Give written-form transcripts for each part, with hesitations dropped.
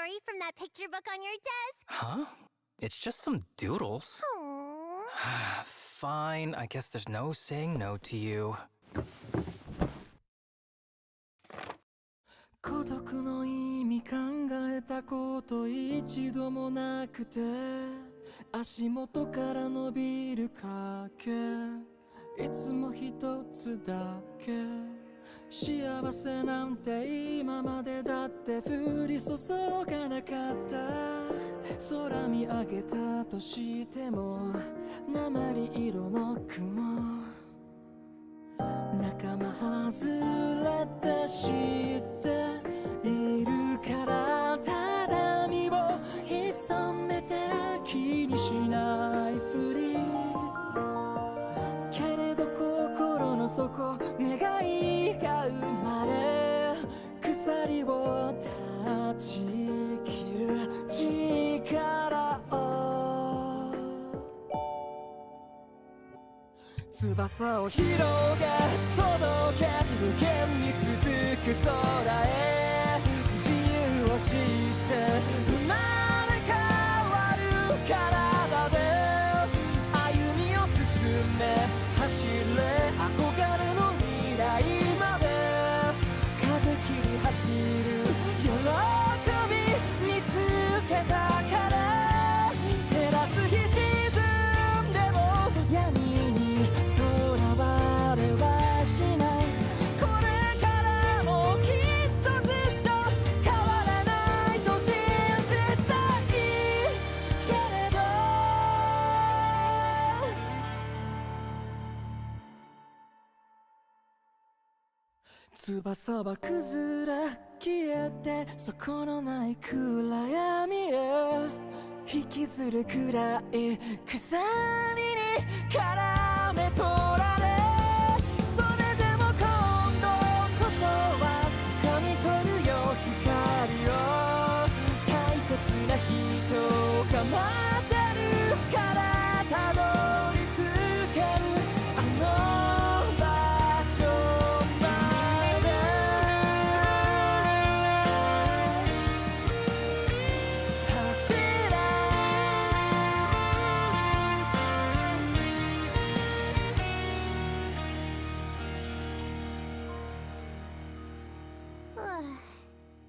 story from that picture book on your desk? Huh? It's just some doodles. Fine, I guess there's no saying no to you. 孤独の意味考えたこと一度もなくて足元から伸びる影いつも一つだけ幸せなんて今までだって降り注がなかった空見上げたとしても鉛色の雲仲間外れて知っているからただ身を潜めて気にしないふりけれど心の底願いが生まれ鎖を断ち切る力を翼を広げ届け無限に続く空へ自由を知って生まれ変わる体で歩みを進め走れ憧れの未来まで風切り走る喜び見つけたから照らす日沈んでも闇にとらわれはしないこれからもきっとずっと変わらないと信じたいけれど翼は崩れ消えて底のない暗闇へ引きずるくらい鎖に絡め取られそれでも今度こそは掴み取るよ光を大切な人が待ってるからたどり着けるあの場所まで走れ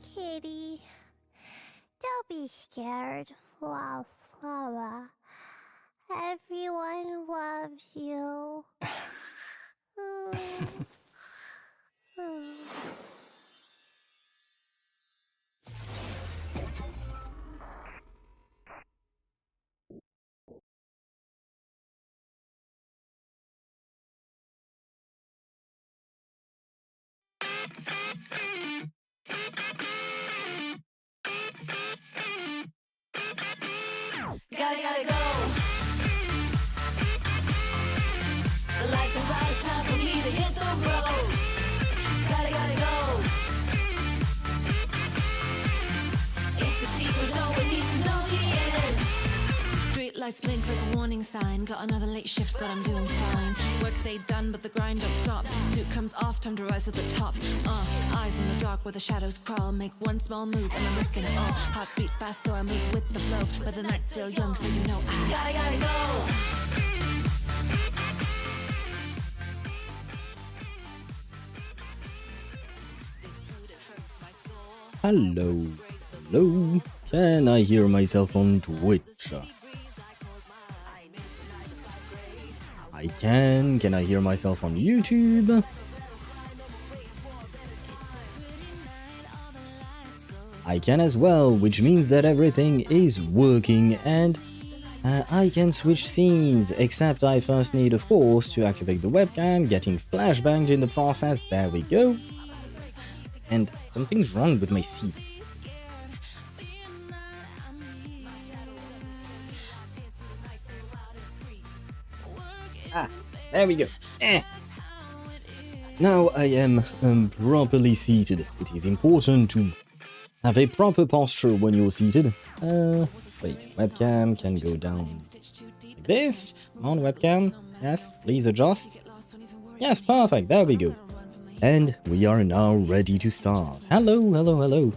Kitty, don't be scared, Wildflower. Everyone loves you. Gotta go. The lights are bright, it's time for me to hit the road. Gotta go. It's a secret, no one needs to know the end. Street lights blink like a warning sign. Got another late shift, but I'm doing fine. Workday done, but the grind don't stop. Suit comes off, time to rise to the top. Eyes in the dark where the shadows crawl. Make one small move and I'm risking it all. Heartbeat fast, so I move with the flow. But the night's still young, so you know I gotta go. Hello. Hello. Can I hear myself on Twitch? I can. Can I hear myself on YouTube? I can as well, which means that everything is working and I can switch scenes, except I first need, of course, to activate the webcam, getting flashbanged in the process. There we go. And something's wrong with my seat. Ah, there we go. Now I am properly seated. It is important to have a proper posture when you're seated. Wait, webcam can go down like this. On webcam. Yes, please adjust. Yes, perfect. There we go. And we are now ready to start. Hello, hello, hello.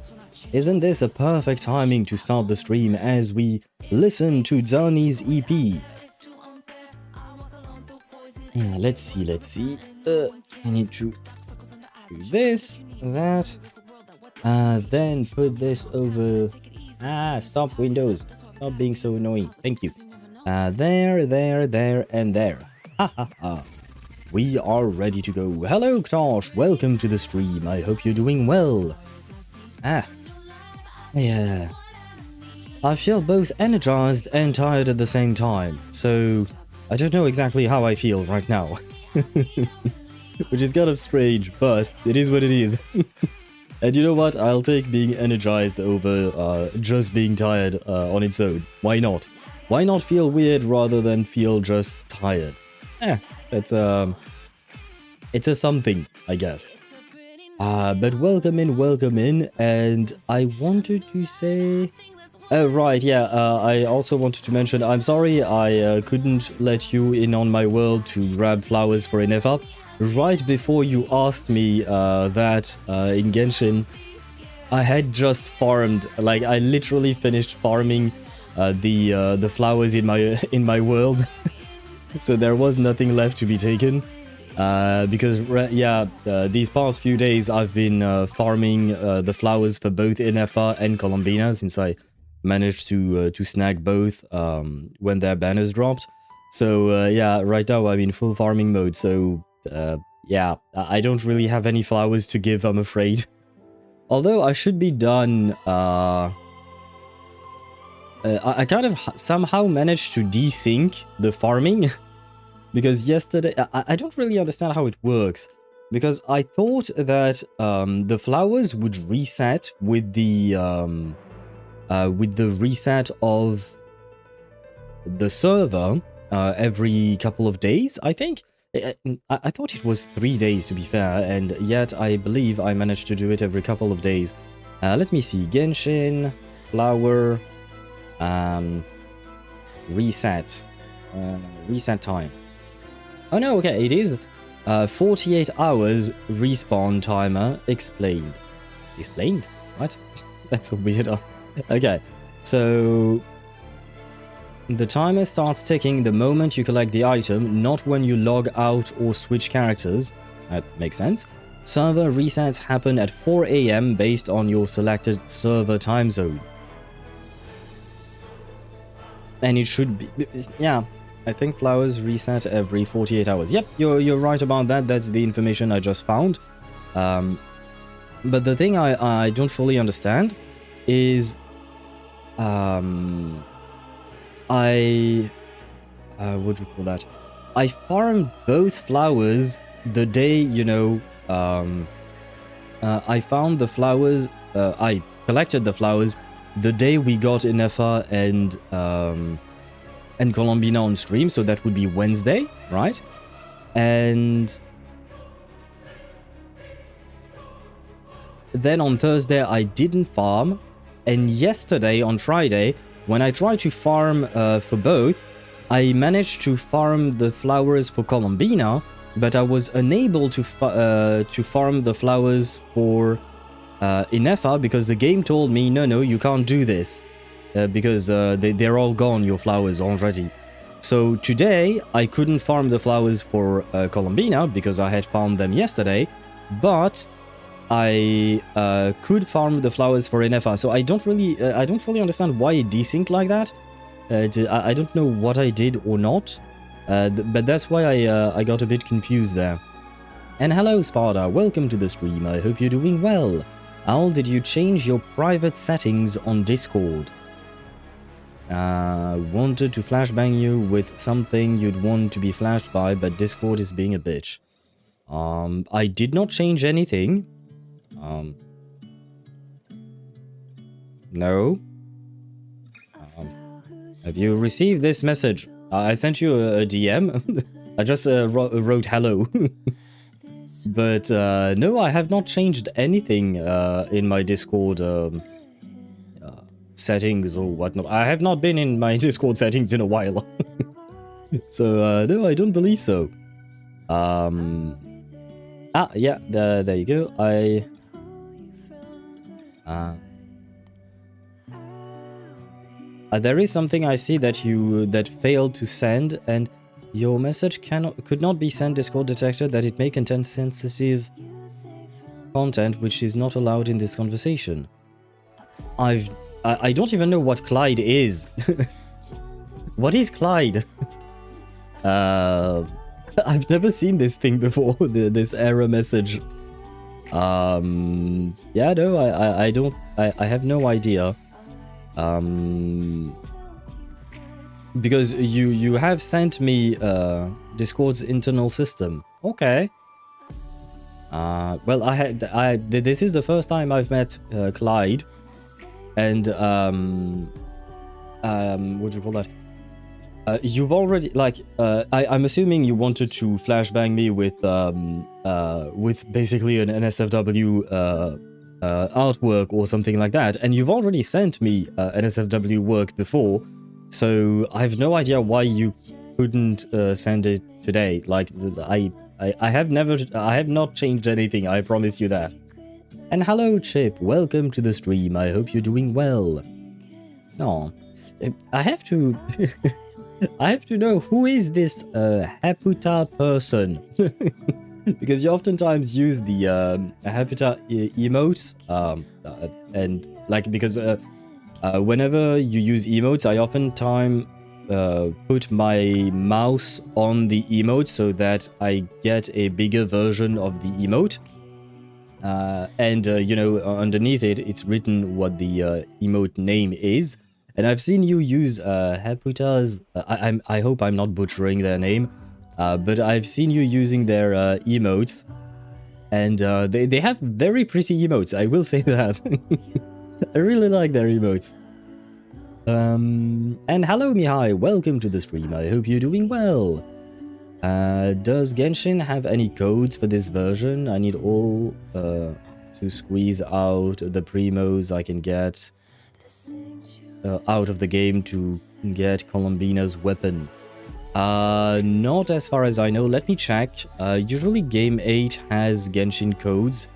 isn't this a perfect timing to start the stream as we listen to Zani's EP? Let's see. I need to do this, that, then put this over. Stop Windows. Stop being so annoying. Thank you. There, and there. Ha ha ha. We are ready to go. Hello, Ktosh. Welcome to the stream. I hope you're doing well. Yeah. I feel both energized and tired at the same time, so I don't know exactly how I feel right now. Which is kind of strange, but it is what it is. And you know what? I'll take being energized over just being tired on its own. Why not? Why not feel weird rather than feel just tired? It's a something, I guess. But welcome in, and I wanted to say... Oh, right, yeah, I also wanted to mention, I'm sorry I couldn't let you in on my world to grab flowers for Ineffa. Right before you asked me that in Genshin, I had just farmed, like, I literally finished farming the flowers in my world. So there was nothing left to be taken. Because, these past few days I've been farming the flowers for both Ineffa and Columbina, since I managed to snag both when their banners dropped. So, right now I'm in full farming mode, so, I don't really have any flowers to give, I'm afraid. Although I should be done, I kind of somehow managed to desync the farming. Because yesterday, I don't really understand how it works. Because I thought that the flowers would reset with the reset of the server every couple of days, I think. I thought it was 3 days, to be fair, and yet I believe I managed to do it every couple of days. Let me see. Genshin, flower, reset. Reset time. Oh no, okay, it is 48 hours respawn timer explained. Explained? What? That's so weird. Okay, so the timer starts ticking the moment you collect the item, not when you log out or switch characters. That makes sense. Server resets happen at 4 AM based on your selected server time zone. And it should be... yeah. I think flowers reset every 48 hours. Yep, you're right about that. That's the information I just found. But the thing I don't fully understand is... what do you call that? I farmed both flowers the day, you know... I found the flowers... I collected the flowers the day we got Ineffa and Columbina on stream, so that would be Wednesday, right? And then on Thursday I didn't farm, and yesterday on Friday, when I tried to farm for both, I managed to farm the flowers for Columbina, but I was unable to farm the flowers for Ineffa because the game told me, no, you can't do this. Because they're all gone, your flowers, already. So today, I couldn't farm the flowers for Columbina, because I had farmed them yesterday, but I could farm the flowers for Ineffa. So I don't fully understand why it desynced like that. I don't know what I did or not, but that's why I got a bit confused there. And hello, Sparta, welcome to the stream, I hope you're doing well. Al, did you change your private settings on Discord? Wanted to flashbang you with something you'd want to be flashed by, but Discord is being a bitch. I did not change anything. No. Have you received this message? I sent you a DM. I just wrote hello. But no, I have not changed anything in my Discord settings or whatnot. I have not been in my Discord settings in a while. So, no, I don't believe so. Yeah, there you go. There is something I see that that failed to send, and your message could not be sent. Discord detected that it may contain sensitive content which is not allowed in this conversation. I don't even know what Clyde is. What is Clyde? I've never seen this thing before. This error message. Yeah, no, I don't. I have no idea. Because you have sent me Discord's internal system. Okay. Well, this is the first time I've met Clyde, and what do you call that? You've already I'm assuming you wanted to flashbang me with basically an NSFW artwork or something like that, and you've already sent me NSFW work before, so I have no idea why you couldn't send it today. Like I have not changed anything, I promise you that. And hello Chip, welcome to the stream, I hope you're doing well. No, I have to I have to know, who is this Haputa person? Because you oftentimes use the Haputa emotes, and like, because whenever you use emotes, I oftentimes put my mouse on the emote so that I get a bigger version of the emote. And you know, underneath it, it's written what the emote name is. And I've seen you use Haputa's, I hope I'm not butchering their name, but I've seen you using their emotes, and they have very pretty emotes, I will say that. I really like their emotes. And hello Mihai, welcome to the stream, I hope you're doing well. Does Genshin have any codes for this version? I need all to squeeze out the primos I can get out of the game to get Columbina's weapon. Not as far as I know, let me check. Usually Game 8 has Genshin codes.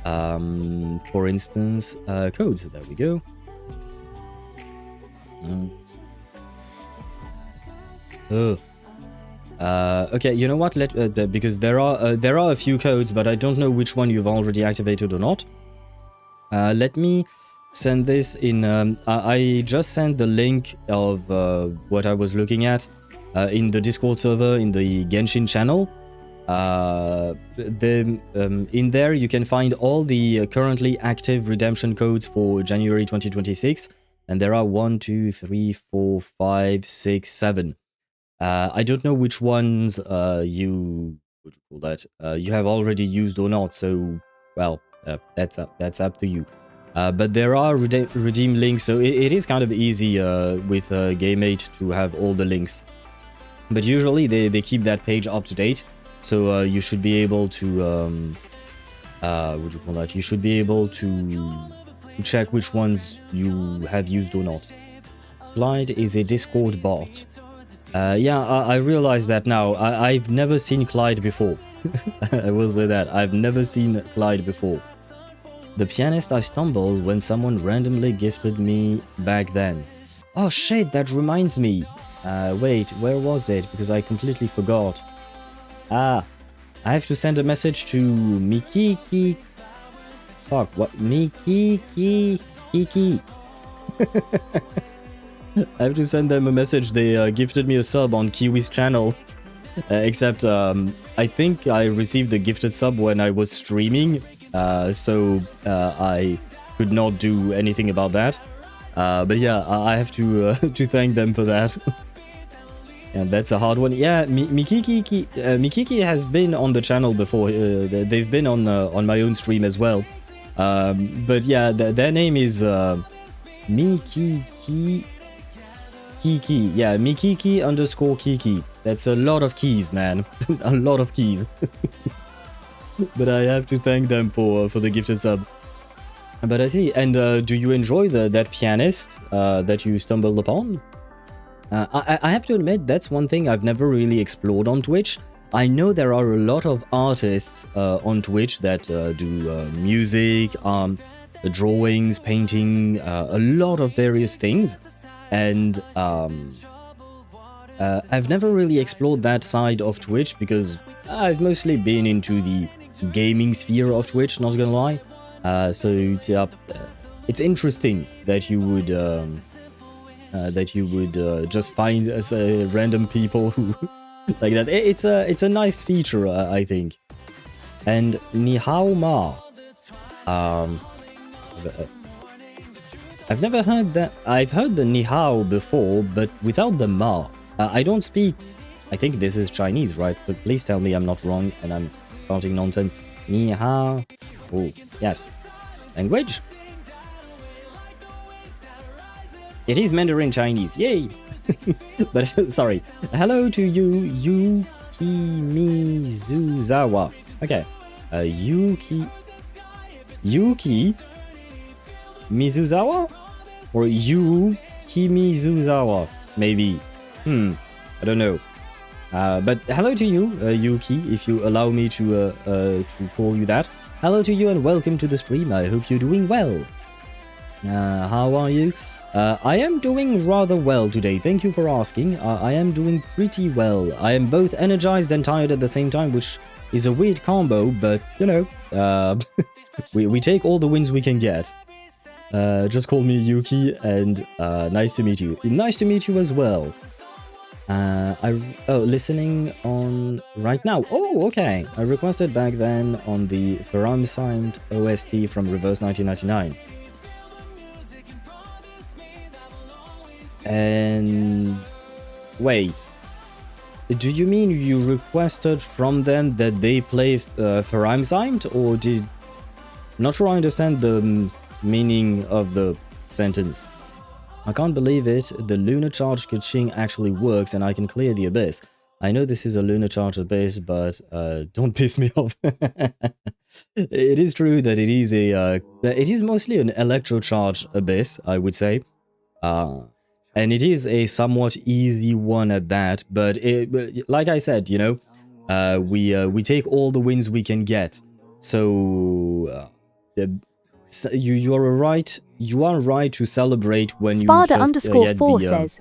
For instance, codes, there we go. Okay, you know what? Because there are a few codes, but I don't know which one you've already activated or not. Let me send this in. I just sent the link of what I was looking at in the Discord server in the Genshin channel. In there you can find all the currently active redemption codes for January 2026, and there are 1, 2, 3, 4, 5, 6, 7. I don't know which ones you have already used or not. So, well, that's up to you. But there are redeem links, so it is kind of easy with Game 8 to have all the links. But usually they keep that page up to date, so you should be able to you should be able to check which ones you have used or not. Clyde is a Discord bot. Yeah, I realize that now. I've never seen Clyde before. I will say that. I've never seen Clyde before. The pianist I stumbled when someone randomly gifted me back then. Oh shit, that reminds me. Wait, where was it? Because I completely forgot. I have to send a message to Mikiki. Fuck, what? Mikiki. I have to send them a message. They gifted me a sub on Kiwi's channel. Except, I think I received the gifted sub when I was streaming. So I could not do anything about that. But yeah, I have to thank them for that. And that's a hard one. Yeah, Mikiki has been on the channel before. They've been on my own stream as well. But yeah, their name is Mikiki. Kiki. Yeah, Mikiki_Kiki. That's a lot of keys, man. A lot of keys. But I have to thank them for the gifted sub. But I see. And do you enjoy that pianist that you stumbled upon? I have to admit, that's one thing I've never really explored on Twitch. I know there are a lot of artists on Twitch that do music, drawings, painting, a lot of various things. and I've never really explored that side of Twitch because I've mostly been into the gaming sphere of Twitch, not gonna lie. So yeah, it's interesting that you would just find random people who like that. It's a nice feature, I think. And Ni Hao Ma. I've never heard that. I've heard the Ni Hao before, but without the Ma. I don't speak. I think this is Chinese, right? But please tell me I'm not wrong and I'm spouting nonsense. Ni Hao. Oh, yes. Language? It is Mandarin Chinese. Yay! But sorry. Hello to you, Yukimizuzawa. Okay. Yuki Mizuzawa? Or Yukimizuzawa? Maybe. I don't know. But hello to you, Yuki, if you allow me to call you that. Hello to you and welcome to the stream. I hope you're doing well. How are you? I am doing rather well today. Thank you for asking. I am doing pretty well. I am both energized and tired at the same time, which is a weird combo, but you know, we take all the wins we can get. Just call me Yuki, and nice to meet you. Nice to meet you as well. Listening on right now. Oh, okay. I requested back then on the Faram signed OST from Reverse 1999. And wait, do you mean you requested from them that they play Faram signed, or did? I'm not sure I understand the meaning of the sentence. I can't believe it, the Lunar Charge Kaching actually works and I can clear the Abyss. I know this is a Lunar Charge Abyss, but don't piss me off. It is true that it is mostly an Electro Charge Abyss, I would say. And it is a somewhat easy one at that, but like I said, you know, we take all the wins we can get. So you are right. You are right to celebrate when Sparda you just _4 says,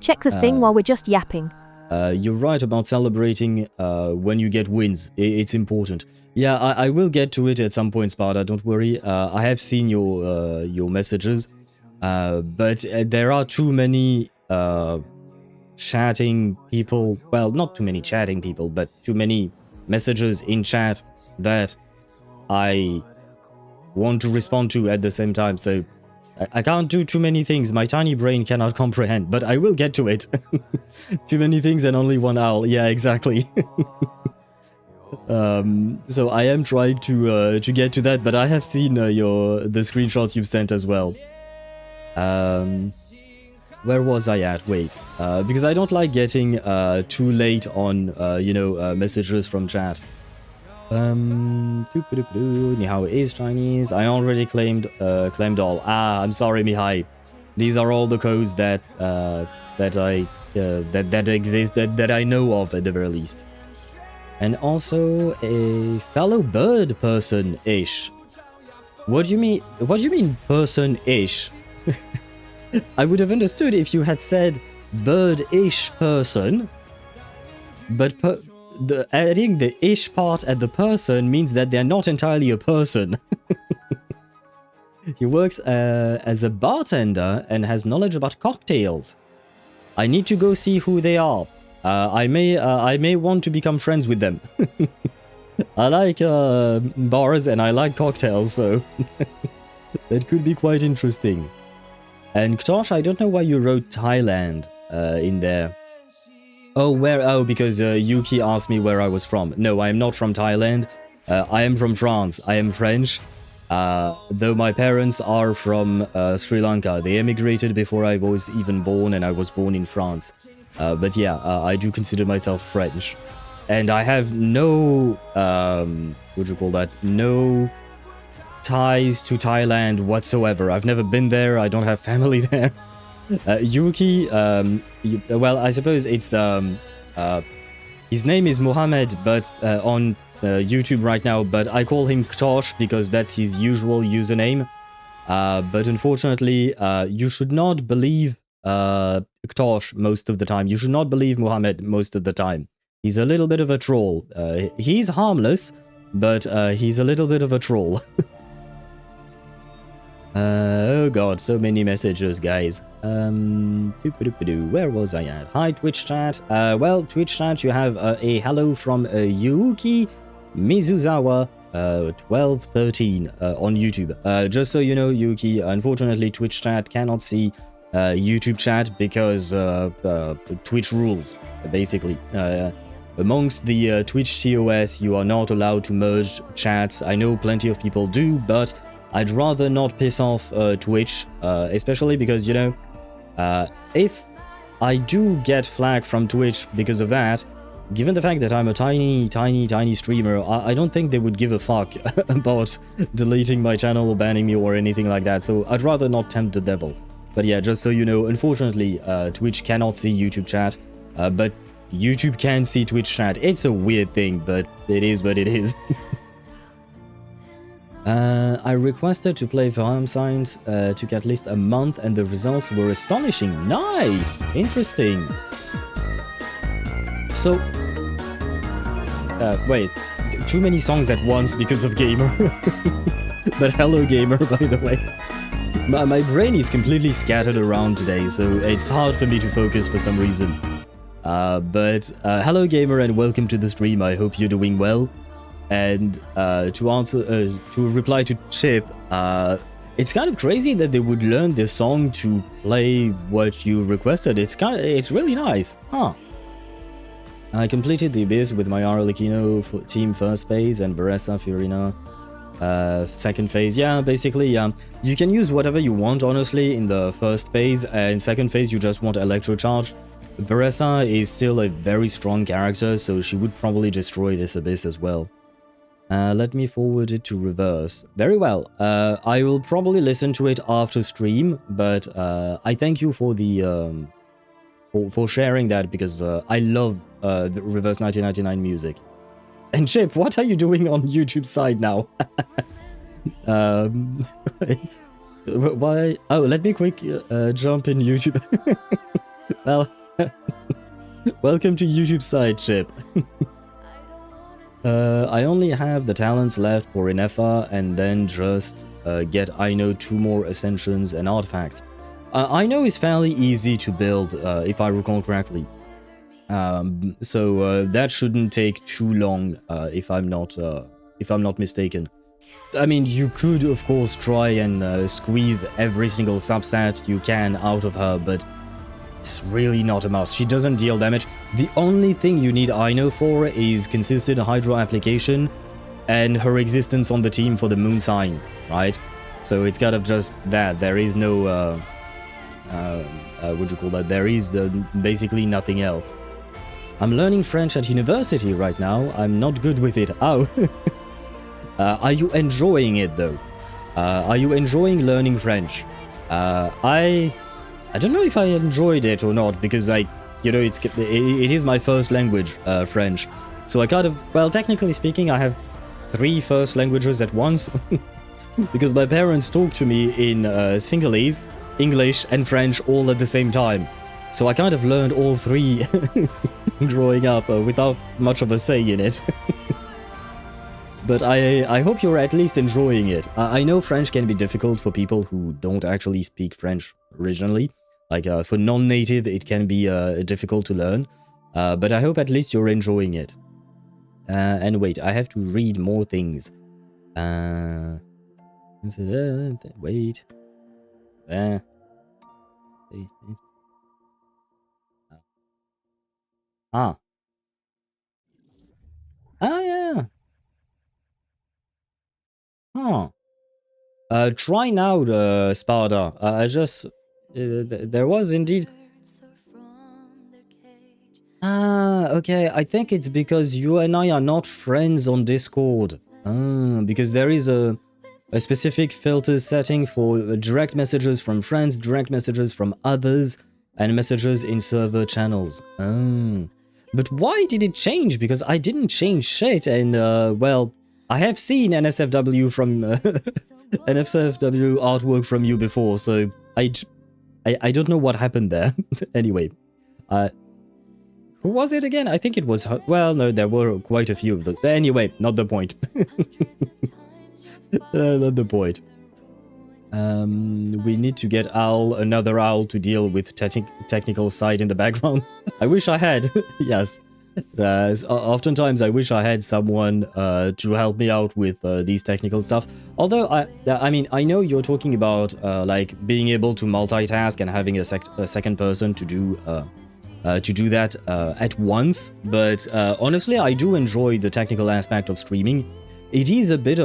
check the thing while we're just yapping. You're right about celebrating when you get wins. It's important. Yeah, I will get to it at some point, Sparda. Don't worry. I have seen your messages, but there are too many chatting people. Well, not too many chatting people, but too many messages in chat that I want to respond to at the same time. So I can't do too many things. My tiny brain cannot comprehend, but I will get to it. Too many things and only one owl. Yeah, exactly. So I am trying to get to that, but I have seen the screenshots you've sent as well. Where was I at? Wait, because I don't like getting too late on messages from chat. Nihao is Chinese. I already claimed all. I'm sorry, Mihai. These are all the codes that exist that I know of at the very least. And also a fellow bird person-ish. What do you mean? What do you mean person-ish? I would have understood if you had said bird-ish person, but adding the ish part at the person means that they're not entirely a person. He works as a bartender and has knowledge about cocktails. I need to go see who they are. I may want to become friends with them. I like bars and I like cocktails, so that could be quite interesting. And Ktosh, I don't know why you wrote Thailand in there. Oh, where? Oh, because Yuki asked me where I was from. No, I am not from Thailand. I am from France. I am French. Though my parents are from Sri Lanka. They emigrated before I was even born, and I was born in France. But yeah, I do consider myself French. And I have no, what do you call that? No ties to Thailand whatsoever. I've never been there. I don't have family there. Yuki, well, I suppose it's, his name is Mohammed, but on YouTube right now, but I call him Ktosh because that's his usual username. But unfortunately, you should not believe Ktosh most of the time. You should not believe Muhammad most of the time. He's a little bit of a troll. He's harmless, but he's a little bit of a troll. Oh god, so many messages, guys. Where was I at? Hi, Twitch chat. Well, Twitch chat, you have a hello from Yuki Mizuzawa 1213 on YouTube. Just so you know, Yuki, unfortunately, Twitch chat cannot see YouTube chat because Twitch rules, basically. Amongst the Twitch TOS, you are not allowed to merge chats. I know plenty of people do, but I'd rather not piss off Twitch, especially because, you know, if I do get flagged from Twitch because of that, given the fact that I'm a tiny streamer, I don't think they would give a fuck about deleting my channel or banning me or anything like that, so I'd rather not tempt the devil. But yeah, just so you know, unfortunately, Twitch cannot see YouTube chat, but YouTube can see Twitch chat. It's a weird thing, but it is what it is. I requested to play Valheim Signs, took at least a month, and the results were astonishing. Nice! Interesting. So, wait, too many songs at once because of Gamer. But hello Gamer, by the way. My brain is completely scattered around today, so it's hard for me to focus for some reason. But hello Gamer and welcome to the stream, I hope you're doing well. And to reply to Chip, it's kind of crazy that they would learn the song to play what you requested. It's really nice, huh? I completed the Abyss with my Arlecchino team first phase and Beressa Fiorina second phase. Yeah, basically, you can use whatever you want, honestly, in the first phase, and second phase you just want Electro Charge. Beressa is still a very strong character, so she would probably destroy this Abyss as well. Let me forward it to Reverse. Very well. I will probably listen to it after stream, but I thank you for the for sharing that, because I love the Reverse 1999 music. And Chip, what are you doing on YouTube side now? Why? Oh, let me quick jump in YouTube. Well, welcome to YouTube side, Chip. I only have the talents left for Ineffa, and then just get I know 2 more Ascensions and Artifacts. I know is fairly easy to build, if I recall correctly. So that shouldn't take too long, if I'm not mistaken. I mean, you could of course try and squeeze every single substat you can out of her, but it's really not a must. She doesn't deal damage. The only thing you need Aino for is consistent Hydro application and her existence on the team for the moon sign, right? So it's kind of just that. There is no what do you call that? There is basically nothing else. I'm learning French at university right now. I'm not good with it. Oh. Are you enjoying it though? Are you enjoying learning French? I don't know if I enjoyed it or not, because it is my first language, French. So I kind of, well, technically speaking, I have 3 first languages at once, because my parents talk to me in Sinhalese, English, and French all at the same time. So I kind of learned all 3 growing up without much of a say in it. But I hope you're at least enjoying it. I know French can be difficult for people who don't actually speak French originally. Like, for non-native, it can be difficult to learn. But I hope at least you're enjoying it. And wait, I have to read more things. Wait. Ah. Ah, yeah. Huh. Try now, Sparta. I just... there was indeed... Ah, okay. I think it's because you and I are not friends on Discord. Because there is a specific filter setting for direct messages from friends, direct messages from others, and messages in server channels. But why did it change? Because I didn't change shit, and, well... I have seen NSFW from NSFW artwork from you before, so I don't know what happened there. Anyway, who was it again? I think it was her. Well, no, there were quite a few of them. Anyway, not the point. Not the point. We need to get another owl to deal with technical side in the background. I wish I had. Yes. Oftentimes I wish I had someone to help me out with these technical stuff. Although I mean, I know you're talking about like being able to multitask and having a second person to do that at once. But honestly, I do enjoy the technical aspect of streaming. It is a bit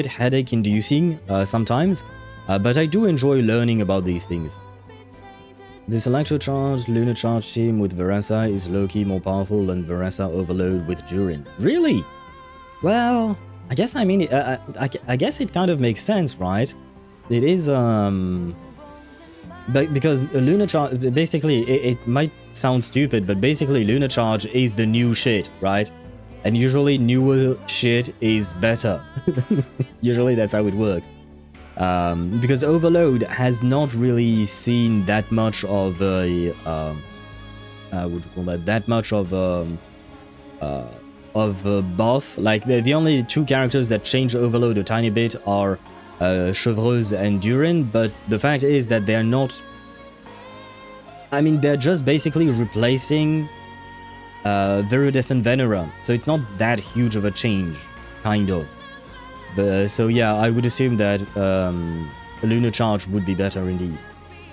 headache-inducing sometimes, but I do enjoy learning about these things. This electrocharged lunar charge team with Veressa is low-key more powerful than Veressa overload with Durin. Really? Well, I guess I mean I guess it kind of makes sense, right? It is because lunar charge basically it might sound stupid, but basically lunar charge is the new shit, right? And usually newer shit is better. Usually that's how it works. Because Overload has not really seen that much of a would you call that much of a buff. Like the only two characters that change Overload a tiny bit are Chevreuse and Durin, but the fact is that they're not, I mean, they're just basically replacing Viridis and Venera, so it's not that huge of a change, kind of. So yeah, I would assume that Lunar Charge would be better indeed.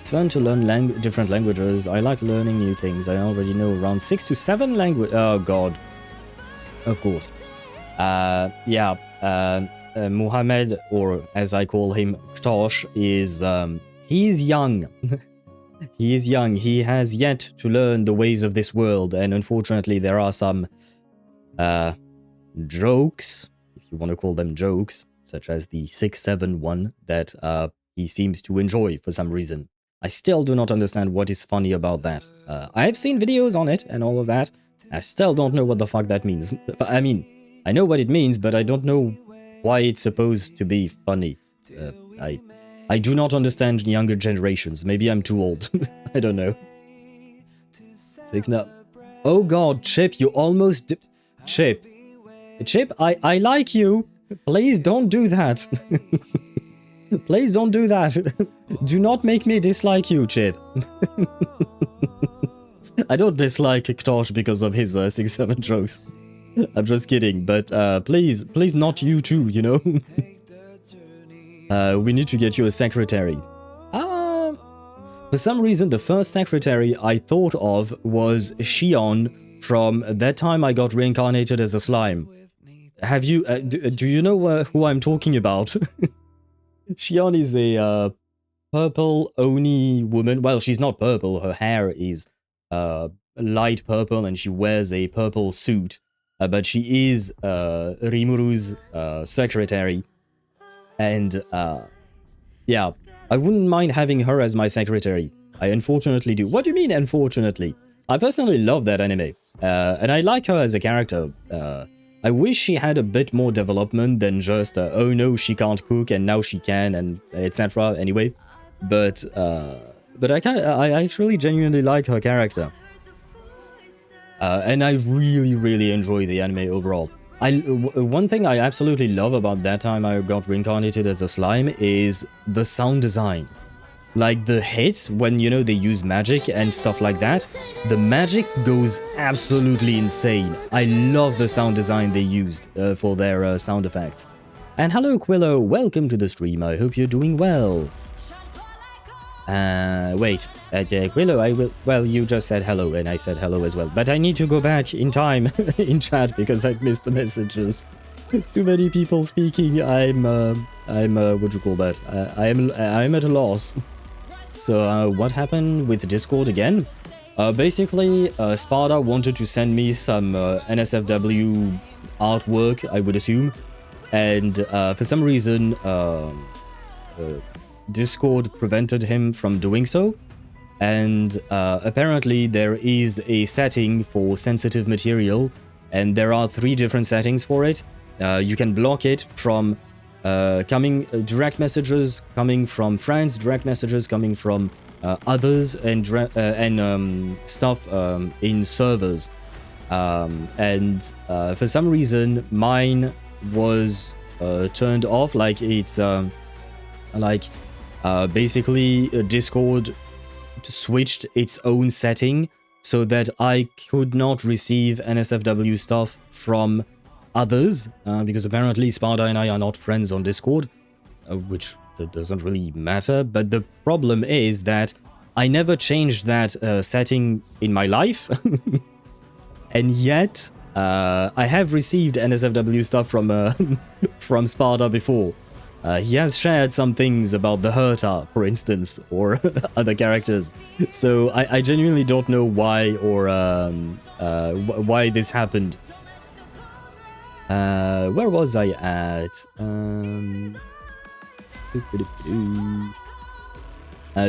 It's fun to learn different languages. I like learning new things. I already know around 6 to 7 languages. Oh god. Of course. Muhammad, or as I call him, Ktosh, is he's young. He is young. He has yet to learn the ways of this world, and unfortunately there are some jokes, if you want to call them jokes, such as the 6-7 one that he seems to enjoy for some reason. I still do not understand what is funny about that. I have seen videos on it and all of that. I still don't know what the fuck that means. I mean, I know what it means, but I don't know why it's supposed to be funny. I do not understand younger generations. Maybe I'm too old. I don't know. Oh god, Chip, you almost... Chip, I like you. Please don't do that. Please don't do that. Do not make me dislike you, Chip. I don't dislike Ktosh because of his 6-7 jokes. I'm just kidding, but please not you too, you know? We need to get you a secretary. For some reason, the first secretary I thought of was Shion from that time I got reincarnated as a slime. Have you... do you know who I'm talking about? Shion is a purple Oni woman. Well, she's not purple. Her hair is light purple and she wears a purple suit. But she is Rimuru's secretary. And yeah, I wouldn't mind having her as my secretary. I unfortunately do. What do you mean, unfortunately? I personally love that anime. And I like her as a character. I wish she had a bit more development than just, oh no, she can't cook and now she can, and etc. Anyway. But I actually genuinely like her character. And I really enjoy the anime overall. One thing I absolutely love about that time I got reincarnated as a slime is the sound design. Like the hits, when, you know, they use magic and stuff like that, the magic goes absolutely insane. I love the sound design they used for their sound effects. And hello Quillo, welcome to the stream, I hope you're doing well. Wait, Quillo, I will... Well, you just said hello, and I said hello as well. But I need to go back in time in chat because I've missed the messages. Too many people speaking. I'm what do you call that? I'm at a loss. So, what happened with Discord again? Basically, Sparta wanted to send me some NSFW artwork, I would assume. And for some reason, Discord prevented him from doing so, and apparently there is a setting for sensitive material, and there are 3 different settings for it. You can block it from coming direct messages coming from friends, direct messages coming from others, and stuff in servers. And for some reason, mine was turned off. Like it's basically Discord switched its own setting so that I could not receive NSFW stuff from others, because apparently Sparta and I are not friends on Discord, which doesn't really matter. But the problem is that I never changed that setting in my life, and yet I have received NSFW stuff from from Sparta before. He has shared some things about the Herta, for instance, or other characters. So I genuinely don't know why or why this happened. Where was I at?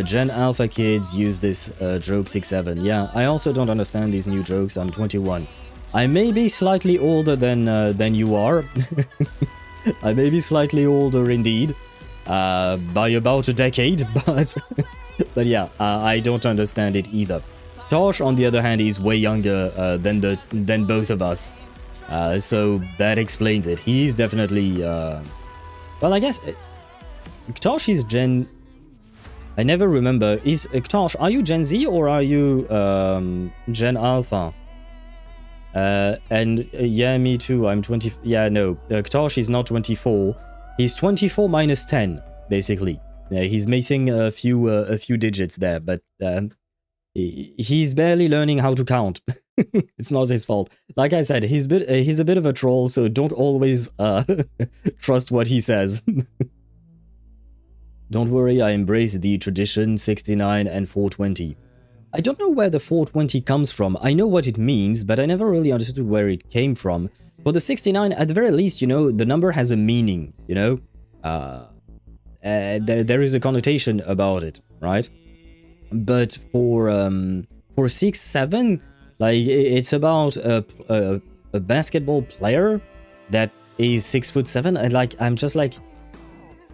Gen Alpha kids use this joke 6-7. Yeah, I also don't understand these new jokes. I'm 21. I may be slightly older than you are. I may be slightly older indeed, by about a decade, but but yeah, I don't understand it either. Tosh, on the other hand, is way younger than both of us, so that explains it. He's definitely well, I guess Tosh is Gen. I never remember. Is Tosh? Are you Gen Z or are you Gen Alpha? Yeah, me too. I'm 20. Yeah, no. Ktosh is not 24. He's 24 minus 10, basically. He's missing a few digits there, but he's barely learning how to count. It's not his fault. Like I said, he's a bit of a troll, so don't always trust what he says. Don't worry, I embrace the tradition 69 and 420. I don't know where the 420 comes from. I know what it means, but I never really understood where it came from. For the 69, at the very least, you know, the number has a meaning, you know? There is a connotation about it, right? But for 6-7, like, it's about a basketball player that is 6'7", and like, I'm just like,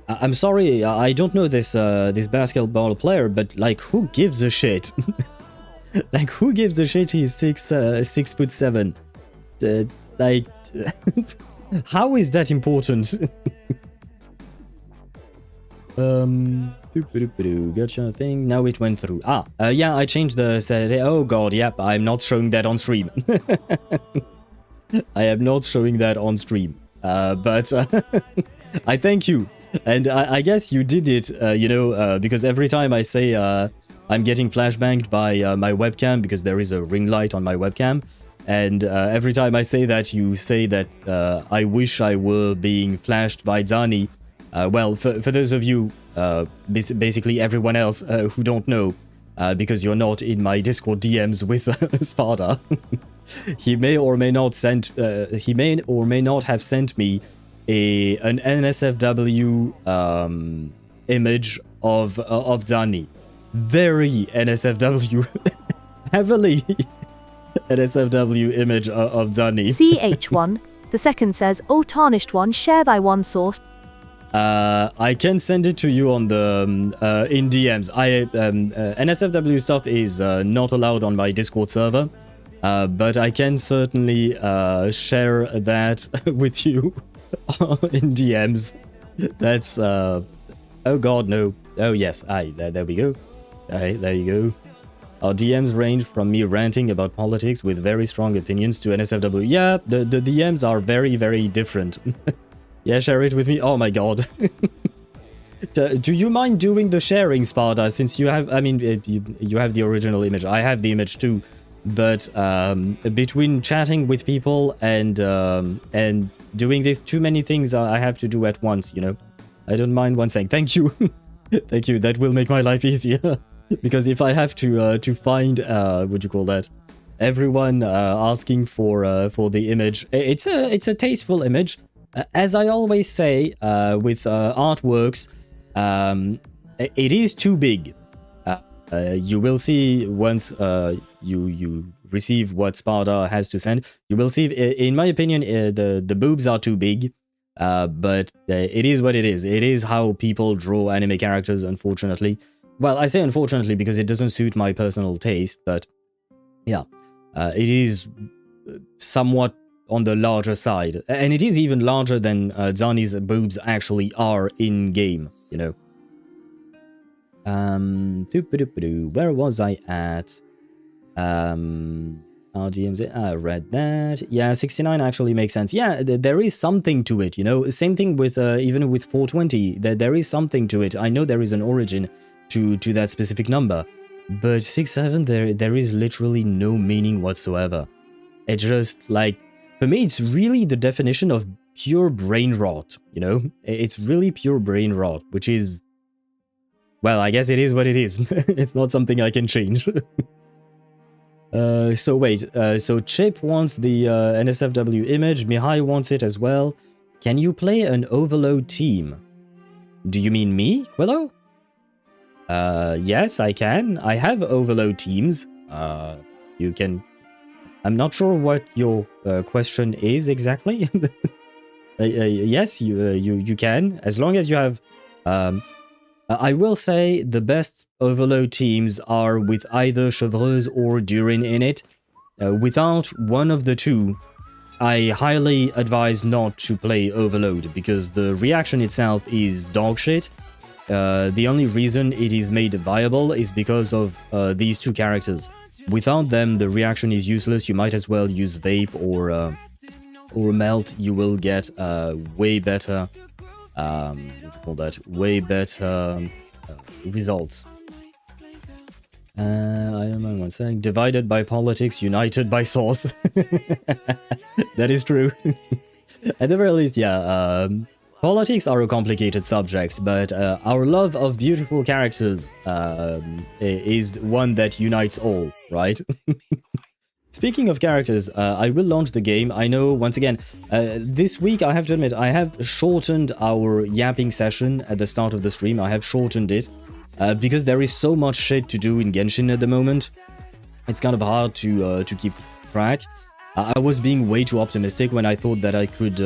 I'm sorry, I don't know this this basketball player, but like, who gives a shit? Like, who gives a shit? He's 6'7". Like, how is that important? Gotcha thing. Now it went through. Yeah, I changed the Saturday. Oh god, yep, I'm not showing that on stream. I am not showing that on stream. But I thank you. And I guess you did it, you know, because every time I say I'm getting flashbanged by my webcam, because there is a ring light on my webcam, and every time I say that, you say that I wish I were being flashed by Zani. Well, for those of you, basically everyone else who don't know, because you're not in my Discord DMs with Sparta, he may or may not have sent me an NSFW image of Dani. Very NSFW, heavily NSFW image of Dani. CH1, the second says, "Oh tarnished one, share thy one source." I can send it to you on the in DMs. NSFW stuff is not allowed on my Discord server, but I can certainly share that with you in DMs. That's oh god, no. Oh yes, there we go. There you go. Our DMs range from me ranting about politics with very strong opinions to NSFW. Yeah, the DMs are very, very different. Yeah, share it with me. Oh my god. Do you mind doing the sharing, Sparta, since you have, I mean, you have the original image. I have the image too. But between chatting with people and doing these too many things I have to do at once, you know. I don't mind one saying thank you. Thank you. That will make my life easier. Because if I have to find what do you call that? Everyone asking for the image. It's a tasteful image. As I always say with artworks, it is too big. You will see once you receive what Sparta has to send. You will see, in my opinion, the boobs are too big. But it is what it is. It is how people draw anime characters, unfortunately. Well, I say unfortunately because it doesn't suit my personal taste, but yeah, it is somewhat on the larger side. And it is even larger than Zani's boobs actually are in-game, you know. Where was I at? RGMZ, I read that. Yeah, 69 actually makes sense. Yeah, there is something to it, you know. Same thing with even with 420. There is something to it. I know there is an origin to that specific number, but 67 there is literally no meaning whatsoever. It just like, for me, it's really the definition of pure brain rot. You know, it's really pure brain rot, which is, well, I guess it is what it is. It's not something I can change. So wait, so Chip wants the NSFW image, Mihai wants it as well. Can you play an overload team? Do you mean me, Quillo? Yes, I can. I have overload teams. You can... I'm not sure what your question is exactly. Yes, you can, as long as you have... I will say the best overload teams are with either Chevreuse or Durin in it. Without one of the two, I highly advise not to play overload, because the reaction itself is dog shit. The only reason it is made viable is because of these two characters. Without them, the reaction is useless. You might as well use Vape or Melt. You will get way better... what do you call that? Way better results. I don't know what I'm saying. Divided by politics, united by source. That is true. At the very least, yeah. Politics are a complicated subject, but our love of beautiful characters is one that unites all, right? Speaking of characters, I will launch the game. I know, once again, this week, I have to admit, I have shortened our yapping session at the start of the stream. I have shortened it because there is so much shit to do in Genshin at the moment. It's kind of hard to keep track. I was being way too optimistic when I thought that I could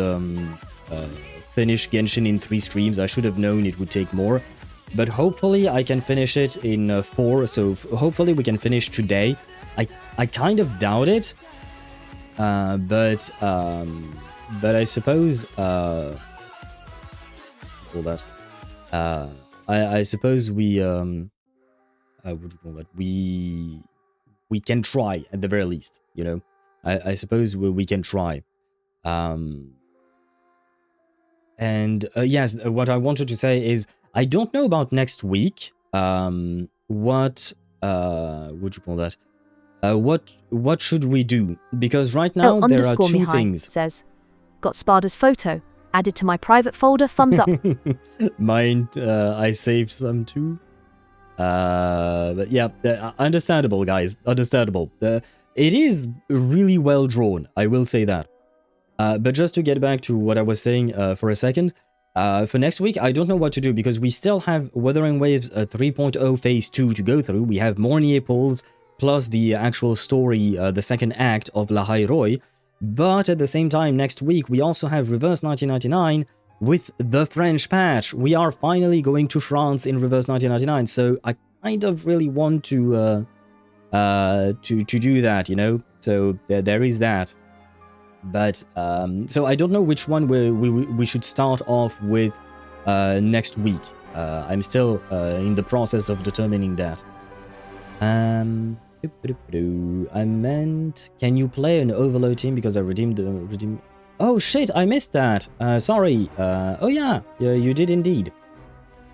finish Genshin in 3 streams. I should have known it would take more. But hopefully I can finish it in 4, so hopefully we can finish today. I kind of doubt it, but I suppose all that. I suppose we what do you call that? We can try at the very least, you know. I suppose we can try. And yes, what I wanted to say is I don't know about next week. What would you call that? What should we do? Because right now there are two things. Says, got Sparda's photo added to my private folder. Thumbs up. Mine, I saved some too. But yeah, understandable, guys. Understandable. It is really well drawn. I will say that. But just to get back to what I was saying for a second. For next week, I don't know what to do because we still have Wuthering Waves 3.0 Phase 2 to go through. We have Mornier Pulls, plus the actual story, the second act of La Roy. But at the same time, next week, we also have Reverse 1999 with the French patch. We are finally going to France in Reverse 1999, so I kind of really want to do that, you know? So there is that. But, so I don't know which one we should start off with next week. I'm still in the process of determining that. I meant, can you play an overload team because I redeemed... Oh shit, I missed that. Sorry. Oh yeah, you did indeed.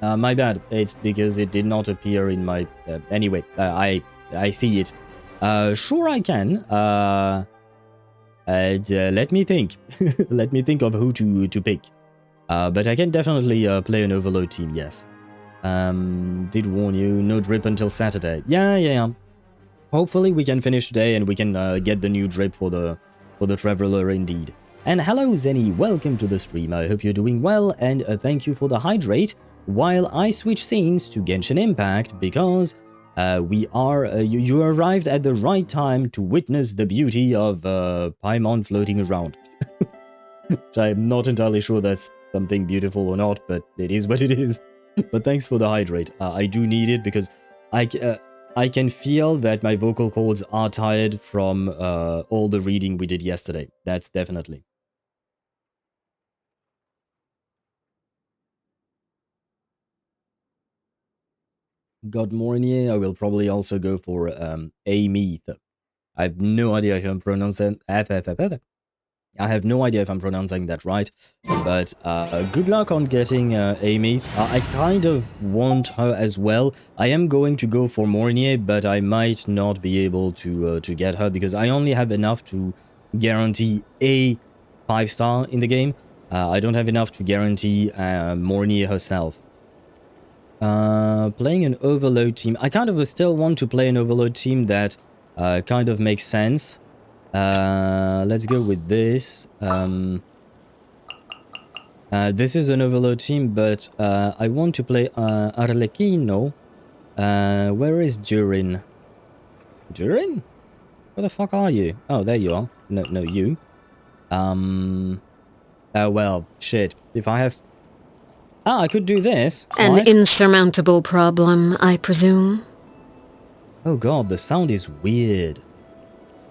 My bad. It's because it did not appear in my... anyway, I see it. Sure I can. Let me think. Let me think of who to pick. But I can definitely play an overload team, yes. Did warn you, no drip until Saturday. Yeah. Hopefully we can finish today and we can get the new drip for the Traveler indeed. And hello Zenny, welcome to the stream. I hope you're doing well and thank you for the hydrate while I switch scenes to Genshin Impact because we are you arrived at the right time to witness the beauty of Paimon floating around. Which I'm not entirely sure that's something beautiful or not, but it is what it is. But thanks for the hydrate. I do need it because I can feel that my vocal cords are tired from all the reading we did yesterday. That's definitely. God Mornier, I will probably also go for Amy. I have no idea if I'm pronouncing I have no idea if I'm pronouncing that right, but good luck on getting Amy. I kind of want her as well. I am going to go for Mornier, but I might not be able to get her because I only have enough to guarantee a 5-star in the game. I don't have enough to guarantee Mornier herself. Playing an overload team. I kind of still want to play an overload team that kind of makes sense. Let's go with this. This is an overload team, but I want to play Arlecchino. Where is Durin? Durin? Where the fuck are you? Oh, there you are. No, you. Well, shit. If I have... Ah, I could do this. An right? insurmountable problem, I presume? Oh god, the sound is weird.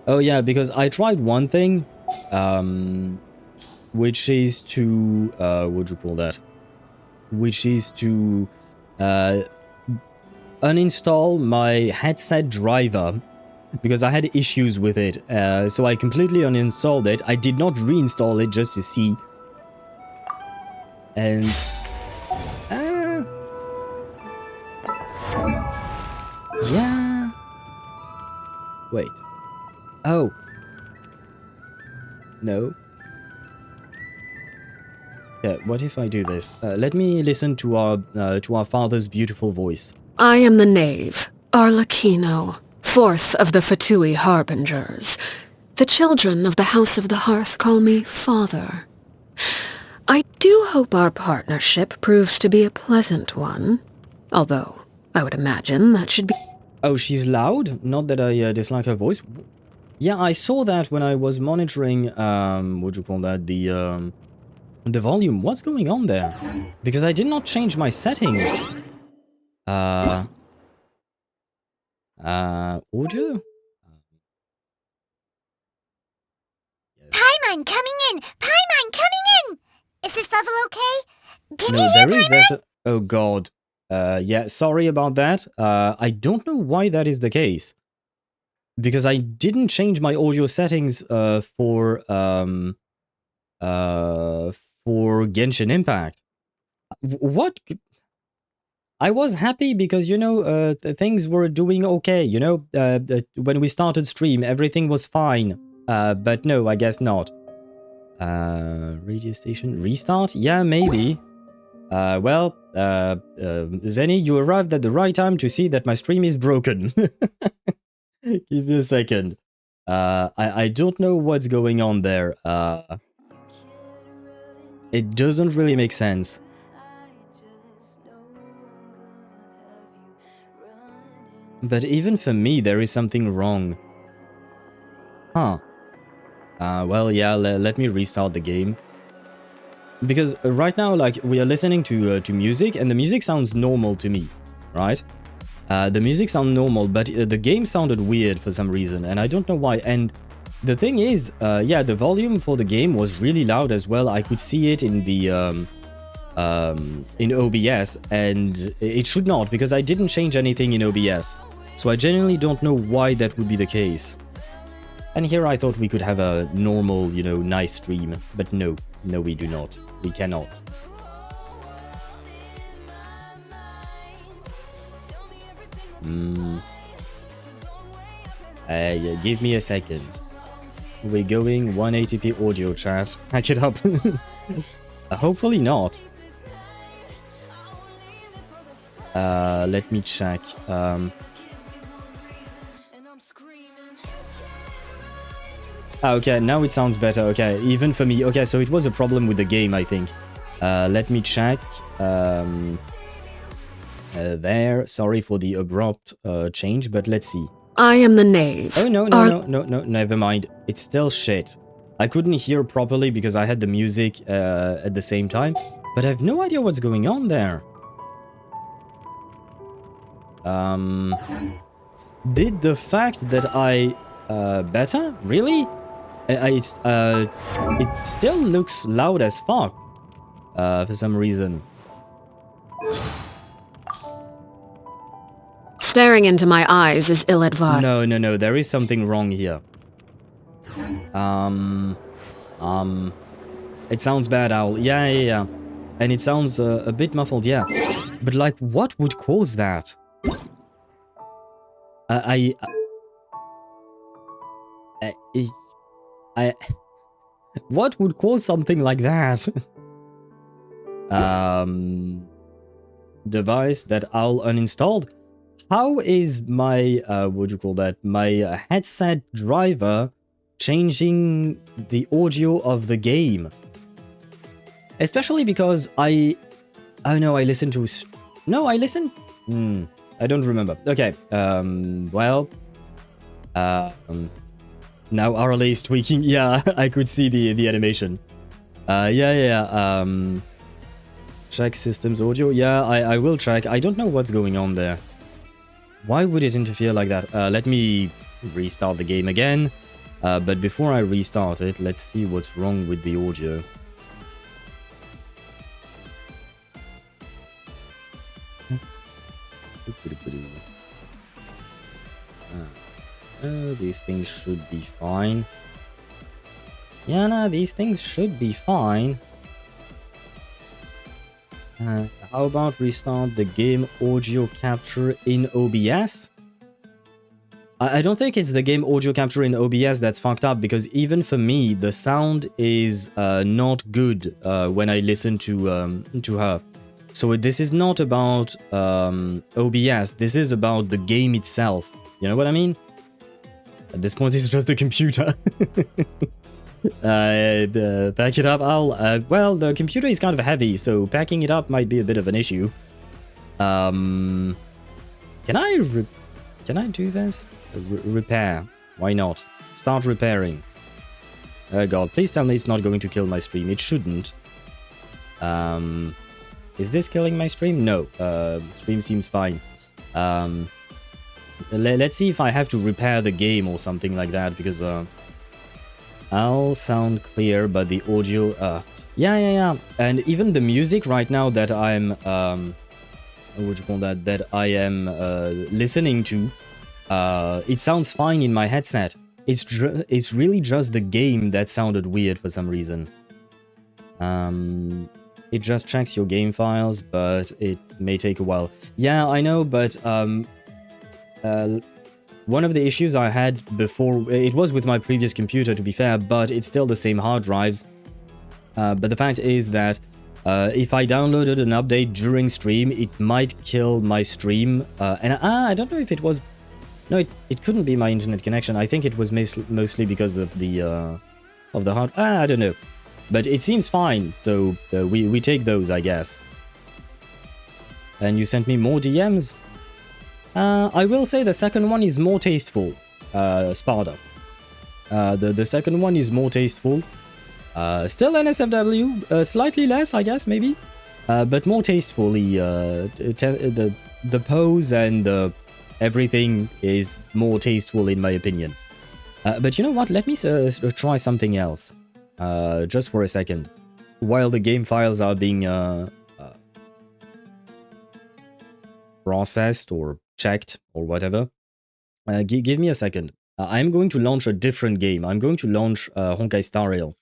Oh yeah, because I tried one thing, which is to, what do you call that? Which is to, uninstall my headset driver, because I had issues with it, so I completely uninstalled it. I did not reinstall it just to see. And... yeah... Wait. Oh. No. Yeah, what if I do this? Let me listen to our father's beautiful voice. I am the knave, Arlecchino, fourth of the Fatui Harbingers. The children of the House of the Hearth call me Father. I do hope our partnership proves to be a pleasant one, although I would imagine that should be... Oh, she's loud? Not that I dislike her voice. Yeah, I saw that when I was monitoring, what do you call that, the volume. What's going on there? Because I did not change my settings. Audio? Paimon coming in! Paimon coming in! Is this level okay? Can No, you hear there is Paimon? that. Oh god. Yeah, sorry about that. I don't know why that is the case. Because I didn't change my audio settings for Genshin Impact. What? I was happy because, you know, things were doing okay, you know? When we started stream, everything was fine. But no, I guess not. Radio station restart? Yeah, maybe. Well, Zenny, you arrived at the right time to see that my stream is broken. Give me a second. I don't know what's going on there. It doesn't really make sense. But even for me, there is something wrong. Huh. Well, yeah, let me restart the game. Because right now, like, we are listening to music, and the music sounds normal to me, right? The music sounds normal, but the game sounded weird for some reason, and I don't know why. And the thing is, yeah, the volume for the game was really loud as well. I could see it in the in OBS, and it should not, because I didn't change anything in OBS. So I genuinely don't know why that would be the case. And here I thought we could have a normal, you know, nice stream, but no, we do not. We cannot. Yeah, give me a second. We're going 180p audio chat. Hack it up. Hopefully not. Let me check. Okay, now it sounds better. Okay, even for me. Okay, so it was a problem with the game, I think. Let me check. There. Sorry for the abrupt change, but let's see. I am the knave. Oh, no, never mind. It's still shit. I couldn't hear properly because I had the music at the same time, but I have no idea what's going on there. Did the fact that I better? Really? It still looks loud as fuck for some reason. Staring into my eyes is ill-advised. No, there is something wrong here. It sounds bad, Owl. Yeah. And it sounds a bit muffled, yeah. But like, what would cause that? What would cause something like that? Device that Owl uninstalled. How is my, what do you call that? My headset driver changing the audio of the game? Especially because I listened to... No, I listened... I don't remember. Okay, well... now Arley is tweaking. Yeah, I could see the animation. Check systems audio. Yeah, I will check. I don't know what's going on there. Why would it interfere like that? Let me restart the game again. But before I restart it, let's see what's wrong with the audio. These things should be fine. Yeah, no, these things should be fine. How about restart the game audio capture in OBS? I don't think it's the game audio capture in OBS that's fucked up, because even for me, the sound is not good when I listen to her. So this is not about OBS, this is about the game itself. You know what I mean? At this point, it's just the computer. Pack it up, well, the computer is kind of heavy, so packing it up might be a bit of an issue. Can I do this? Repair. Why not? Start repairing. Oh god, please tell me it's not going to kill my stream. It shouldn't. Is this killing my stream? No. Stream seems fine. Let's see if I have to repair the game or something like that, because I'll sound clear, but the audio... Yeah. And even the music right now that I'm... what would you call that? That I am listening to, it sounds fine in my headset. It's really just the game that sounded weird for some reason. It just checks your game files, but it may take a while. Yeah, I know, but one of the issues I had before, it was with my previous computer, to be fair, but it's still the same hard drives. But the fact is that if I downloaded an update during stream, it might kill my stream. And I don't know if it was... No, it couldn't be my internet connection. I think it was mostly because of the hard... I don't know. But it seems fine, so we take those, I guess. And you sent me more DMs? I will say the second one is more tasteful, Sparta. The second one is more tasteful. Still NSFW, slightly less, I guess, maybe. But more tastefully, the pose and everything is more tasteful in my opinion. But you know what, let me try something else. Just for a second. While the game files are being processed or checked or whatever. Give me a second. I'm going to launch a different game. I'm going to launch Honkai Star Rail.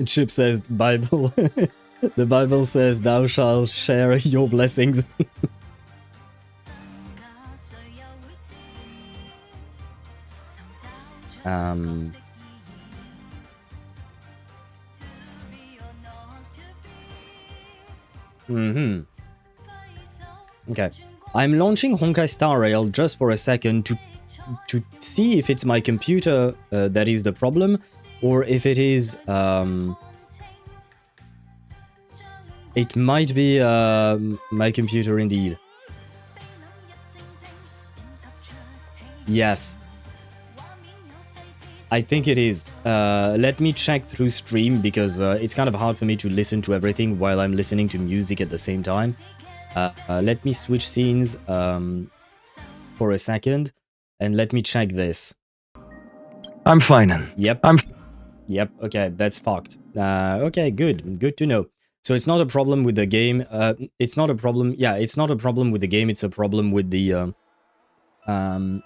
Chip says, Bible. The Bible says, thou shalt share your blessings. Okay. I'm launching Honkai Star Rail just for a second to see if it's my computer that is the problem, or if it is... it might be my computer indeed. Yes. I think it is. Let me check through stream because it's kind of hard for me to listen to everything while I'm listening to music at the same time. Let me switch scenes for a second and let me check this. I'm fine. Yep. Yep. Okay, that's fucked. Okay, good. Good to know. So it's not a problem with the game. It's not a problem. Yeah, it's not a problem with the game. It's a problem with the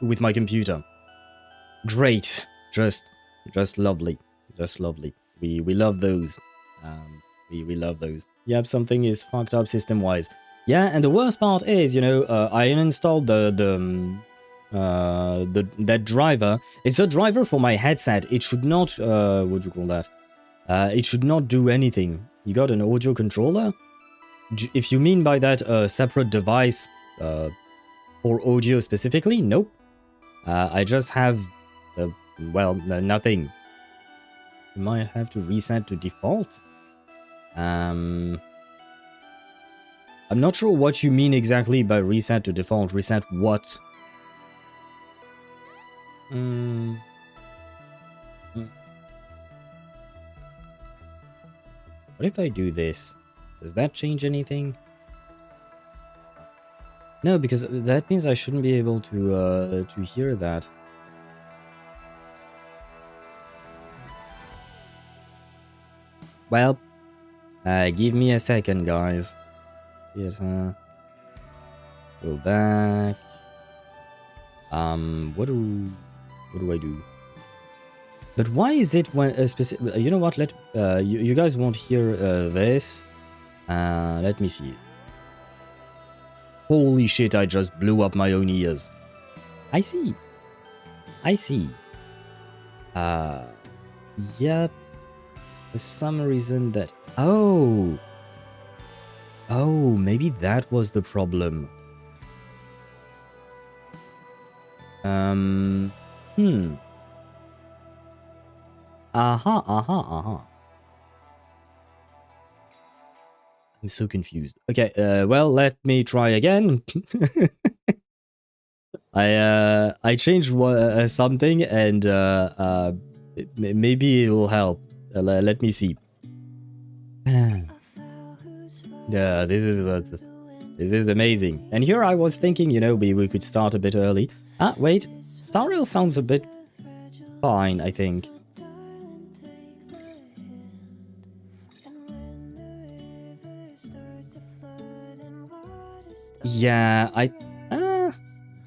with my computer. Great. Just lovely. Just lovely. We love those. We love those. Yep, something is fucked up system-wise. Yeah, and the worst part is, you know, I uninstalled that driver. It's a driver for my headset. It should not what do you call that? It should not do anything. You got an audio controller? If you mean by that a separate device for audio specifically, nope. I just have well, nothing. You might have to reset to default. I'm not sure what you mean exactly by reset to default. Reset what? What if I do this? Does that change anything? No, because that means I shouldn't be able to hear that. Well, give me a second, guys. Yes, go back. What do I do? But why is it when a specific? You know what? Let you guys won't hear this. Let me see. Holy shit! I just blew up my own ears. I see. I see. Yep. For some reason that... Oh! Oh, maybe that was the problem. Aha. I'm so confused. Okay, well, let me try again. I changed something and maybe it'll help. Let me see. Yeah, this is amazing. And here I was thinking, you know, we could start a bit early. Ah, wait. Star Rail sounds a bit fine, I think. Yeah,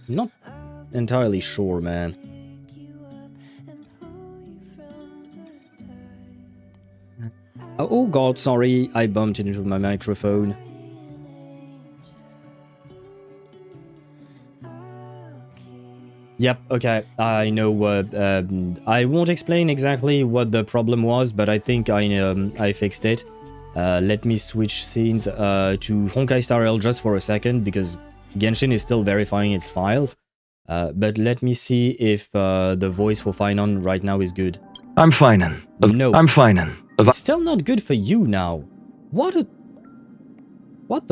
not entirely sure, man. Oh god, sorry, I bumped into my microphone. Yep, okay, I know what... I won't explain exactly what the problem was, but I think I fixed it. Let me switch scenes to Honkai Star Rail just for a second, because Genshin is still verifying its files. But let me see if the voice for Finon right now is good. I'm fine. No. I'm fine. It's still not good for you now. What the... What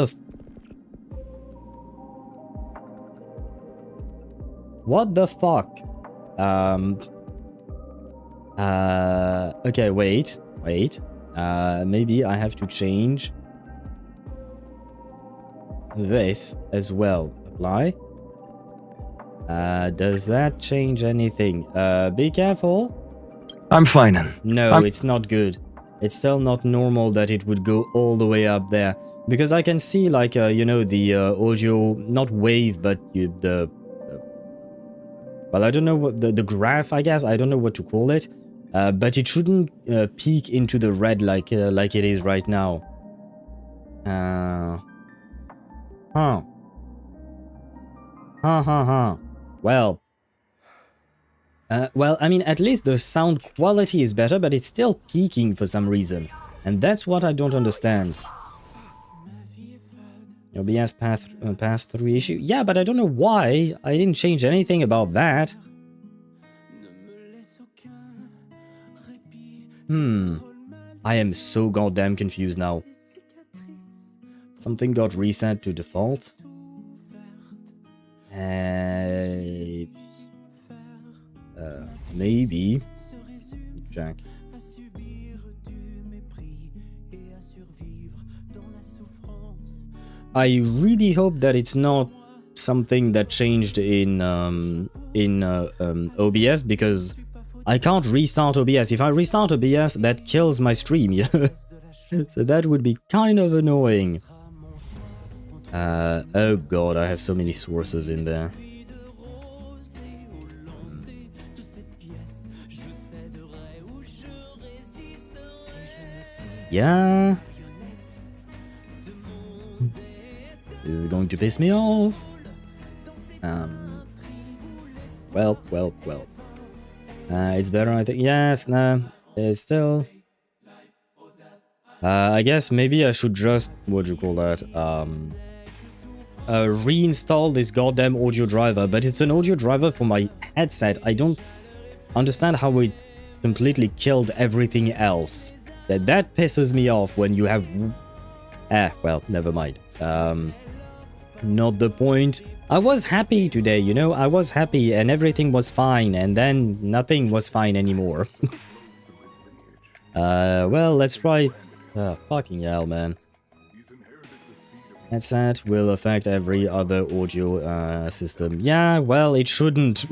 the fuck? Okay, wait. Maybe I have to change this as well. Apply. Does that change anything? Be careful. I'm fine. No, it's not good. It's still not normal that it would go all the way up there. Because I can see, like, you know, the audio, not wave, but the... Well, I don't know what... The graph, I guess. I don't know what to call it. But it shouldn't peak into the red like it is right now. Well... well, I mean, at least the sound quality is better, but it's still peaking for some reason. And that's what I don't understand. OBS pass-through issue? Yeah, but I don't know why. I didn't change anything about that. I am so goddamn confused now. Something got reset to default. maybe. Jack. I really hope that it's not something that changed in OBS, because I can't restart OBS. If I restart OBS, that kills my stream. Yeah. So that would be kind of annoying. Oh god, I have so many sources in there. Yeah. This is going to piss me off. Well. It's better, I think. Yes, no. It's still... I guess maybe I should just... What do you call that? Reinstall this goddamn audio driver. But it's an audio driver for my headset. I don't understand how it completely killed everything else. That pisses me off when you have... well, never mind. Not the point. I was happy today, you know? I was happy and everything was fine, and then nothing was fine anymore. Well, let's try... fucking hell, man. Headset will affect every other audio system. Yeah, well, it shouldn't.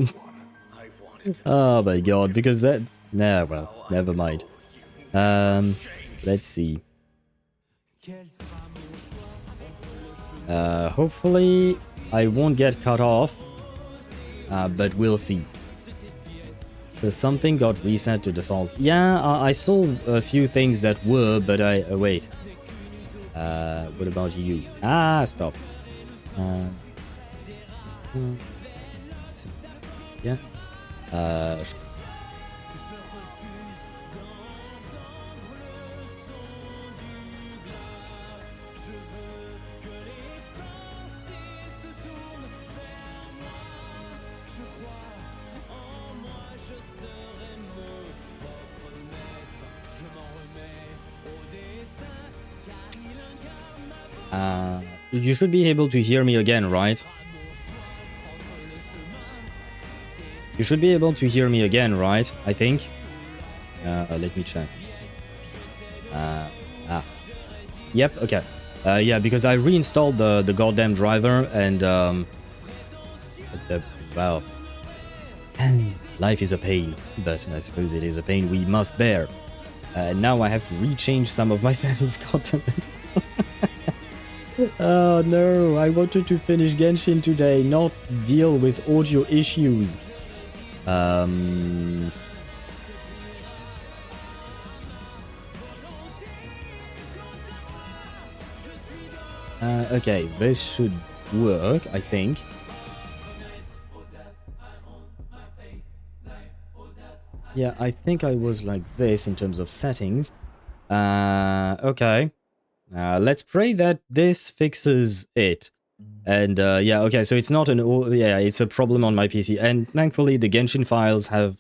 Oh my god, because that... Nah, well, never mind. Let's see. Hopefully I won't get cut off, but we'll see. So something got reset to default. Yeah, I saw a few things that were, but I... wait. What about you? Ah, stop. Yeah. You should be able to hear me again, right? You should be able to hear me again, right? I think. Let me check. Yep, okay. Yeah, because I reinstalled the goddamn driver and wow. Life is a pain, but I suppose it is a pain we must bear. Now I have to rechange some of my settings, goddammit. Oh no, I wanted to finish Genshin today, not deal with audio issues. Okay, this should work, I think. Yeah, I think I was like this in terms of settings. Okay. Let's pray that this fixes it. And yeah, okay, so it's not an... yeah, it's a problem on my PC. And thankfully, the Genshin files have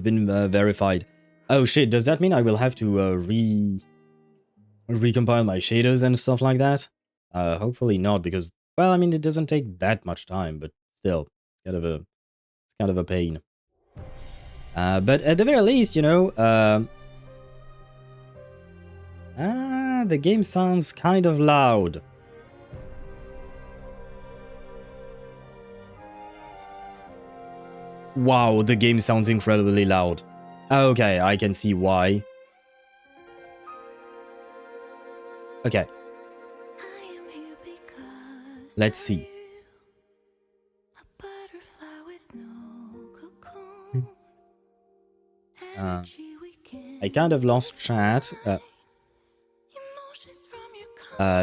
been verified. Oh shit, does that mean I will have to recompile my shaders and stuff like that? Hopefully not, because, well, I mean, it doesn't take that much time, but still, it's kind of a pain. But at the very least, you know, the game sounds kind of loud. Wow, the game sounds incredibly loud. Okay, I can see why. Okay. Let's see. I kind of lost chat.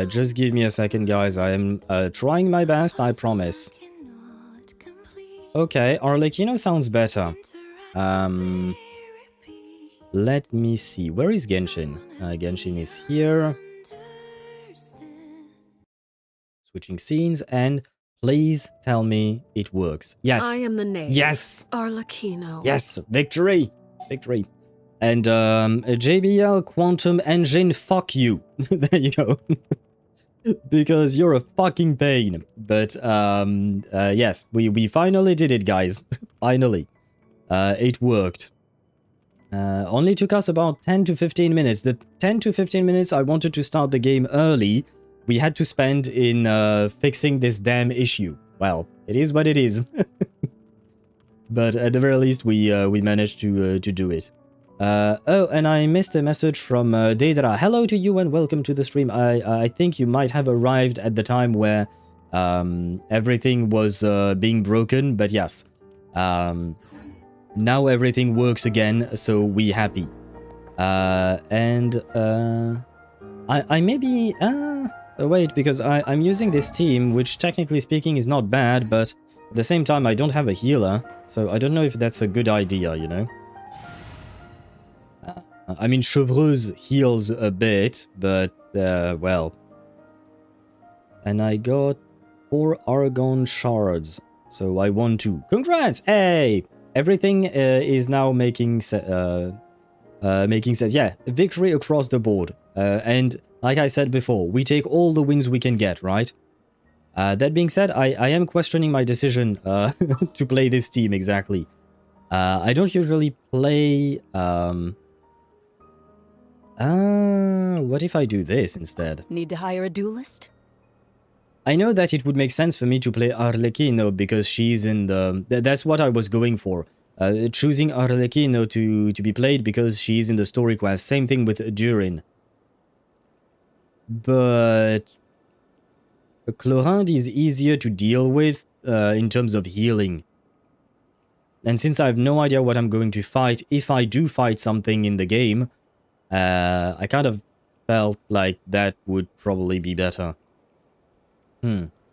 Just give me a second, guys. I am trying my best, I promise. Okay, Arlecchino sounds better. Let me see. Where is Genshin? Genshin is here. Switching scenes, and please tell me it works. Yes. I am the knave. Yes. Arlecchino. Yes. Victory. Victory. And JBL Quantum Engine, fuck you. There you go. Because you're a fucking pain. But yes, we finally did it, guys. Finally. it worked. Only took us about 10 to 15 minutes. The 10 to 15 minutes I wanted to start the game early, we had to spend in fixing this damn issue. Well, it is what it is. But at the very least, we managed to do it. Oh, and I missed a message from Deidara. Hello to you and welcome to the stream. I think you might have arrived at the time where everything was being broken, but yes. Now everything works again, so we happy. And I maybe... wait, because I'm using this team, which technically speaking is not bad, but at the same time I don't have a healer, so I don't know if that's a good idea, you know? I mean, Chevreuse heals a bit, but, well... And I got 4 Archon shards, so I won 2. Congrats! Hey! Everything is now making sense. Yeah, victory across the board. And like I said before, we take all the wins we can get, right? That being said, I am questioning my decision to play this team exactly. I don't usually play... what if I do this instead? Need to hire a duelist? I know that it would make sense for me to play Arlecchino because she's in the... That's what I was going for. Choosing Arlecchino to be played because she's in the story quest. Same thing with Durin. But... Chlorinde is easier to deal with in terms of healing. And since I have no idea what I'm going to fight, if I do fight something in the game, I kind of felt like that would probably be better.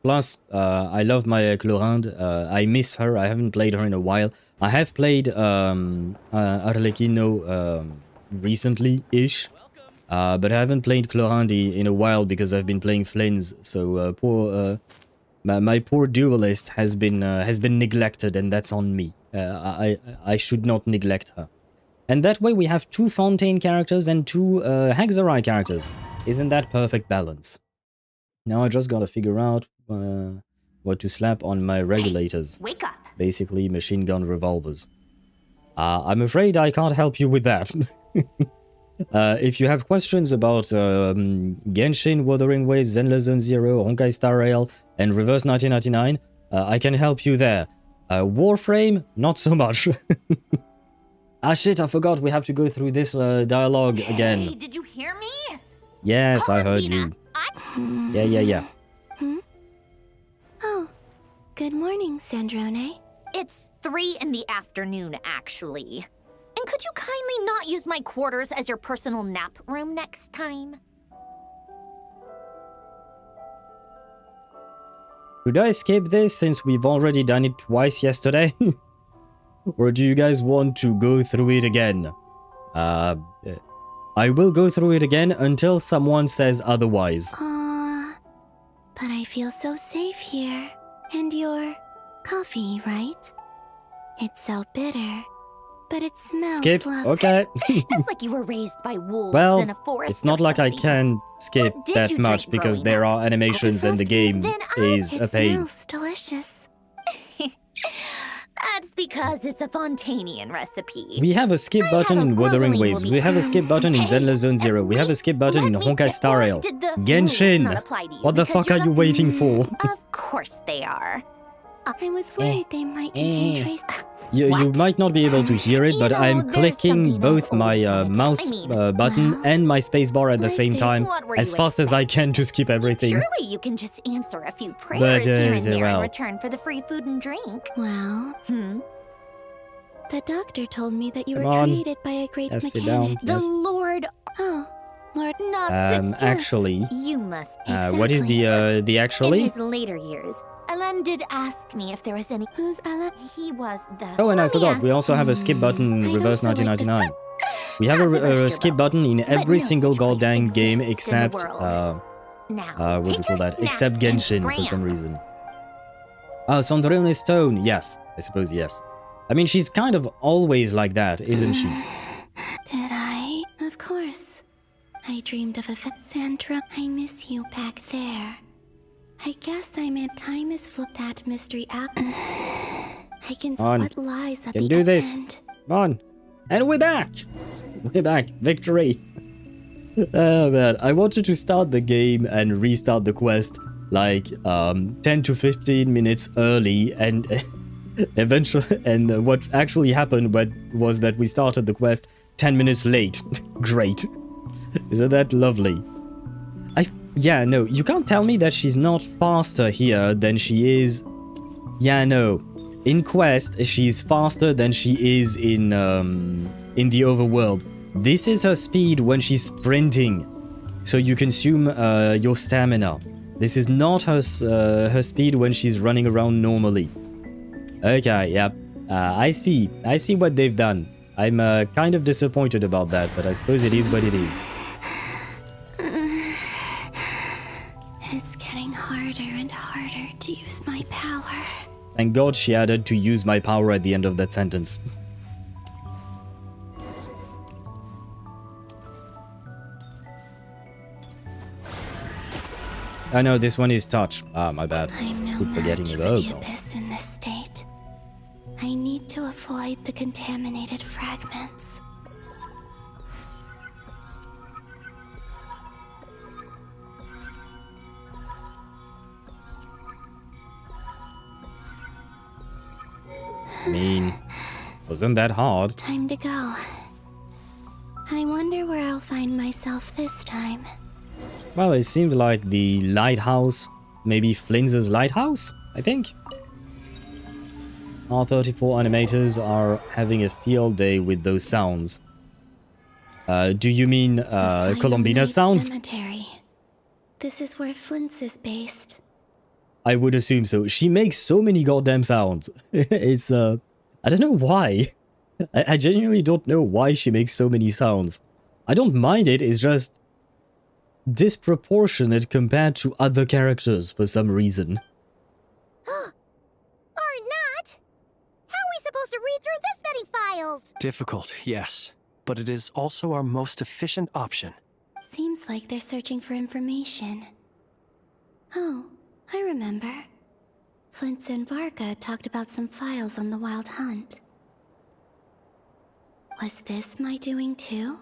Plus, I love my Chlorinde. I miss her. I haven't played her in a while. I have played Arlecchino recently-ish. But I haven't played Chlorinde in a while because I've been playing Flynn's. So my poor duelist has been neglected, and that's on me. I should not neglect her. And that way we have 2 Fontaine characters and 2 Haxorite characters. Isn't that perfect balance? Now I just gotta figure out what to slap on my regulators. Hey, wake up. Basically machine gun revolvers. I'm afraid I can't help you with that. If you have questions about Genshin, Wuthering Waves, Zenless Zone Zero, Honkai Star Rail, and Reverse 1999, I can help you there. Warframe, not so much. Ah shit, I forgot we have to go through this dialogue again. Hey, did you hear me? Yes, I heard you. Yeah. Oh, good morning, Sandrone. It's 3 in the afternoon, actually. And could you kindly not use my quarters as your personal nap room next time? Should I skip this since we've already done it twice yesterday? Or do you guys want to go through it again? I will go through it again until someone says otherwise. But I feel so safe here. And your coffee, right? It's so bitter. But it smells Skip, lovely. okay. It's like you were raised by wolves Well, in a forest. it's not or like I something. can skip What did that you much drink because growing there up? are animations and the game Then is a It pain. smells delicious. That's because it's a Fontanian recipe. We have a skip button in Wuthering Waves. We have a skip button in Zenless Zone Zero. We have a skip button in Honkai Star Rail. Genshin! What the fuck are you waiting for? Of course they are. I was worried they might contain trace. You What? might not be able to hear it, but You know, I'm there's clicking something both I've my always wanted to- mouse button Well, and my spacebar at the let's same see. time What were as you fast as I can to skip everything. Surely you can just answer a few prayers But, here and there well. in return for the free food and drink. Well, the doctor told me that you Come were on. created by a great Yes, sit down. mechanic. The Yes. Lord, Oh, Lord. not Actually, you must. what is the In actually? his later years, Alan did ask me if there was any. Who's Ella? He was the. Oh, and I Let me forgot, we ask- also have a skip button in I Reverse also like the- 1999. We have Not to burst a your skip bubble, button in but every no single such place goddamn game exists in the except, world. Now, what do you take call your that? Except snacks and Genshin for some scram. reason. Sandrone Stone, yes. I suppose yes. I mean, she's kind of always like that, isn't she? Did I? Of course. I dreamed of a Sandra. I miss you back there. I guess I meant time has flipped that mystery up. I can On. spot lies at Can the do this. end. Come on. And we're back. We're back. Victory. Oh man, I wanted to start the game and restart the quest like 10 to 15 minutes early, and eventually, and what actually happened was that we started the quest 10 minutes late. Great. Isn't that lovely? Yeah, no, you can't tell me that she's not faster here than she is. Yeah, no. In Quest, she's faster than she is in the overworld. This is her speed when she's sprinting, so you consume your stamina. This is not her speed when she's running around normally. Okay, yep. I see what they've done. I'm kind of disappointed about that, but I suppose it is what it is. It's getting harder and harder to use my power. Thank God she added to use my power at the end of that sentence. Oh no, this one is touch. Ah, my bad. I'm no Keep forgetting match it. for Oh, the God. abyss in this state. I need to avoid the contaminated fragments. I mean, wasn't that hard? Time to go. I wonder where I'll find myself this time. Well, it seemed like the lighthouse, maybe Flinz's lighthouse, I think. R34 animators are having a field day with those sounds. Do you mean The Columbina Final sounds? Cemetery. This is where Flint's is based. I would assume so. She makes so many goddamn sounds. It's, I don't know why. I genuinely don't know why she makes so many sounds. I don't mind it, it's just disproportionate compared to other characters for some reason. Or not? How are we supposed to read through this many files? Difficult, yes. But it is also our most efficient option. Seems like they're searching for information. Oh, I remember. Flint's and Varka talked about some files on the Wild Hunt. Was this my doing too?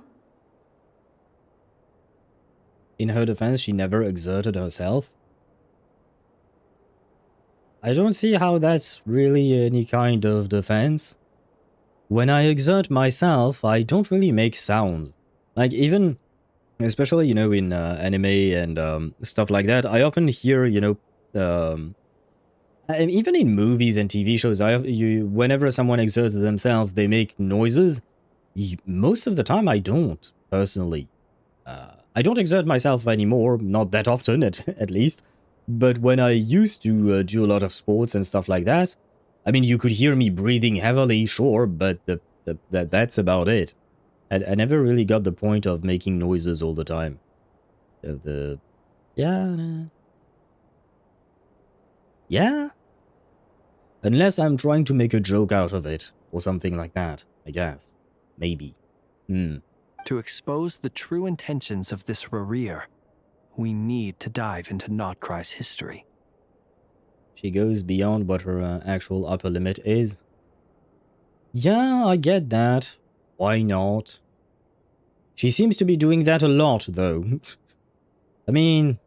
In her defense, she never exerted herself. I don't see how that's really any kind of defense. When I exert myself, I don't really make sound. Like, even, especially, you know, in anime and stuff like that, I often hear, you know, and even in movies and TV shows, whenever someone exerts themselves, they make noises. Most of the time, I don't, personally. I don't exert myself anymore, not that often, at least. But when I used to do a lot of sports and stuff like that, I mean, you could hear me breathing heavily, sure, but that's about it. I never really got the point of making noises all the time. Yeah. Unless I'm trying to make a joke out of it, or something like that, I guess. Maybe. To expose the true intentions of this Rereer, we need to dive into Nod-Krai's history. She goes beyond what her actual upper limit is. Yeah, I get that. Why not? She seems to be doing that a lot, though. I mean...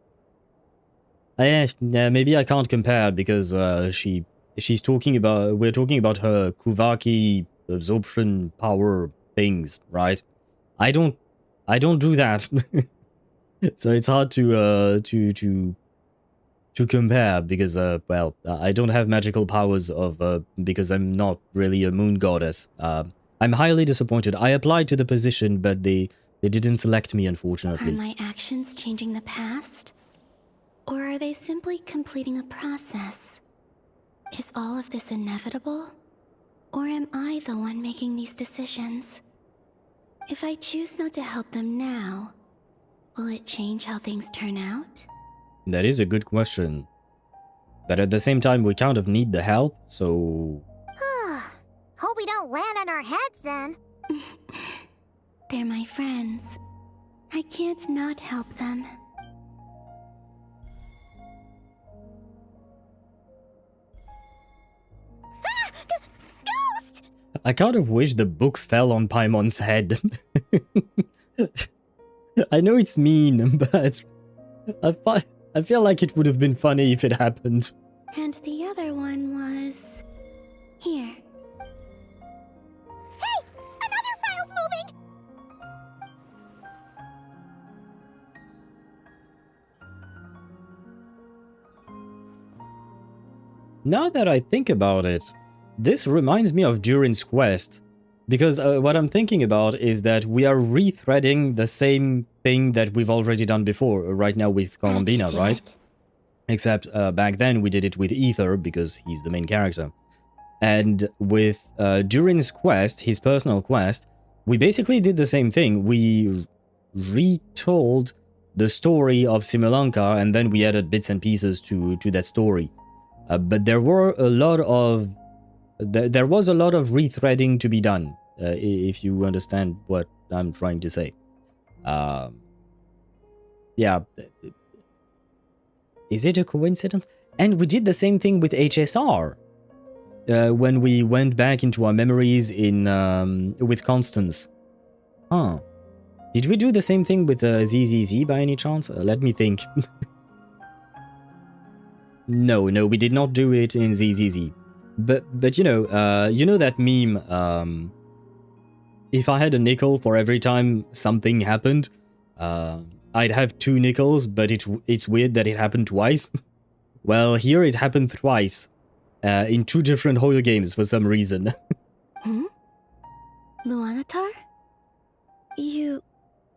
yeah, maybe I can't compare, because she's talking about... We're talking about her Kuvaki absorption power things, right? I don't do that. So it's hard to compare, because well, I don't have magical powers because I'm not really a moon goddess. I'm highly disappointed. I applied to the position, but they didn't select me, unfortunately. Are my actions changing the past? Or are they simply completing a process? Is all of this inevitable? Or am I the one making these decisions? If I choose not to help them now, will it change how things turn out? That is a good question. But at the same time, we kind of need the help, so... Hope we don't land on our heads then. They're my friends. I can't not help them. I kind of wish the book fell on Paimon's head. I know it's mean, but I feel like it would have been funny if it happened. And the other one was... here. Hey! Another file's moving! Now that I think about it, this reminds me of Durin's quest. Because what I'm thinking about is that we are rethreading the same thing that we've already done before, right now with Columbina, right? Except back then we did it with Ether, because he's the main character. And with Durin's quest, his personal quest, we basically did the same thing. We retold the story of Simulanka, and then we added bits and pieces to that story. But there were a lot of... There was a lot of rethreading to be done, if you understand what I'm trying to say. Yeah. Is it a coincidence? And we did the same thing with HSR. When we went back into our memories with Constance. Huh. Did we do the same thing with ZZZ by any chance? Let me think. No, we did not do it in ZZZ. But you know that meme, if I had a nickel for every time something happened, I'd have 2 nickels, but it's weird that it happened twice. Well, here it happened thrice, in 2 different Hoyo games for some reason. Luanatar? You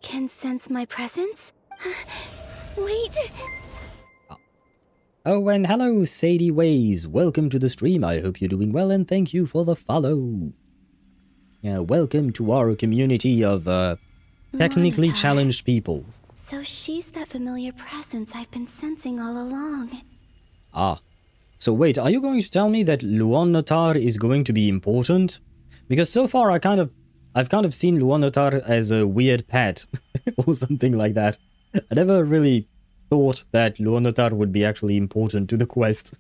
can sense my presence? Wait... Oh, and hello, Sadie Ways. Welcome to the stream. I hope you're doing well, and thank you for the follow. Welcome to our community of technically challenged people. So she's that familiar presence I've been sensing all along. Ah. So wait, are you going to tell me that Luanatar is going to be important? Because so far I've kind of seen Luanatar as a weird pet or something like that. I never really thought that Luanatar would be actually important to the quest.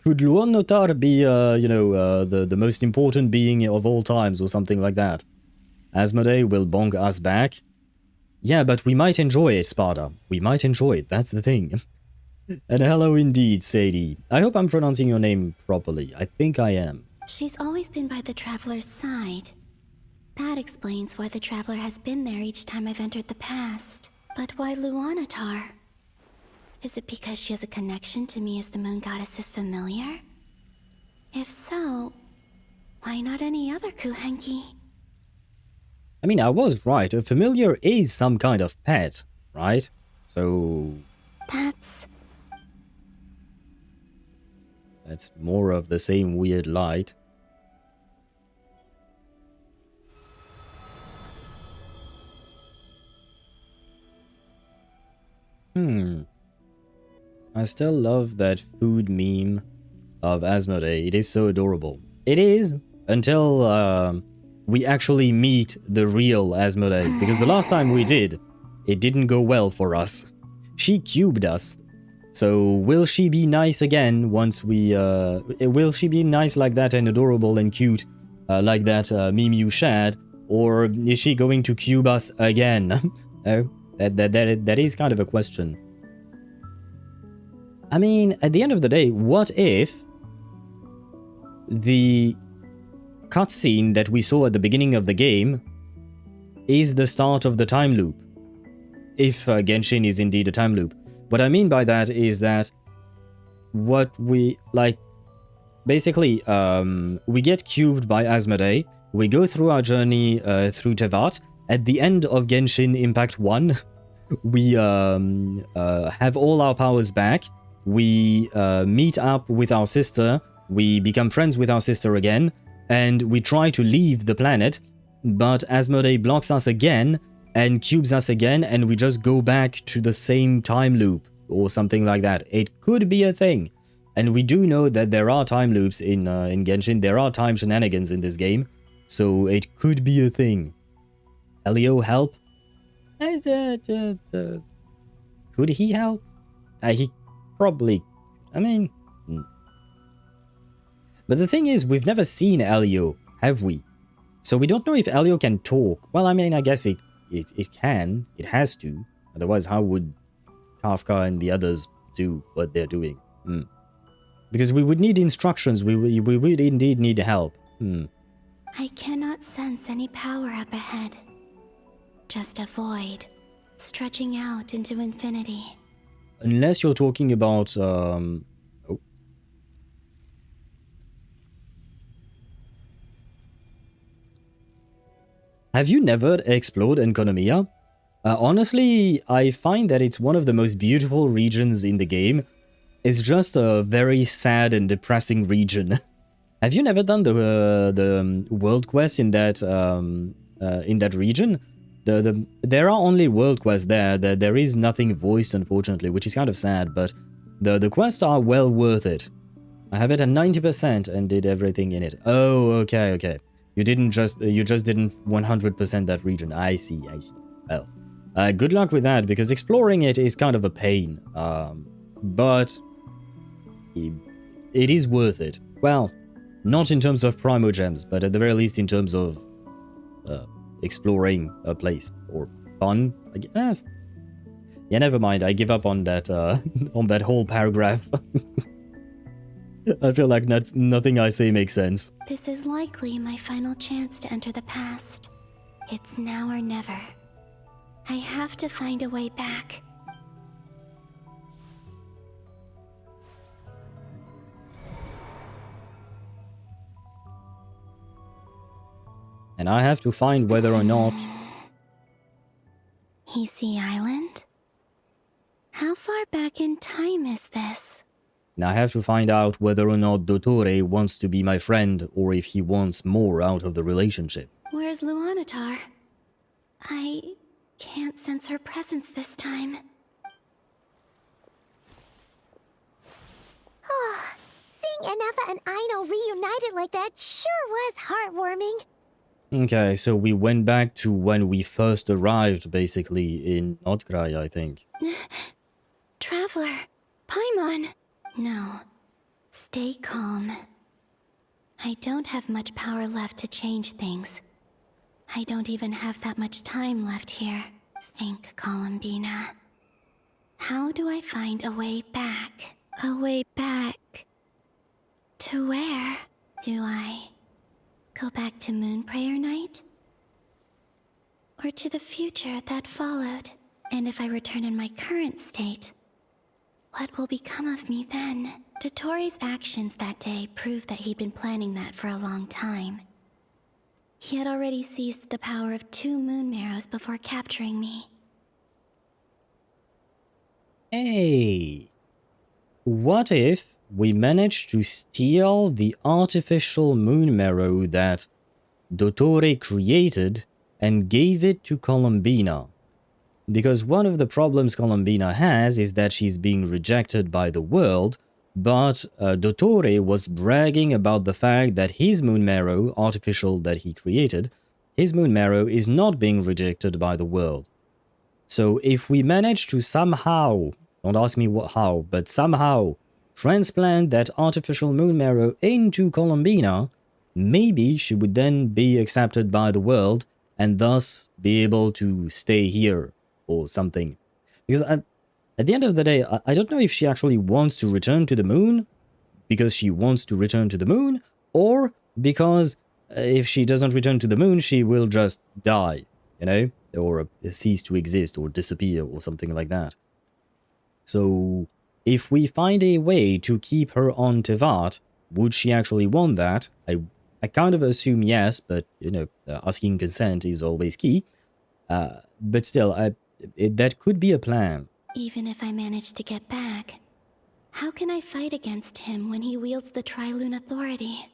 Could Luanatar be, the most important being of all times or something like that? Asmodee will bonk us back. Yeah, but we might enjoy it, Sparta. We might enjoy it, that's the thing. And hello indeed, Sadie. I hope I'm pronouncing your name properly. I think I am. She's always been by the Traveler's side. That explains why the Traveler has been there each time I've entered the past. But why Luanatar? Is it because she has a connection to me as the Moon Goddess's familiar? If so, why not any other Kuhenki? I mean, I was right. A familiar is some kind of pet, right? So... That's more of the same weird light. I still love that food meme of Asmodee. It is so adorable. It is, until we actually meet the real Asmodee. Because the last time we did, it didn't go well for us. She cubed us. So will she be nice again once we... will she be nice like that and adorable and cute like that meme you shared? Or is she going to cube us again? Oh, that is kind of a question. I mean, at the end of the day, what if the cutscene that we saw at the beginning of the game is the start of the time loop? If Genshin is indeed a time loop. What I mean by that is that what we, like, basically, we get cubed by Asmodee, we go through our journey through Teyvat. At the end of Genshin Impact 1, we have all our powers back. We meet up with our sister, we become friends with our sister again, and we try to leave the planet, but Asmodee blocks us again and cubes us again, and we just go back to the same time loop, or something like that. It could be a thing. And we do know that there are time loops in Genshin, there are time shenanigans in this game, so it could be a thing. Elio help? Could he help? He probably... I mean... But the thing is, we've never seen Elio have we? So we don't know if Elio can talk. Well, I mean, I guess it can. It has to. Otherwise, how would Kafka and the others do what they're doing? Because we would need instructions. We would indeed need help. I cannot sense any power up ahead. Just a void, stretching out into infinity. Unless you're talking about, oh. Have you never explored Enconomia? Honestly, I find that it's one of the most beautiful regions in the game. It's just a very sad and depressing region. Have you never done the world quest in that region? There are only world quests there. There is nothing voiced, unfortunately, which is kind of sad. But the quests are well worth it. I have it at 90% and did everything in it. Oh, okay. You just didn't 100% that region. I see. Well, good luck with that, because exploring it is kind of a pain. But it is worth it. Well, not in terms of primogems, but at the very least in terms of exploring a place or fun. Yeah, never mind. I give up on that on that whole paragraph. I feel like nothing I say makes sense. This is likely my final chance to enter the past. It's now or never. I have to find a way back. And I have to find whether or not... Easy Island? How far back in time is this? And I have to find out whether or not Dottore wants to be my friend, or if he wants more out of the relationship. Where's Luanatar? I can't sense her presence this time. Seeing Ineffa and Aino reunited like that sure was heartwarming. Okay, so we went back to when we first arrived, basically, in Nod-Krai, I think. Traveler, Paimon. No, stay calm. I don't have much power left to change things. I don't even have that much time left here. Think, Columbina. How do I find a way back? A way back... to where? Do I go back to Moon Prayer Night? Or to the future that followed? And if I return in my current state, what will become of me then? Dottore's actions that day proved that he'd been planning that for a long time. He had already seized the power of 2 moon marrows before capturing me. Hey! What if we managed to steal the artificial moon marrow that Dottore created and gave it to Columbina? Because one of the problems Columbina has is that she's being rejected by the world, but Dottore was bragging about the fact that his moon marrow, artificial that he created, his moon marrow is not being rejected by the world. So if we manage to somehow, don't ask me how, but somehow transplant that artificial moon marrow into Columbina, maybe she would then be accepted by the world and thus be able to stay here or something. Because at the end of the day, I don't know if she actually wants to return to the moon because she wants to return to the moon, or because if she doesn't return to the moon, she will just die, you know, or cease to exist or disappear or something like that. So if we find a way to keep her on Teyvat, would she actually want that? I kind of assume yes, but, you know, asking consent is always key. But still, that could be a plan. Even if I manage to get back, how can I fight against him when he wields the Tri-Lune authority?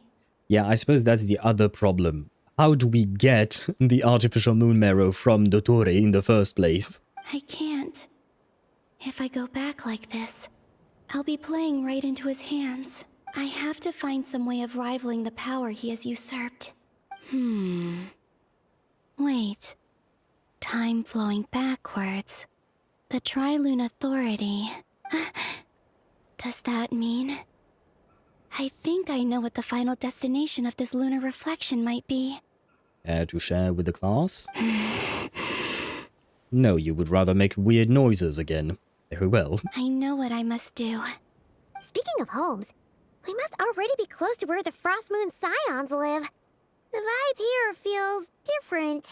Yeah, I suppose that's the other problem. How do we get the artificial moon marrow from Dottore in the first place? I can't. If I go back like this, I'll be playing right into his hands. I have to find some way of rivaling the power he has usurped. Wait. Time flowing backwards. The Tri-Lune authority. Does that mean I think I know what the final destination of this lunar reflection might be. Care to share with the class? No, you would rather make weird noises again. Very well. I know what I must do. Speaking of homes, we must already be close to where the Frost Moon Scions live. The vibe here feels different,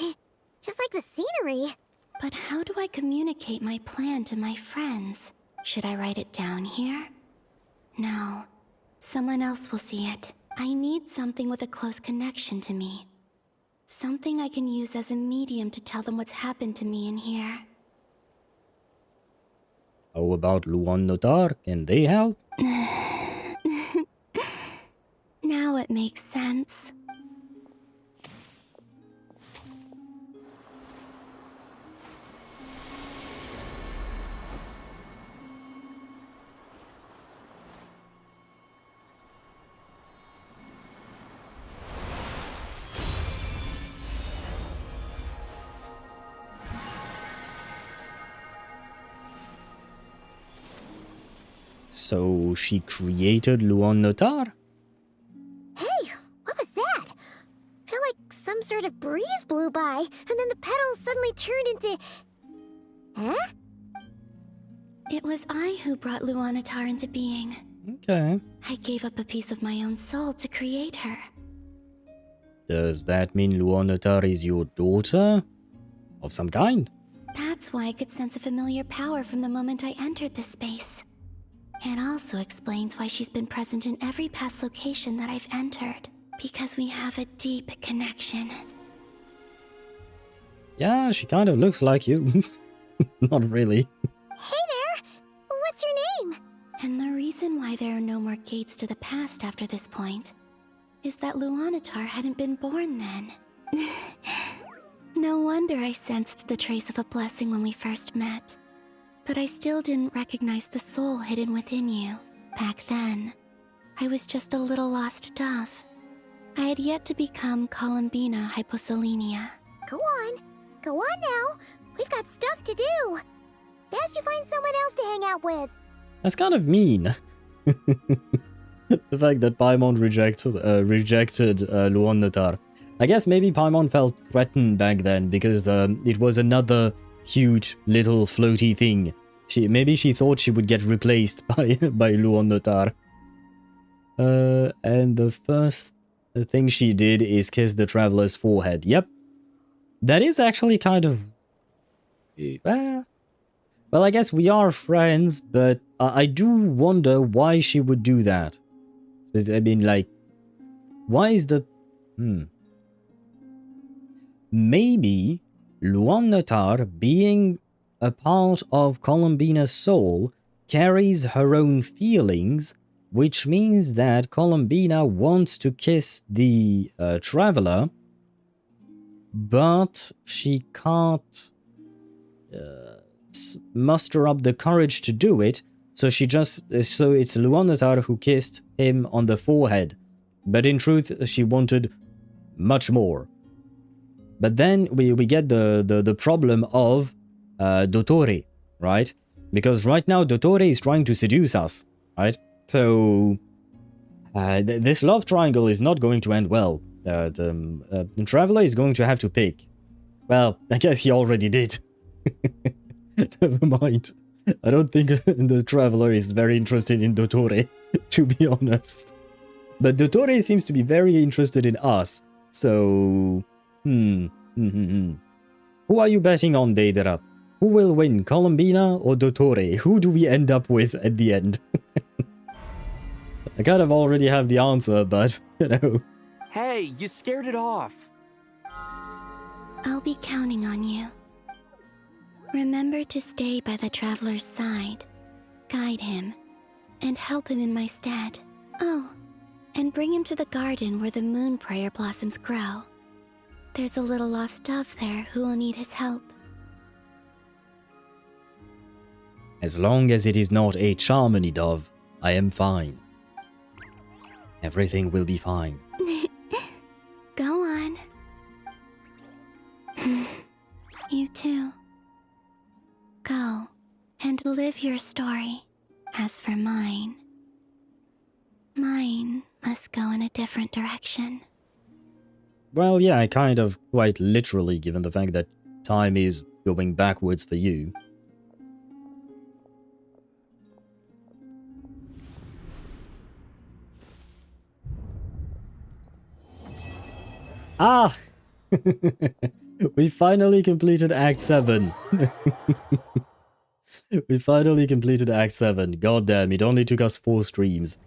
just like the scenery. But how do I communicate my plan to my friends? Should I write it down here? No. Someone else will see it. I need something with a close connection to me. Something I can use as a medium to tell them what's happened to me in here. How about Luan Notar? Can they help? Now it makes sense. So she created Luan Notar? Hey, what was that? I feel like some sort of breeze blew by, and then the petals suddenly turned into... Huh? It was I who brought Luanatar into being. Okay. I gave up a piece of my own soul to create her. Does that mean Luan Notar is your daughter? Of some kind? That's why I could sense a familiar power from the moment I entered this space. It also explains why she's been present in every past location that I've entered. Because we have a deep connection. Yeah, she kind of looks like you. Not really. Hey there! What's your name? And the reason why there are no more gates to the past after this point is that Luanatar hadn't been born then. No wonder I sensed the trace of a blessing when we first met. But I still didn't recognize the soul hidden within you. Back then, I was just a little lost dove. I had yet to become Columbina Hyposelenia. Go on now. We've got stuff to do. Best you find someone else to hang out with. That's kind of mean. The fact that Paimon rejected Luan Notar. I guess maybe Paimon felt threatened back then because it was another cute little floaty thing. Maybe she thought she would get replaced by Luan Notar. And the first thing she did is kiss the traveler's forehead. Yep. That is actually kind of... well, I guess we are friends, but I do wonder why she would do that. I mean, like, why is the... Maybe Luan Notar, being a part of Columbina's soul, carries her own feelings, which means that Columbina wants to kiss the traveler, but she can't muster up the courage to do it, so it's Luan Notar who kissed him on the forehead, but in truth she wanted much more. But then we get the problem of Dottore, right? Because right now Dottore is trying to seduce us, right? So this love triangle is not going to end well. The traveler is going to have to pick. Well, I guess he already did. Never mind. I don't think the traveler is very interested in Dottore, to be honest. But Dottore seems to be very interested in us, so... Who are you betting on, Deidara? Who will win, Columbina or Dottore? Who do we end up with at the end? I kind of already have the answer, but, you know. Hey, you scared it off. I'll be counting on you. Remember to stay by the traveler's side, guide him, and help him in my stead. Oh, and bring him to the garden where the moon prayer blossoms grow. There's a little lost dove there who will need his help. As long as it is not a Charmony dove, I am fine. Everything will be fine. Go on. You too. Go and live your story. As for mine, us go in a different direction. Well, yeah, kind of quite literally, given the fact that time is going backwards for you. Ah! We finally completed Act 7. We finally completed Act 7. God damn, it only took us 4 streams.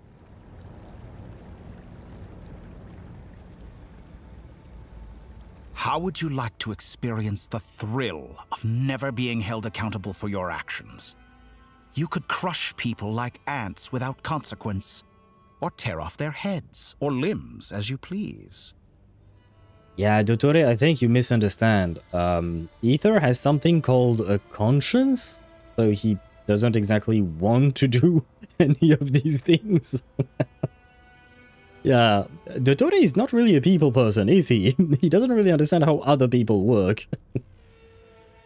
How would you like to experience the thrill of never being held accountable for your actions? You could crush people like ants without consequence, or tear off their heads or limbs as you please. Yeah, Dottore, I think you misunderstand. Ether has something called a conscience, so he doesn't exactly want to do any of these things. Yeah, Dottore is not really a people person, is he? He doesn't really understand how other people work.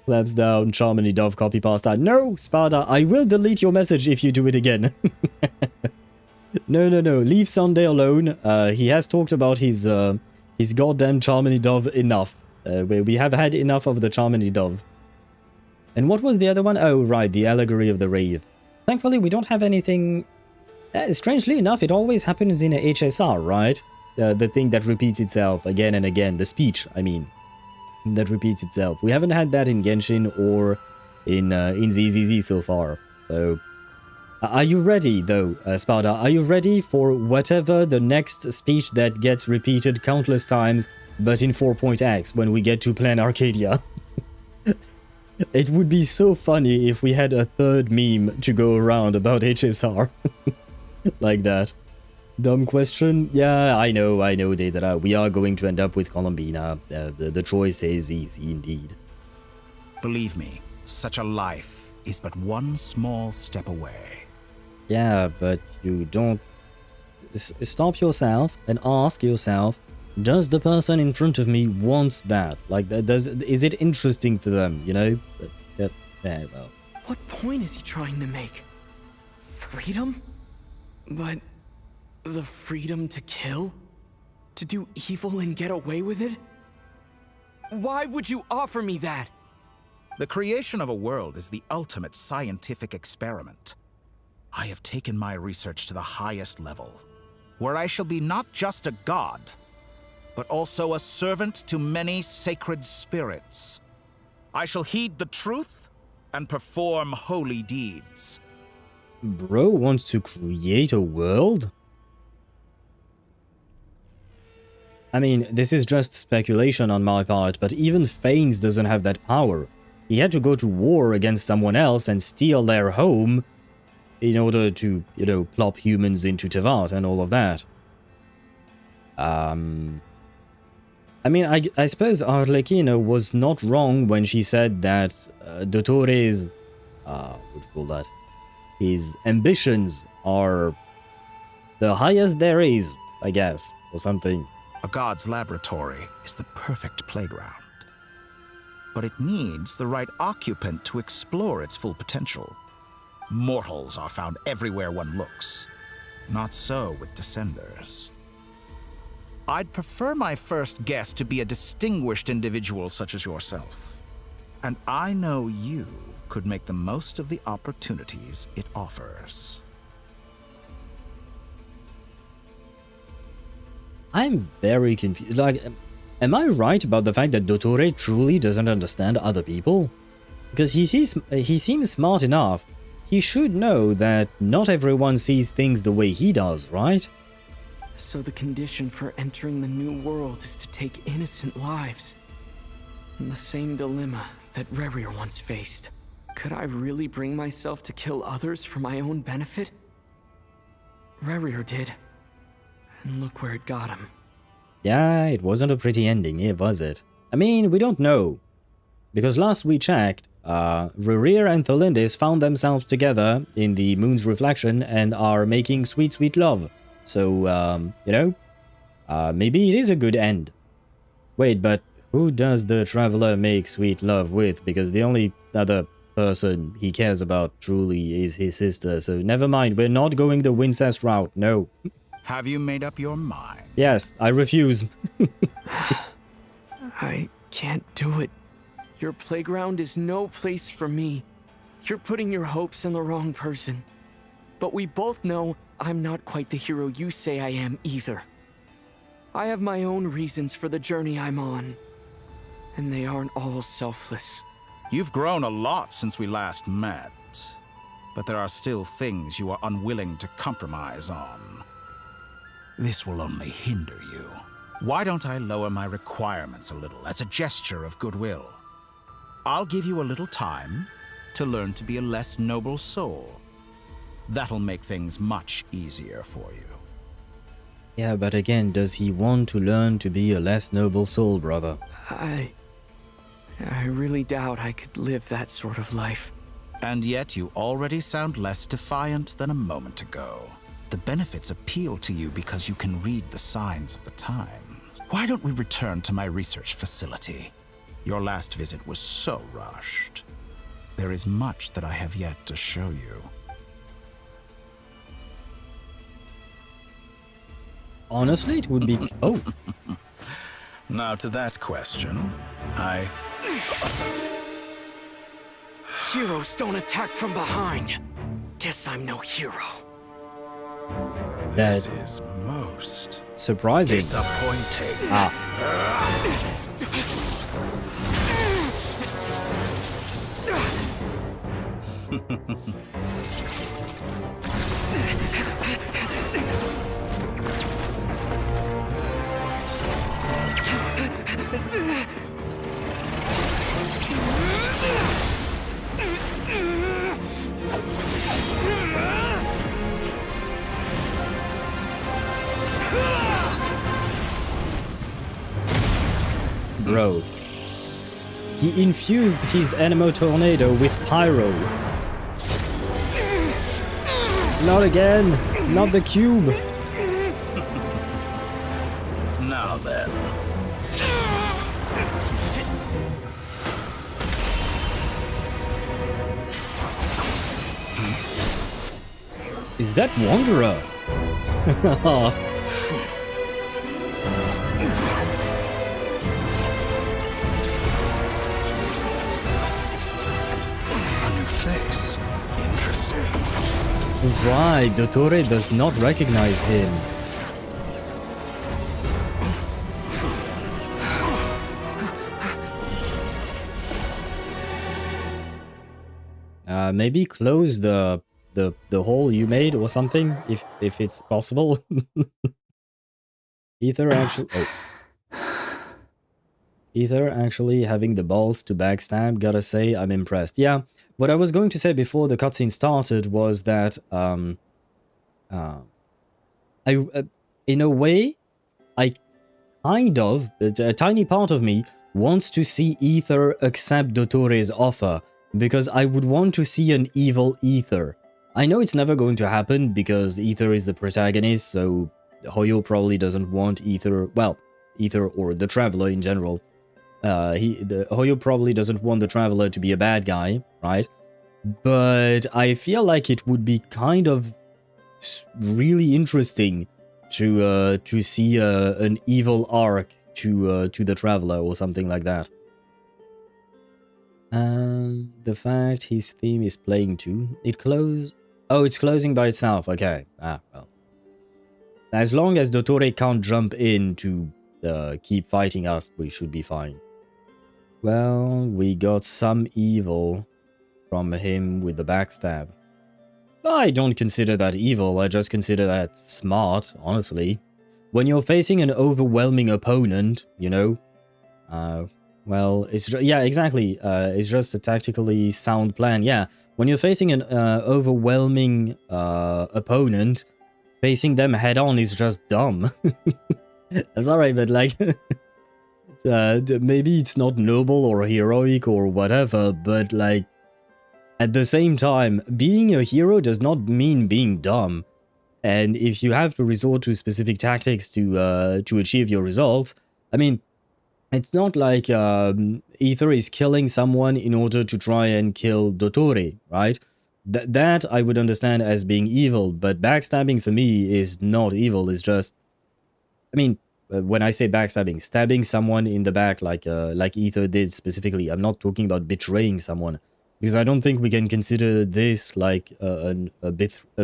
Slaps down, Charmony Dove, copy pasta. No, Spada, I will delete your message if you do it again. No, leave Sunday alone. He has talked about his goddamn Charmony Dove enough. We have had enough of the Charmony Dove. And what was the other one? Oh, right, the Allegory of the Rave. Thankfully, we don't have anything... strangely enough, it always happens in a HSR, right? The thing that repeats itself again and again. The speech, I mean, that repeats itself. We haven't had that in Genshin or in ZZZ so far. So, are you ready, though, Spada? Are you ready for whatever the next speech that gets repeated countless times, but in 4.x when we get to Plan Arcadia? It would be so funny if we had a third meme to go around about HSR. Like that. Dumb question? Yeah, I know, Data. We are going to end up with Columbina. The choice is easy indeed. Believe me, such a life is but one small step away. Yeah, but you don't... Stop yourself and ask yourself, does the person in front of me want that? Like, is it interesting for them, you know? Yeah, well. What point is he trying to make? Freedom? But the freedom to kill? To do evil and get away with it? Why would you offer me that? The creation of a world is the ultimate scientific experiment. I have taken my research to the highest level, where I shall be not just a god, but also a servant to many sacred spirits. I shall heed the truth and perform holy deeds. Bro wants to create a world? I mean, this is just speculation on my part, but even Fanes doesn't have that power. He had to go to war against someone else and steal their home in order to, you know, plop humans into Teyvat and all of that. I mean, I suppose Arlecchino was not wrong when she said that Dottore's... what do you call that? His ambitions are the highest there is, I guess, or something. A god's laboratory is the perfect playground. But it needs the right occupant to explore its full potential. Mortals are found everywhere one looks. Not so with Descenders. I'd prefer my first guest to be a distinguished individual such as yourself. And I know you could make the most of the opportunities it offers. I'm very confused. Like, am I right about the fact that Dottore truly doesn't understand other people? Because he seems smart enough. He should know that not everyone sees things the way he does, right? So the condition for entering the new world is to take innocent lives. The same dilemma that Rerir once faced. Could I really bring myself to kill others for my own benefit? Rerir did. And look where it got him. Yeah, it wasn't a pretty ending, was it? I mean, we don't know. Because last we checked, Rerir and Thelindis found themselves together in the moon's reflection and are making sweet, sweet love. So, you know, maybe it is a good end. Wait, but who does the Traveler make sweet love with? Because the only other person he cares about truly is his sister. So never mind, we're not going the Wincest route, no. Have you made up your mind? Yes, I refuse. I can't do it. Your playground is no place for me. You're putting your hopes in the wrong person. But we both know I'm not quite the hero you say I am either. I have my own reasons for the journey I'm on. And they aren't all selfless. You've grown a lot since we last met. But there are still things you are unwilling to compromise on. This will only hinder you. Why don't I lower my requirements a little as a gesture of goodwill? I'll give you a little time to learn to be a less noble soul. That'll make things much easier for you. Yeah, but again, does he want to learn to be a less noble soul, brother? I really doubt I could live that sort of life. And yet you already sound less defiant than a moment ago. The benefits appeal to you because you can read the signs of the times. Why don't we return to my research facility? Your last visit was so rushed. There is much that I have yet to show you. Honestly, it would be... Oh. Now to that question, Heroes don't attack from behind. Guess I'm no hero. This is most surprising. Disappointing. Bro. He infused his Anemo Tornado with Pyro. Not again! Not the cube! Now then. Is that Wanderer? Face. Interesting. Right, Dottore does not recognize him. Maybe close the hole you made or something, if it's possible. Ether actually... Oh. Ether actually having the balls to backstab, gotta say, I'm impressed. Yeah, what I was going to say before the cutscene started was that, in a way, I kind of, a tiny part of me wants to see Ether accept Dottore's offer, because I would want to see an evil Ether. I know it's never going to happen, because Ether is the protagonist, so Hoyo probably doesn't want Ether, well, Ether or the Traveler in general. Hoyo probably doesn't want the Traveler to be a bad guy, right? But I feel like it would be kind of really interesting to see an evil arc to the Traveler or something like that. The fact his theme is playing too. Oh, it's closing by itself. Okay. Ah, well. As long as Dottore can't jump in to keep fighting us, we should be fine. Well, we got some evil from him with the backstab. I don't consider that evil, I just consider that smart, honestly. When you're facing an overwhelming opponent, you know, well, it's yeah, exactly, it's just a tactically sound plan, yeah. When you're facing an overwhelming opponent, facing them head-on is just dumb. I'm sorry, but like... maybe it's not noble or heroic or whatever, but like, at the same time, being a hero does not mean being dumb. And if you have to resort to specific tactics to achieve your results, I mean, it's not like Ether is killing someone in order to try and kill Dottore, right? that I would understand as being evil, but backstabbing for me is not evil. It's just, I mean, when I say backstabbing, stabbing someone in the back like Ether did specifically. I'm not talking about betraying someone, because I don't think we can consider this like a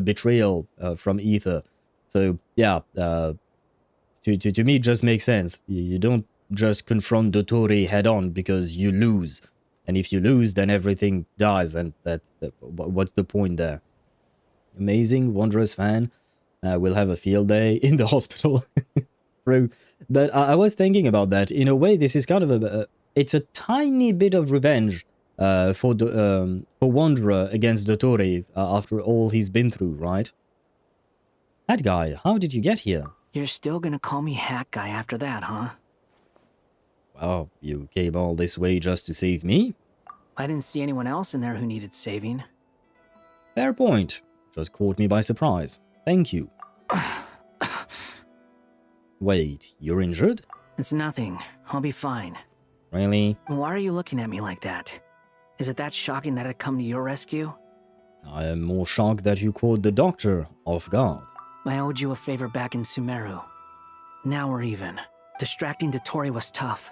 betrayal from Ether. So yeah, to me it just makes sense. You don't just confront Dottore head on because you lose. And if you lose, then everything dies, and what's the point there? Amazing, wondrous fan. We'll have a field day in the hospital. True. But I was thinking about that. In a way, this is kind of it's a tiny bit of revenge for Wanderer against Dottore after all he's been through, right? Hat guy, how did you get here? You're still gonna call me Hat Guy after that, huh? Oh, you came all this way just to save me? I didn't see anyone else in there who needed saving. Fair point. Just caught me by surprise. Thank you. Wait, you're injured? It's nothing. I'll be fine. Really? Why are you looking at me like that? Is it that shocking that I'd come to your rescue? I am more shocked that you caught the doctor off guard. I owed you a favor back in Sumeru. Now we're even. Distracting Dottore was tough.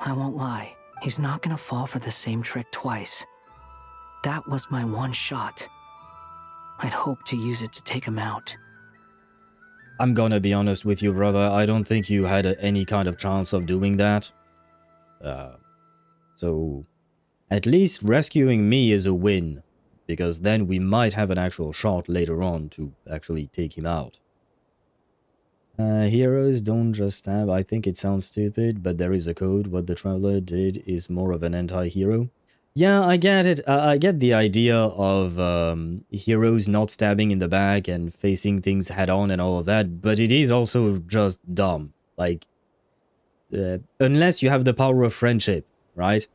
I won't lie. He's not gonna fall for the same trick twice. That was my one shot. I'd hoped to use it to take him out. I'm gonna be honest with you, brother. I don't think you had any kind of chance of doing that. So, at least rescuing me is a win, because then we might have an actual shot later on to actually take him out. Heroes don't just stab. I think it sounds stupid, but there is a code. What the Traveler did is more of an anti-hero. Yeah, I get it. I get the idea of heroes not stabbing in the back and facing things head-on and all of that, but it is also just dumb. Like, unless you have the power of friendship, right?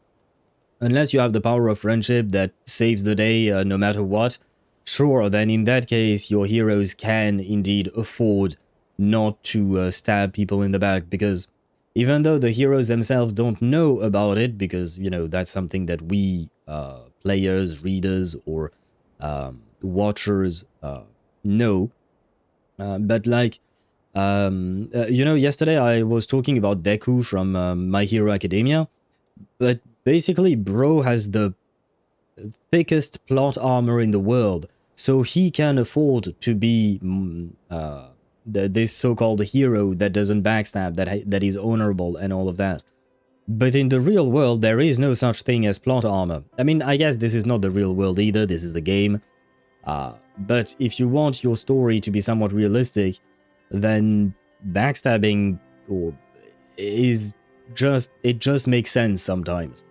Unless you have the power of friendship that saves the day no matter what, sure, then in that case, your heroes can indeed afford not to stab people in the back, because even though the heroes themselves don't know about it, because, you know, that's something that we, players, readers, or watchers know, but like, you know, yesterday I was talking about Deku from My Hero Academia, but basically bro has the thickest plot armor in the world, so he can afford to be this so-called hero that doesn't backstab, that is honorable and all of that. But in the real world, there is no such thing as plot armor. I mean, I guess this is not the real world either, this is a game. But if you want your story to be somewhat realistic, then backstabbing it just makes sense sometimes.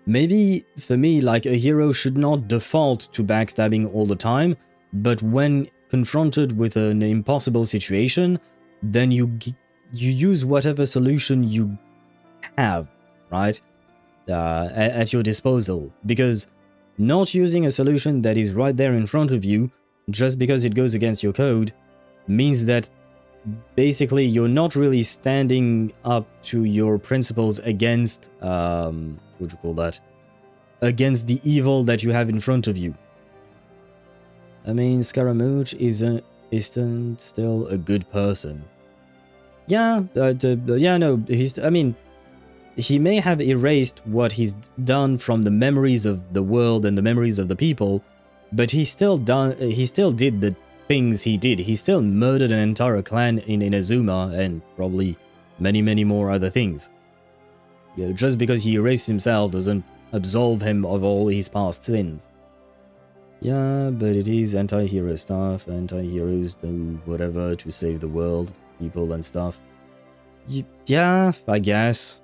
Maybe, for me, like, a hero should not default to backstabbing all the time, but when confronted with an impossible situation, then you use whatever solution you have, right, at your disposal. Because not using a solution that is right there in front of you, just because it goes against your code, means that basically you're not really standing up to your principles against, what do you call that, against the evil that you have in front of you. I mean, Scaramouche isn't still a good person. Yeah, yeah, no, I mean, he may have erased what he's done from the memories of the world and the memories of the people, but he still did the things he did. He still murdered an entire clan in Inazuma, and probably many, many more other things. You know, just because he erased himself doesn't absolve him of all his past sins. Yeah, but it is anti-hero stuff. Anti-heroes do whatever to save the world, people and stuff. Yeah, I guess.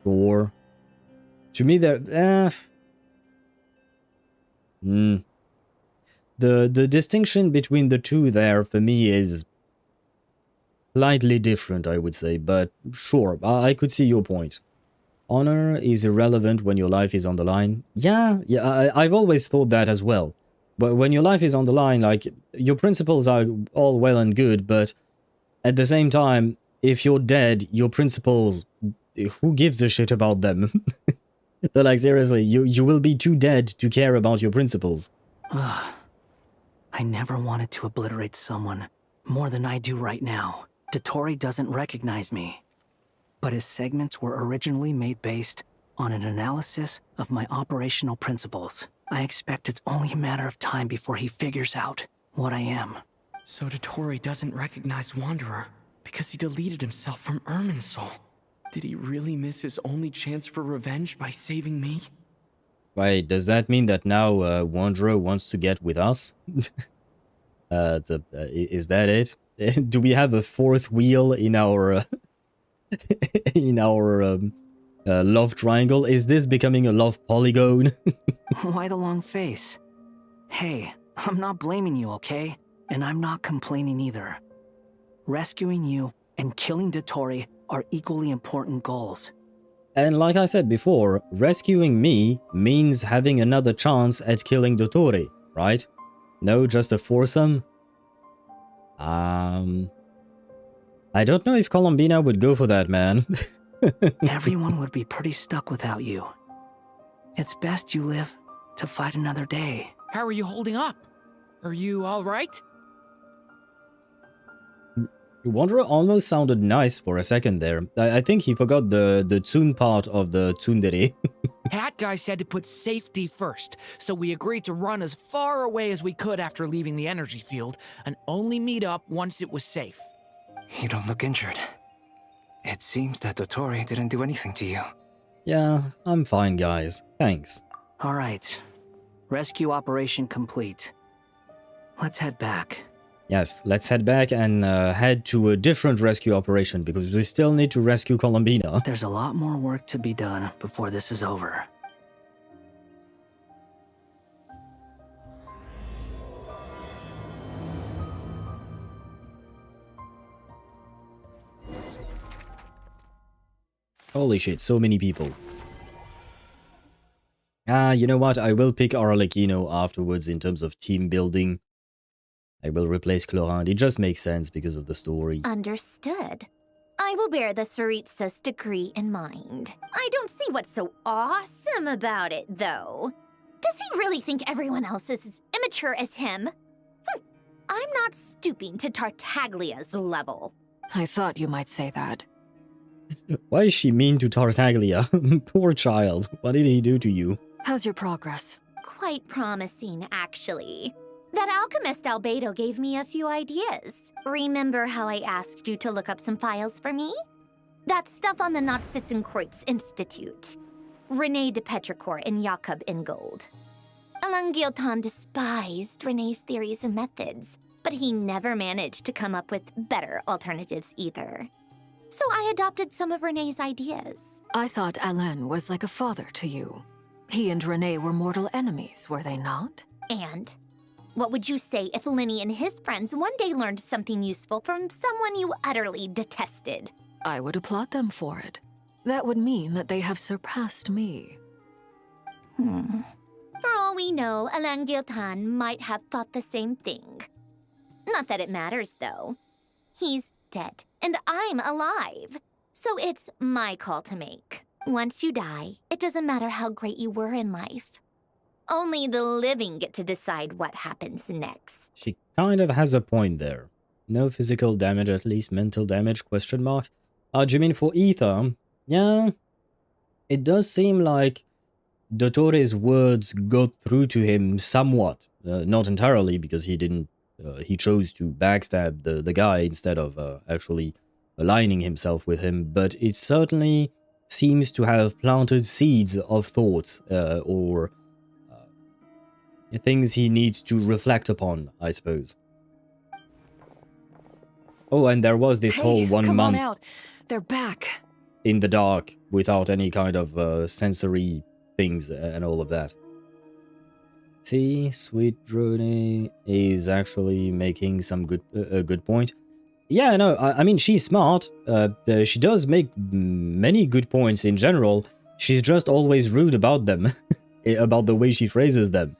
Or to me, the distinction between the two there for me is slightly different, I would say. But sure, I could see your point. Honor is irrelevant when your life is on the line. Yeah, I've always thought that as well. But when your life is on the line, like, your principles are all well and good, but at the same time, if you're dead, your principles, who gives a shit about them? They're like, seriously, you will be too dead to care about your principles. I never wanted to obliterate someone more than I do right now. Dottore doesn't recognize me, but his segments were originally made based on an analysis of my operational principles. I expect it's only a matter of time before he figures out what I am. So Dottore doesn't recognize Wanderer because he deleted himself from Irminsul. Did he really miss his only chance for revenge by saving me? Wait, does that mean that now Wanderer wants to get with us? Is that it? Do we have a fourth wheel in our in our love triangle? Is this becoming a love polygon? Why the long face? Hey, I'm not blaming you, okay? And I'm not complaining either. Rescuing you and killing Dottore are equally important goals. And like I said before, rescuing me means having another chance at killing Dottore, right? No, just a foursome? I don't know if Columbina would go for that, man. Everyone would be pretty stuck without you. It's best you live to fight another day. How are you holding up? Are you alright? Wanderer almost sounded nice for a second there. I think he forgot the tune part of the tsundere. Hat Guy said to put safety first, so we agreed to run as far away as we could after leaving the energy field, and only meet up once it was safe. You don't look injured. It seems that Dottore didn't do anything to you. Yeah, I'm fine, guys. Thanks. Alright. Rescue operation complete. Let's head back. Yes, let's head back and head to a different rescue operation, because we still need to rescue Columbina. There's a lot more work to be done before this is over. Holy shit, so many people. You know what? I will pick Arlecchino afterwards in terms of team building. I will replace Chlorinde. It just makes sense because of the story. Understood. I will bear the Tsaritsa's decree in mind. I don't see what's so awesome about it, though. Does he really think everyone else is as immature as him? I'm not stooping to Tartaglia's level. I thought you might say that. Why is she mean to Tartaglia? Poor child. What did he do to you? How's your progress? Quite promising, actually. That alchemist Albedo gave me a few ideas. Remember how I asked you to look up some files for me? That stuff on the Nazi-Kreuz Institute. René de Petrichor and Jakob Ingold. Alain Guillotin despised René's theories and methods, but he never managed to come up with better alternatives either. So I adopted some of René's ideas. I thought Alain was like a father to you. He and René were mortal enemies, were they not? And what would you say if Lenny and his friends one day learned something useful from someone you utterly detested? I would applaud them for it. That would mean that they have surpassed me. For all we know, Alain Guillotin might have thought the same thing. Not that it matters, though. He's dead, and I'm alive. So it's my call to make. Once you die, it doesn't matter how great you were in life. Only the living get to decide what happens next. She kind of has a point there. No physical damage, at least mental damage, question mark. Do you mean for Ether? Yeah. It does seem like Dottore's words got through to him somewhat. Not entirely, because he didn't... he chose to backstab the guy instead of actually aligning himself with him. But it certainly seems to have planted seeds of thoughts, or... things he needs to reflect upon, I suppose. Oh, and there was this whole 1 come month on out. They're back. in the dark without any kind of sensory things and all of that. See, Sweet Drone is actually making some good point. Yeah, no, I mean, she's smart. She does make many good points in general. She's just always rude about them, about the way she phrases them.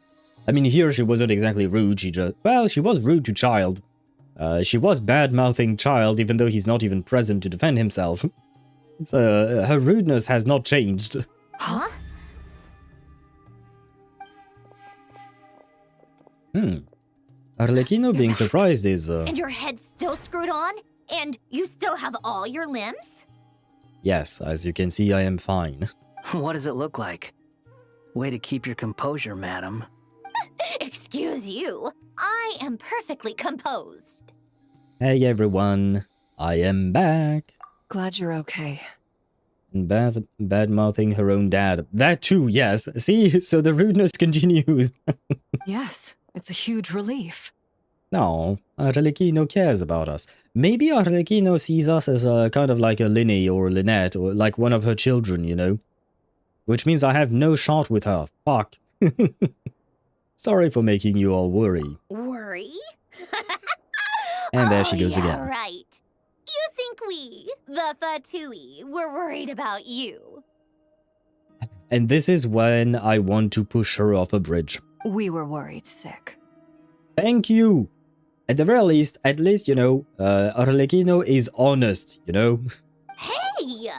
I mean, here she wasn't exactly rude, she just... Well, she was rude to Child. She was bad-mouthing Child, even though he's not even present to defend himself. So, her rudeness has not changed. Huh? Arlecchino being surprised is... And your head's still screwed on? And you still have all your limbs? Yes, as you can see, I am fine. What does it look like? Way to keep your composure, madam. Excuse you. I am perfectly composed. Hey everyone, I am back. Glad you're okay. And bad-mouthing her own dad. That too, yes. See, so the rudeness continues. Yes, it's a huge relief. No, Arlecchino cares about us. Maybe Arlecchino sees us as a kind of like a Linny or Lynette, or like one of her children, you know? Which means I have no shot with her. Fuck. Sorry for making you all worry. Worry? And there she goes yeah, again. Right. You think we, the Fatui, were worried about you. And this is when I want to push her off a bridge. We were worried sick. Thank you! At the very least, you know, Arlecchino is honest, you know? Hey!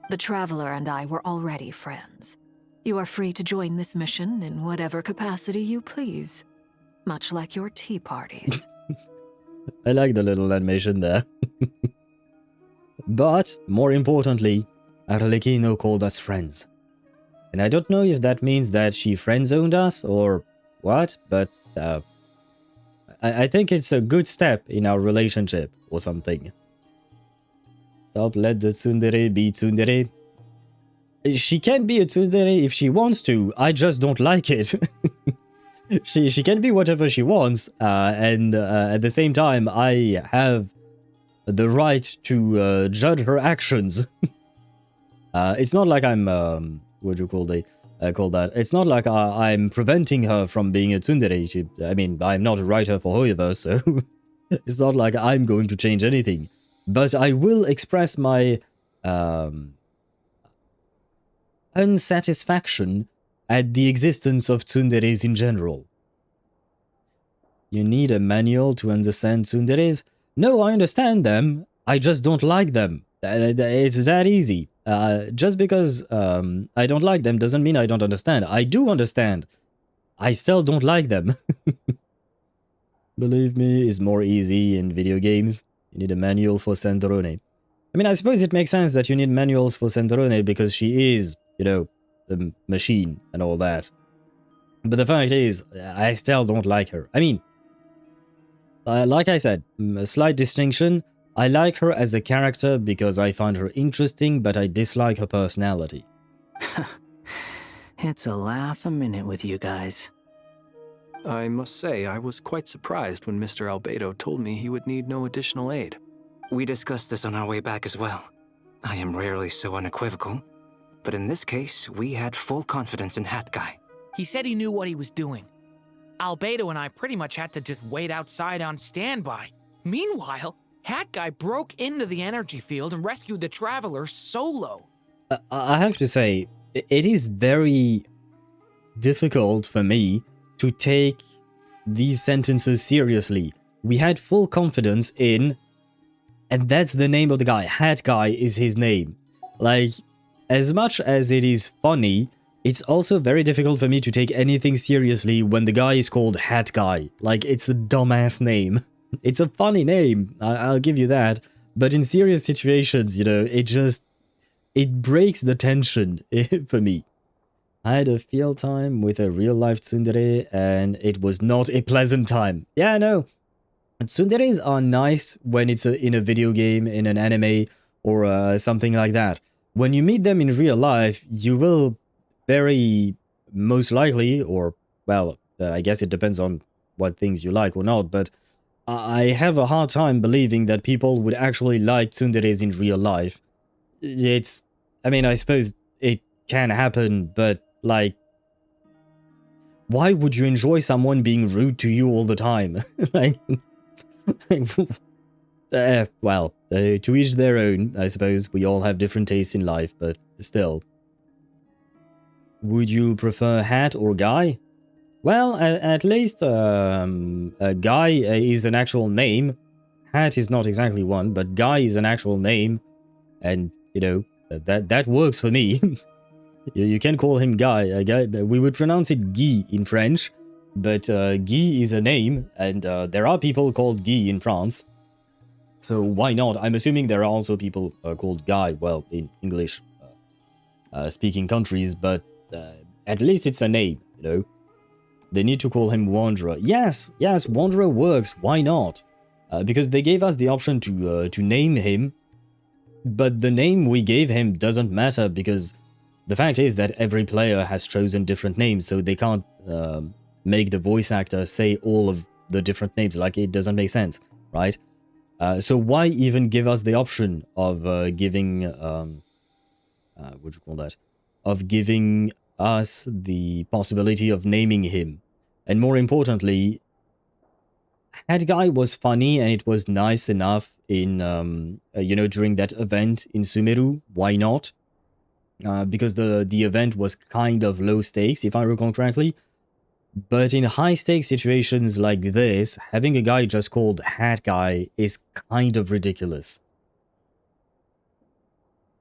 The Traveler and I were already friends. You are free to join this mission in whatever capacity you please. Much like your tea parties. I like the little animation there. But, more importantly, Arlecchino called us friends. And I don't know if that means that she friend-zoned us or what, but I think it's a good step in our relationship or something. Stop, let the tsundere be tsundere. She can be a tsundere if she wants to, I just don't like it. She can be whatever she wants, and at the same time, I have the right to judge her actions. It's not like I'm, what do you call that? It's not like I'm preventing her from being a tsundere. I mean, I'm not a writer for HoYoVerse, so it's not like I'm going to change anything. But I will express my unsatisfaction at the existence of tsunderes in general. You need a manual to understand tsunderes? No, I understand them. I just don't like them. It's that easy. Just because I don't like them doesn't mean I don't understand. I do understand. I still don't like them. Believe me, it's more easy in video games. You need a manual for Sandrone. I mean, I suppose it makes sense that you need manuals for Sandrone because she is, you know, the machine and all that. But the fact is, I still don't like her. I mean, like I said, a slight distinction. I like her as a character because I find her interesting, but I dislike her personality. It's a laugh a minute with you guys. I must say, I was quite surprised when Mr. Albedo told me he would need no additional aid. We discussed this on our way back as well. I am rarely so unequivocal, but in this case, we had full confidence in Hat Guy. He said he knew what he was doing. Albedo and I pretty much had to just wait outside on standby. Meanwhile, Hat Guy broke into the energy field and rescued the Traveler solo. I have to say, it is very difficult for me to take these sentences seriously. We had full confidence in... And that's the name of the guy. Hat Guy is his name. Like, as much as it is funny, it's also very difficult for me to take anything seriously when the guy is called Hat Guy. Like, it's a dumbass name. It's a funny name, I'll give you that. But in serious situations, you know, it breaks the tension for me. I had a field time with a real-life tsundere, and it was not a pleasant time. Yeah, I know. Tsunderes are nice when it's in a video game, in an anime, or something like that. When you meet them in real life, you will very most likely, or, well, I guess it depends on what things you like or not, but I have a hard time believing that people would actually like tsunderes in real life. It's... I mean, I suppose it can happen, but, like... Why would you enjoy someone being rude to you all the time? Like... well, to each their own, I suppose. We all have different tastes in life, but still. Would you prefer Hat or Guy? Well, at least Guy is an actual name. Hat is not exactly one, but Guy is an actual name. And, you know, that works for me. You can call him Guy. We would pronounce it Guy in French. but Guy is a name, and there are people called Guy in France. So why not? I'm assuming there are also people called Guy, well, in English speaking countries, but at least it's a name, you know? They need to call him Wanderer. Yes, Wanderer works, why not? Because they gave us the option to name him, but the name we gave him doesn't matter because the fact is that every player has chosen different names, so they can't make the voice actor say all of the different names. Like, it doesn't make sense, right? So why even give us the option of giving, what do you call that? Of giving us the possibility of naming him? And more importantly, Head Guy was funny and it was nice enough in, you know, during that event in Sumeru. Why not? Because the event was kind of low stakes, if I recall correctly. But in high stakes situations like this, having a guy just called Hat Guy is kind of ridiculous.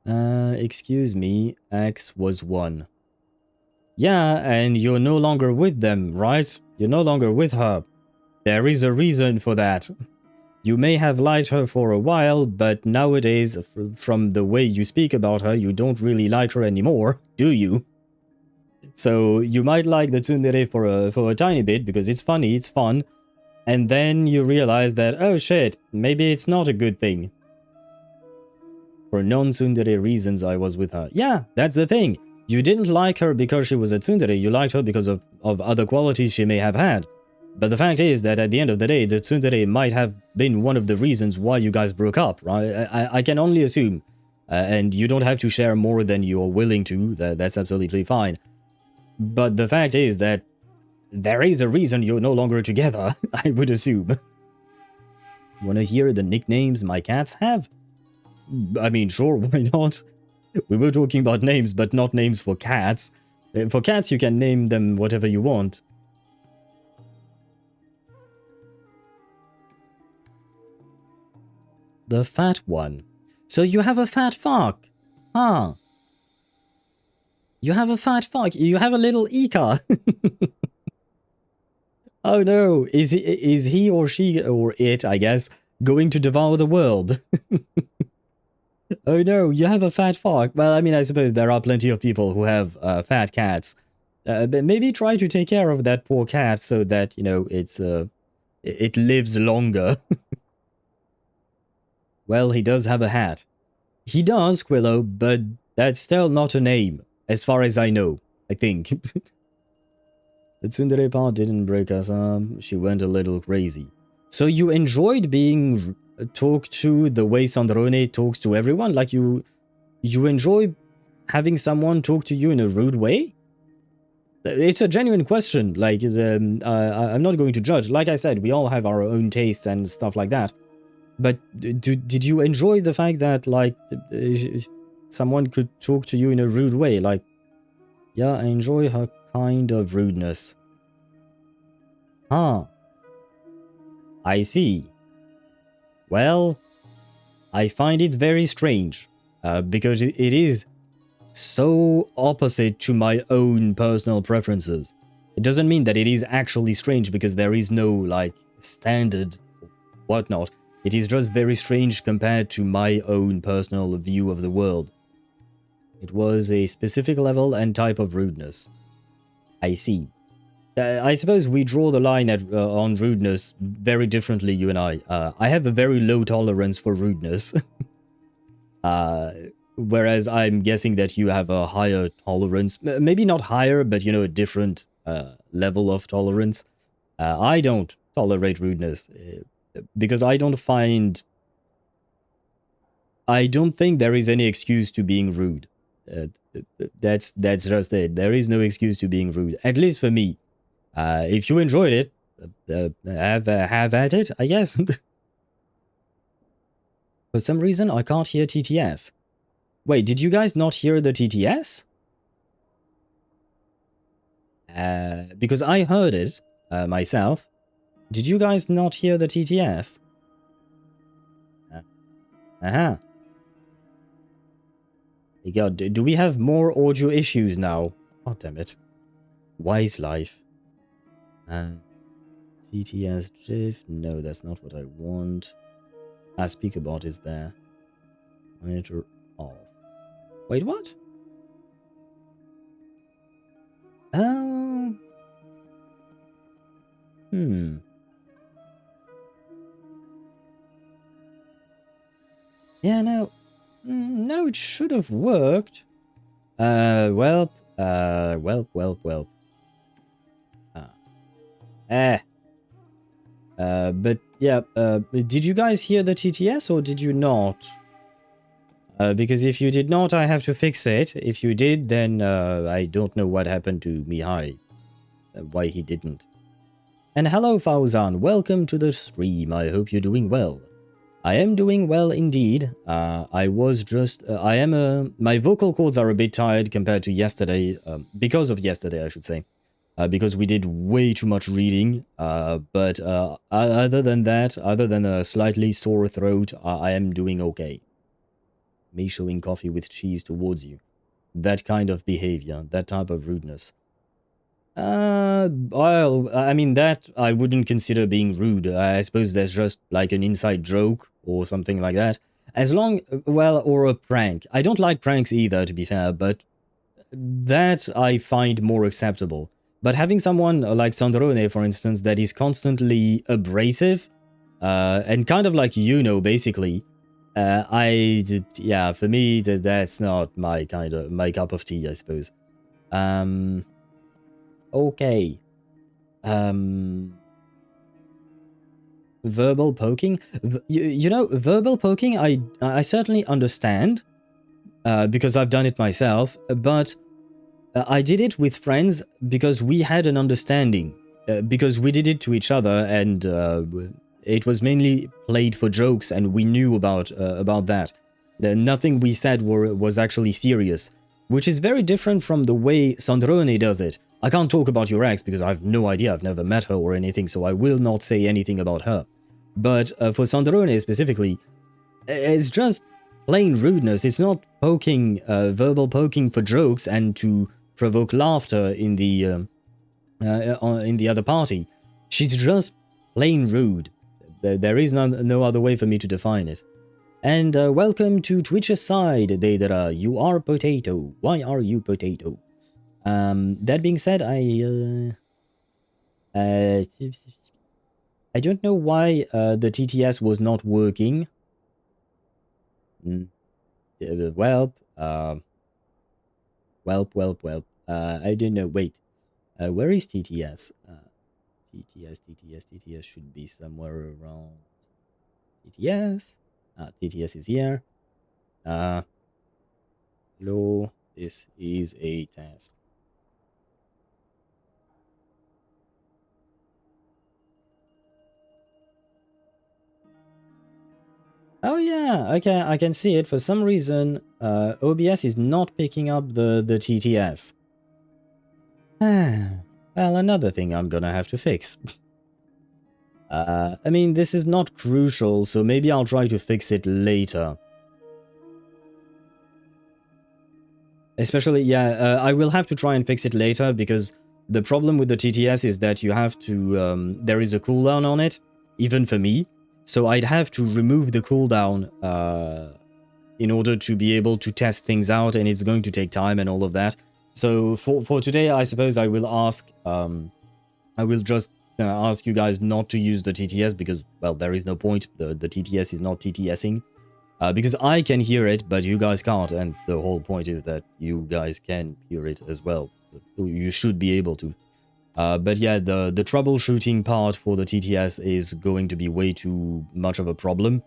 Excuse me, X was 1. Yeah, and you're no longer with them, right? You're no longer with her. There is a reason for that. You may have liked her for a while, but nowadays, from the way you speak about her, you don't really like her anymore, do you? So you might like the tsundere for a tiny bit, because it's funny, it's fun, and then you realize that, oh shit, maybe it's not a good thing. For non-tsundere reasons I was with her. Yeah, that's the thing. You didn't like her because she was a tsundere, you liked her because of other qualities she may have had. But the fact is that at the end of the day, the tsundere might have been one of the reasons why you guys broke up, right? I can only assume. And you don't have to share more than you're willing to, that's absolutely fine. But the fact is that there is a reason you're no longer together, I would assume. Wanna hear the nicknames my cats have? I mean, sure, why not? We were talking about names, but not names for cats. For cats, you can name them whatever you want. The fat one. So you have a fat fuck. Huh. You have a fat fuck. You have a little Ika. Oh no. Is he or she, or it, I guess, going to devour the world? Oh no, you have a fat fuck. Well, I mean, I suppose there are plenty of people who have fat cats. But maybe try to take care of that poor cat so that, you know, it lives longer. Well, he does have a hat. He does, Quillo, but that's still not a name, as far as I know, I think. The tsundere part didn't break us up. She went a little crazy. So you enjoyed being talked to the way Sandrone talks to everyone? Like you enjoy having someone talk to you in a rude way? It's a genuine question. Like, I'm not going to judge. Like I said, we all have our own tastes and stuff like that. But did you enjoy the fact that, like, someone could talk to you in a rude way? Like, yeah, I enjoy her kind of rudeness. Huh. I see. Well, I find it very strange, because it is so opposite to my own personal preferences. It doesn't mean that it is actually strange because there is no, like, standard whatnot. It is just very strange compared to my own personal view of the world. It was a specific level and type of rudeness. I see. I suppose we draw the line on rudeness very differently, you and I. I have a very low tolerance for rudeness. Whereas I'm guessing that you have a higher tolerance. Maybe not higher, but, you know, a different level of tolerance. I don't tolerate rudeness. Because I don't think there is any excuse to being rude. That's just it. There is no excuse to being rude, at least for me. If you enjoyed it, have at it, I guess. For some reason, I can't hear TTS. Wait, did you guys not hear the TTS? Because I heard it myself. Did you guys not hear the TTS? Aha. God, do we have more audio issues now? Oh, damn it. Wise life. TTS GIF. No, that's not what I want. Speakerbot is there. Monitor off. Wait, what? Oh. Yeah, no. No, it should have worked. Well. But yeah, did you guys hear the TTS or did you not? Because if you did not, I have to fix it. If you did, then I don't know what happened to Mihai. Why he didn't. And hello, Fauzan. Welcome to the stream. I hope you're doing well. I am doing well indeed. I was just... my vocal cords are a bit tired compared to yesterday. Because of yesterday, I should say. Because we did way too much reading. But other than that, other than a slightly sore throat, I am doing okay. Me showing coffee with cheese towards you. That kind of behavior, that type of rudeness. Well, I mean, that I wouldn't consider being rude. I suppose that's just like an inside joke or something like that. As long, well, or a prank. I don't like pranks either, to be fair, but that I find more acceptable. But having someone like Sandrone, for instance, that is constantly abrasive, and kind of like basically, yeah, for me, that's not my cup of tea, I suppose. Okay. Verbal poking? You know, verbal poking, I certainly understand, because I've done it myself, but I did it with friends because we had an understanding, because we did it to each other, and it was mainly played for jokes, and we knew about that. Nothing we said was actually serious, which is very different from the way Sandrone does it. I can't talk about your ex because I have no idea, I've never met her or anything, so I will not say anything about her. But for Sandrone specifically, it's just plain rudeness. It's not poking, verbal poking for jokes and to provoke laughter in the other party. She's just plain rude. There is no other way for me to define it. And welcome to Twitch's side, Deidara. You are potato. Why are you potato? That being said, I don't know why the TTS was not working. Welp. I don't know. Wait. Where is TTS? TTS should be somewhere around. TTS. TTS is here. Hello. This is a test. Oh yeah, okay, I can see it. For some reason, OBS is not picking up the TTS. Well, another thing I'm gonna have to fix. I mean, this is not crucial, so maybe I'll try to fix it later. Especially, yeah, I will have to try and fix it later, because the problem with the TTS is that you have to, there is a cooldown on it, even for me. So I'd have to remove the cooldown in order to be able to test things out, and it's going to take time and all of that. So for today, I suppose I will ask, I will just ask you guys not to use the TTS because, well, there is no point. The TTS is not TTSing. Because I can hear it, but you guys can't, and the whole point is that you guys can hear it as well. You should be able to. But yeah, the troubleshooting part for the TTS is going to be way too much of a problem.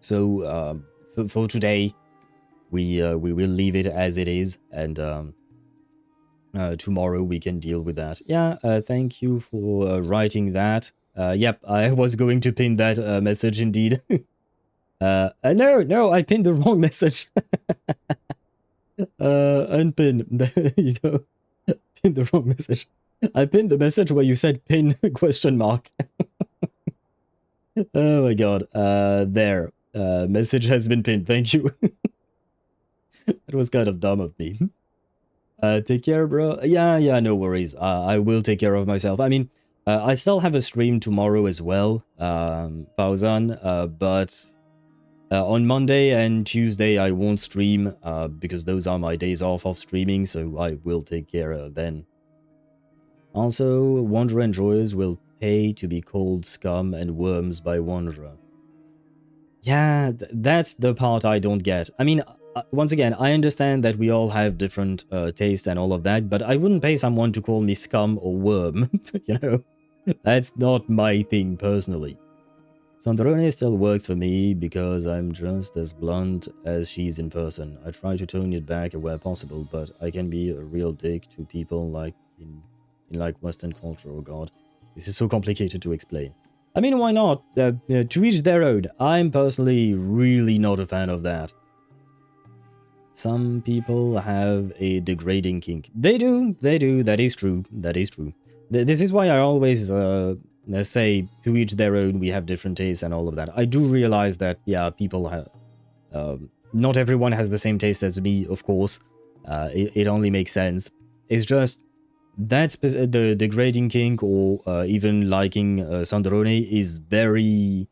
So for today, we will leave it as it is, and tomorrow we can deal with that. Yeah, thank you for writing that. Yep, I was going to pin that message indeed. No, I pinned the wrong message. Unpin. There you go. Pinned the wrong message. I pinned the message where you said pin question mark. Oh my god. There. Message has been pinned. Thank you. That was kind of dumb of me. Take care, bro. Yeah, no worries. I will take care of myself. I mean, I still have a stream tomorrow as well, Pauzan, but on Monday and Tuesday I won't stream because those are my days off of streaming, so I will take care then. Also, Wanderer Enjoyers will pay to be called scum and worms by Wanderer. Yeah, that's the part I don't get. I mean, once again, I understand that we all have different tastes and all of that, but I wouldn't pay someone to call me scum or worm, you know? That's not my thing, personally. Sandrone still works for me because I'm just as blunt as she's in person. I try to tone it back where possible, but I can be a real dick to people like in like Western culture. Oh god, this is so complicated to explain. I mean, why not? To each their own. I'm personally really not a fan of that. Some people have a degrading kink. They do, that is true, that is true. This is why I always say to each their own, we have different tastes and all of that. I do realize that, yeah, people have... not everyone has the same taste as me, of course. It only makes sense. It's just... That's the degrading kink or even liking Sandrone is very...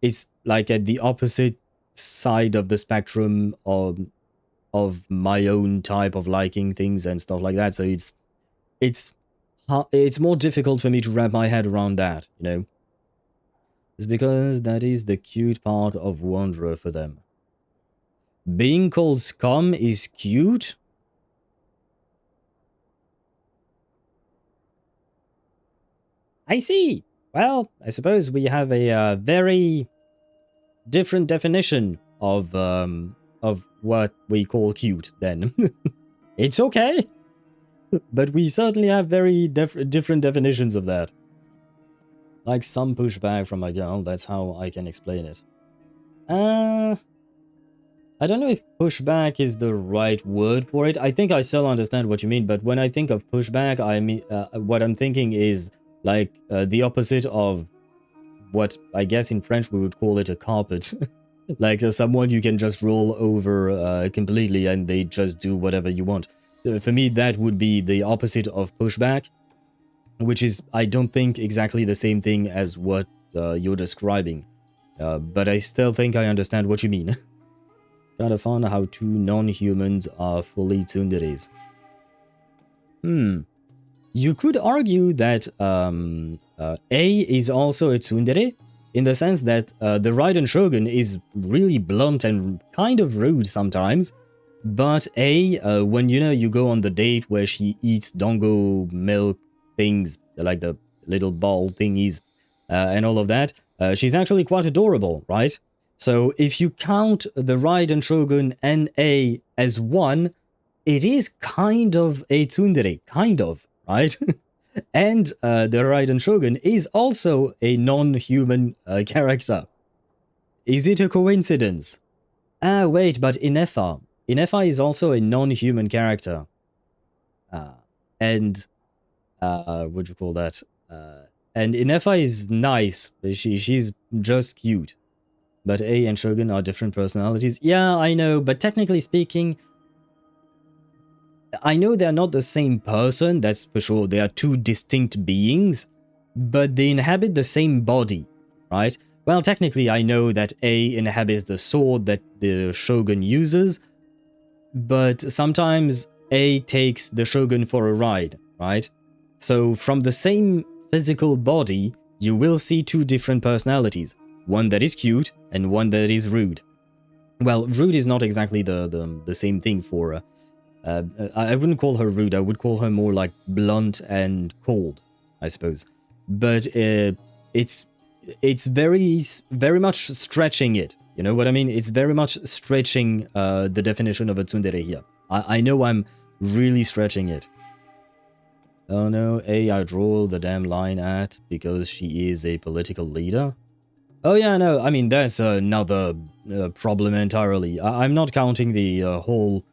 It's like at the opposite side of the spectrum of my own type of liking things and stuff like that. So it's more difficult for me to wrap my head around that, you know. It's because that is the cute part of Wanderer for them. Being called scum is cute? I see. Well, I suppose we have a very different definition of what we call cute, then. It's okay. But we certainly have very different definitions of that. Like some pushback from a girl, that's how I can explain it. I don't know if pushback is the right word for it. I think I still understand what you mean, but when I think of pushback, I mean, what I'm thinking is like the opposite of what I guess in French we would call it a carpet. Like someone you can just roll over completely and they just do whatever you want. For me, that would be the opposite of pushback, which is, I don't think, exactly the same thing as what you're describing. But I still think I understand what you mean. Kinda fun how two non-humans are fully tsunderes. You could argue that A is also a tsundere, in the sense that the Raiden Shogun is really blunt and kind of rude sometimes. But A, when you go on the date where she eats dongo milk things, like the little ball thingies, and all of that, she's actually quite adorable, right? So if you count the Raiden Shogun and A as one, it is kind of a tsundere, kind of, right? And the Raiden Shogun is also a non-human character. Is it a coincidence? Ah, wait, but Ineffa is also a non-human character. And what do you call that? And Ineffa is nice. She's just cute. But A and Shogun are different personalities. Yeah, I know, but technically speaking, I know they're not the same person, that's for sure. They are two distinct beings, but they inhabit the same body, right? Well, technically, I know that A inhabits the sword that the Shogun uses, but sometimes A takes the Shogun for a ride, right? So from the same physical body, you will see two different personalities. One that is cute, and one that is rude. Well, rude is not exactly the same thing for... I wouldn't call her rude, I would call her more like blunt and cold, I suppose. But it's very much stretching it. You know what I mean? It's very much stretching the definition of a tsundere here. I know I'm really stretching it. Oh no, I draw the damn line at because she is a political leader. Oh yeah, no, I mean, that's another problem entirely. I'm not counting the whole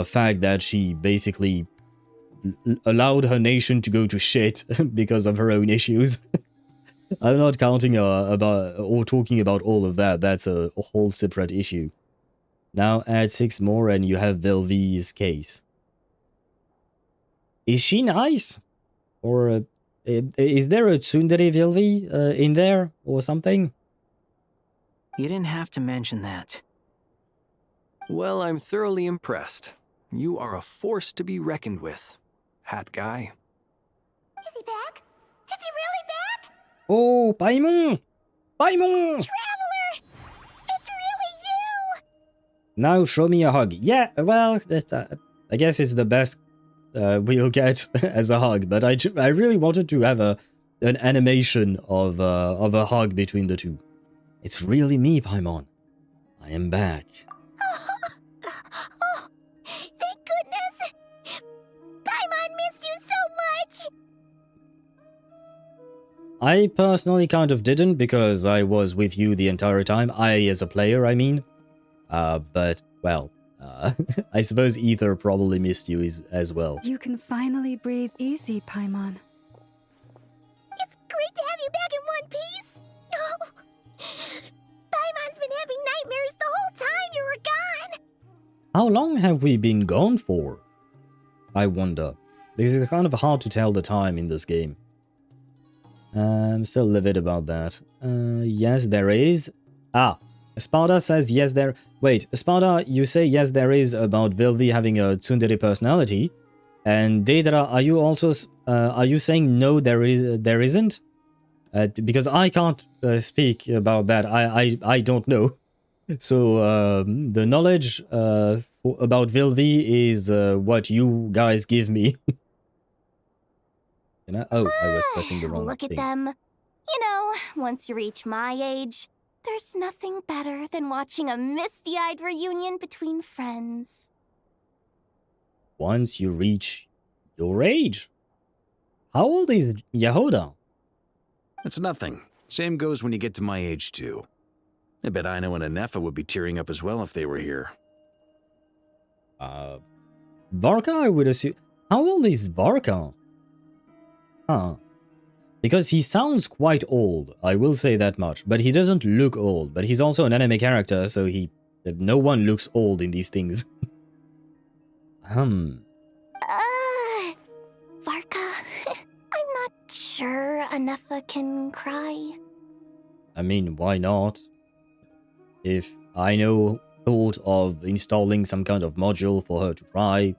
fact that she basically allowed her nation to go to shit because of her own issues. I'm not counting about or talking about all of that. That's a whole separate issue. Now add 6 more and you have Velvi's case. Is she nice? Or Is there a tsundere Vilvi in there or something? You didn't have to mention that. Well, I'm thoroughly impressed. You are a force to be reckoned with, Hat Guy. Is he back? Is he really back? Oh, Paimon! Paimon! Traveler! It's really you! Now show me a hug. Yeah, well, I guess it's the best we'll get as a hug, but I really wanted to have an animation of a hug between the two. It's really me, Paimon. I am back. Oh, thank goodness! Paimon missed you so much! I personally kind of didn't because I was with you the entire time. I as a player, I mean. But, well, I suppose Ether probably missed you as well. You can finally breathe easy, Paimon. It's great to have you back in one piece! Oh, Paimon's been having nightmares the whole time you were gone! How long have we been gone for? I wonder. Because it's kind of hard to tell the time in this game. I'm still livid about that. Yes, there is. Ah, Sparta says yes there... Wait, Sparta, you say yes there is about Vilvi having a tsundere personality. And Deidara, are you also... are you saying no there isn't? Because I can't speak about that. I don't know. So, the knowledge about Vilvi is what you guys give me. Oh, I was pressing the wrong Look thing. at them. You know, once you reach my age, there's nothing better than watching a misty-eyed reunion between friends. Once you reach your age? How old is Yehoda? It's nothing. Same goes when you get to my age, too. I bet Ino and Ineffa would be tearing up as well if they were here. Varka, I would assume... How old is Varka? Huh. Because he sounds quite old, I will say that much. But he doesn't look old. But he's also an anime character, so no one looks old in these things. Varka, I'm not sure Ineffa can cry. I mean, why not? If Ino thought of installing some kind of module for her to cry,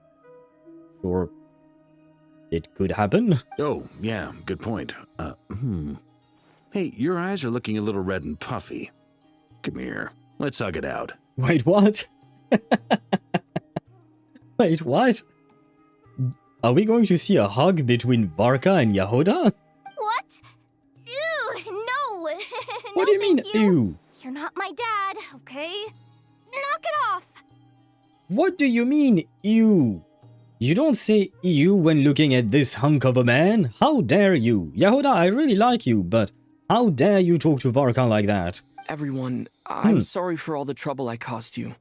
sure, it could happen. Oh, yeah, good point. Hey, your eyes are looking a little red and puffy. Come here, let's hug it out. Wait, what? Wait, what? Are we going to see a hug between Varka and Yehoda? What? Ew, no! What do you mean, ew? You're not my dad, okay? Knock it off! What do you mean, ew? You don't say ew when looking at this hunk of a man. How dare you? Yehoda, I really like you, but how dare you talk to Varka like that? Everyone, I'm sorry for all the trouble I caused you.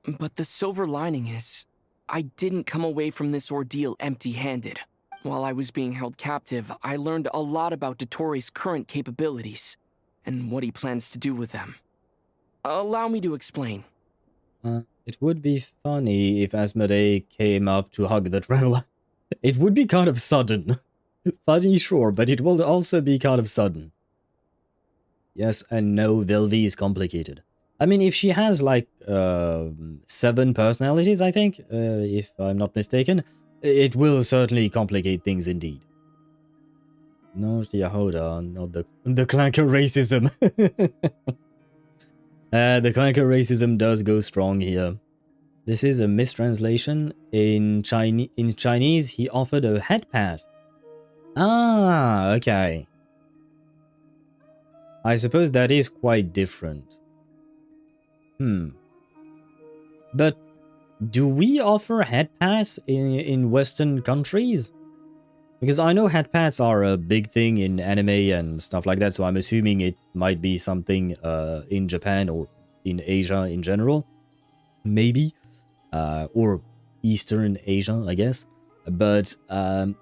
But the silver lining is, I didn't come away from this ordeal empty-handed. While I was being held captive, I learned a lot about Dottore's current capabilities, and what he plans to do with them. Allow me to explain. It would be funny if Asmodee came up to hug the traveler. It would be kind of sudden. Funny, sure, but it will also be kind of sudden. Yes and no, Vilvi is complicated. I mean, if she has like 7 personalities, I think, if I'm not mistaken, it will certainly complicate things indeed. Not Yehoda, not the clanker racism. The clanker racism does go strong here. This is a mistranslation. In Chinese, he offered a head pat. Ah, okay. I suppose that is quite different. But do we offer head pats in Western countries? Because I know head pats are a big thing in anime and stuff like that, so I'm assuming it might be something in Japan or in Asia in general. Maybe. Or Eastern Asia, I guess. But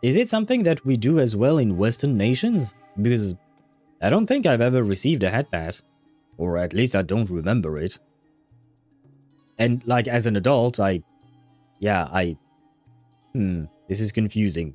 is it something that we do as well in Western nations? Because I don't think I've ever received a head pat. Or at least I don't remember it. And like as an adult, this is confusing.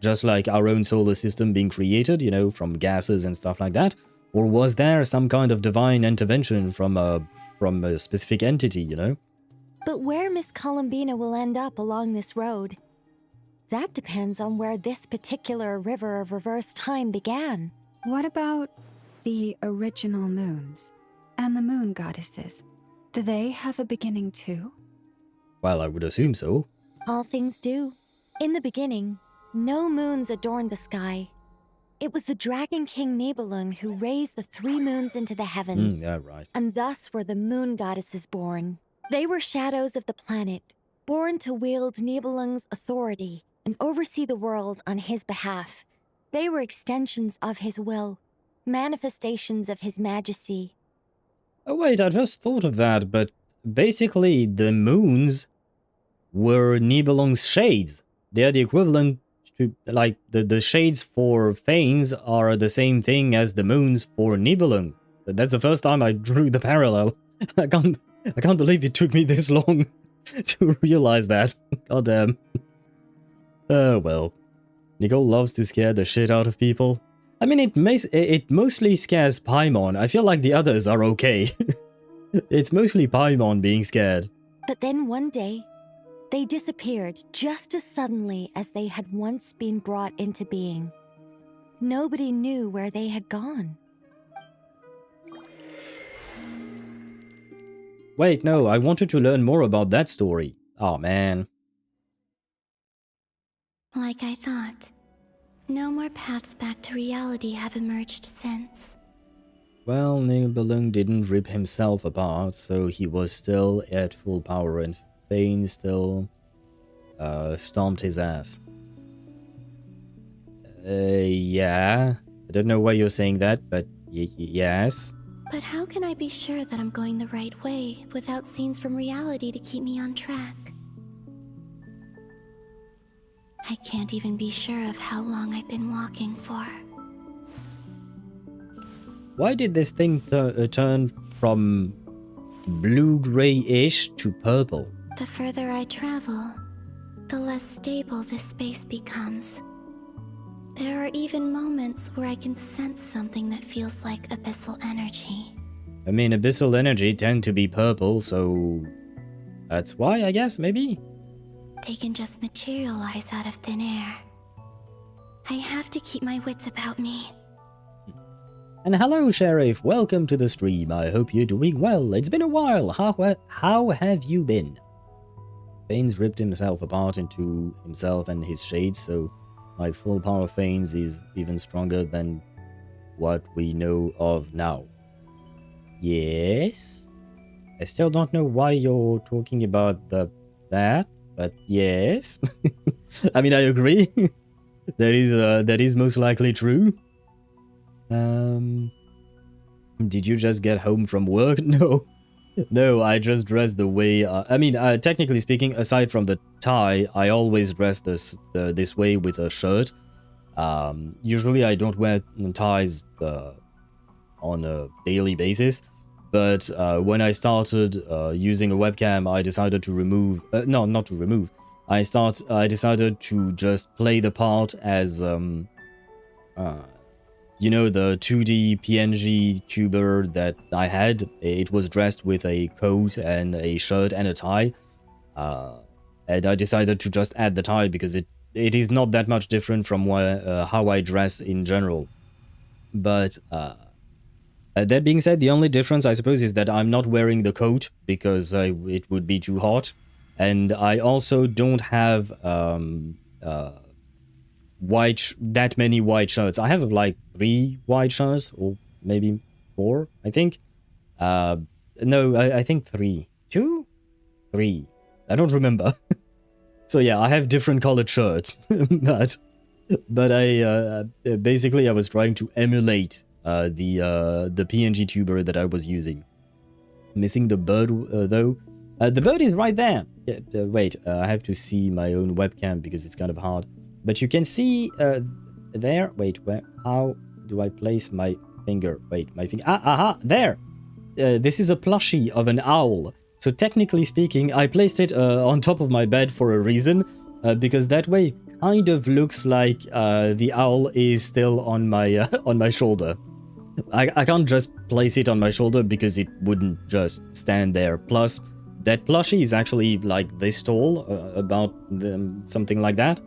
just like our own solar system being created, you know, from gases and stuff like that? Or was there some kind of divine intervention from a specific entity, you know? But where Miss Columbina will end up along this road, that depends on where this particular river of reverse time began. What about the original moons and the moon goddesses? Do they have a beginning too? Well, I would assume so. All things do. In the beginning, no moons adorned the sky. It was the Dragon King Nibelung who raised the 3 moons into the heavens. Yeah, right. And thus were the moon goddesses born. They were shadows of the planet, born to wield Nibelung's authority and oversee the world on his behalf. They were extensions of his will, manifestations of his majesty. Oh wait, I just thought of that, but basically the moons were Nibelung's shades. They are the equivalent to, like, the shades for Thanes are the same thing as the moons for Nibelung. That's the first time I drew the parallel. I can't believe it took me this long to realize that. God damn. Oh well. Nicole loves to scare the shit out of people. I mean, it mostly scares Paimon. I feel like the others are okay. It's mostly Paimon being scared. But then one day, they disappeared just as suddenly as they had once been brought into being. Nobody knew where they had gone. Wait, no, I wanted to learn more about that story. Oh man. Like I thought, no more paths back to reality have emerged since. Well, Nibelung didn't rip himself apart, so he was still at full power and Thane still stomped his ass. Yeah. I don't know why you're saying that, but yes. But how can I be sure that I'm going the right way without scenes from reality to keep me on track? I can't even be sure of how long I've been walking for. Why did this thing turn from blue-gray-ish to purple? The further I travel, the less stable this space becomes. There are even moments where I can sense something that feels like abyssal energy. I mean, abyssal energy tend to be purple, so that's why, I guess, maybe? They can just materialize out of thin air. I have to keep my wits about me. And hello, Sheriff. Welcome to the stream. I hope you're doing well. It's been a while. How have you been? Thane's ripped himself apart into himself and his shades, so my full power Thane's is even stronger than what we know of now. Yes? I still don't know why you're talking about that, but yes. I mean, I agree. That is most likely true. Did you just get home from work? No. No, I just dress the way... I mean, technically speaking, aside from the tie, I always dress this way with a shirt. Usually I don't wear ties on a daily basis. But when I started using a webcam, I decided to remove... no, not to remove. I decided to just play the part as... you know, the 2D PNG tuber that I had. It was dressed with a coat and a shirt and a tie. And I decided to just add the tie because it is not that much different from how I dress in general. But that being said, the only difference, I suppose, is that I'm not wearing the coat because it would be too hot. And I also don't have that many white shirts. I have like 3 white shirts, or maybe 4, I think. No, I think 3. 2? 3. I don't remember. So yeah, I have different colored shirts. but I basically I was trying to emulate the PNG tuber that I was using. Missing the bird though. The bird is right there. Yeah, wait, I have to see my own webcam because it's kind of hard. But you can see there. Wait, where? How do I place my finger? Wait, my finger. Aha! There. This is a plushie of an owl. So technically speaking, I placed it on top of my bed for a reason, because that way kind of looks like the owl is still on my on my shoulder. I can't just place it on my shoulder because it wouldn't just stand there. Plus, that plushie is actually like this tall, about something like that.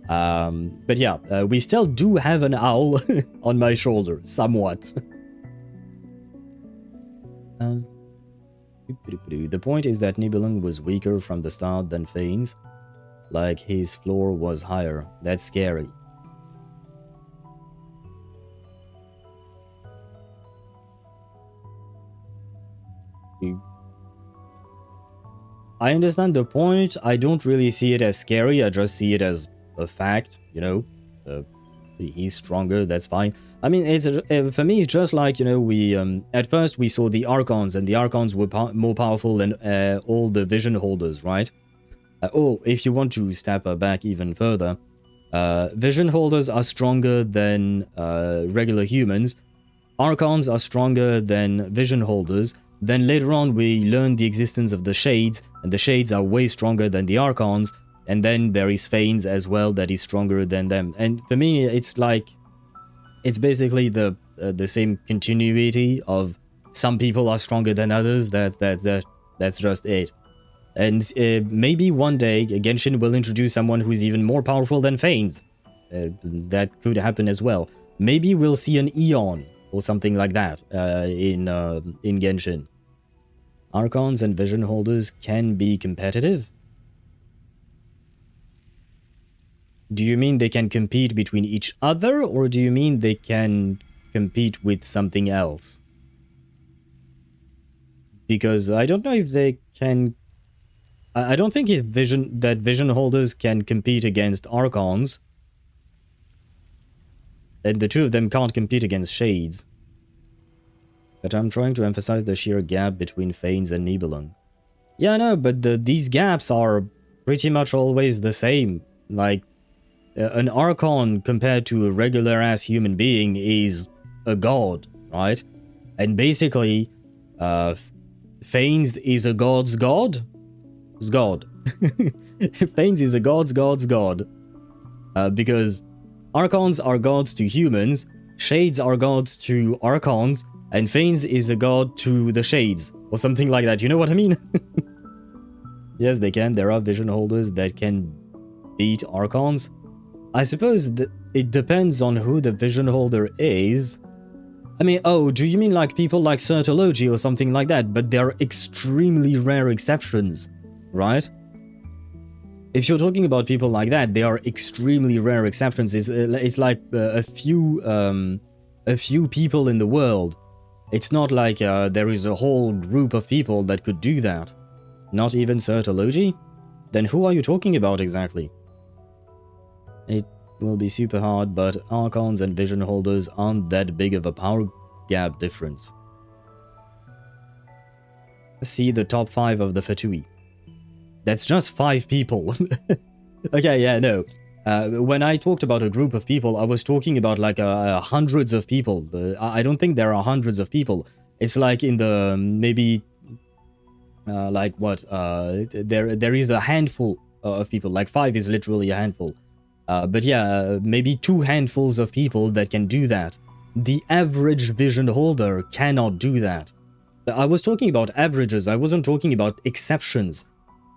But yeah, we still do have an owl on my shoulder, somewhat. The point is that Nibelung was weaker from the start than Fanes. Like, his floor was higher. That's scary. I understand the point. I don't really see it as scary. I just see it as a fact, you know. He's stronger, that's fine. I mean, it's for me, it's just like, you know, we at first we saw the Archons, and the Archons were more powerful than all the Vision Holders, right? Oh, if you want to step back even further, Vision Holders are stronger than regular humans. Archons are stronger than Vision Holders. Then later on, we learned the existence of the Shades, and the Shades are way stronger than the Archons. And then there is Fanes as well that is stronger than them. And for me, it's like, it's basically the same continuity of some people are stronger than others. That's just it. And maybe one day Genshin will introduce someone who's even more powerful than Fanes. That could happen as well. Maybe we'll see an Eon or something like that in Genshin. Archons and Vision Holders can be competitive. Do you mean they can compete between each other, or do you mean they can compete with something else? Because I don't know if they can... I don't think that Vision Holders can compete against Archons. And the two of them can't compete against Shades. But I'm trying to emphasize the sheer gap between Fanes and Nibelung. Yeah, I know, but these gaps are pretty much always the same. Like, an Archon compared to a regular-ass human being is a god, right? And basically, Fanes is a god's god? It's god. Fanes is a god's god. Because Archons are gods to humans, Shades are gods to Archons, and Fanes is a god to the Shades, or something like that. You know what I mean? Yes, they can. There are Vision Holders that can beat Archons. I suppose it depends on who the Vision Holder is. I mean, oh, do you mean like people like Sertology or something like that? But they're extremely rare exceptions, right? If you're talking about people like that, they are extremely rare exceptions. It's like a few people in the world. It's not like there is a whole group of people that could do that. Not even Sertology? Then who are you talking about exactly? It will be super hard, but Archons and Vision Holders aren't that big of a power gap difference. See the top 5 of the Fatui. That's just 5 people. Okay, yeah, no. When I talked about a group of people, I was talking about like hundreds of people. I don't think there are hundreds of people. It's like in the maybe like what? There is a handful of people. Like 5 is literally a handful. But yeah, maybe 2 handfuls of people that can do that. The average Vision Holder cannot do that. I was talking about averages. I wasn't talking about exceptions.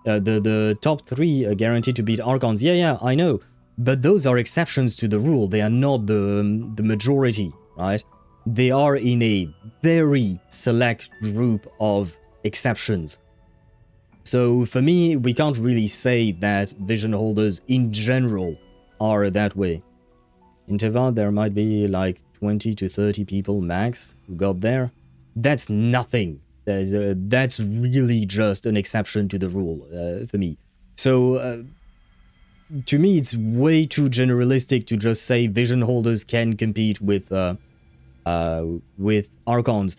The top 3 are guaranteed to beat Archons. Yeah, I know. But those are exceptions to the rule. They are not the majority, right? They are in a very select group of exceptions. So for me, we can't really say that Vision Holders in general are that way. In Teyvat, there might be like 20 to 30 people max who got there. That's nothing. That's really just an exception to the rule for me. So to me, it's way too generalistic to just say Vision Holders can compete with Archons.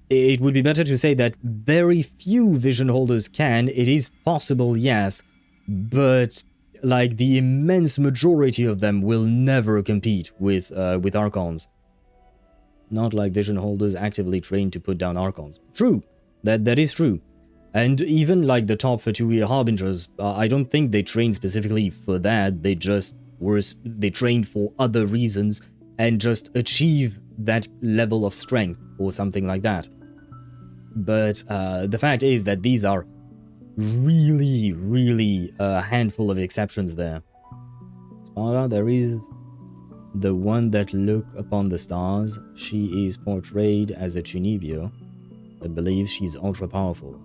It would be better to say that very few Vision Holders can. It is possible, yes, but like the immense majority of them will never compete with Archons. Not like Vision Holders actively trained to put down Archons. True, that is true. And even like the top Fatui Harbingers, I don't think they trained specifically for that. They just they trained for other reasons and just achieve that level of strength or something like that. But the fact is that these are really a handful of exceptions there. Sparta, there is the one that look upon the stars. She is portrayed as a Chunibyo, but believes she's ultra powerful.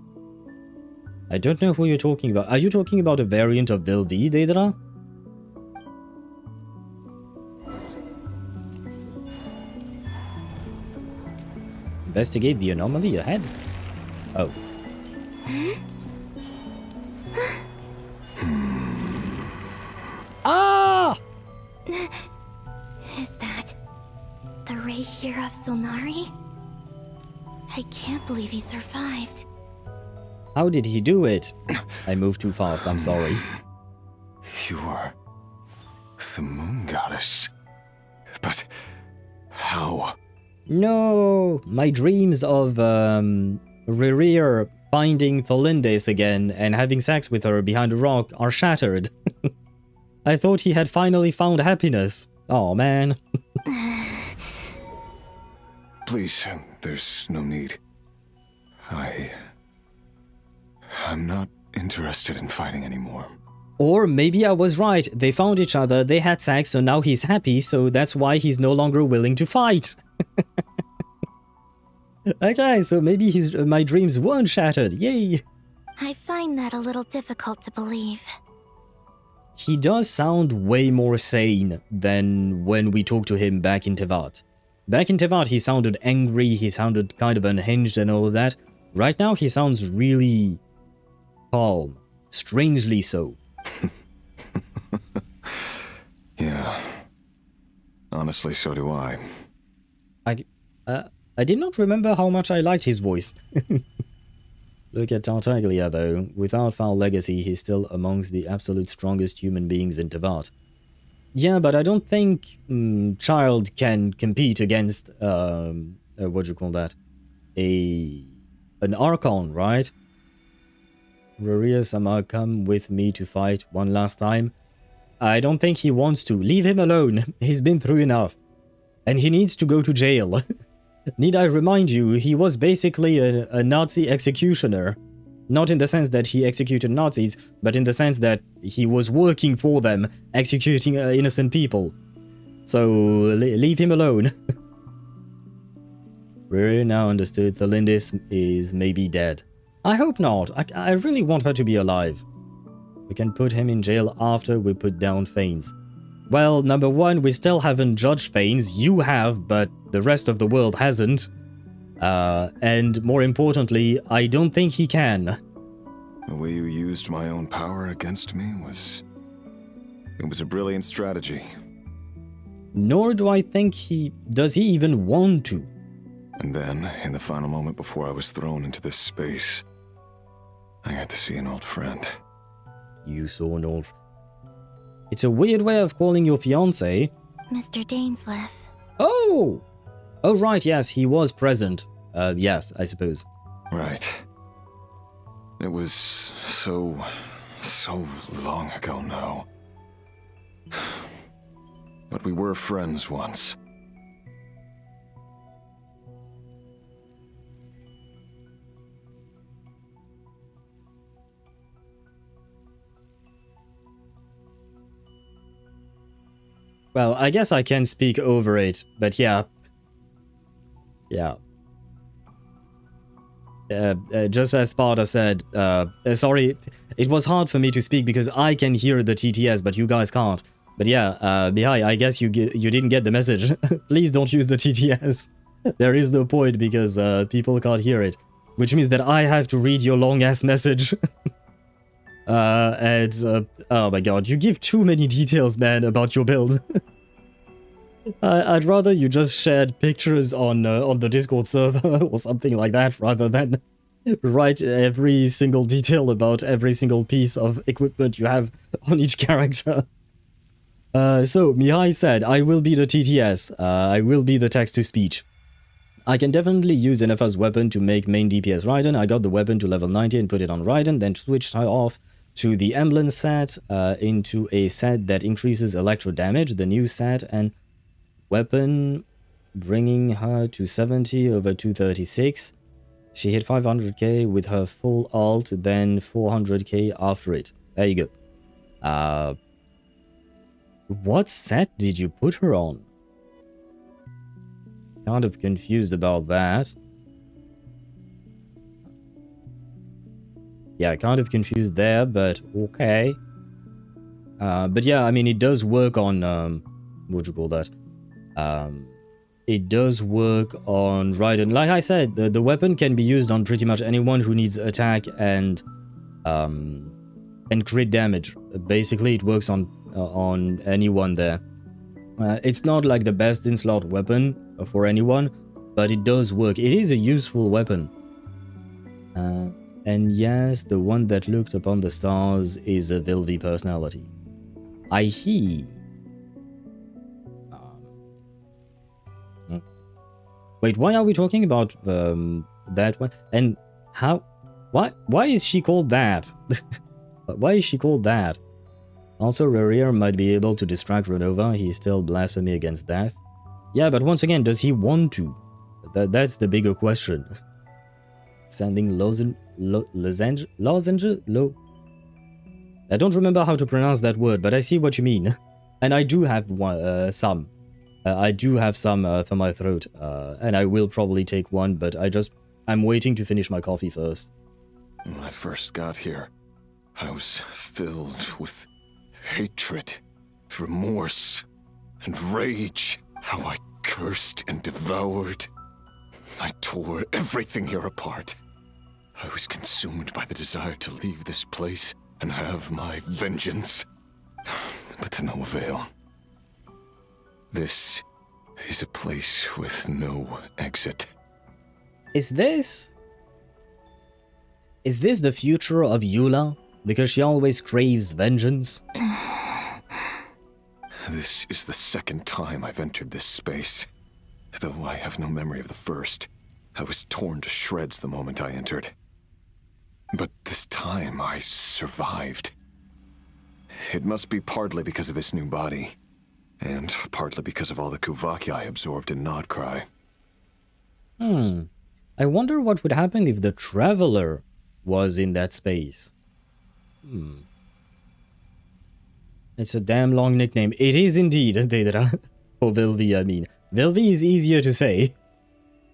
I don't know who you're talking about. Are you talking about a variant of Vilvi, Daedra? Investigate the anomaly ahead? Oh. Ah! Is that the ray here of Solnari? I can't believe he survived. How did he do it? I moved too fast, I'm sorry. You are the moon goddess. But how? No, my dreams of Rerir finding Tholindis again and having sex with her behind a rock are shattered. I thought he had finally found happiness. Oh man. Please, there's no need. I'm not interested in fighting anymore. Or maybe I was right. They found each other, they had sex, so now he's happy, so that's why he's no longer willing to fight. Okay, so maybe my dreams weren't shattered. Yay! I find that a little difficult to believe. He does sound way more sane than when we talked to him back in Teyvat. Back in Teyvat, he sounded angry, he sounded kind of unhinged and all of that. Right now, he sounds really calm. Strangely so. Yeah. Honestly, so do I. I did not remember how much I liked his voice. Look at Tartaglia, though. Without foul legacy, he's still amongst the absolute strongest human beings in Teyvat. Yeah, but I don't think Child can compete against, what do you call that? An Archon, right? Rerir-sama, come with me to fight one last time. I don't think he wants to. Leave him alone. He's been through enough. And he needs to go to jail. Need I remind you, he was basically a Nazi executioner. Not in the sense that he executed Nazis, but in the sense that he was working for them, executing innocent people. So, leave him alone. Rerir now understood Tholindis is maybe dead. I hope not. I really want her to be alive. We can put him in jail after we put down Fanes. Well, number one, we still haven't judged Fanes. You have, but the rest of the world hasn't. And more importantly, I don't think he can. The way you used my own power against me was a brilliant strategy. Nor do I think does he even want to. And then, in the final moment before I was thrown into this space, I got to see an old friend. You saw an old... It's a weird way of calling your fiancé. Mr. Dainsleif. Oh! Oh, right, yes, he was present. Yes, I suppose. Right. It was so long ago now. But we were friends once. Well, I guess I can speak over it, but yeah. Yeah. Just as Sparta said, sorry, it was hard for me to speak because I can hear the TTS, but you guys can't. But yeah, Mihai, I guess you didn't get the message. Please don't use the TTS. There is no point because people can't hear it. Which means that I have to read your long-ass message. Oh my god, you give too many details, man, about your build. I'd rather you just shared pictures on the Discord server or something like that, rather than write every single detail about every single piece of equipment you have on each character. So, Mihai said, I will be the TTS, I will be the text-to-speech. I can definitely use Ineffa's weapon to make main DPS Raiden. I got the weapon to level 90 and put it on Raiden, then switched her off to the emblem set, into a set that increases electro damage, the new set, and weapon bringing her to 70 over 236. She hit 500k with her full ult, then 400k after it. There you go. What set did you put her on? Kind of confused about that. Yeah, kind of confused there, but okay. But yeah, I mean, it does work on, what do you call that? It does work on Raiden. Like I said, the weapon can be used on pretty much anyone who needs attack and crit damage. Basically, it works on anyone there. It's not like the best in-slot weapon for anyone, but it does work. It is a useful weapon. And yes, the one that looked upon the stars is a Vilvi personality. I hear. Wait, why are we talking about that one? And how? Why is she called that? Why is she called that? Also, Rerir might be able to distract Renova. He's still blasphemy against death. Yeah, but once again, does he want to? That's the bigger question. Sending lozenge. I don't remember how to pronounce that word, but I see what you mean. And I do have one, some. I do have some for my throat, and I will probably take one, but I'm waiting to finish my coffee first. When I first got here, I was filled with hatred, remorse, and rage. How I cursed and devoured. I tore everything here apart. I was consumed by the desire to leave this place and have my vengeance. But to no avail. This is a place with no exit. Is this the future of Eula? Because she always craves vengeance? This is the second time I've entered this space. Though I have no memory of the first. I was torn to shreds the moment I entered. But this time I survived. It must be partly because of this new body. And partly because of all the Kuvaki I absorbed in Nod-Krai. I wonder what would happen if the Traveler was in that space. It's a damn long nickname. It is indeed, Teyvat. For Vilvi, I mean. Vilvi is easier to say.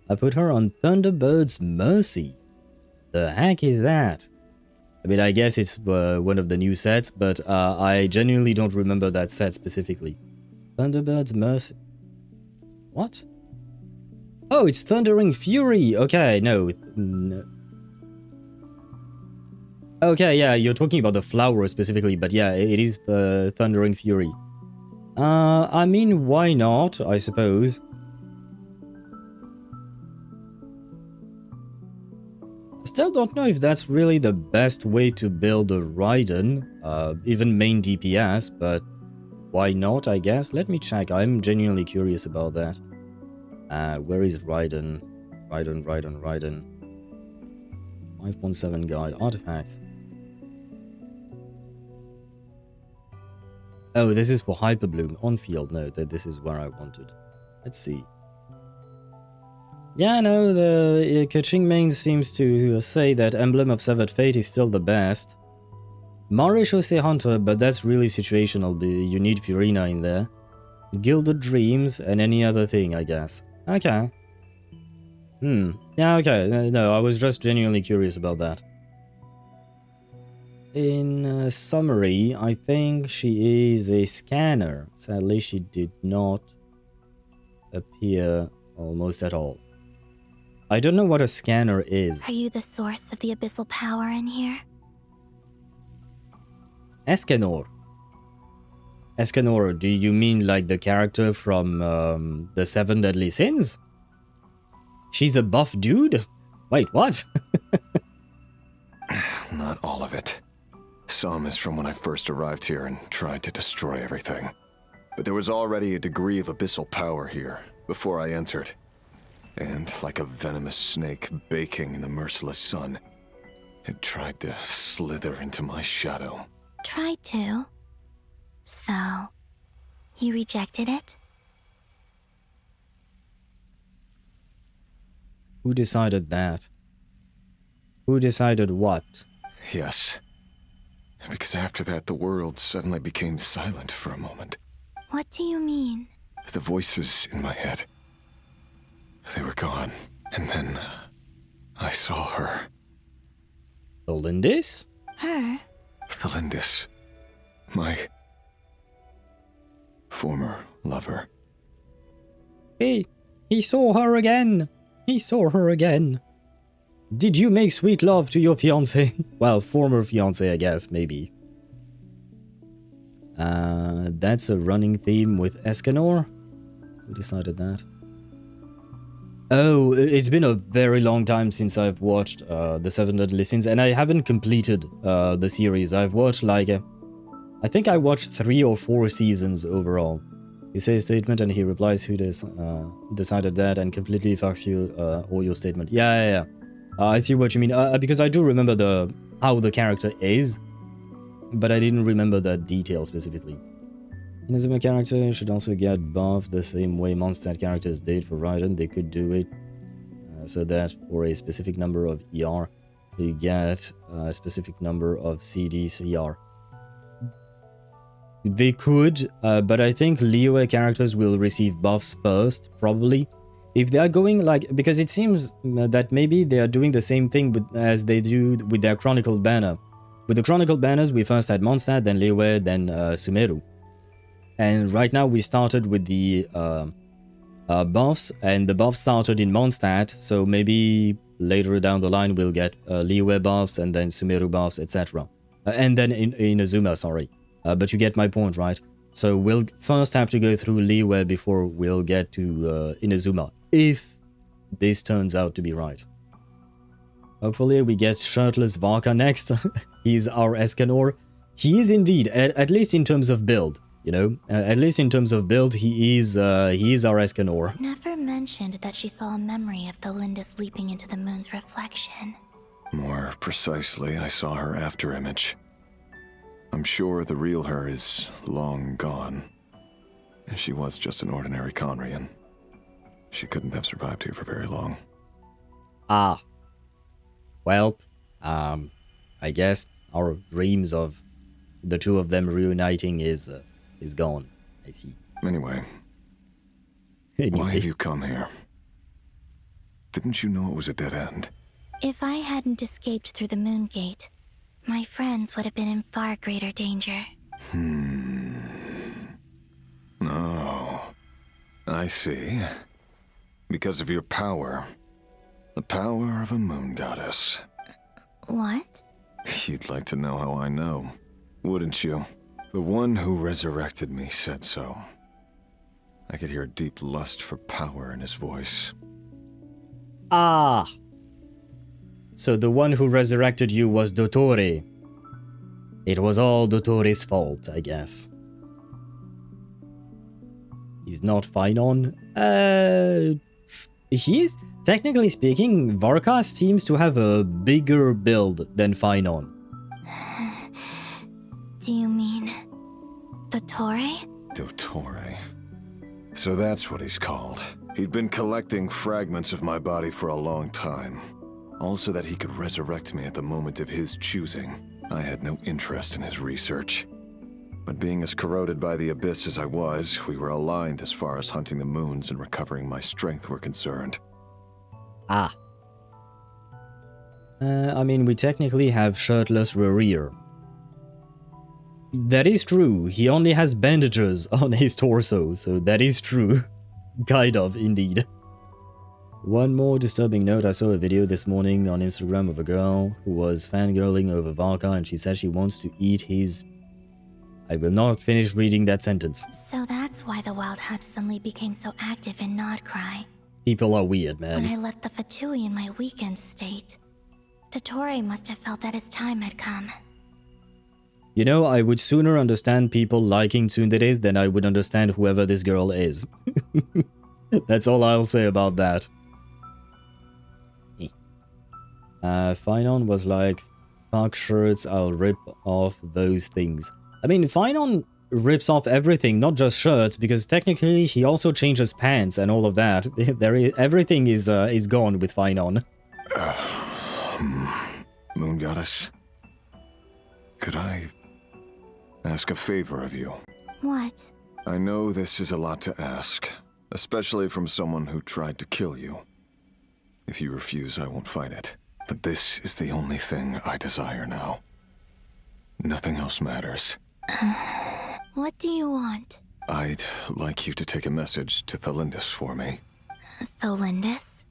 I put her on Thunderbird's Mercy. The heck is that? I mean, I guess it's one of the new sets, but I genuinely don't remember that set specifically. Thunderbird's Mercy. What? Oh, it's Thundering Fury. Okay, no. Okay, yeah, you're talking about the flower specifically, but yeah, it is the Thundering Fury. I mean, why not, I suppose. Still don't know if that's really the best way to build a Raiden, even main DPS, but why not, I guess? Let me check, I'm genuinely curious about that. Where is Raiden? Raiden. 517 guide, artifacts. Oh, this is for Hyperbloom. On field, no, this is where I wanted. Let's see. Yeah, no, the Kaching main seems to say that Emblem of Severed Fate is still the best. Marisho Hunter, but that's really situational. You need Furina in there. Gilded Dreams and any other thing, I guess. Okay. Yeah, okay. No, I was just genuinely curious about that. In summary, I think she is a scanner. Sadly, she did not appear almost at all. I don't know what a scanner is. Are you the source of the abyssal power in here? Escanor. Escanor, do you mean like the character from the Seven Deadly Sins? She's a buff dude? Wait, what? Not all of it. Some is from when I first arrived here and tried to destroy everything. But there was already a degree of abyssal power here before I entered. And like a venomous snake baking in the merciless sun, it tried to slither into my shadow. Tried to? So, you rejected it? Who decided that? Who decided what? Yes. Because after that, the world suddenly became silent for a moment. What do you mean? The voices in my head, they were gone. And then I saw her. The Lindis? Her? The Lindis. My former lover. He saw her again. He saw her again. Did you make sweet love to your fiancé? Well, former fiancé, I guess, maybe. That's a running theme with Escanor. Who decided that? Oh, it's been a very long time since I've watched the Seven Deadly Sins, and I haven't completed the series. I've watched like, I think I watched 3 or 4 seasons overall. You say a statement and he replies who decided that and completely fucks you or your statement. Yeah. I see what you mean. Because I do remember how the character is, but I didn't remember that detail specifically. Inazuma character should also get buffed the same way Mondstadt characters did for Raiden. They could do it so that for a specific number of ER, you get a specific number of CD CR. They could, but I think Liyue characters will receive buffs first, probably. If they are going like, because it seems that maybe they are doing the same thing as they do with their Chronicled banner. With the Chronicled banners, we first had Mondstadt, then Liyue, then Sumeru. And right now we started with the buffs, and the buffs started in Mondstadt, so maybe later down the line we'll get Liyue buffs, and then Sumeru buffs, etc. And then in Inazuma, sorry. But you get my point, right? So we'll first have to go through Liyue before we'll get to Inazuma, if this turns out to be right. Hopefully we get shirtless Varka next. He's our Escanor. He is indeed, at least in terms of build, you know? At least in terms of build, he is our Escanor. Never mentioned that she saw a memory of the Lindis leaping into the moon's reflection. More precisely, I saw her afterimage. I'm sure the real her is long gone. She was just an ordinary Conrian. She couldn't have survived here for very long. Ah. Well, I guess our dreams of the two of them reuniting is gone. I see. Anyway. Why have you come here? Didn't you know it was a dead end? If I hadn't escaped through the moon gate, my friends would have been in far greater danger. Oh, I see. Because of your power. The power of a moon goddess. What? You'd like to know how I know, wouldn't you? The one who resurrected me said so. I could hear a deep lust for power in his voice. Ah! So the one who resurrected you was Dottore. It was all Dottore's fault, I guess. He's not Finon. He is, technically speaking, Varka seems to have a bigger build than Finon. Do you mean Dottore? Dottore. So that's what he's called. He'd been collecting fragments of my body for a long time. Also that he could resurrect me at the moment of his choosing. I had no interest in his research. But being as corroded by the abyss as I was, we were aligned as far as hunting the moons and recovering my strength were concerned. Ah. I mean, we technically have shirtless Rerir. That is true. He only has bandages on his torso, so that is true. Kind of, indeed. One more disturbing note, I saw a video this morning on Instagram of a girl who was fangirling over Varka, and she said she wants to eat his... I will not finish reading that sentence. So that's why the Wild Hunt suddenly became so active in Nod-Krai. People are weird, man. When I left the Fatui in my weakened state, Dottore must have felt that his time had come. You know, I would sooner understand people liking tsunderes than I would understand whoever this girl is. That's all I'll say about that. Finon was like, fuck shirts, I'll rip off those things. I mean, Finon rips off everything, not just shirts, because technically he also changes pants and all of that. Everything is gone with Finon. Moon Goddess, could I ask a favor of you? What? I know this is a lot to ask, especially from someone who tried to kill you. If you refuse, I won't fight it. But this is the only thing I desire now. Nothing else matters. What do you want? I'd like you to take a message to Thelindis for me. Thelindis?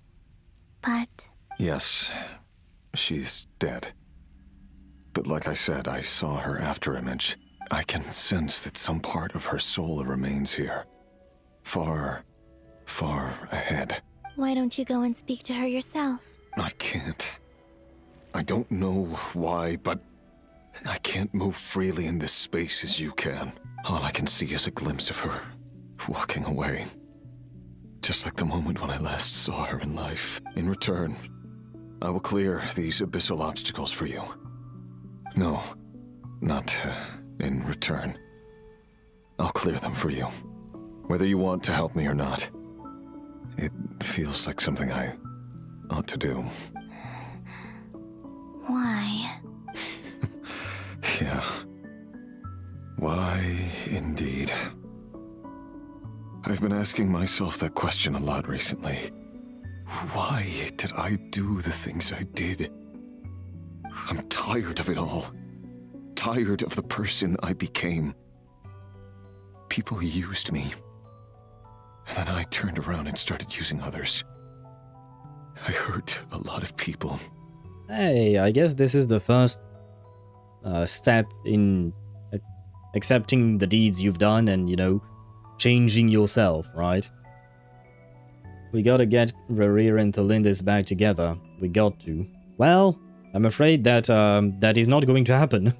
But... Yes, she's dead. But like I said, I saw her afterimage. I can sense that some part of her soul remains here. Far, far ahead. Why don't you go and speak to her yourself? I can't. I don't know why, but I can't move freely in this space as you can. All I can see is a glimpse of her walking away. Just like the moment when I last saw her in life. In return, I will clear these abyssal obstacles for you. No, not in return. I'll clear them for you. Whether you want to help me or not. It feels like something I ought to do. Why? Yeah. Why, indeed. I've been asking myself that question a lot recently. Why did I do the things I did? I'm tired of it all. Tired of the person I became. People used me. And then I turned around and started using others. I hurt a lot of people. Hey, I guess this is the first step in accepting the deeds you've done and, you know, changing yourself, right? We gotta get Rerir and Thelindis back together. We got to. Well, I'm afraid that that is not going to happen.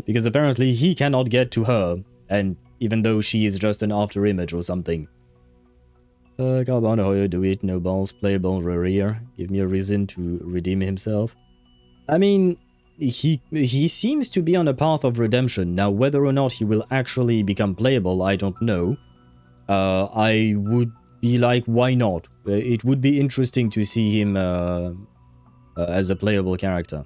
Because apparently he cannot get to her, and even though she is just an afterimage or something. Come on, Hoyo, do it. No balls, playable Rerir. Give me a reason to redeem himself. I mean, he seems to be on a path of redemption. Now, whether or not he will actually become playable, I don't know. I would be like, why not? It would be interesting to see him as a playable character.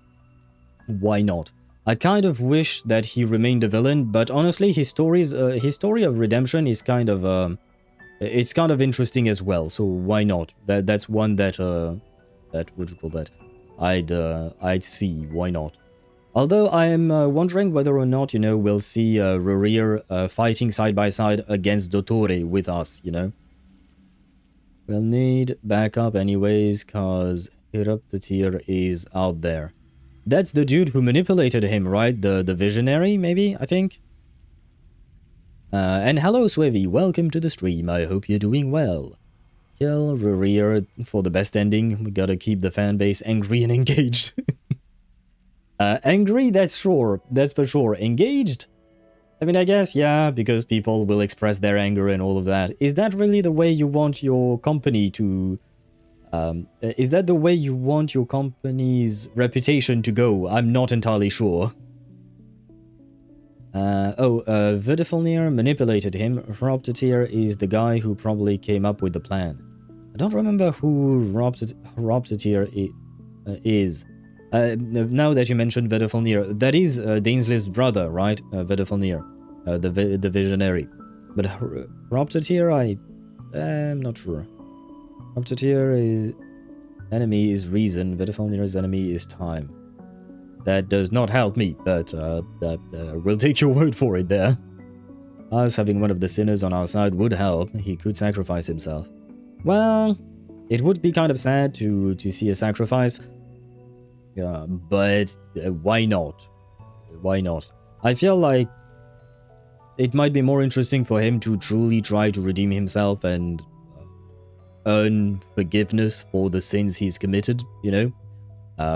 Why not? I kind of wish that he remained a villain, but honestly, his story of redemption is kind of it's kind of interesting as well. So why not? That's one that what do you call that? I'd see. Why not? Although I am wondering whether or not, you know, we'll see Rerir fighting side by side against Dottore with us, you know. We'll need backup anyways, cause Eruptatir is out there. That's the dude who manipulated him, right? The visionary, maybe, I think? And hello, Swevy, welcome to the stream. I hope you're doing well. Kill Rerir for the best ending. We gotta keep the fanbase angry and engaged. Angry, that's sure. That's for sure. Engaged? I mean, I guess, yeah, because people will express their anger and all of that. Is that really the way you want your company to... is that the way you want your company's reputation to go? I'm not entirely sure. Vidifalnir manipulated him. Roptatir is the guy who probably came up with the plan. I don't remember who Roptatir is. Now that you mentioned Vidifalnir, that is Dainsley's brother, right? Vidifalnir, the visionary. But Roptatir, I'm not sure. Roptatir's enemy is reason, Vidifalnir's enemy is time. That does not help me, but we'll take your word for it there. Us having one of the sinners on our side would help. He could sacrifice himself. Well, it would be kind of sad to see a sacrifice. But why not? Why not? I feel like it might be more interesting for him to truly try to redeem himself and earn forgiveness for the sins he's committed, you know?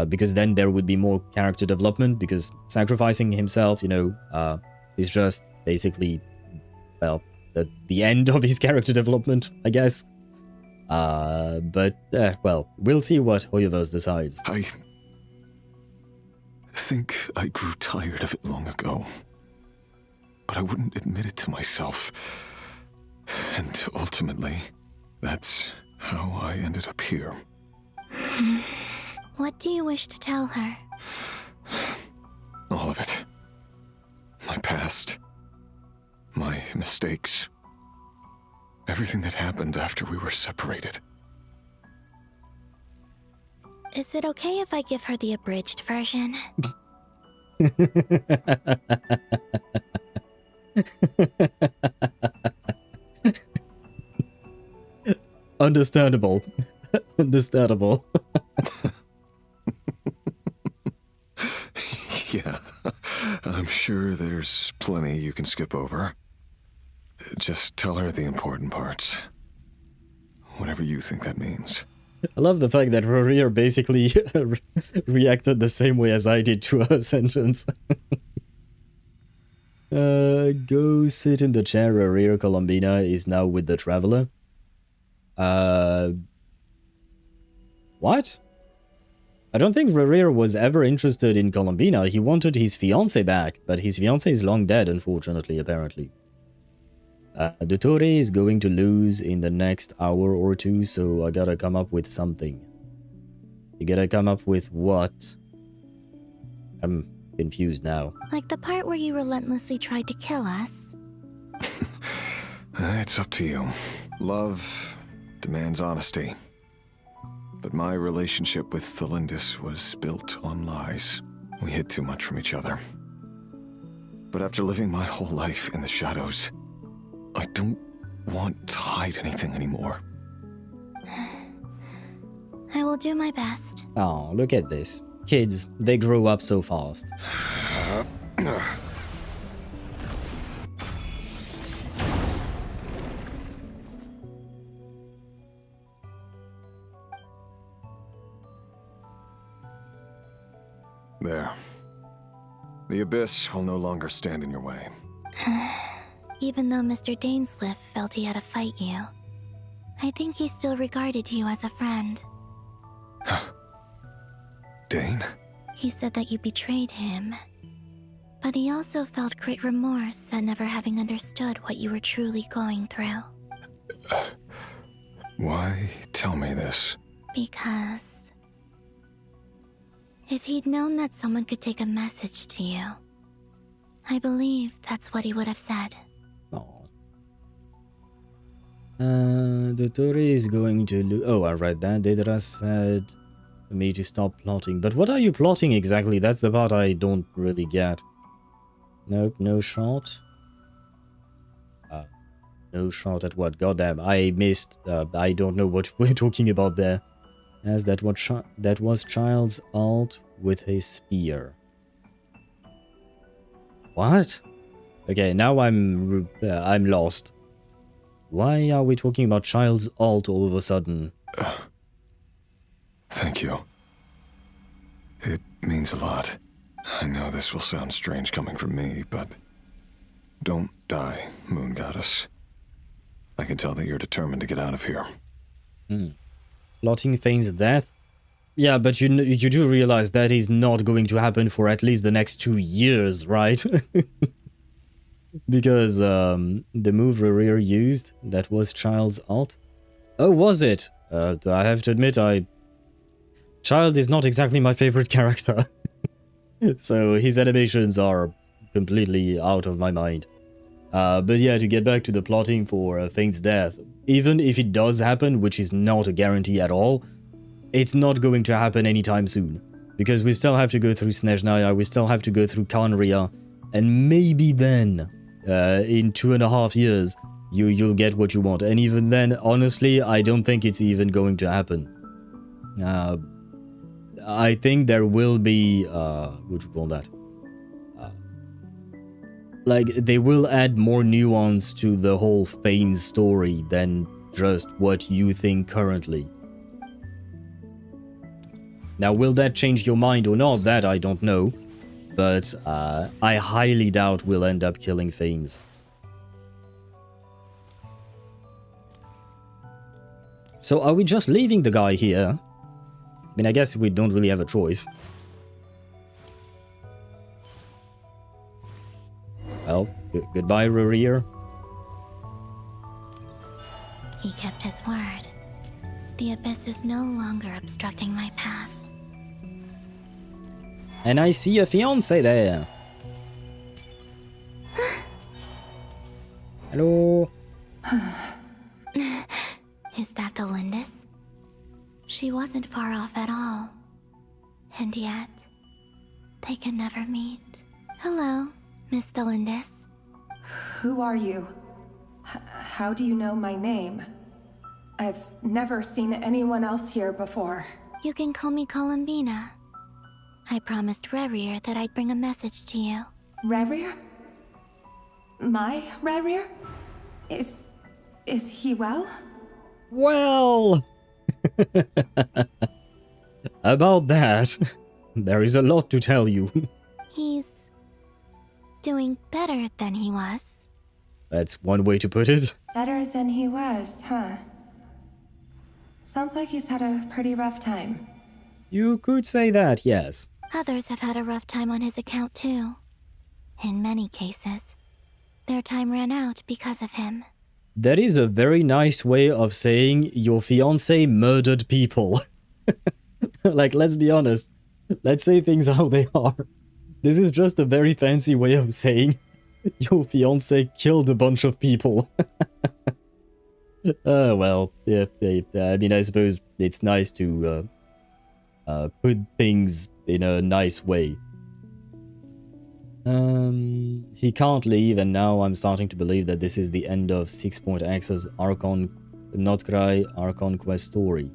Because then there would be more character development, because sacrificing himself, you know, is just basically, well, the end of his character development, I guess. But, well, we'll see what HoYoVerse decides. I think I grew tired of it long ago. But I wouldn't admit it to myself. And ultimately, that's how I ended up here. What do you wish to tell her? All of it. My past. My mistakes. Everything that happened after we were separated. Is it okay if I give her the abridged version? Understandable. Understandable. Yeah, I'm sure there's plenty you can skip over. Just tell her the important parts. Whatever you think that means. I love the fact that Rorir basically reacted the same way as I did to her sentence. Go sit in the chair. Rorir. Columbina is now with the Traveler. What? I don't think Rorir was ever interested in Columbina. He wanted his fiancé back, but his fiancé is long dead, unfortunately, apparently. Dottore is going to lose in the next hour or two, so I gotta come up with something. You gotta come up with what? I'm confused now. Like the part where you relentlessly tried to kill us? It's up to you. Love demands honesty. But my relationship with Thelindis was built on lies. We hid too much from each other. But after living my whole life in the shadows, I don't want to hide anything anymore. I will do my best. Oh, look at this. Kids, they grow up so fast. There. The Abyss will no longer stand in your way. Even though Mr. Dainsliff felt he had to fight you, I think he still regarded you as a friend. Dane? He said that you betrayed him, but he also felt great remorse at never having understood what you were truly going through. Why tell me this? Because if he'd known that someone could take a message to you, I believe that's what he would have said. Dottore is going to lose. Oh, I read that. Deidara said for me to stop plotting. But what are you plotting exactly? That's the part I don't really get. Nope, no shot. No shot at what? Goddamn, I missed. I don't know what we're talking about there. As that was Child's ult with his spear. What? Okay, now I'm lost. Why are we talking about Child's ult all of a sudden? Thank you. It means a lot. I know this will sound strange coming from me, but don't die, Moon Goddess. I can tell that you're determined to get out of here. Plotting Fane's death? Yeah, but you do realize that is not going to happen for at least the next 2 years, right? Because the move Rorir used, that was Child's ult. Oh, was it? I have to admit, Child is not exactly my favorite character. So his animations are completely out of my mind. But yeah, to get back to the plotting for Fane's death, even if it does happen, which is not a guarantee at all, it's not going to happen anytime soon. Because we still have to go through Snezhnaya, we still have to go through Khaenri'ah, and maybe then, in 2.5 years, you'll get what you want. And even then, honestly, I don't think it's even going to happen. I think there will be, what would you call that? Like, they will add more nuance to the whole Fane's story than just what you think currently. Now, will that change your mind or not? That I don't know. But I highly doubt we'll end up killing Fanes. So are we just leaving the guy here? I mean, I guess we don't really have a choice. Well, goodbye, Rurir. He kept his word. The abyss is no longer obstructing my path. And I see a fiancé there. Hello. Is that the Lindis? She wasn't far off at all. And yet, they can never meet. Hello, Miss Lindis. Who are you? How do you know my name? I've never seen anyone else here before. You can call me Columbina. I promised Rerir that I'd bring a message to you. Rerir? My Rerir? Is he well? Well, about that, there is a lot to tell you. He's doing better than he was. That's one way to put it. Better than he was, huh? Sounds like he's had a pretty rough time. You could say that, yes. Others have had a rough time on his account too. In many cases, their time ran out because of him. That is a very nice way of saying your fiancé murdered people. Like, let's be honest. Let's say things how they are. This is just a very fancy way of saying your fiancé killed a bunch of people. Well, yeah, I mean, I suppose it's nice to put things in a nice way. He can't leave, and now I'm starting to believe that this is the end of 6.x's Nod-Krai Archon Quest story.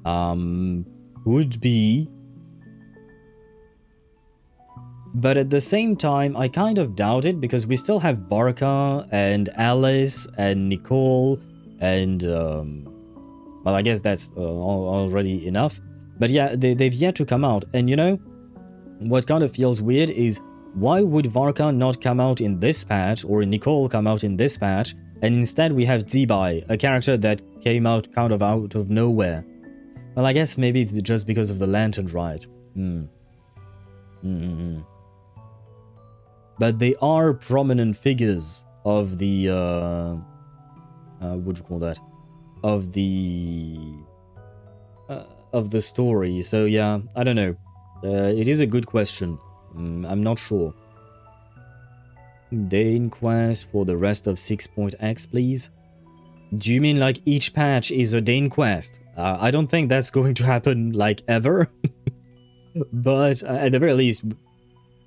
Would be. But at the same time, I kind of doubt it, because we still have Barca and Alice and Nicole and, well, I guess that's already enough. But yeah, they've yet to come out. And you know, what kind of feels weird is, why would Varka not come out in this patch, or Nicole come out in this patch, and instead we have Zibai, a character that came out kind of out of nowhere? Well, I guess maybe it's just because of the lantern, right? But they are prominent figures of the, what do you call that? Of the story, so yeah, I don't know. It is a good question. I'm not sure. Dane quest for the rest of 6.x, please? Do you mean like each patch is a Dane quest? I don't think that's going to happen, like, ever. But at the very least,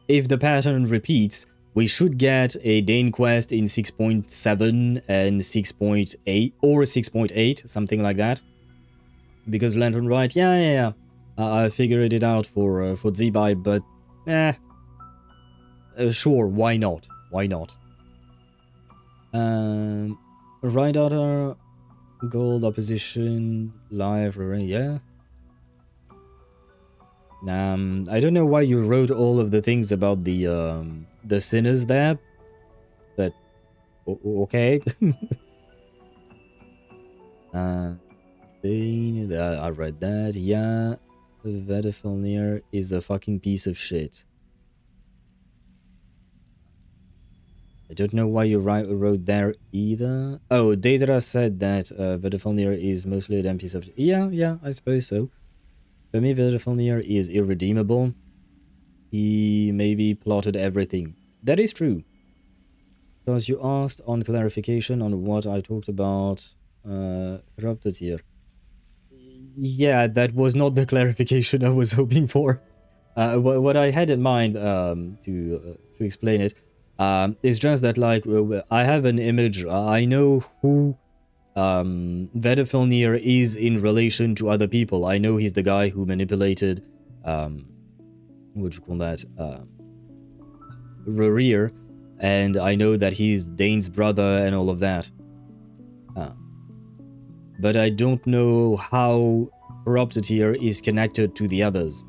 if the pattern repeats, we should get a Dane quest in 6.7 and 6.8, or 6.8, something like that. Because Lantern Rite, yeah. I figured it out for Zibai, but sure, why not? Why not? Right Daughter, Gold, Opposition, Live, yeah. I don't know why you wrote all of the things about the sinners there, but okay. I read that, yeah. Vedifilnir is a fucking piece of shit. I don't know why you wrote there either. Oh, Daedra said that Vedifilnir is mostly a damn piece of shit. Yeah, I suppose so. For me, Vedifilnir is irredeemable. He maybe plotted everything. That is true. Because you asked on clarification on what I talked about corrupted here. Yeah, that was not the clarification I was hoping for. What I had in mind to explain it is just that, like, I have an image. I know who Vedifilnir is in relation to other people. I know he's the guy who manipulated, what do you call that, Rurir, and I know that he's Dane's brother and all of that. But I don't know how Corrupted here is connected to the others,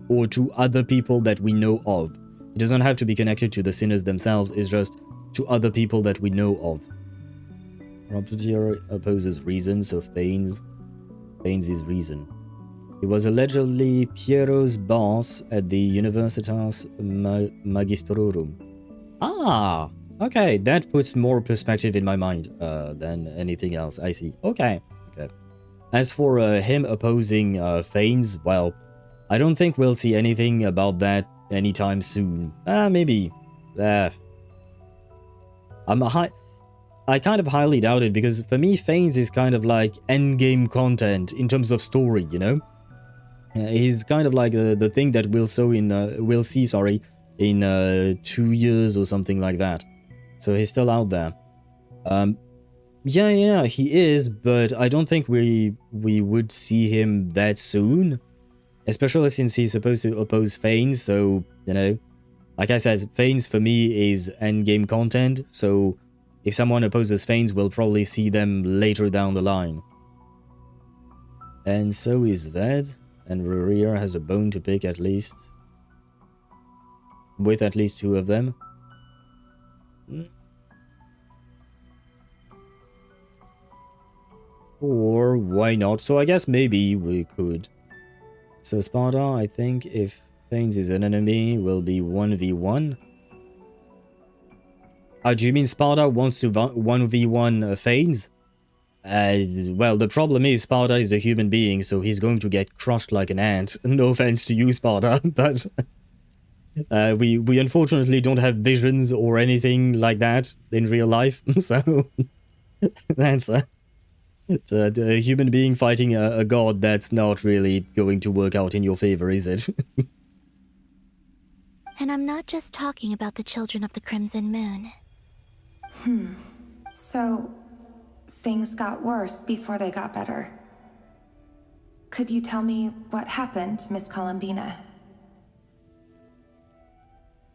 or to other people that we know of. It doesn't have to be connected to the sinners themselves, it's just to other people that we know of. Corrupted here opposes reason, so feigns is reason. He was allegedly Piero's boss at the Universitas Magistrorum. Ah, okay, that puts more perspective in my mind than anything else. I see. Okay, okay. As for him opposing Fanes, well, I don't think we'll see anything about that anytime soon. Maybe. I kind of highly doubt it, because for me, Fanes is kind of like endgame content in terms of story, you know? He's kind of like the thing that we'll see in 2 years or something like that. So he's still out there. Yeah, he is, but I don't think we would see him that soon. Especially since he's supposed to oppose Fanes, so, you know, like I said, Fanes for me is endgame content, so if someone opposes Fanes, we'll probably see them later down the line. And so is Ved, and Rurir has a bone to pick at least. With at least 2 of them. Or why not? So I guess maybe we could. So Sparta, I think if Fanes is an enemy, will be 1v1. Do you mean Sparta wants to 1v1 Fanes? Well, the problem is Sparta is a human being, so he's going to get crushed like an ant. No offense to you, Sparta, but we unfortunately don't have visions or anything like that in real life, so that's it's a human being fighting a god. That's not really going to work out in your favor, is it? And I'm not just talking about the children of the Crimson Moon. So, things got worse before they got better. Could you tell me what happened, Miss Columbina?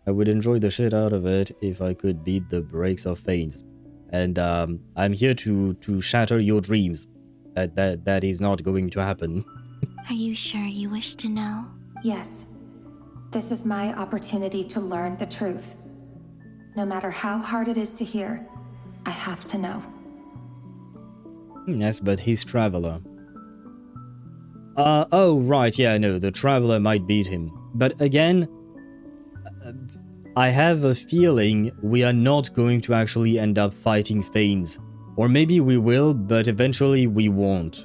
I would enjoy the shit out of it if I could beat the brakes of Fanes. And I'm here to shatter your dreams. That is not going to happen. Are you sure you wish to know? Yes. This is my opportunity to learn the truth. No matter how hard it is to hear, I have to know. Yes, but he's Traveler. Oh, right, yeah, no, the Traveler might beat him. But again, I have a feeling we are not going to actually end up fighting Fanes. Or maybe we will, but eventually we won't.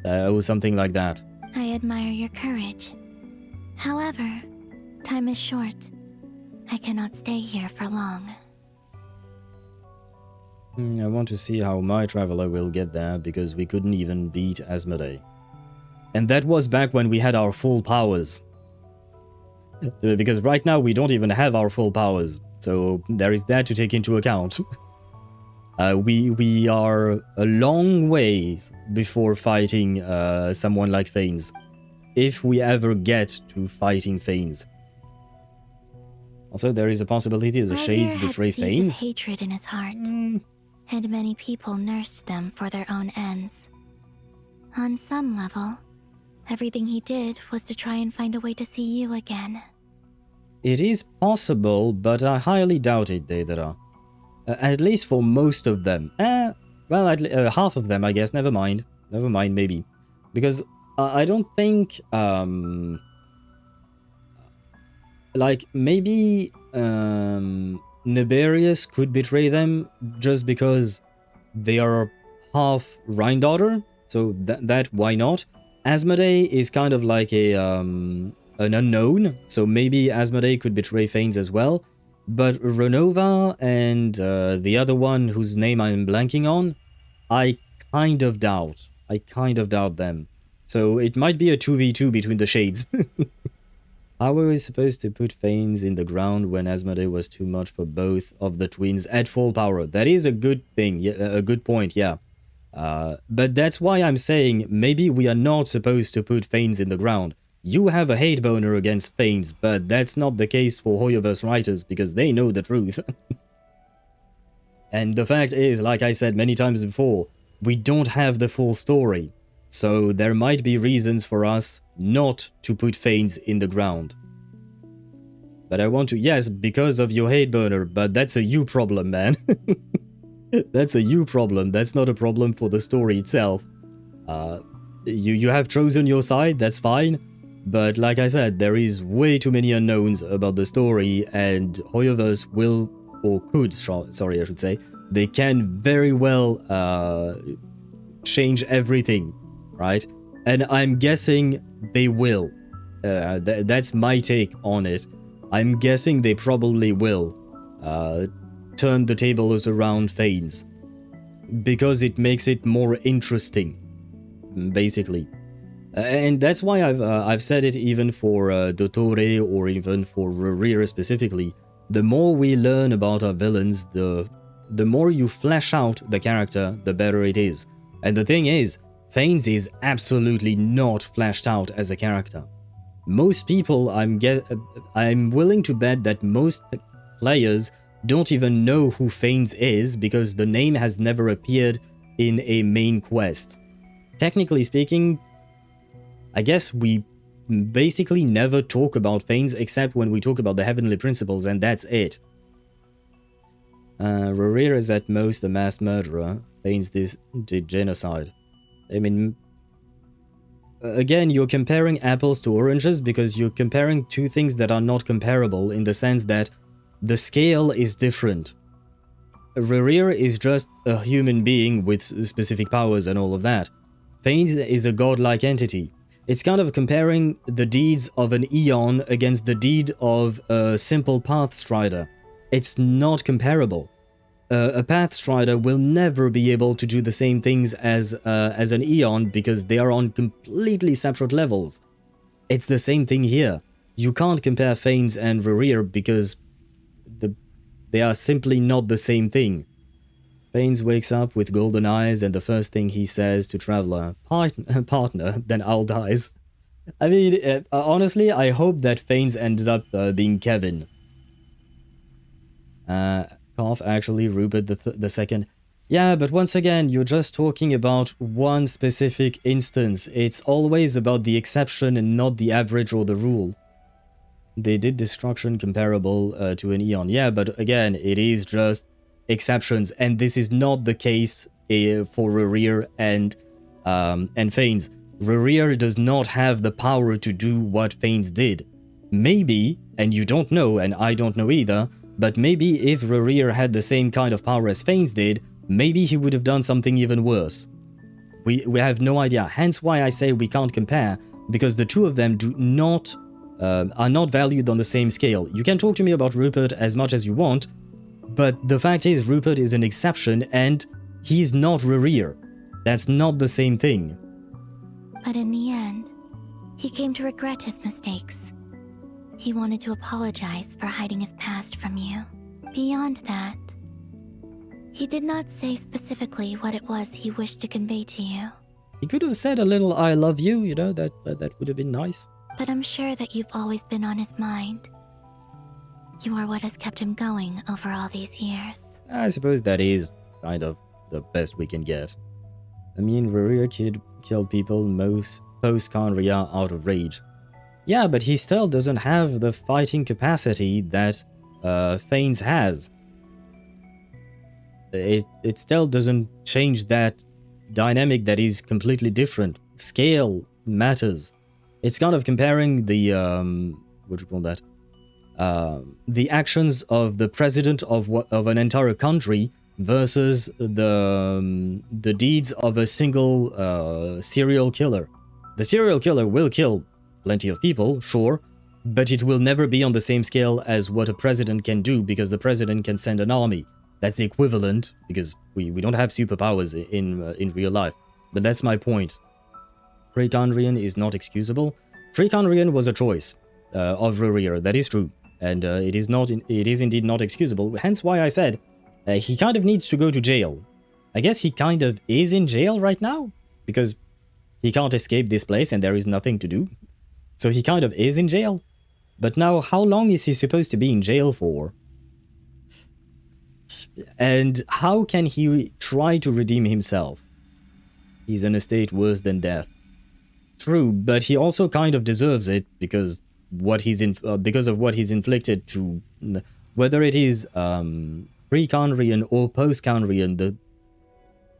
Or something like that. I admire your courage. However, time is short. I cannot stay here for long. I want to see how my Traveler will get there, because we couldn't even beat Asmodee. And that was back when we had our full powers. Because right now we don't even have our full powers, so there is that to take into account. We are a long ways before fighting someone like Fanes, if we ever get to fighting Fanes. Also, there is a possibility the Shades betray Fanes. Of hatred in his heart, and many people nursed them for their own ends. On some level, everything he did was to try and find a way to see you again. It is possible, but I highly doubt it, Deidara. At least for most of them. Well, half of them, I guess. Never mind. Never mind, maybe. Because I don't think... like, maybe... Niberius could betray them just because they are half Rhine daughter. So that why not? Asmodee is kind of like a an unknown, so maybe Asmodee could betray Fanes as well. But Renova and the other one whose name I'm blanking on, I kind of doubt. I kind of doubt them. So it might be a 2v2 between the Shades. How were we supposed to put Fanes in the ground when Asmodee was too much for both of the twins at full power? That is a good thing, a good point, yeah. But that's why I'm saying maybe we are not supposed to put Fanes in the ground. You have a hate boner against Fanes, but that's not the case for HoYoVerse writers because they know the truth. And the fact is, like I said many times before, we don't have the full story. So there might be reasons for us not to put Fanes in the ground. But I want to, yes, because of your hate burner, but that's a you problem, man. That's a you problem, that's not a problem for the story itself. you have chosen your side, that's fine. But like I said, there is way too many unknowns about the story, and HoYoVerse will, or could, sorry, I should say, they can very well change everything, right? And I'm guessing they will. That's my take on it. I'm guessing they probably will turn the tables around Fanes, because it makes it more interesting, basically. And that's why I've said it even for Dottore or even for Rerir specifically. The more we learn about our villains, the more you flesh out the character, the better it is. And the thing is, Fanes is absolutely not fleshed out as a character. Most people, I'm willing to bet that most players don't even know who Fanes is because the name has never appeared in a main quest. Technically speaking, I guess we basically never talk about Fanes except when we talk about the Heavenly Principles, and that's it. Rerir is at most a mass murderer. Fanes did genocide. I mean, again, you're comparing apples to oranges because you're comparing two things that are not comparable in the sense that the scale is different. Rerir is just a human being with specific powers and all of that. Fanes is a godlike entity. It's kind of comparing the deeds of an Eon against the deed of a simple Pathstrider. It's not comparable. A Pathstrider will never be able to do the same things as an Eon because they are on completely separate levels. It's the same thing here. You can't compare Fanes and Rerir because they are simply not the same thing. Fanes wakes up with golden eyes and the first thing he says to Traveler, partner, then Owl dies. I mean, honestly, I hope that Fanes ends up being Kevin. Cough, actually, Rupert the second. Yeah, but once again, you're just talking about one specific instance. It's always about the exception and not the average or the rule. They did destruction comparable to an Eon. Yeah, but again, it is just exceptions, and this is not the case for Rerir and Fanes. Rerir does not have the power to do what Fanes did. Maybe, and you don't know, and I don't know either, but maybe if Rerir had the same kind of power as Fanes did, maybe he would have done something even worse. We have no idea, hence why I say we can't compare, because the two of them are not valued on the same scale. You can talk to me about Rupert as much as you want, but the fact is Rupert is an exception and he's not Rerir. That's not the same thing. But in the end, he came to regret his mistakes. He wanted to apologize for hiding his past from you. Beyond that, he did not say specifically what it was he wished to convey to you. He could have said a little "I love you," you know, that would have been nice. But I'm sure that you've always been on his mind. You are what has kept him going over all these years. I suppose that is kind of the best we can get. I mean, Rerir killed people most post-Khaenri'ah out of rage. Yeah, but he still doesn't have the fighting capacity that Fanes has. It still doesn't change that dynamic that is completely different. Scale matters. It's kind of comparing the what do you call that? The actions of the president of an entire country versus the deeds of a single serial killer. The serial killer will kill plenty of people, sure, but it will never be on the same scale as what a president can do because the president can send an army. That's the equivalent because we don't have superpowers in real life. But that's my point. Pre-Khaenri'ahn is not excusable. Pre-Khaenri'ahn was a choice of Rerir, that is true. And it is indeed not excusable, hence why I said he kind of needs to go to jail. I guess he kind of is in jail right now, because he can't escape this place and there is nothing to do. So he kind of is in jail. But now, how long is he supposed to be in jail for? And how can he try to redeem himself? He's in a state worse than death. True, but he also kind of deserves it because because of what he's inflicted to, whether it is pre-Khaenri'ahn or post-Khaenri'ahn,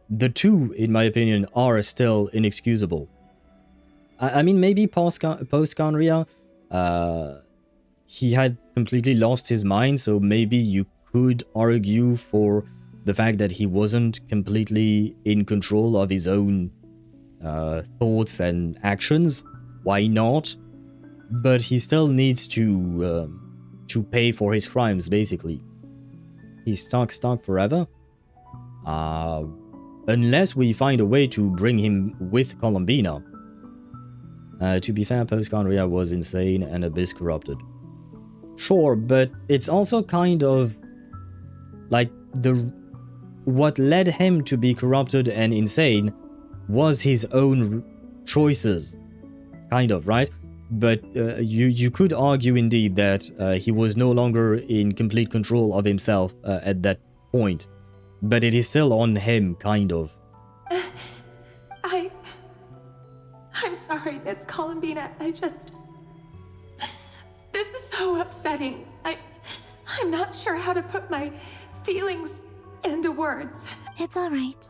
the two, in my opinion, are still inexcusable. I mean, maybe post Conria, he had completely lost his mind, so maybe you could argue for the fact that he wasn't completely in control of his own thoughts and actions. Why not? But he still needs to pay for his crimes, basically. He's stuck forever. Unless we find a way to bring him with Columbina. To be fair, Post-Conria was insane and Abyss corrupted. Sure, but it's also kind of like what led him to be corrupted and insane was his own choices, kind of, right? But you could argue indeed that he was no longer in complete control of himself at that point, but it is still on him, kind of. I'm sorry, Miss Columbina. This is so upsetting. I'm not sure how to put my feelings into words. It's all right.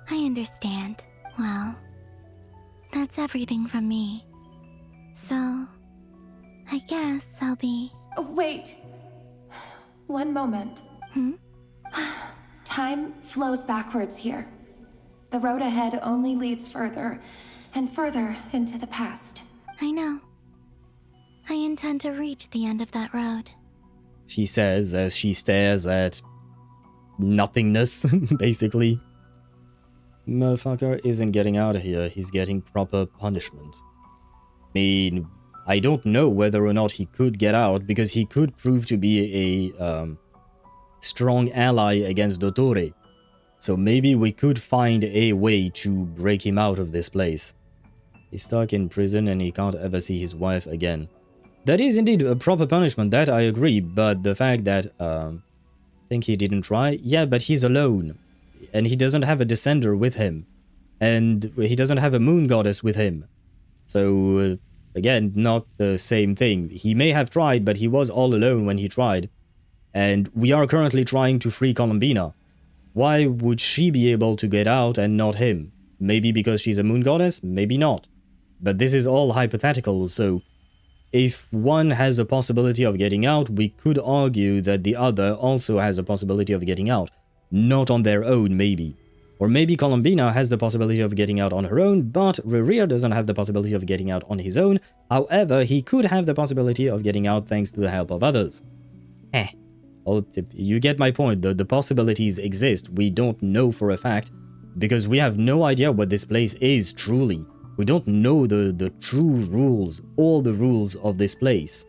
I understand. Well, that's everything from me. So, I guess I'll be... Wait. One moment. Time flows backwards here. The road ahead only leads further and further into the past. I know. I intend to reach the end of that road. She says as she stares at nothingness, basically. Motherfucker isn't getting out of here, he's getting proper punishment. I mean, I don't know whether or not he could get out, because he could prove to be a strong ally against Dottore. So maybe we could find a way to break him out of this place. He's stuck in prison and he can't ever see his wife again. That is indeed a proper punishment, that I agree, but the fact that, think he didn't try? Yeah, but he's alone. And he doesn't have a descender with him. And he doesn't have a moon goddess with him. So, again, not the same thing. He may have tried, but he was all alone when he tried. And we are currently trying to free Columbina. Why would she be able to get out and not him? Maybe because she's a moon goddess? Maybe not. But this is all hypothetical, so if one has a possibility of getting out, we could argue that the other also has a possibility of getting out. Not on their own, maybe. Or maybe Columbina has the possibility of getting out on her own, but Rerir doesn't have the possibility of getting out on his own. However, he could have the possibility of getting out thanks to the help of others. Oh, you get my point. The possibilities exist. We don't know for a fact, because we have no idea what this place is, truly. We don't know the true rules, all the rules of this place.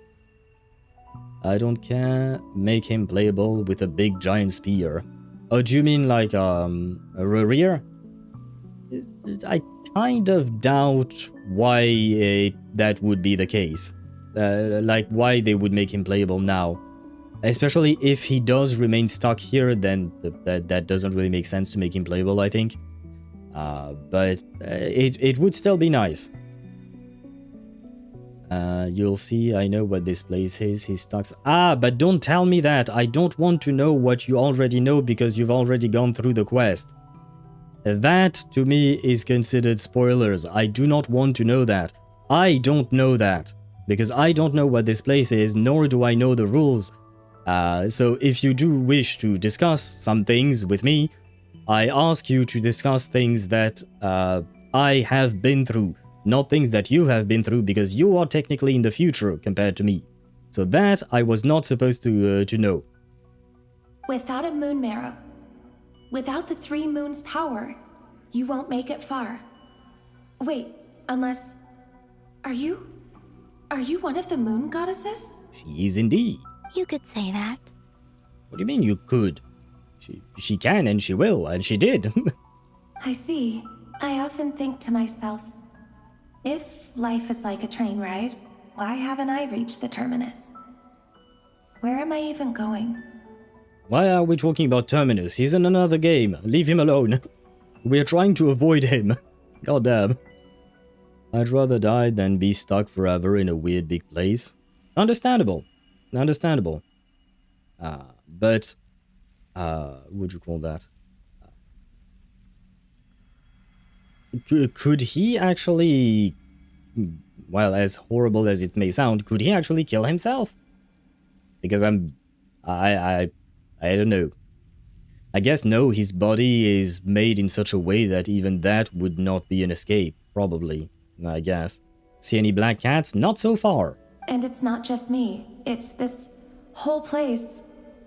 I don't care. Make him playable with a big giant spear. Oh, do you mean like a Rerir? I kind of doubt why that would be the case. Like why they would make him playable now. Especially if he does remain stuck here, then that doesn't really make sense to make him playable, I think. But it would still be nice. You'll see, I know what this place is. He's stuck. But don't tell me that. I don't want to know what you already know because you've already gone through the quest. That, to me, is considered spoilers. I do not want to know that. I don't know that. Because I don't know what this place is, nor do I know the rules. So if you do wish to discuss some things with me, I ask you to discuss things that I have been through, not things that you have been through, because you are technically in the future compared to me. So that I was not supposed to know. Without a moon marrow, without the 3 moons' power, you won't make it far. Wait, unless... Are you one of the moon goddesses? She is indeed. You could say that. What do you mean you could? She can and she will, and she did. I see. I often think to myself, if life is like a train ride, why haven't I reached the terminus? Where am I even going? Why are we talking about Terminus? He's in another game. Leave him alone. We're trying to avoid him. God damn. I'd rather die than be stuck forever in a weird big place. Understandable. Understandable. But... what would you call that? Could he actually well, as horrible as it may sound, could he actually kill himself? Because I don't know. I guess no, his body is made in such a way that even that would not be an escape, probably, I guess. See any black cats? Not so far. And it's not just me. It's this whole place.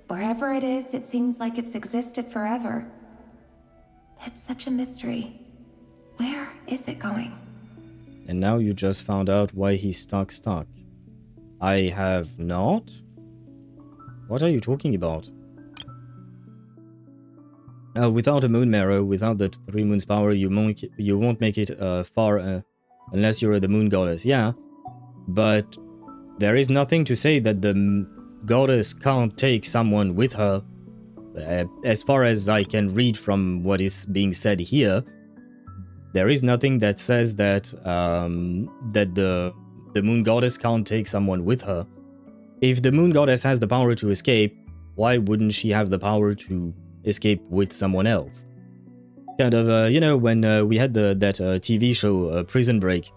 Wherever it is, it seems like it's existed forever. It's such a mystery. Where is it going? And now you just found out why he's stuck. I have not? What are you talking about? Without a moon marrow, without the 3 moons power, you won't make it far unless you're the moon goddess. Yeah, but there is nothing to say that the goddess can't take someone with her. As far as I can read from what is being said here, there is nothing that says that that the moon goddess can't take someone with her. If the moon goddess has the power to escape, why wouldn't she have the power to escape with someone else? Kind of, you know, when we had that TV show, Prison Break,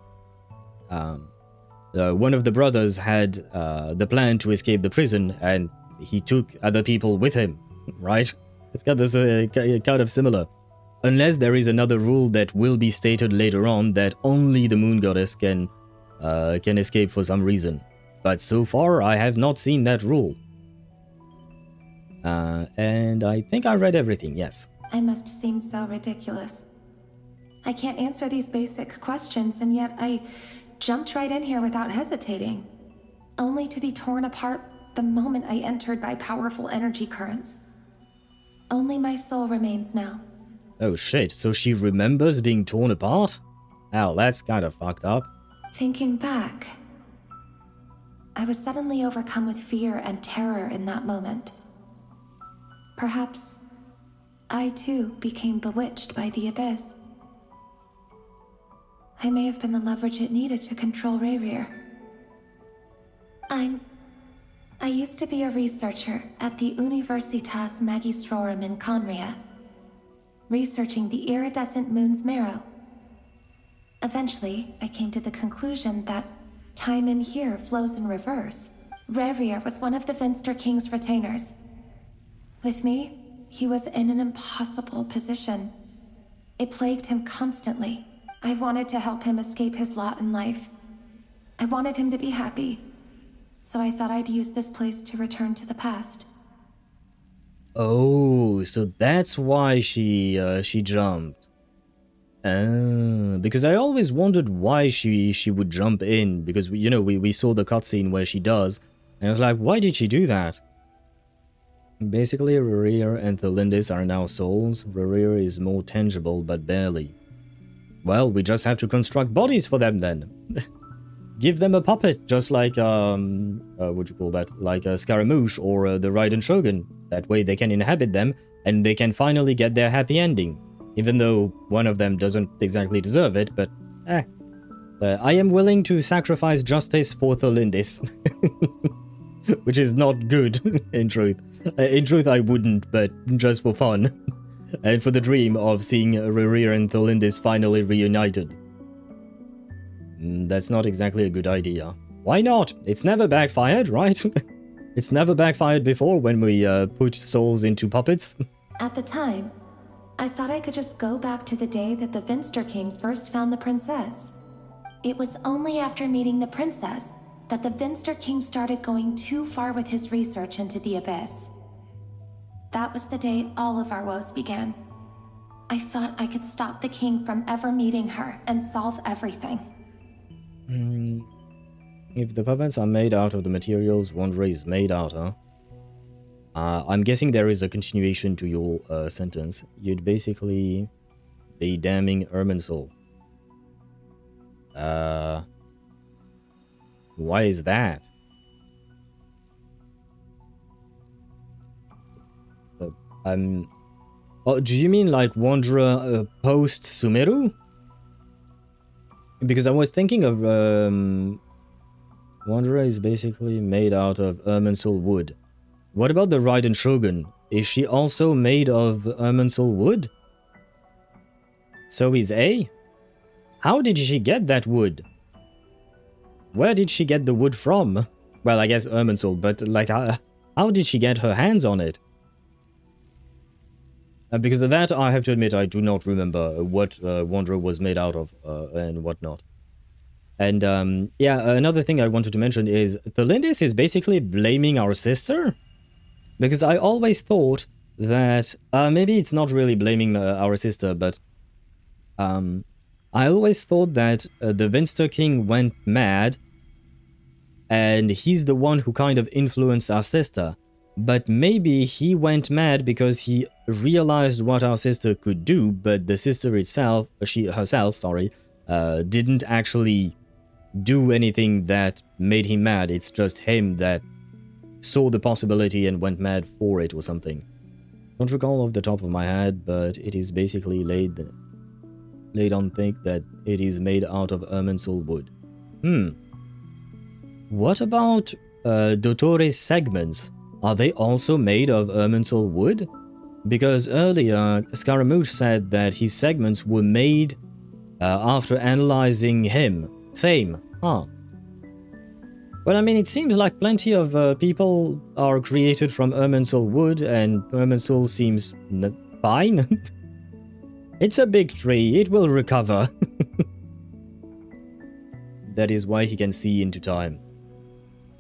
one of the brothers had the plan to escape the prison, and he took other people with him, right? It's got this kind of similar. Unless there is another rule that will be stated later on that only the moon goddess can escape for some reason. But so far, I have not seen that rule. And I think I read everything, yes. I must seem so ridiculous. I can't answer these basic questions, and yet I jumped right in here without hesitating, only to be torn apart the moment I entered by powerful energy currents. Only my soul remains now. Oh shit, so she remembers being torn apart? Hell, that's kind of fucked up. Thinking back, I was suddenly overcome with fear and terror in that moment. Perhaps I too became bewitched by the abyss. I may have been the leverage it needed to control Rayrir. I used to be a researcher at the Universitas Magistrorum in Conria, researching the iridescent moon's marrow. Eventually, I came to the conclusion that time in here flows in reverse. Rayrir was one of the Finster King's retainers. With me, he was in an impossible position. It plagued him constantly. I wanted to help him escape his lot in life. I wanted him to be happy. So I thought I'd use this place to return to the past. Oh, so that's why she jumped. Because I always wondered why she would jump in, because we saw the cutscene where she does, and I was like, why did she do that? Basically, Rayrir and Thelindis are now souls. Rayrir is more tangible, but barely. Well, we just have to construct bodies for them then. Give them a puppet, just like, what you call that? Like a Scaramouche or the Raiden Shogun. That way they can inhabit them, and they can finally get their happy ending. Even though one of them doesn't exactly deserve it, but I am willing to sacrifice justice for Thelindis. Which is not good, in truth. In truth, I wouldn't, but just for fun. And for the dream of seeing Rayrir and Thelindis finally reunited. That's not exactly a good idea. Why not? It's never backfired, right? It's never backfired before when we put souls into puppets. At the time, I thought I could just go back to the day that the Finster King first found the princess. It was only after meeting the princess that the Finster King started going too far with his research into the abyss. That was the day all of our woes began. I thought I could stop the king from ever meeting her and solve everything. If the puppets are made out of the materials Wanderer is made out of, I'm guessing there is a continuation to your sentence. You'd basically be damning Irminsul. Why is that? Oh, do you mean like Wanderer post Sumeru? Because I was thinking of Wanderer is basically made out of Irminsul wood. What about the Raiden Shogun? Is she also made of Irminsul wood? So is A? How did she get that wood? where did she get the wood from? Well, I guess Irminsul, but like, how did she get her hands on it? Because of that, I have to admit, I do not remember what Wanderer was made out of and whatnot. And yeah, another thing I wanted to mention is Thelindis is basically blaming our sister? Because I always thought that, maybe it's not really blaming our sister, but I always thought that the Vinster King went mad and he's the one who kind of influenced our sister. But maybe he went mad because he realized what our sister could do, but the sister itself, didn't actually do anything that made him mad. It's just him that saw the possibility and went mad for it or something. Don't recall off the top of my head, but it is basically laid on thick that it is made out of Irminsul wood. What about Dottore's segments? Are they also made of Irminsul wood? Because earlier, Scaramouche said that his segments were made after analyzing him. Same, huh? Well, I mean, it seems like plenty of people are created from Irminsul wood, and Irminsul seems fine. It's a big tree, it will recover. That is why he can see into time.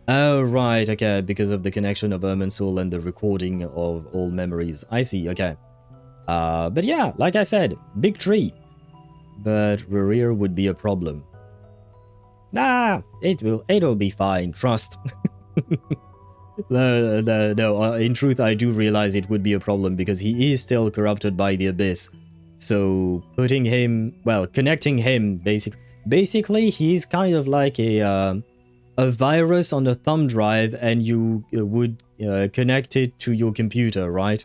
Oh, right, okay, because of the connection of Irminsul and the recording of all memories. I see, okay. But yeah, like I said, big tree. But Rerir would be a problem. Nah, it'll be fine, trust. No, in truth, I do realize it would be a problem because he is still corrupted by the Abyss. So, putting him, well, connecting him, basically, he's kind of like a virus on a thumb drive, and you would connect it to your computer, right?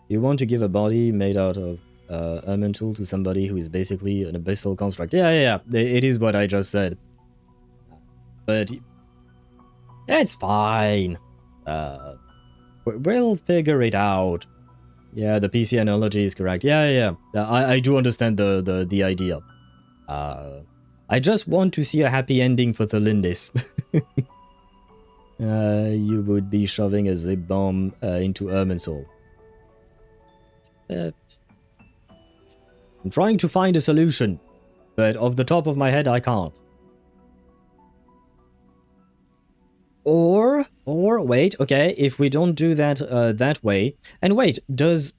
You want to give a body made out of Irminsul to somebody who is basically an abyssal construct. Yeah, it is what I just said. But it's fine. We'll figure it out. Yeah, the PC analogy is correct. Yeah. I do understand the idea. I just want to see a happy ending for Thelindis. You would be shoving a zip bomb into Irminsul. I'm trying to find a solution, but off the top of my head, I can't. Or wait, okay, if we don't do that that way, and wait, does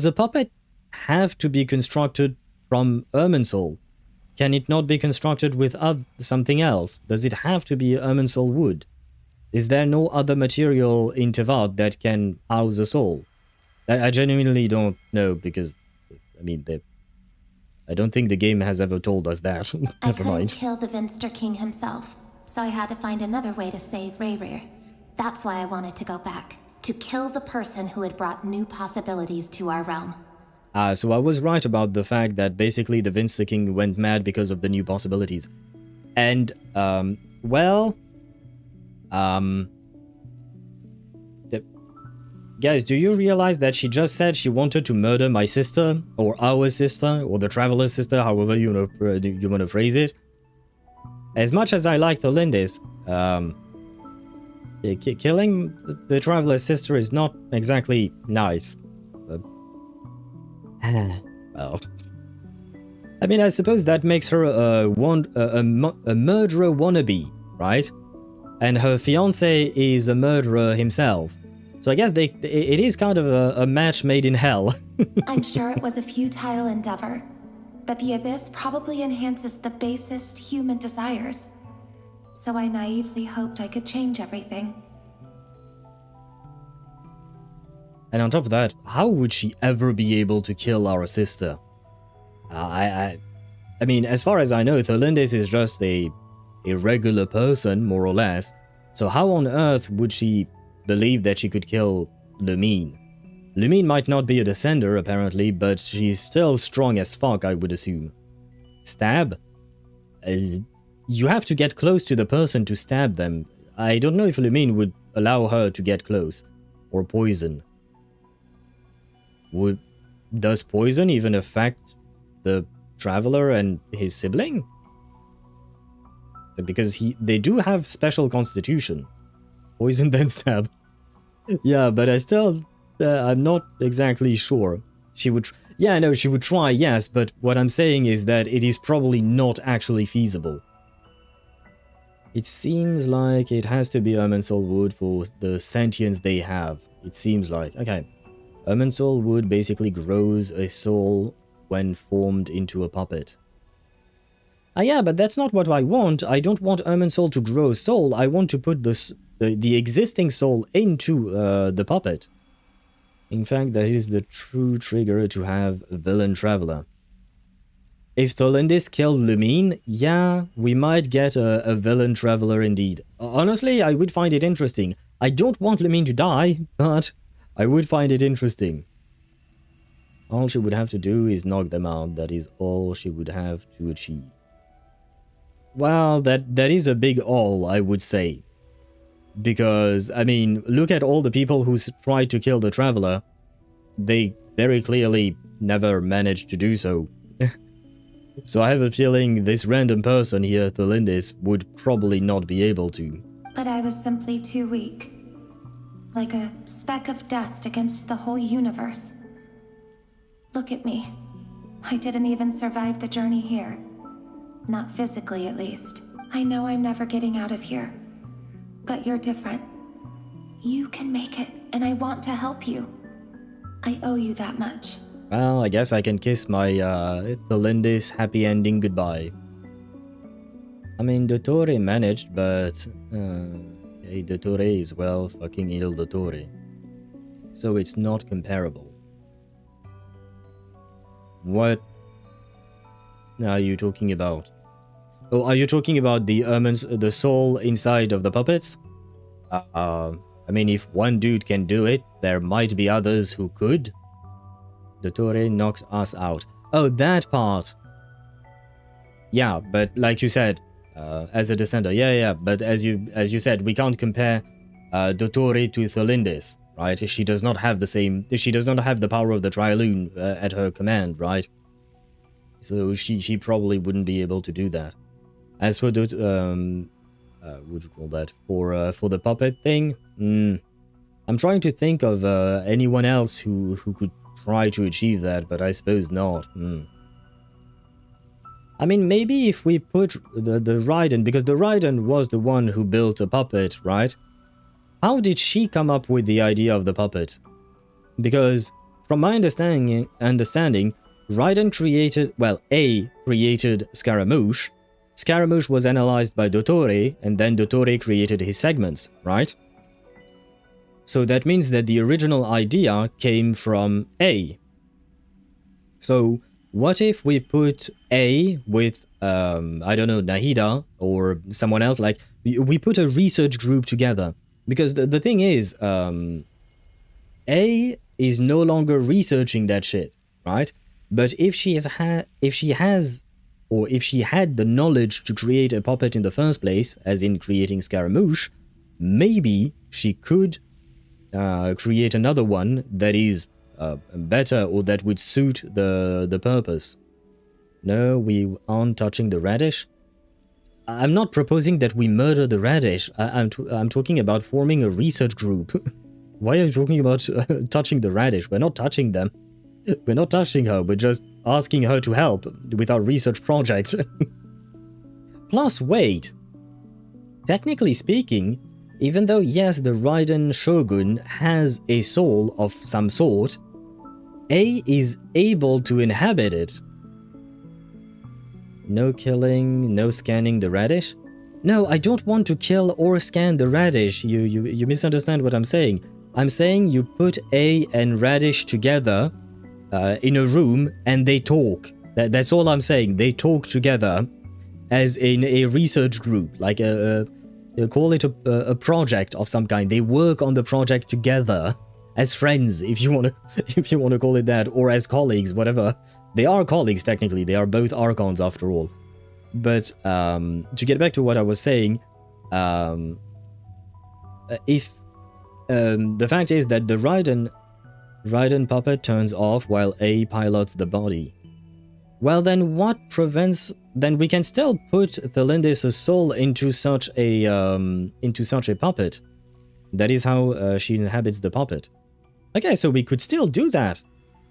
a puppet have to be constructed from Irminsul? Can it not be constructed with something else? Does it have to be Irminsul wood? Is there no other material in Teyvat that can house a soul? I genuinely don't know, because, I mean, I don't think the game has ever told us that. I Never mind. couldn't kill the Vinster King himself, so I had to find another way to save Rerir. That's why I wanted to go back, to kill the person who had brought new possibilities to our realm. So I was right about the fact that basically the Vinster King went mad because of the new possibilities. And, guys, do you realize that she just said she wanted to murder my sister, or our sister, or the Traveler's sister, however you want to phrase it? As much as I like Thelindis, killing the Traveler's sister is not exactly nice. Well, I mean, I suppose that makes her a murderer wannabe, right? And her fiancé is a murderer himself. So I guess it is kind of a match made in hell. I'm sure it was a futile endeavor, but the Abyss probably enhances the basest human desires. So I naively hoped I could change everything. And on top of that, how would she ever be able to kill our sister? I mean, as far as I know, Thelindis is just a regular person, more or less. So how on earth would she believe that she could kill Lumine? Lumine might not be a descender, apparently, but she's still strong as fuck, I would assume. Stab? You have to get close to the person to stab them. I don't know if Lumine would allow her to get close. Or poison. Does poison even affect the Traveler and his sibling? Because they do have special constitution. Poison then stab. Yeah, but I still... I'm not exactly sure. She would... Yeah, no, she would try, yes, but what I'm saying is that it is probably not actually feasible. It seems like it has to be Irminsul wood for the sentience they have. It seems like. Okay. Irminsul wood basically grows a soul when formed into a puppet. Ah, yeah, but that's not what I want. I don't want Irminsul to grow a soul. I want to put the existing soul into the puppet. In fact, that is the true trigger to have a villain traveler. If Tholindis killed Lumine, yeah, we might get a villain traveler indeed. Honestly, I would find it interesting. I don't want Lumine to die, but I would find it interesting. All she would have to do is knock them out. That is all she would have to achieve. Well, that is a big all, I would say. Because, I mean, look at all the people who tried to kill the Traveler. They very clearly never managed to do so. So I have a feeling this random person here, Tholindis, would probably not be able to. But I was simply too weak. Like a speck of dust against the whole universe. Look at me. I didn't even survive the journey here. Not physically, at least. I know I'm never getting out of here. But you're different. You can make it, and I want to help you. I owe you that much. Well, I guess I can kiss my Tholindis happy ending goodbye. I mean, Dottore managed, but... okay, Dottore is well fucking ill Dottore. So it's not comparable. What are you talking about? Oh, are you talking about the soul inside of the puppets? I mean, if one dude can do it, there might be others who could. Dottore knocked us out. Oh, that part. Yeah, but like you said, as a descender, yeah, but as you said, we can't compare Dottore to Tholindis, right? She does not have the power of the Trialune at her command, right? So she probably wouldn't be able to do that. As for what would you call that? For the puppet thing, I'm trying to think of anyone else who could try to achieve that, but I suppose not. I mean, maybe if we put the Raiden, because the Raiden was the one who built a puppet, right? How did she come up with the idea of the puppet? Because from my understanding, Raiden created Scaramouche. Scaramouche was analyzed by Dottore, and then Dottore created his segments, right? So that means that the original idea came from A. So what if we put A with, I don't know, Nahida or someone else, like, we put a research group together? Because the thing is, A is no longer researching that shit, right? But if she had the knowledge to create a puppet in the first place, as in creating Scaramouche, maybe she could create another one that is better or that would suit the purpose. No, we aren't touching the radish. I'm not proposing that we murder the radish. I'm talking about forming a research group. Why are you talking about touching the radish? We're not touching them. We're not touching her, we're just asking her to help with our research project. Plus, wait. Technically speaking, even though, yes, the Raiden Shogun has a soul of some sort, A is able to inhabit it. No killing, no scanning the radish? No, I don't want to kill or scan the radish. You misunderstand what I'm saying. I'm saying you put A and radish together in a room and they talk. That's all I'm saying. They talk together as in a research group, like call it a project of some kind. They work on the project together as friends, if you want to call it that, or as colleagues, whatever. They are colleagues technically. They are both Archons after all. But to get back to what I was saying, if the fact is that the Raiden puppet turns off while A pilots the body. Well, then what prevents... Then we can still put Thelindis' soul into such a puppet. That is how she inhabits the puppet. Okay, so we could still do that,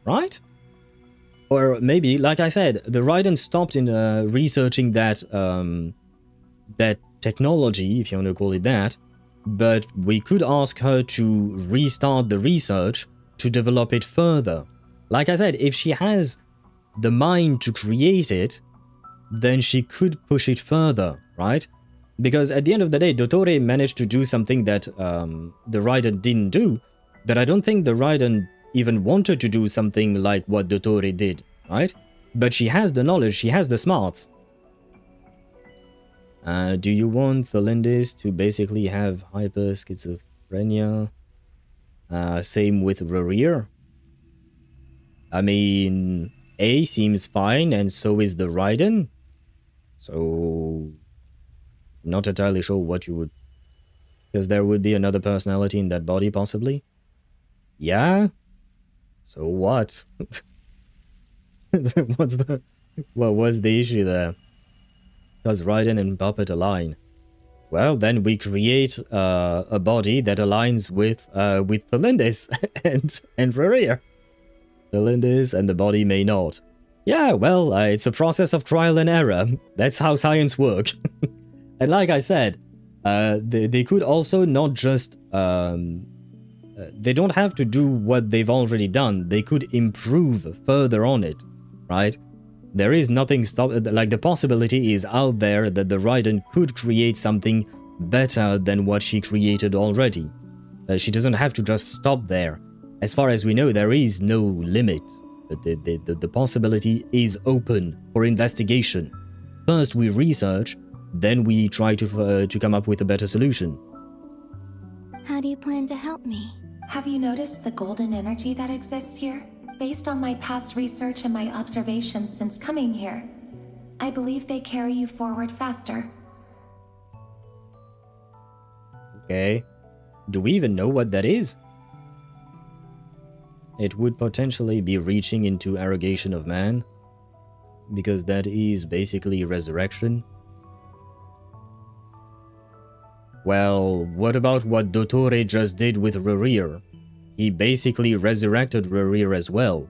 right? Or maybe, like I said, the Raiden stopped in researching that that technology, if you want to call it that, but we could ask her to restart the research to develop it further. Like I said, if she has the mind to create it, then she could push it further, right? Because at the end of the day, Dottore managed to do something that the Raiden didn't do, but I don't think the Raiden even wanted to do something like what Dottore did, right? But she has the knowledge, she has the smarts. Do you want Thelindis to basically have hyper schizophrenia? Same with Rerir. I mean, A seems fine, and so is the Raiden. So, not entirely sure what you would... Because there would be another personality in that body, possibly. Yeah? So what? What was the issue there? Does Raiden and Puppet align? Well, then we create a body that aligns with Thelindis and Rerir. Thelindis and the body may not. Yeah, well, it's a process of trial and error. That's how science works. And like I said, they could also not just... they don't have to do what they've already done. They could improve further on it, right? There is nothing like the possibility is out there that the Raiden could create something better than what she created already. She doesn't have to just stop there. As far as we know, there is no limit. But the possibility is open for investigation. First we research, then we try to come up with a better solution. How do you plan to help me? Have you noticed the golden energy that exists here? Based on my past research and my observations since coming here, I believe they carry you forward faster. Okay. Do we even know what that is? It would potentially be reaching into arrogation of man, because that is basically resurrection. Well, what about what Dottore just did with Rerir? He basically resurrected Rerir as well.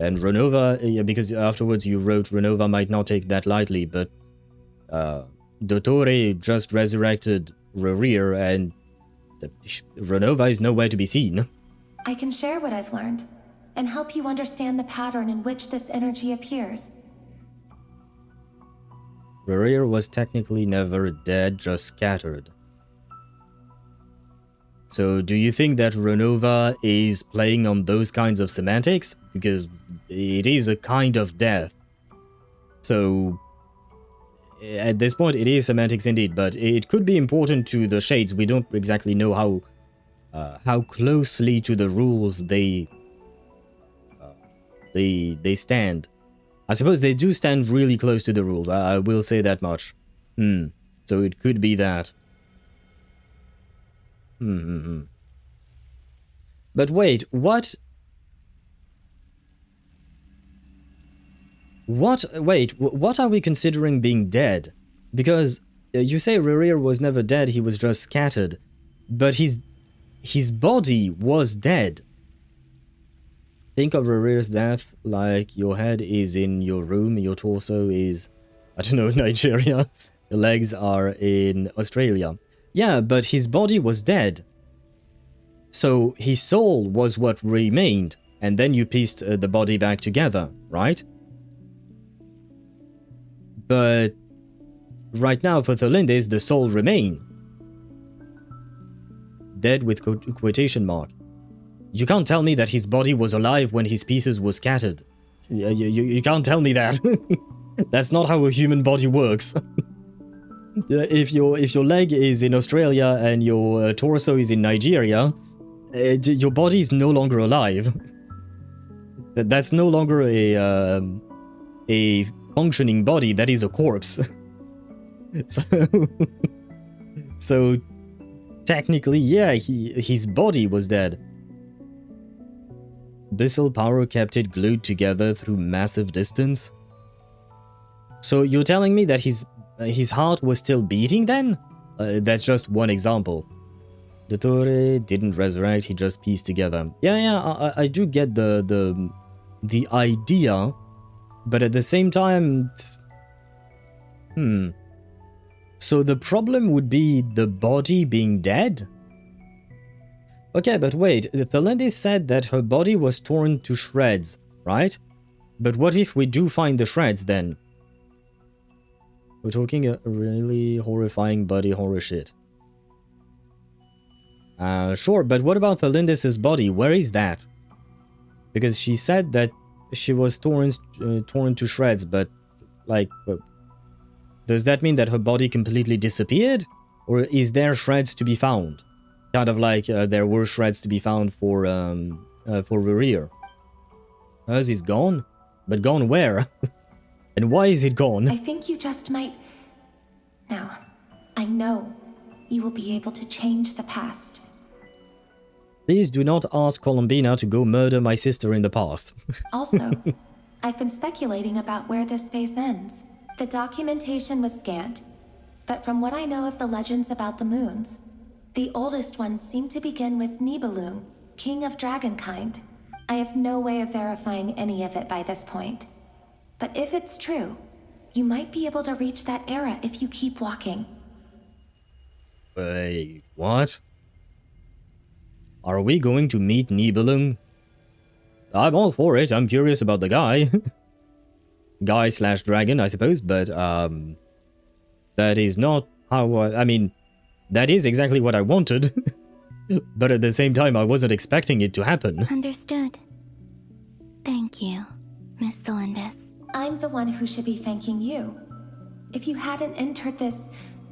And Renova, because afterwards you wrote Renova might not take that lightly, but Dottore just resurrected Rerir and Renova is nowhere to be seen. I can share what I've learned and help you understand the pattern in which this energy appears. Rerir was technically never dead, just scattered. So do you think that Renova is playing on those kinds of semantics? Because it is a kind of death. So at this point it is semantics indeed, but it could be important to the Shades. We don't exactly know how closely to the rules they stand. I suppose they do stand really close to the rules, I will say that much. So it could be that. But wait, what? Wait, what are we considering being dead? Because you say Rerir was never dead, he was just scattered. But his body was dead. Think of Rerir's death like your head is in your room, your torso is, I don't know, Nigeria. Your legs are in Australia. Yeah, but his body was dead. So his soul was what remained, and then you pieced the body back together, right? But right now for Thelindis, the soul remained. Dead with quotation mark. You can't tell me that his body was alive when his pieces were scattered. You can't tell me that. That's not how a human body works. If your leg is in Australia and your torso is in Nigeria, your body is no longer alive. That's no longer a functioning body. That is a corpse. So technically, yeah, his body was dead. Abyssal power kept it glued together through massive distance. So you're telling me that his heart was still beating then? That's just one example. Dottore didn't resurrect, he just pieced together. Yeah, I do get the idea, but at the same time, So the problem would be the body being dead? Okay, but wait, Thelendis said that her body was torn to shreds, right? But what if we do find the shreds then? We're talking a really horrifying body horror shit. Sure, but what about Thelendis' body? Where is that? Because she said that she was torn to shreds, but like, does that mean that her body completely disappeared? Or is there shreds to be found? Kind of like there were shreds to be found for Rerir. Hers is gone? But gone where? And why is it gone? I think you just might... Now, I know you will be able to change the past. Please do not ask Columbina to go murder my sister in the past. Also, I've been speculating about where this phase ends. The documentation was scant, but from what I know of the legends about the moons, the oldest ones seem to begin with Nibelung, king of dragonkind. I have no way of verifying any of it by this point. But if it's true, you might be able to reach that era if you keep walking. Wait, what? Are we going to meet Nibelung? I'm all for it, I'm curious about the guy. Guy slash dragon, I suppose, but that is not how I mean, that is exactly what I wanted. But at the same time, I wasn't expecting it to happen. Understood. Thank you, Miss Thelendis. I'm the one who should be thanking you. If you hadn't entered this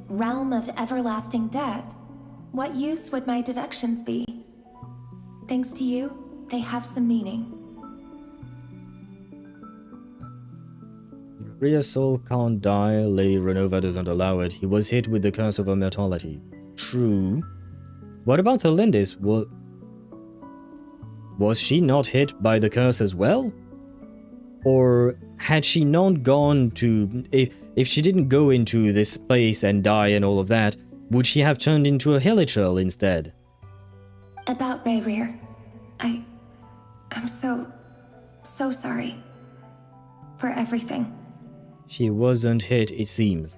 realm of everlasting death, what use would my deductions be? Thanks to you, they have some meaning. Rhea's soul can't die, Lady Renova doesn't allow it. He was hit with the curse of immortality. True. What about Thelendis? Was she not hit by the curse as well? Or had she not gone to... If she didn't go into this place and die and all of that, would she have turned into a Hilichurl instead? About Rerir, I'm so sorry. For everything. She wasn't hit, it seems.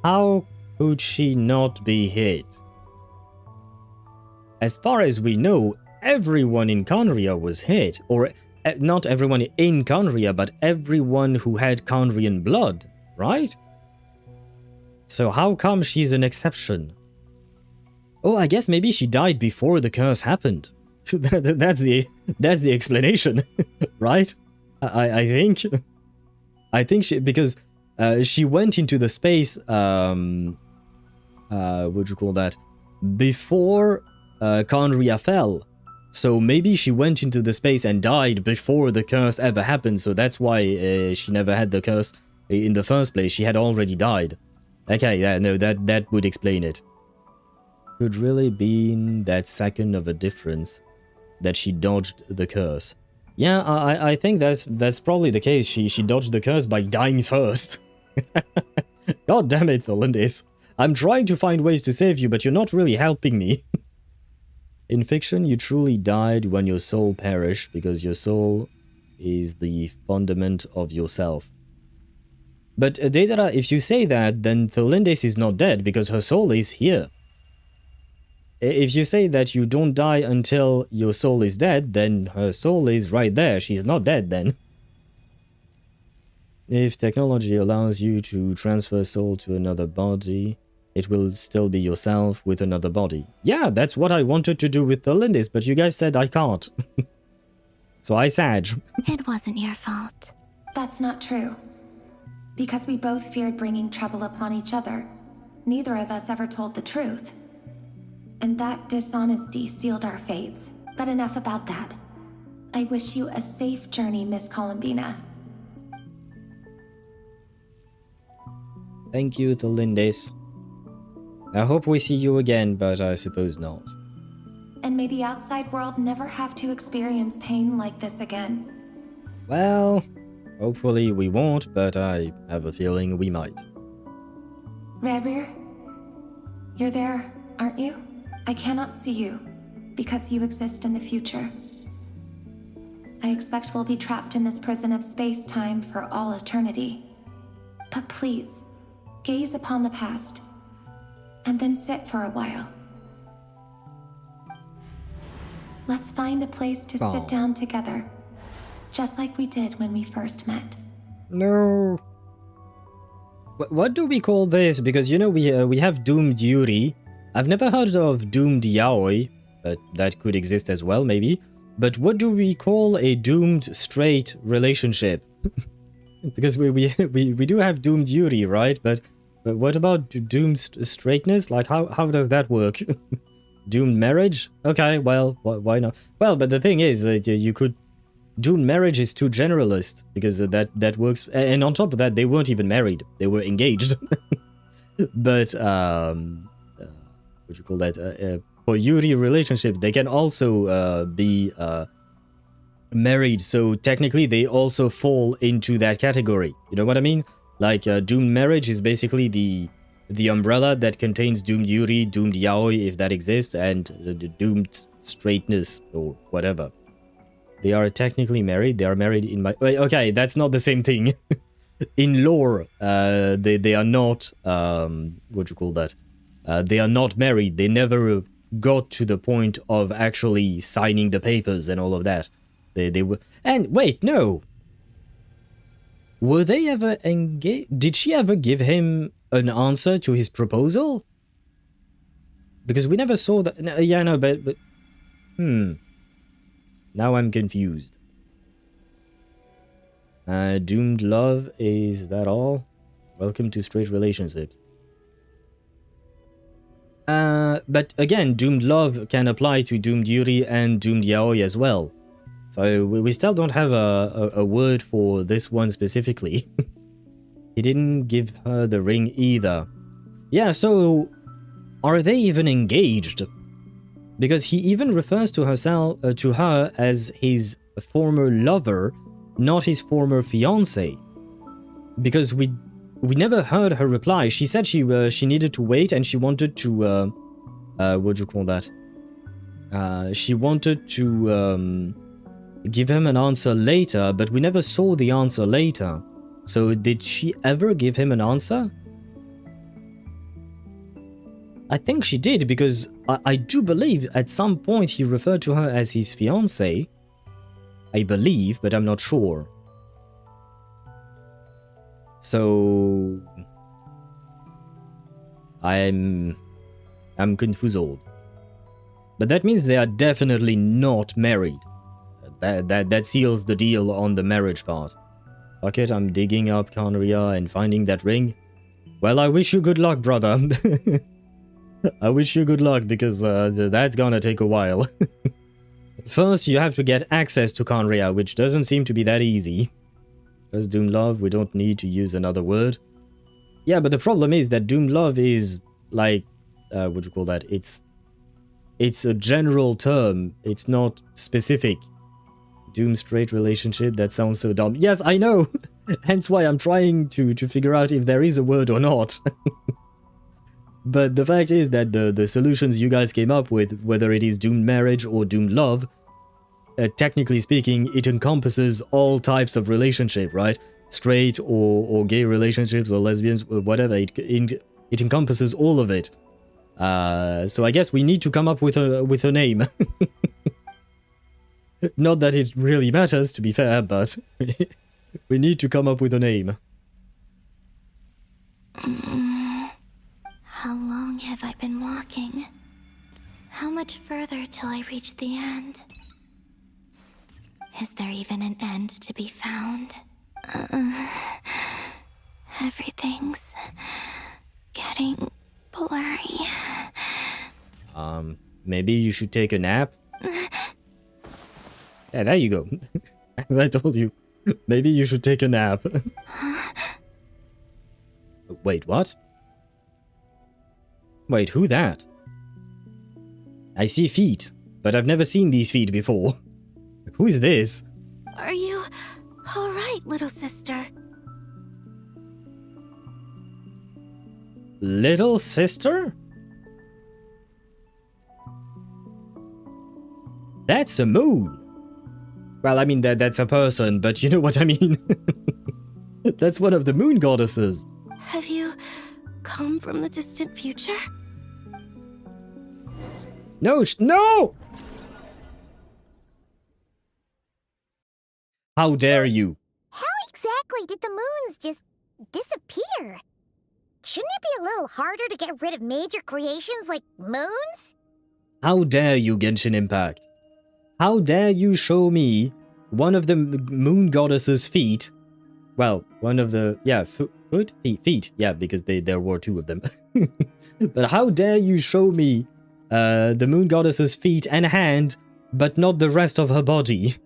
How could she not be hit? As far as we know, everyone in Khaenri'ah was hit. Or, not everyone in Khaenri'ah, but everyone who had Khaenri'an blood, right? So how come she's an exception? Oh, I guess maybe she died before the curse happened. That's the explanation, right? I think she, because she went into the space what would you call that, before Khaenri'ah fell. So maybe she went into the space and died before the curse ever happened, so that's why she never had the curse in the first place. She had already died. Okay, yeah, no, that would explain it. Could really be that second of a difference that she dodged the curse. Yeah, I think that's probably the case. She dodged the curse by dying first. God damn it, Thelendis. I'm trying to find ways to save you, but you're not really helping me. In fiction, you truly died when your soul perished, because your soul is the fundament of yourself. But Deidara, if you say that, then Thelendis is not dead, because her soul is here. If you say that you don't die until your soul is dead, then her soul is right there. She's not dead then. If technology allows you to transfer soul to another body, it will still be yourself with another body. Yeah, that's what I wanted to do with Thelendis, but you guys said I can't. So I sag. It wasn't your fault. That's not true. Because we both feared bringing trouble upon each other. Neither of us ever told the truth. And that dishonesty sealed our fates. But enough about that. I wish you a safe journey, Miss Columbina. Thank you, Thelendis. I hope we see you again, but I suppose not. And may the outside world never have to experience pain like this again. Well, Hopefully we won't, but I have a feeling we might. Rerir, you're there, aren't you? I cannot see you, because you exist in the future. I expect we'll be trapped in this prison of space-time for all eternity. But please, gaze upon the past, and then sit for a while. Let's find a place to sit down together, just like we did when we first met. No. What do we call this? Because, you know, we have Doomed Yuri. I've never heard of Doomed Yaoi, but that could exist as well, maybe. But what do we call a doomed straight relationship? Because we do have Doomed Yuri, right? But what about doomed straightness? Like, how does that work? Doomed marriage? Okay, well, why not? Well, but the thing is that you could... Doomed marriage is too generalist, because that works... And on top of that, they weren't even married. They were engaged. But, what do you call that? For Yuri relationships, they can also be married, so technically they also fall into that category. You know what I mean? Like, doomed marriage is basically the umbrella that contains doomed Yuri, doomed Yaoi, if that exists, and the doomed straightness, or whatever. They are technically married. They are married in my... Okay, that's not the same thing. In lore, they are not... what do you call that? They are not married. They never got to the point of actually signing the papers and all of that. They were... And wait, no! Were they ever engaged? Did she ever give him an answer to his proposal? Because we never saw that... No, yeah, no, but... Now I'm confused. Doomed love, is that all? Welcome to straight relationships. But again, doomed love can apply to doomed Yuri and doomed Yaoi as well. So we still don't have a word for this one specifically. He didn't give her the ring either. Yeah, so are they even engaged? Because he even refers to her as his former lover, not his former fiancé. Because we never heard her reply. She said she needed to wait and she wanted to what do you call that? She wanted to give him an answer later, but we never saw the answer later. So did she ever give him an answer? I think she did, because I do believe at some point he referred to her as his fiancée. I believe, but I'm not sure. So I'm confused. But that means they are definitely not married. That seals the deal on the marriage part. Fuck it, I'm digging up Khaenri'ah and finding that ring. Well, I wish you good luck, brother. I wish you good luck, because that's gonna take a while. First, you have to get access to Khaenri'ah, which doesn't seem to be that easy. Because doomed love, we don't need to use another word. Yeah, but the problem is that doomed love is like, what do you call that? It's a general term. It's not specific. Doomed straight relationship, that sounds so dumb. Yes, I know! Hence why I'm trying to figure out if there is a word or not. But the fact is that the solutions you guys came up with, whether it is doomed marriage or doomed love, technically speaking, it encompasses all types of relationship, right? Straight or gay relationships or lesbians or whatever. It encompasses all of it. So I guess we need to come up with a name. Not that it really matters, to be fair, but we need to come up with a name. How long have I been walking? How much further till I reach the end? Is there even an end to be found? Everything's getting blurry. Maybe you should take a nap? Yeah, there you go. As I told you, maybe you should take a nap. Wait, what? Wait, who that? I see feet, but I've never seen these feet before. Who is this? Are you alright, little sister. Little sister? That's a moon. Well, I mean, that's a person, but you know what I mean. That's one of the moon goddesses. Have you come from the distant future? No, no! How dare you? How exactly did the moons just disappear? Shouldn't it be a little harder to get rid of major creations like moons? How dare you, Genshin Impact? How dare you show me one of the moon goddess's feet? Well, one of the, yeah, foot? Feet, yeah, because there were two of them. But how dare you show me the moon goddess's feet and hand, but not the rest of her body?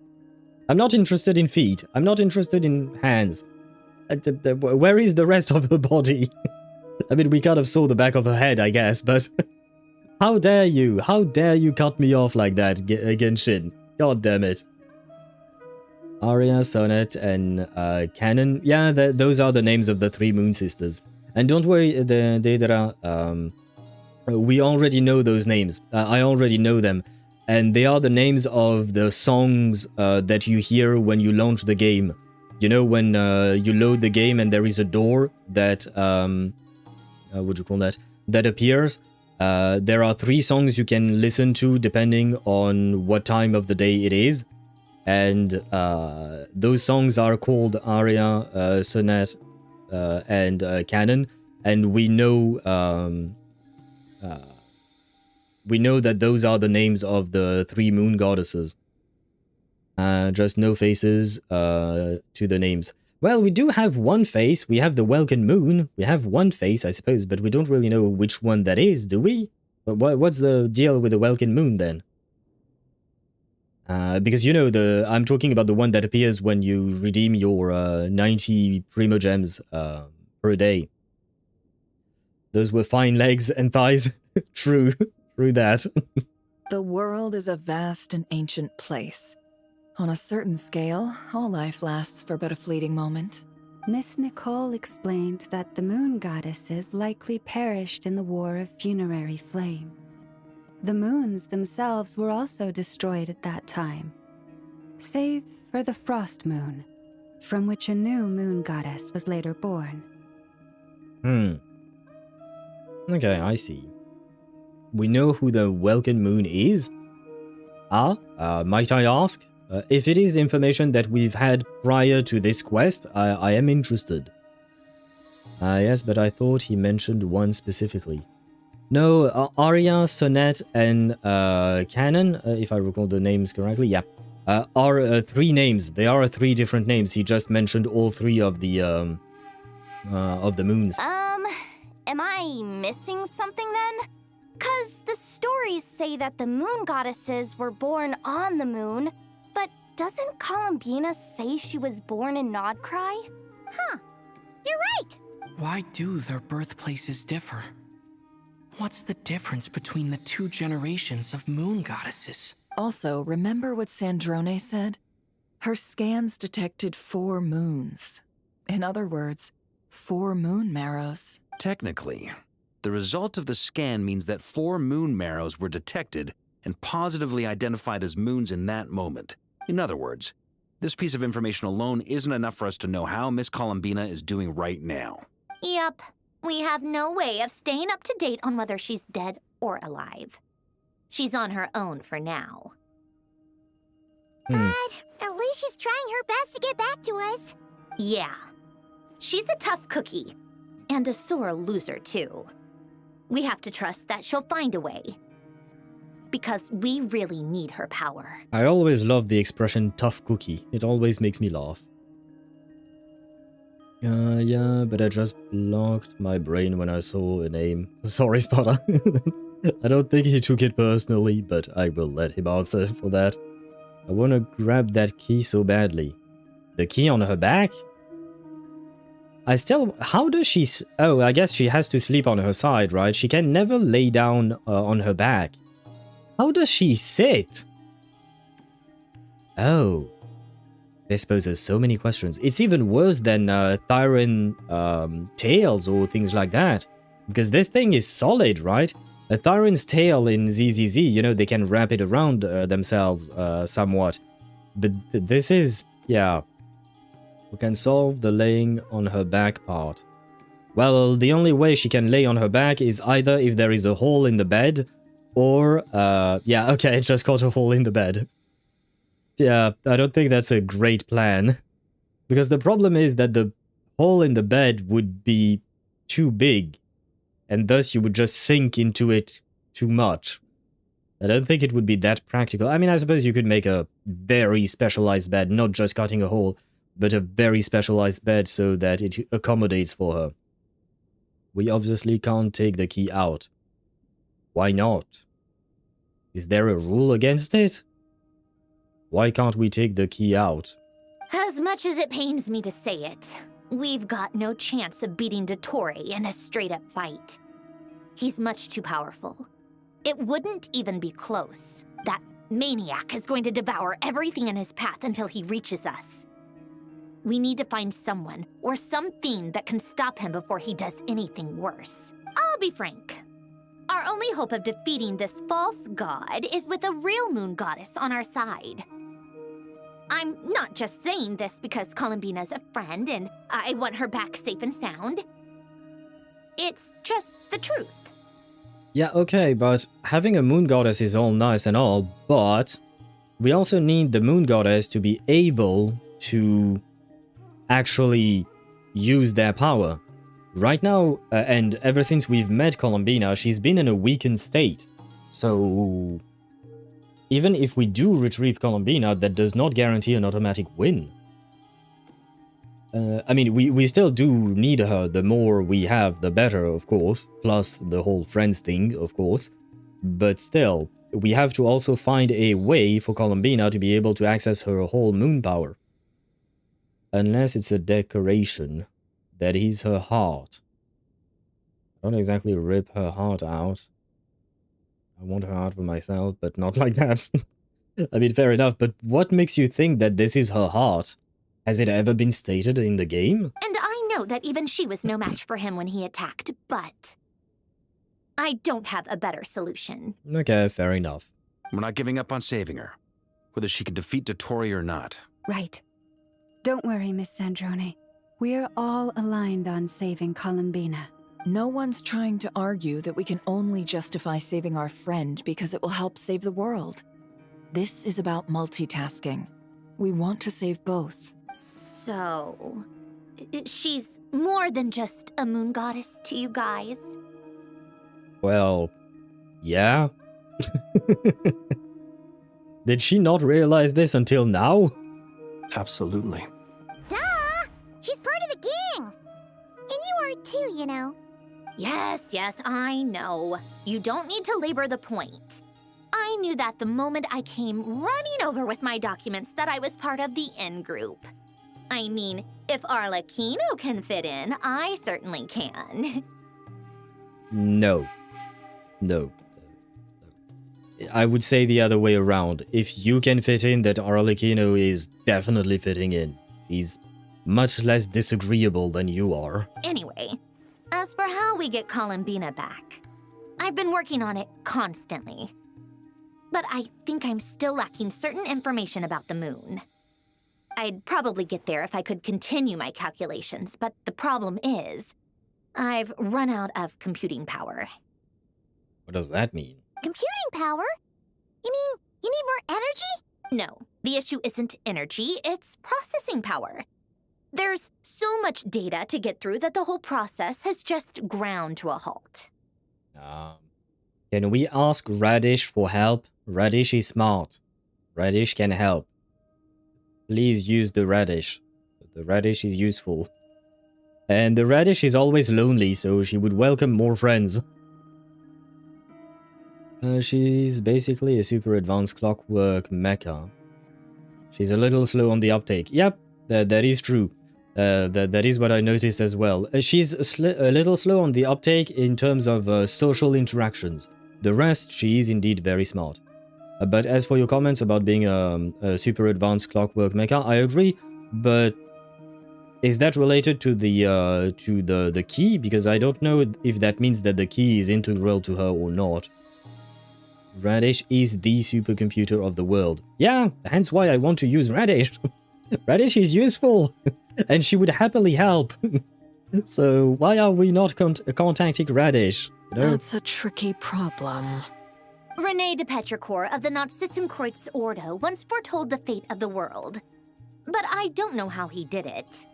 I'm not interested in feet. I'm not interested in hands. Where is the rest of her body? I mean, we kind of saw the back of her head, I guess, but... How dare you? How dare you cut me off like that, Genshin? God damn it. Aria, Sonnet, and Canon. Yeah, those are the names of the three Moon Sisters. And don't worry, Deidara, we already know those names. I already know them. And they are the names of the songs that you hear when you launch the game. You know, when you load the game and there is a door that... what do you call that? That appears. There are 3 songs you can listen to depending on what time of the day it is. And those songs are called Aria, Sonnet, and Canon. And we know that those are the names of the 3 moon goddesses. Just no faces to the names. Well, we do have one face. We have the Welkin Moon. We have one face, I suppose, but we don't really know which one that is, do we? What's the deal with the Welkin Moon, then? Because, you know, I'm talking about the one that appears when you redeem your 90 Primogems per day. Those were fine legs and thighs. True that. The world is a vast and ancient place. On a certain scale, all life lasts for but a fleeting moment. Miss Nicole explained that the moon goddesses likely perished in the War of Funerary Flame. The moons themselves were also destroyed at that time, save for the Frost Moon, from which a new moon goddess was later born. Okay, I see. We know who the Welkin Moon is? Might I ask? If it is information that we've had prior to this quest, I am interested. Yes, but I thought he mentioned one specifically. No, Aria, Sonnet, and Canon, if I recall the names correctly, yeah, are 3 names. They are 3 different names. He just mentioned all 3 of the moons. Am I missing something then? 'Cause the stories say that the moon goddesses were born on the moon, but doesn't Columbina say she was born in Nod-Krai? Huh, you're right! Why do their birthplaces differ? What's the difference between the 2 generations of moon goddesses? Also, remember what Sandrone said? Her scans detected 4 moons. In other words, 4 moon marrows. Technically, the result of the scan means that 4 moon marrows were detected and positively identified as moons in that moment. In other words, this piece of information alone isn't enough for us to know how Miss Columbina is doing right now. Yep. We have no way of staying up to date on whether she's dead or alive. She's on her own for now. But at least she's trying her best to get back to us. Yeah. She's a tough cookie. And a sore loser, too. We have to trust that she'll find a way. Because we really need her power. I always love the expression tough cookie. It always makes me laugh. Yeah, but I just blocked my brain when I saw a name. Sorry, Spotter. I don't think he took it personally, but I will let him answer for that. I want to grab that key so badly. The key on her back? How does she... Oh, I guess she has to sleep on her side, right? She can never lay down on her back. How does she sit? Oh. This poses so many questions. It's even worse than Thyran tails or things like that. Because this thing is solid, right? A Thyran's tail in ZZZ, you know, they can wrap it around themselves somewhat. But this is, yeah. We can solve the laying on her back part. Well, the only way she can lay on her back is either if there is a hole in the bed, or, yeah, okay, I just got a hole in the bed. Yeah, I don't think that's a great plan. Because the problem is that the hole in the bed would be too big, and thus you would just sink into it too much. I don't think it would be that practical. I mean, I suppose you could make a very specialized bed, not just cutting a hole, but a very specialized bed so that it accommodates for her. We obviously can't take the key out. Why not? Is there a rule against it? Why can't we take the key out? As much as it pains me to say it, we've got no chance of beating Dottore in a straight-up fight. He's much too powerful. It wouldn't even be close. That maniac is going to devour everything in his path until he reaches us. We need to find someone or something that can stop him before he does anything worse. I'll be frank. Our only hope of defeating this false god is with a real moon goddess on our side. I'm not just saying this because Columbina's a friend and I want her back safe and sound. It's just the truth. Yeah, okay, but having a moon goddess is all nice and all, but we also need the moon goddess to be able to actually use their power. Right now, and ever since we've met Columbina, she's been in a weakened state. So even if we do retrieve Columbina, that does not guarantee an automatic win. I mean, we still do need her. The more we have, the better, of course. Plus the whole friends thing, of course. But still, we have to also find a way for Columbina to be able to access her whole moon power. Unless it's a decoration. That is her heart. I don't exactly rip her heart out. I want her heart for myself, but not like that. I mean, fair enough, but what makes you think that this is her heart? Has it ever been stated in the game? And I know that even she was no match for him when he attacked, but I don't have a better solution. Okay, fair enough. We're not giving up on saving her, whether she can defeat Dottore or not. Right. Don't worry, Miss Sandrone. We're all aligned on saving Columbina. No one's trying to argue that we can only justify saving our friend because it will help save the world. This is about multitasking. We want to save both. So, she's more than just a moon goddess to you guys? Well, yeah. Did she not realize this until now? Absolutely. Duh! She's part of the gang! And you are too, you know. Yes, I know. You don't need to labor the point. I knew that the moment I came running over with my documents that I was part of the in-group. I mean, if Arlecchino can fit in, I certainly can. No. I would say the other way around. If you can fit in, that Arlecchino is definitely fitting in. He's much less disagreeable than you are. Anyway, as for how we get Columbina back, I've been working on it constantly. But I think I'm still lacking certain information about the moon. I'd probably get there if I could continue my calculations, but the problem is, I've run out of computing power. What does that mean? Computing power? You mean you need more energy? No, the issue isn't energy, it's processing power. There's so much data to get through that the whole process has just ground to a halt. Can we ask Radish for help? Radish is smart. Radish can help. Please use the Radish. The Radish is useful. And the Radish is always lonely, so she would welcome more friends. She's basically a super advanced clockwork mecha. She's a little slow on the uptake. Yep, that is true. That is what I noticed as well. She's a little slow on the uptake in terms of social interactions. The rest, she is indeed very smart. But as for your comments about being a super advanced clockwork mecha, I agree. But is that related to the key? Because I don't know if that means that the key is integral to her or not. Radish is the supercomputer of the world. Yeah, hence why I want to use Radish. Radish is useful, and she would happily help. So why are we not contacting Radish? You know? That's a tricky problem. Rene de Petrichor of the Nod-Krai Ordo once foretold the fate of the world. But I don't know how he did it.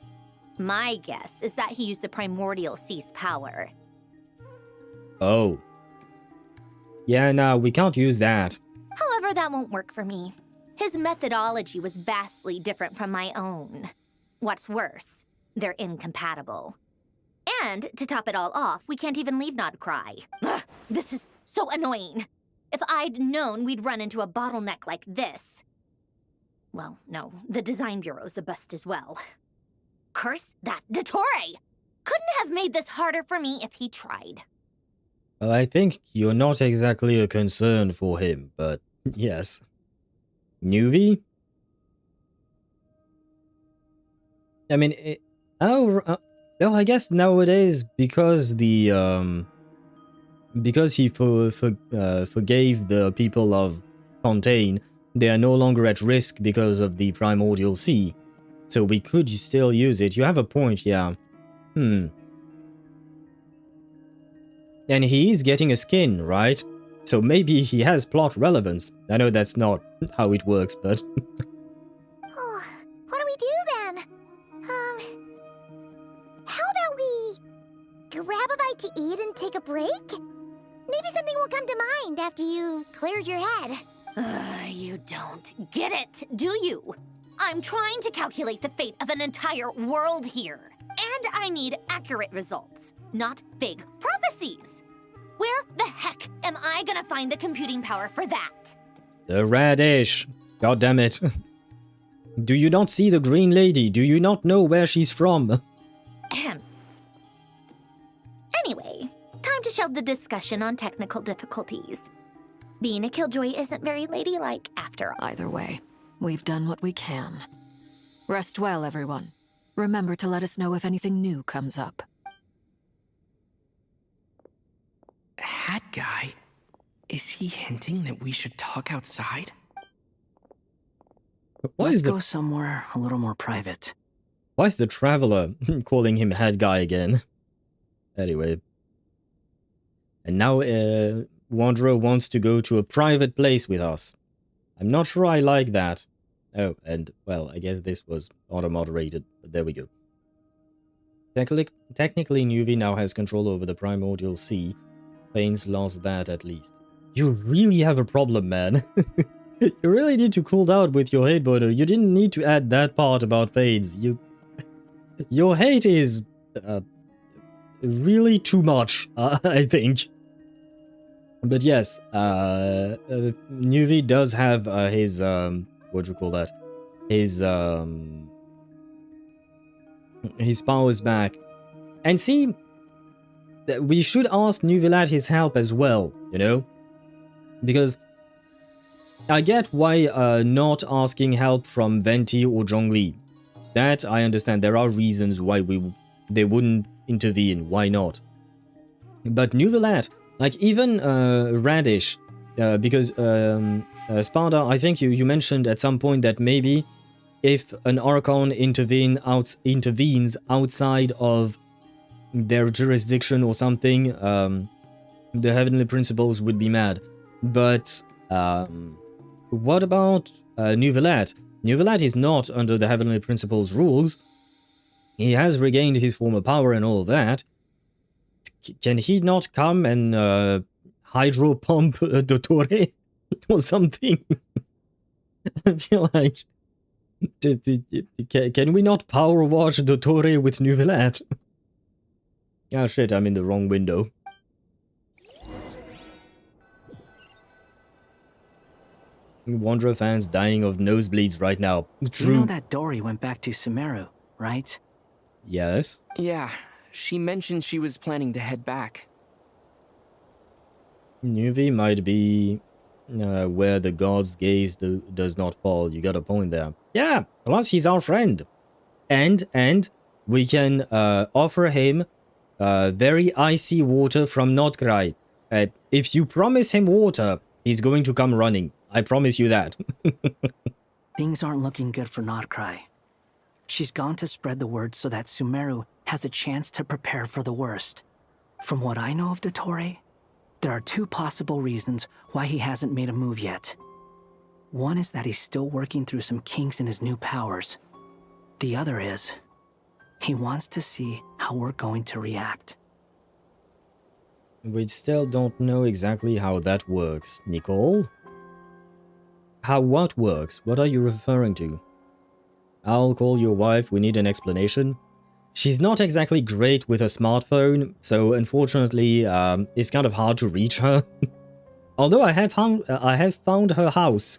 My guess is that he used the primordial sea's power. Oh. Yeah, no, we can't use that. However, that won't work for me. His methodology was vastly different from my own. What's worse, they're incompatible. And, to top it all off, we can't even leave Nod-Krai. Ugh, this is so annoying. If I'd known we'd run into a bottleneck like this... Well, no, the design bureau's a bust as well. Curse that Dottore! Couldn't have made this harder for me if he tried. Well, I think you're not exactly a concern for him, but yes. Nuvi? I mean, I guess nowadays, because the, because he forgave the people of Fontaine, they are no longer at risk because of the primordial sea. So we could still use it. You have a point, yeah. And he is getting a skin, right? So maybe he has plot relevance. I know that's not how it works, but... Oh, what do we do then? How about we grab a bite to eat and take a break? Maybe something will come to mind after you've cleared your head. You don't get it, do you? I'm trying to calculate the fate of an entire world here. And I need accurate results, not big prophecies. Where the heck am I gonna find the computing power for that? The Radish. God damn it. Do you not see the green lady? Do you not know where she's from? Anyway, time to shelve the discussion on technical difficulties. Being a killjoy isn't very ladylike after all. Either way, we've done what we can. Rest well, everyone. Remember to let us know if anything new comes up. Hat guy? Is he hinting that we should talk outside? Let's go somewhere a little more private. Why is the Traveler calling him head guy again? Anyway. And now Wanderer wants to go to a private place with us. I'm not sure I like that. Oh, and, well, I guess this was auto-moderated, but there we go. Technically, Nuvi now has control over the primordial sea. Fanes lost that, at least. You really have a problem, man. You really need to cool down with your hate border. You didn't need to add that part about Fanes. Your hate is... really too much, I think. But yes, Nuvi does have his, what do you call that? His powers back. And see, we should ask Nuvilat his help as well, you know? Because I get why not asking help from Venti or Zhongli. That I understand. There are reasons why they wouldn't intervene. Why not? But Nuvilat, like even Radish, because Sparta, I think you mentioned at some point that maybe if an Archon intervenes outside of their jurisdiction or something, the Heavenly Principles would be mad. But what about Nuvilat? Nuvilat is not under the Heavenly Principles rules. He has regained his former power and all of that. Can he not come and hydro pump Dottore or something? I feel like... Can we not power wash Dottore with Nuvilat? Ah shit, I'm in the wrong window. Wanderer fans dying of nosebleeds right now. True. You know that Dory went back to Sumeru, right? Yes. Yeah, she mentioned she was planning to head back. Nuvi might be where the god's gaze does not fall. You got a point there. Yeah, plus he's our friend. And we can offer him very icy water from Nod-Krai. If you promise him water, he's going to come running. I promise you that. Things aren't looking good for Nod-Krai. She's gone to spread the word so that Sumeru has a chance to prepare for the worst. From what I know of Dottore, there are two possible reasons why he hasn't made a move yet. One is that he's still working through some kinks in his new powers. The other is, he wants to see how we're going to react. We still don't know exactly how that works, Nicole. How what works? What are you referring to? I'll call your wife, we need an explanation. She's not exactly great with a smartphone, so unfortunately, it's kind of hard to reach her. Although I have found her house.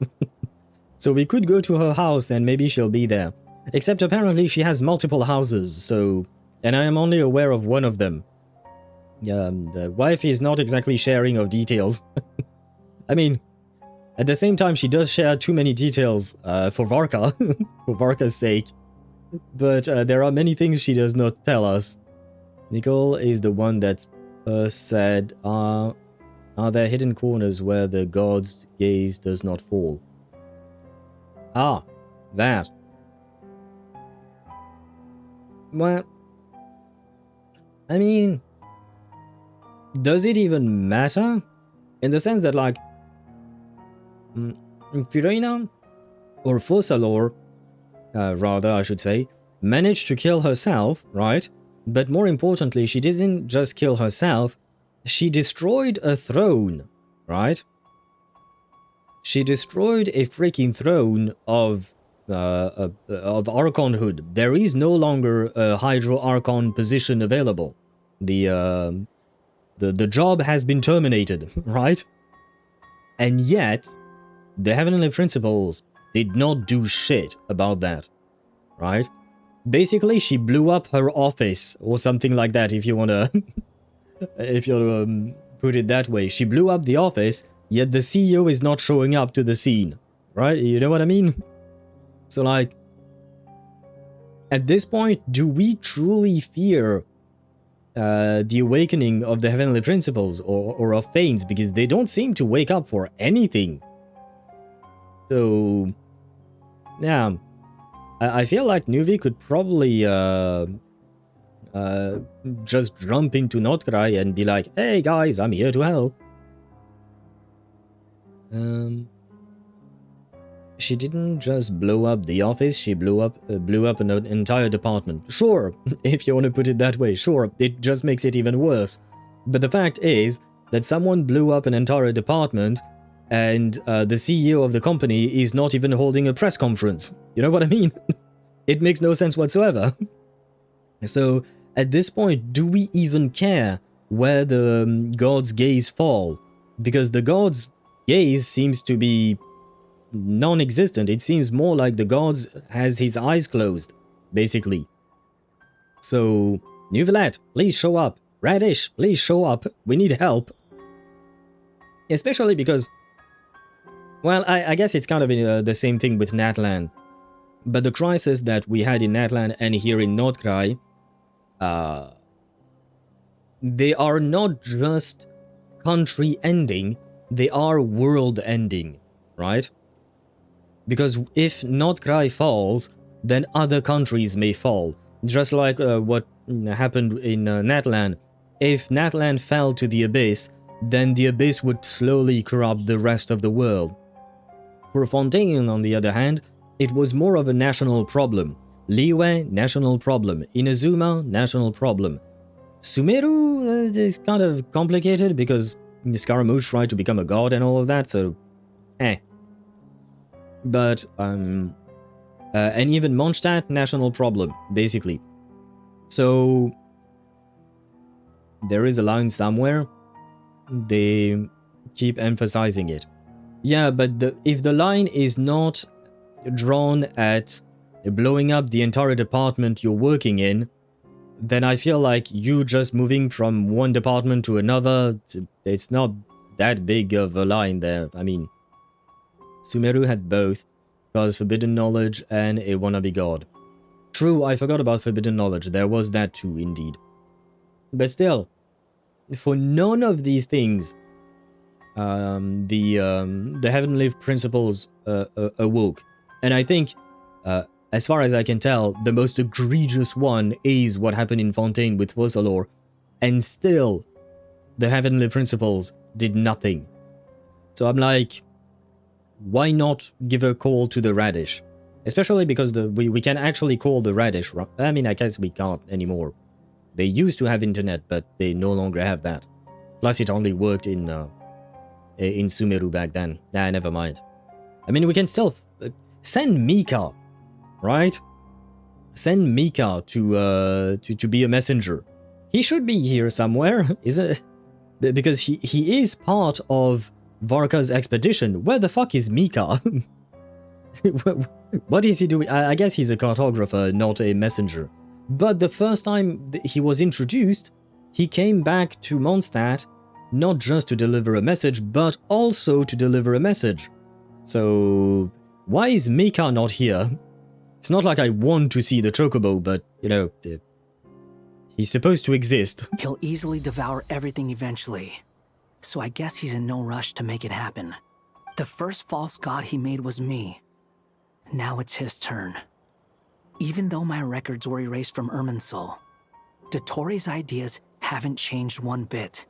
So we could go to her house and maybe she'll be there. Except apparently she has multiple houses, so... And I am only aware of one of them. The wife is not exactly sharing of details. I mean, at the same time she does share too many details for Varka, for Varka's sake. But there are many things she does not tell us. Nicole is the one that said, are there hidden corners where the god's gaze does not fall? Ah, that. Well, I mean, does it even matter? In the sense that, like, Firena, or Fossalor, rather, I should say, managed to kill herself, right? But more importantly, she didn't just kill herself, she destroyed a throne, right? She destroyed a freaking throne of Archonhood. There is no longer a Hydro Archon position available. The job has been terminated, right? And yet, the Heavenly Principles did not do shit about that, right? Basically, she blew up her office or something like that, if you wanna, if you wanna put it that way. She blew up the office, yet the CEO is not showing up to the scene, right? You know what I mean? So, like, at this point, do we truly fear the awakening of the Heavenly Principles or of Fanes? Because they don't seem to wake up for anything. So, yeah, I feel like Nuvi could probably just jump into Nod-Krai and be like, hey guys, I'm here to help. She didn't just blow up the office, she blew up an entire department. Sure, if you want to put it that way, sure, it just makes it even worse. But the fact is that someone blew up an entire department and the CEO of the company is not even holding a press conference. You know what I mean? It makes no sense whatsoever. So, at this point, do we even care where the god's gaze fall? Because the god's gaze seems to be non-existent. It seems more like the gods has his eyes closed, basically. So, Nuvelet, please show up. Radish, please show up. We need help. Especially because, well, I guess it's kind of the same thing with Natlan. But the crisis that we had in Natlan and here in Nod-Krai, they are not just country ending, they are world ending, right? Because if Nod-Krai falls, then other countries may fall. Just like what happened in Natlan. If Natlan fell to the Abyss, then the Abyss would slowly corrupt the rest of the world. For Fontaine, on the other hand, it was more of a national problem. Liyue, national problem. Inazuma, national problem. Sumeru is kind of complicated because Scaramouche tried to become a god and all of that, so But, and even Mondstadt, national problem, basically. So, there is a line somewhere. They keep emphasizing it. Yeah, but if the line is not drawn at blowing up the entire department you're working in, then I feel like you just moving from one department to another, it's not that big of a line there. I mean, Sumeru had both, because forbidden knowledge and a wannabe god. True, I forgot about forbidden knowledge. There was that too, indeed. But still, for none of these things, the heavenly principles awoke. And I think, as far as I can tell, the most egregious one is what happened in Fontaine with Fossalor, and still, the heavenly principles did nothing. So I'm like, why not give a call to the radish? Especially because we can actually call the radish. I mean, I guess we can't anymore. They used to have internet, but they no longer have that. Plus, it only worked in Sumeru back then. Nah, never mind. I mean, we can still send Mika, right? Send Mika to be a messenger. He should be here somewhere, isn't it? Because he is part of Varka's expedition. Where the fuck is Mika? What is he doing? I guess he's a cartographer, not a messenger. But the first time he was introduced, he came back to Mondstadt not just to deliver a message, but also to deliver a message. So why is Mika not here? It's not like I want to see the Chocobo, but, you know, he's supposed to exist. He'll easily devour everything eventually. So I guess he's in no rush to make it happen. The first false god he made was me. Now it's his turn. Even though my records were erased from Irminsul, Dottore's ideas haven't changed one bit.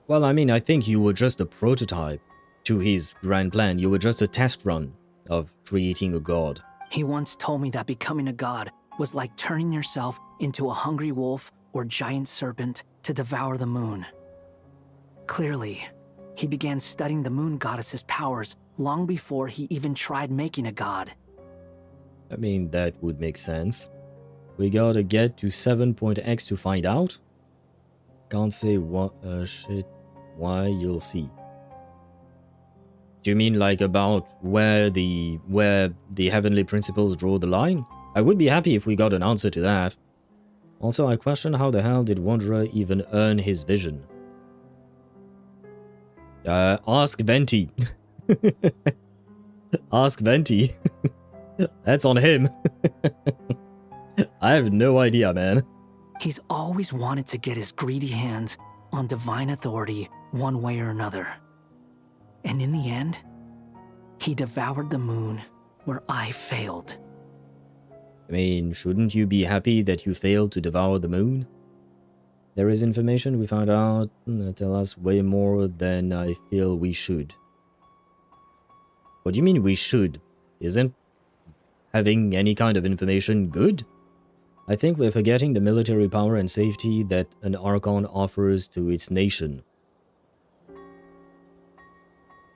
Well, I mean, I think you were just a prototype to his grand plan. You were just a test run of creating a god. He once told me that becoming a god was like turning yourself into a hungry wolf or giant serpent to devour the moon. Clearly, he began studying the moon goddess's powers long before he even tried making a god. I mean, that would make sense. We gotta get to 7.x to find out. Can't say what shit. Why, you'll see. Do you mean like about where the heavenly principles draw the line? I would be happy if we got an answer to that. Also, I question how the hell did Wanderer even earn his vision? Ask Venti. Ask Venti. That's on him. I have no idea, man. He's always wanted to get his greedy hands on divine authority one way or another. And in the end, he devoured the moon where I failed. I mean, shouldn't you be happy that you failed to devour the moon? There is information we found out that tell us way more than I feel we should. What do you mean we should? Isn't having any kind of information good? I think we're forgetting the military power and safety that an Archon offers to its nation.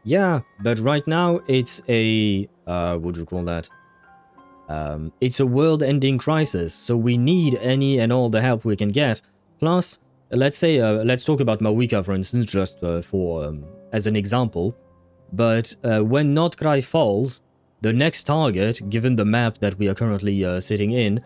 Yeah, but right now it's a... what do you call that? It's a world-ending crisis, so we need any and all the help we can get. Plus, let's say, let's talk about Mawika, for instance, just as an example. But when Nod-Krai falls, the next target, given the map that we are currently sitting in,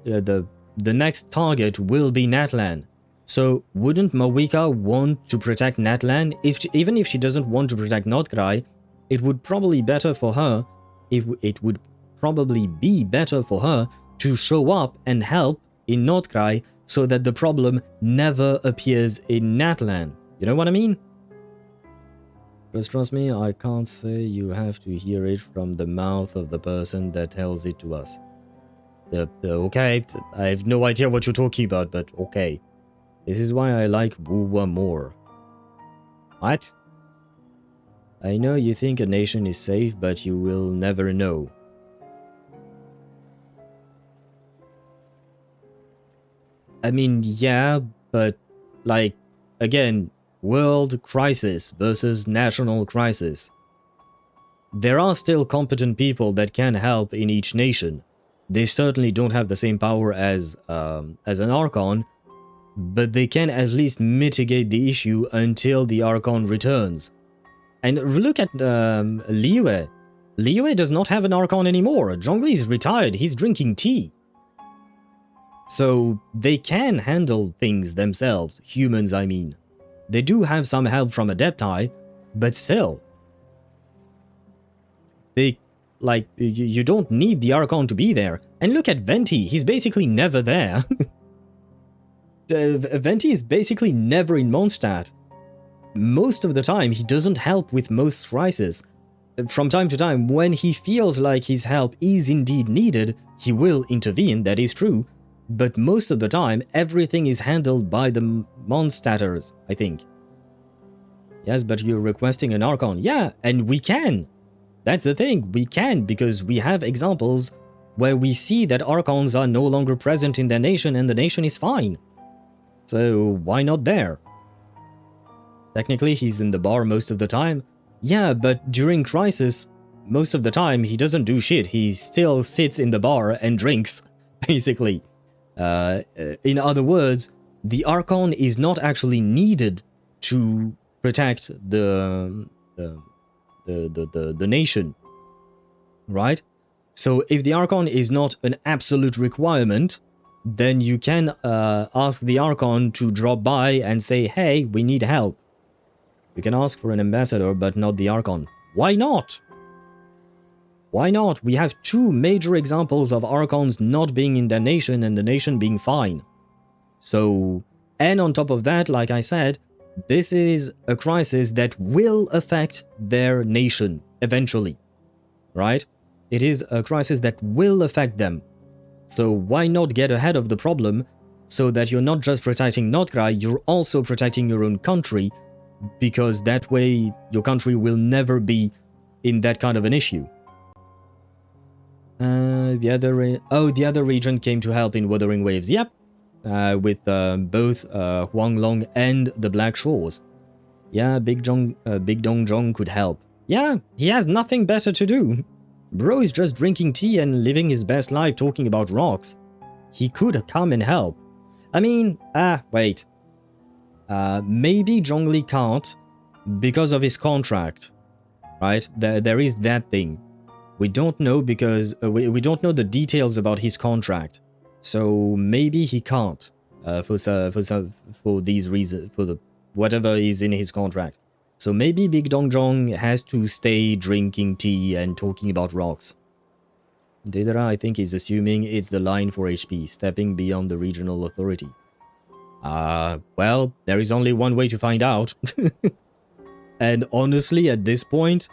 the next target will be Natlan. So wouldn't Mawika want to protect Natlan? Even if she doesn't want to protect Nod-Krai, it would probably better for her. It would probably be better for her to show up and help in Nod-Krai so that the problem never appears in Natlan. You know what I mean? Just trust me, I can't say. You have to hear it from the mouth of the person that tells it to us. Okay, I have no idea what you're talking about, but okay. This is why I like Wuwa more. What? I know you think a nation is safe, but you will never know. I mean, yeah, but, like, again, world crisis versus national crisis. There are still competent people that can help in each nation. They certainly don't have the same power as an Archon, but they can at least mitigate the issue until the Archon returns. And look at Liyue. Liyue does not have an Archon anymore. Zhongli is retired. He's drinking tea. So they can handle things themselves. Humans, I mean. They do have some help from Adepti, but still. big, like, you don't need the Archon to be there. And look at Venti, he's basically never there. Venti is basically never in Mondstadt. Most of the time, he doesn't help with most crises. From time to time, when he feels like his help is indeed needed, he will intervene, that is true. But most of the time, everything is handled by the Mondstadters, I think. Yes, but you're requesting an Archon. Yeah, and we can. That's the thing, we can, because we have examples where we see that Archons are no longer present in their nation and the nation is fine. So why not there? Technically, he's in the bar most of the time. Yeah, but during Crisis, most of the time, he doesn't do shit. He still sits in the bar and drinks, basically. In other words, the Archon is not actually needed to protect the nation, right? So if the Archon is not an absolute requirement, then you can ask the Archon to drop by and say, hey, we need help. You can ask for an ambassador, but not the Archon. Why not? Why not? We have two major examples of Archons not being in their nation and the nation being fine. So, and on top of that, like I said, this is a crisis that will affect their nation eventually, right? It is a crisis that will affect them. So why not get ahead of the problem so that you're not just protecting Nod-Krai, you're also protecting your own country, because that way your country will never be in that kind of an issue. The other region came to help in Wuthering Waves. Yep, with both Huanglong and the Black Shores. Yeah, Big Dong Zhong could help. Yeah, he has nothing better to do. Bro is just drinking tea and living his best life talking about rocks. He could come and help. I mean, wait. Maybe Zhongli can't because of his contract, right? There is that thing. We don't know because we don't know the details about his contract. So maybe he can't for these reasons, for the whatever is in his contract. So maybe Big Dong Zhong has to stay drinking tea and talking about rocks. Dedera, I think, is assuming it's the line for HP, stepping beyond the regional authority. Well, there is only one way to find out. And honestly, at this point,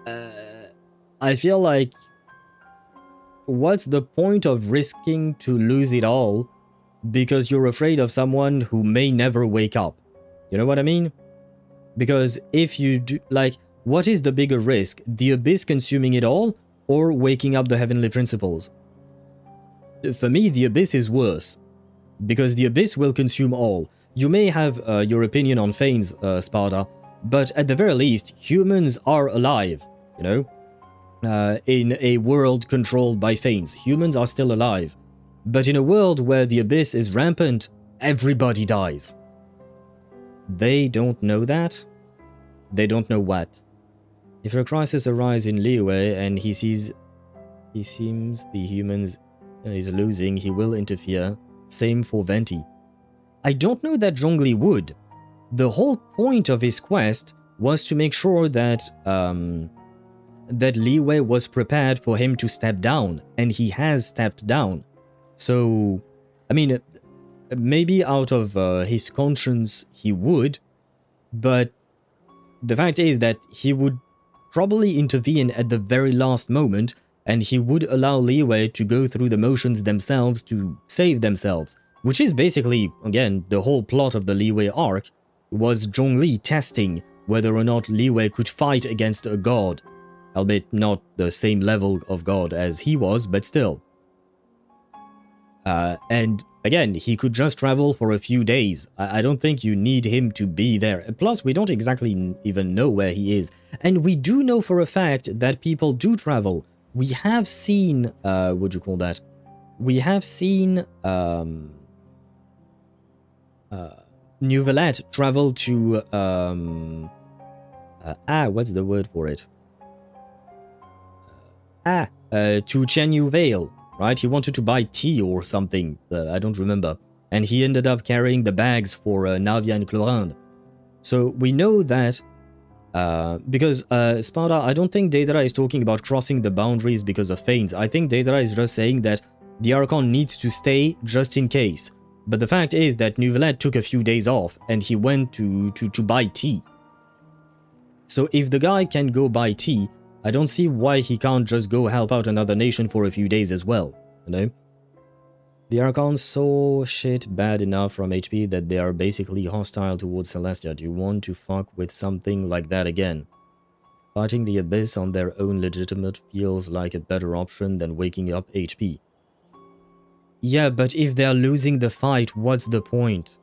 I feel like, what's the point of risking to lose it all because you're afraid of someone who may never wake up? You know what I mean? Because if you do, like, what is the bigger risk? The Abyss consuming it all, or waking up the Heavenly Principles? For me, the Abyss is worse. Because the Abyss will consume all. You may have your opinion on Fanes, Sparta, but at the very least, humans are alive, you know? In a world controlled by Fanes, humans are still alive. But in a world where the Abyss is rampant, everybody dies. They don't know that. They don't know what. If a crisis arises in Liyue and he seems the humans is losing, he will interfere. Same for Venti. I don't know that Zhongli would. The whole point of his quest was to make sure that that Liyue was prepared for him to step down, and he has stepped down. So, I mean, maybe out of his conscience he would, but the fact is that he would probably intervene at the very last moment, and he would allow Liyue to go through the motions themselves to save themselves, which is basically, again, the whole plot of the Liyue arc, was Zhongli testing whether or not Liyue could fight against a god, albeit not the same level of god as he was, but still. And again, he could just travel for a few days. I don't think you need him to be there. Plus, we don't exactly even know where he is. And we do know for a fact that people do travel. We have seen, what do you call that? We have seen, New Valette travel to, what's the word for it? To Chenyu Vale, right? He wanted to buy tea or something, I don't remember. And he ended up carrying the bags for Navia and Clorinde. So we know that Because Sparta, I don't think Deidara is talking about crossing the boundaries because of feigns. I think Deidara is just saying that the Archon needs to stay just in case. But the fact is that Neuvillette took a few days off and he went to buy tea. So if the guy can go buy tea, I don't see why he can't just go help out another nation for a few days as well, you know? The Archons saw shit bad enough from HP that they are basically hostile towards Celestia. Do you want to fuck with something like that again? Fighting the Abyss on their own legitimate feels like a better option than waking up HP. Yeah, but if they're losing the fight, what's the point?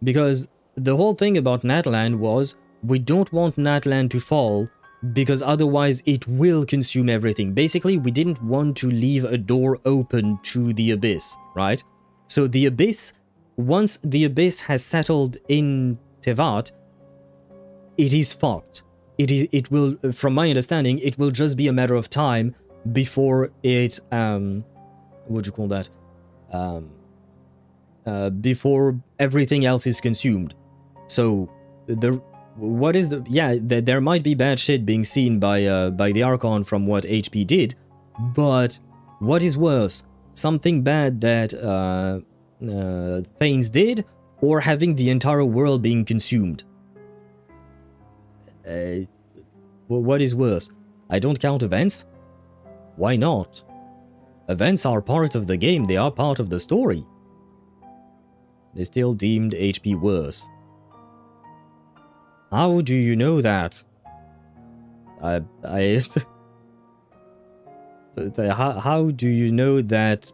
Because the whole thing about Natlan was, we don't want Natlan to fall, because otherwise it will consume everything. Basically, we didn't want to leave a door open to the Abyss, right? So the Abyss, once the Abyss has settled in Teyvat, it is fucked. It will, from my understanding, it will just be a matter of time before it, what do you call that? Before everything else is consumed. So what is the... Yeah, there might be bad shit being seen by the Archon from what HP did, but what is worse? Something bad that Thanes did, or having the entire world being consumed? What is worse? I don't count events? Why not? Events are part of the game, they are part of the story. They still deemed HP worse. How do you know that? How do you know that,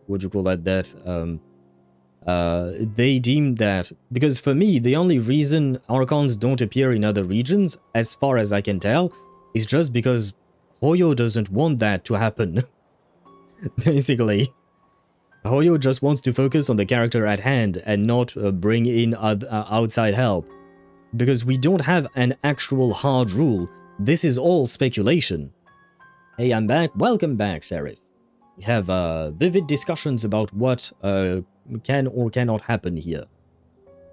what do you call that, they deemed that? Because for me, the only reason Archons don't appear in other regions, as far as I can tell, is just because Hoyo doesn't want that to happen. Basically. Hoyo just wants to focus on the character at hand and not bring in outside help. Because we don't have an actual hard rule. This is all speculation. Hey, I'm back. Welcome back, Sheriff. We have vivid discussions about what can or cannot happen here.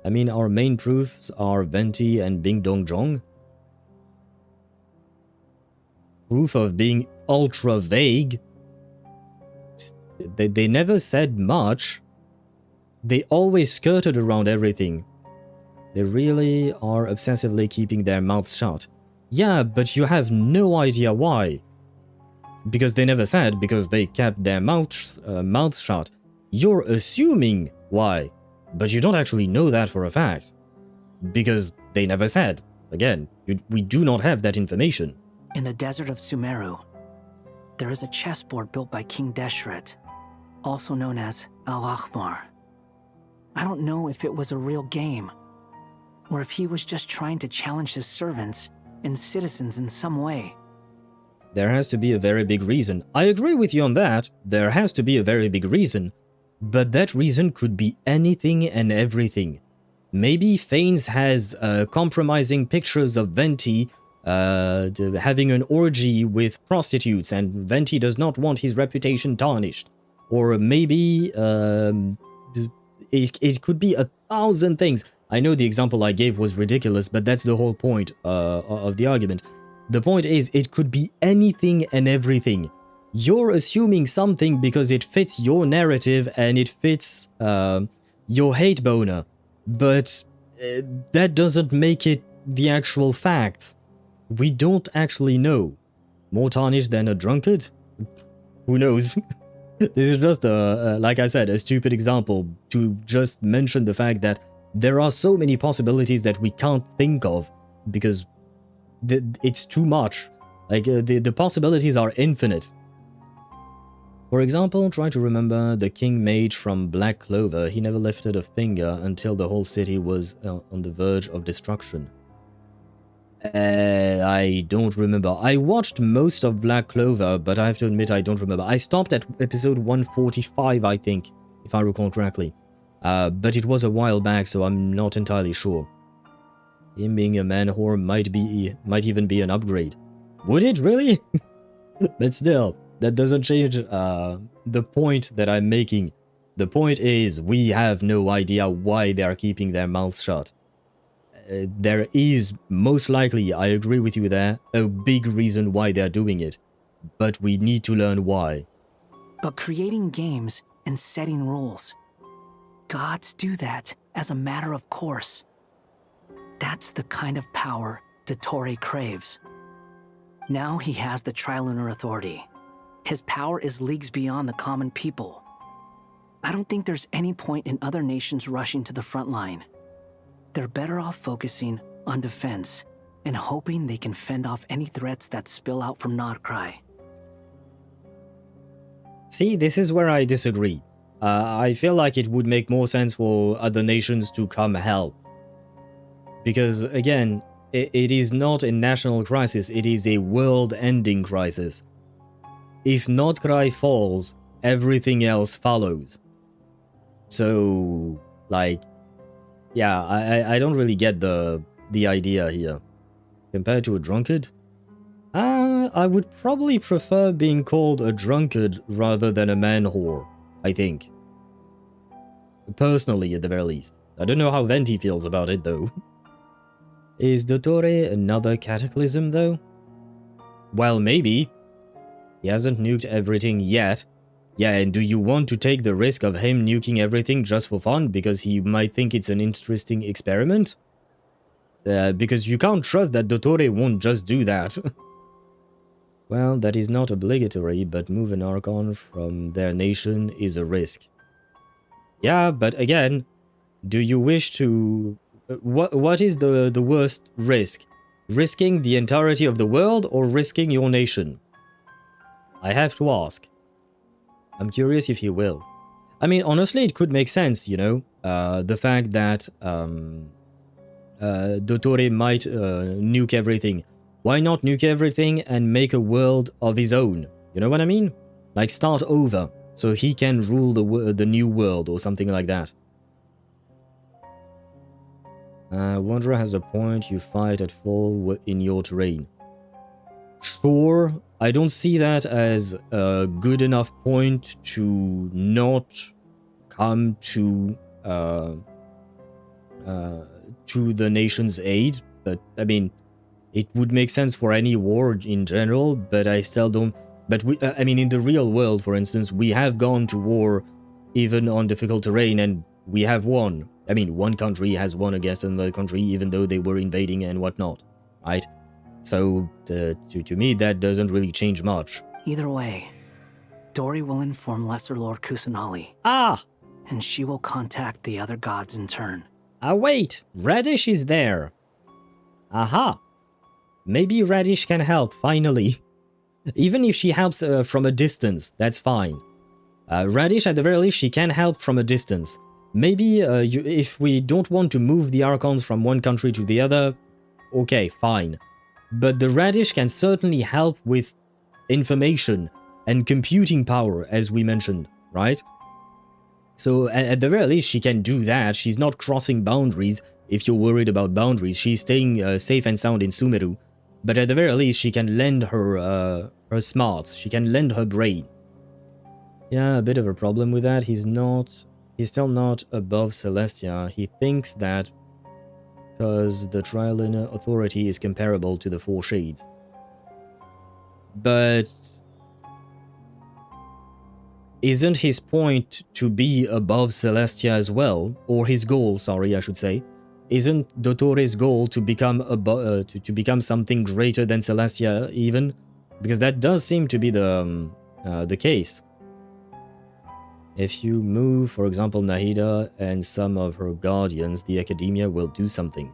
I mean, our main proofs are Venti and Bing Dong Zhong. Proof of being ultra vague. They never said much. They always skirted around everything. They really are obsessively keeping their mouths shut. Yeah, but you have no idea why. Because they never said, because they kept their mouths shut. You're assuming why, but you don't actually know that for a fact. Because they never said. Again, we do not have that information. In the desert of Sumeru, there is a chessboard built by King Deshret, also known as Al-Ahmar. I don't know if it was a real game, or if he was just trying to challenge his servants and citizens in some way. There has to be a very big reason. I agree with you on that. There has to be a very big reason. But that reason could be anything and everything. Maybe Fanes has compromising pictures of Venti having an orgy with prostitutes, and Venti does not want his reputation tarnished. Or maybe it could be 1,000 things. I know the example I gave was ridiculous, but that's the whole point of the argument. The point is, it could be anything and everything. You're assuming something because it fits your narrative and it fits your hate boner. But that doesn't make it the actual facts. We don't actually know. More tarnished than a drunkard? Who knows? This is just, like I said, a stupid example to just mention the fact that there are so many possibilities that we can't think of because it's too much. Like, the possibilities are infinite. For example, try to remember the King Mage from Black Clover. He never lifted a finger until the whole city was on the verge of destruction. I don't remember. I watched most of Black Clover, but I have to admit I don't remember. I stopped at episode 145, I think, if I recall correctly. But it was a while back, so I'm not entirely sure. Him being a man-whore might even be an upgrade. Would it really? But still, that doesn't change the point that I'm making. The point is, we have no idea why they are keeping their mouths shut. there is most likely, I agree with you there, a big reason why they're doing it. But we need to learn why. But creating games and setting rules, gods do that as a matter of course. That's the kind of power Dottore craves. Now he has the Trilunar Authority. His power is leagues beyond the common people. I don't think there's any point in other nations rushing to the front line. They're better off focusing on defense and hoping they can fend off any threats that spill out from Nod-Krai. See, this is where I disagree. I feel like it would make more sense for other nations to come help. Because, again, it is not a national crisis, it is a world-ending crisis. If Nod-Krai falls, everything else follows. So, like, yeah, I don't really get the idea here. Compared to a drunkard? I would probably prefer being called a drunkard rather than a man whore, I think. Personally, at the very least. I don't know how Venti feels about it, though. Is Dottore another cataclysm, though? Well, maybe. He hasn't nuked everything yet. Yeah, and do you want to take the risk of him nuking everything just for fun because he might think it's an interesting experiment? Because you can't trust that Dottore won't just do that. Well, that is not obligatory, but move an Archon from their nation is a risk. Yeah, but again, do you wish to... What is the worst risk? Risking the entirety of the world or risking your nation? I have to ask. I'm curious if he will. I mean, honestly, it could make sense, you know? The fact that Dottore might nuke everything. Why not nuke everything and make a world of his own? You know what I mean? Like start over, so he can rule the new world or something like that. Wanderer has a point, you fight at full in your terrain. Sure, I don't see that as a good enough point to not come to the nation's aid, but I mean, it would make sense for any war in general, but I still don't... But I mean, in the real world, for instance, we have gone to war even on difficult terrain, and we have won. I mean, one country has won against another country, even though they were invading and whatnot, right? So, to me, that doesn't really change much. Either way, Dory will inform Lesser Lord Kusanali. Ah! And she will contact the other gods in turn. Ah, wait! Radish is there! Aha! Maybe Radish can help, finally. Even if she helps from a distance, that's fine. Radish, at the very least, she can help from a distance. Maybe if we don't want to move the Archons from one country to the other, okay, fine. But the Radish can certainly help with information and computing power, as we mentioned, right? So at the very least, she can do that. She's not crossing boundaries. If you're worried about boundaries, she's staying safe and sound in Sumeru. But at the very least, she can lend her smarts. She can lend her brain. Yeah, a bit of a problem with that. He's still not above Celestia. He thinks that because the Trilunar Authority is comparable to the Four Shades. But isn't his point to be above Celestia as well? Or his goal, sorry, I should say. Isn't Dottore's goal to become to become something greater than Celestia even? Because that does seem to be the case. If you move, for example, Nahida and some of her guardians, the Academia will do something.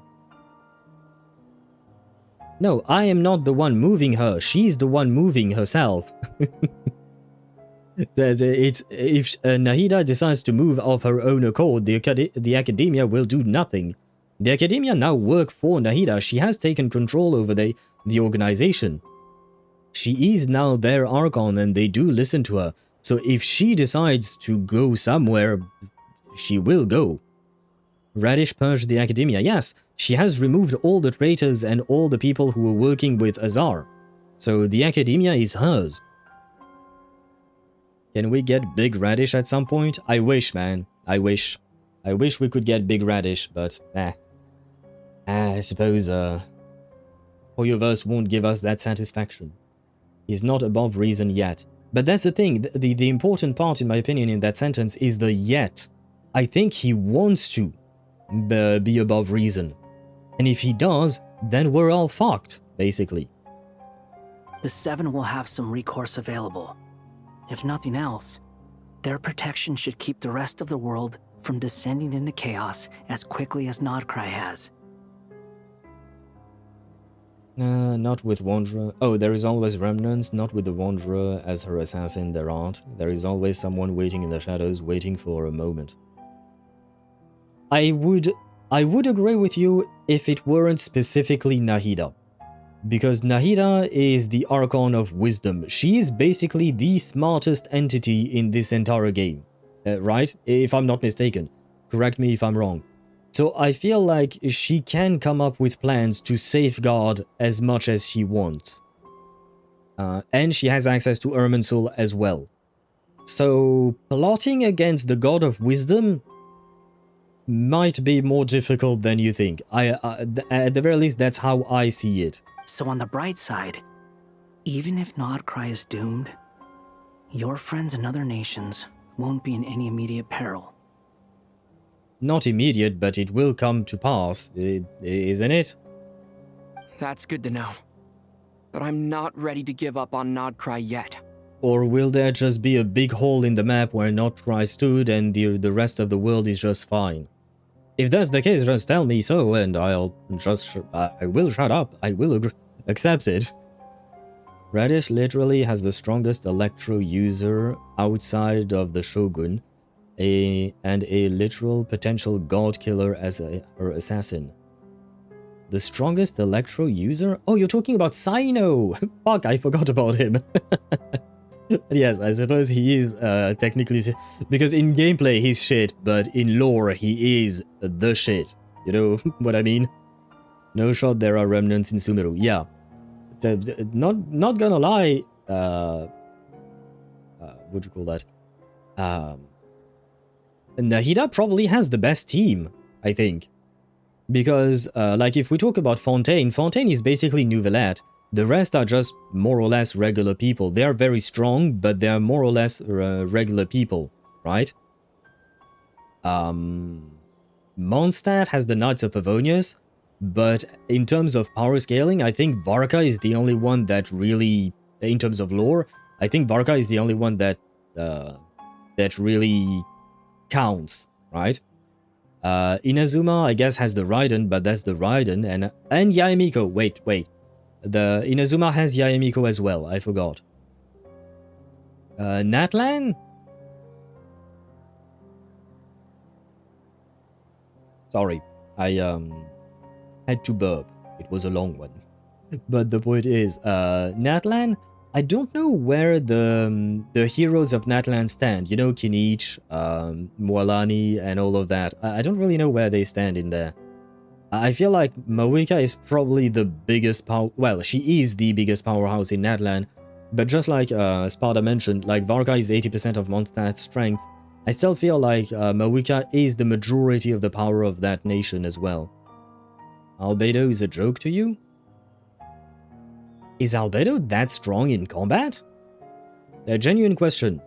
No, I am not the one moving her. She's the one moving herself. If Nahida decides to move of her own accord, the Academia will do nothing. The Academia now work for Nahida. She has taken control over the organization. She is now their Archon and they do listen to her. So if she decides to go somewhere, she will go. Radish purged the Academia. Yes, she has removed all the traitors and all the people who were working with Azar. So the Academia is hers. Can we get Big Radish at some point? I wish, man. I wish we could get Big Radish, but I suppose HoYoVerse won't give us that satisfaction. He's not above reason yet. But that's the thing, the important part in my opinion in that sentence is the yet. I think he wants to be above reason. And if he does, then we're all fucked, basically. The Seven will have some recourse available. If nothing else, their protection should keep the rest of the world from descending into chaos as quickly as Nod-Krai has. Not with Wanderer. Oh, there is always remnants, not with the Wanderer as her assassin, there aren't. There is always someone waiting in the shadows, waiting for a moment. I would agree with you if it weren't specifically Nahida. Because Nahida is the Archon of Wisdom. She is basically the smartest entity in this entire game. Right? If I'm not mistaken. Correct me if I'm wrong. So I feel like she can come up with plans to safeguard as much as she wants. And she has access to Irminsul as well. So plotting against the God of Wisdom might be more difficult than you think. At the very least, that's how I see it. So on the bright side, even if Nod-Krai is doomed, your friends in other nations won't be in any immediate peril. Not immediate, but it will come to pass, isn't it? That's good to know. But I'm not ready to give up on Nod-Krai yet. Or will there just be a big hole in the map where Nod-Krai stood and the rest of the world is just fine? If that's the case, just tell me so, and I'll just... I will shut up. I will accept it. Radish literally has the strongest Electro user outside of the Shogun, and a literal potential god killer as her assassin. The strongest Electro user? Oh, you're talking about Sino! Fuck, I forgot about him. Yes, I suppose he is technically... Because in gameplay he's shit, but in lore he is the shit. You know what I mean? No shot there are remnants in Sumeru. Yeah. Not gonna lie... what do you call that? Nahida probably has the best team, I think. Because, like, if we talk about Fontaine, Fontaine is basically Nouvellette. The rest are just more or less regular people. They are very strong, but they are more or less regular people, right? Mondstadt has the Knights of Favonius, but in terms of power scaling, I think Varka is the only one that really, in terms of lore, I think Varka is the only one that that really counts, right? Inazuma, I guess, has the Raiden, but that's the Raiden, and Yaemiko. Wait. The Inazuma has Yaemiko as well, I forgot. Natlan? Sorry, I had to burp. It was a long one. But the point is, Natlan, I don't know where the heroes of Natlan stand. You know, Kinich, Mwalani, and all of that. I don't really know where they stand in there. I feel like Mawika is probably the biggest power... Well, she is the biggest powerhouse in Natlan. But just like Sparta mentioned, like Varka is 80% of Mondstadt's strength, I still feel like Mawika is the majority of the power of that nation as well. Albedo is a joke to you? Is Albedo that strong in combat? A genuine question.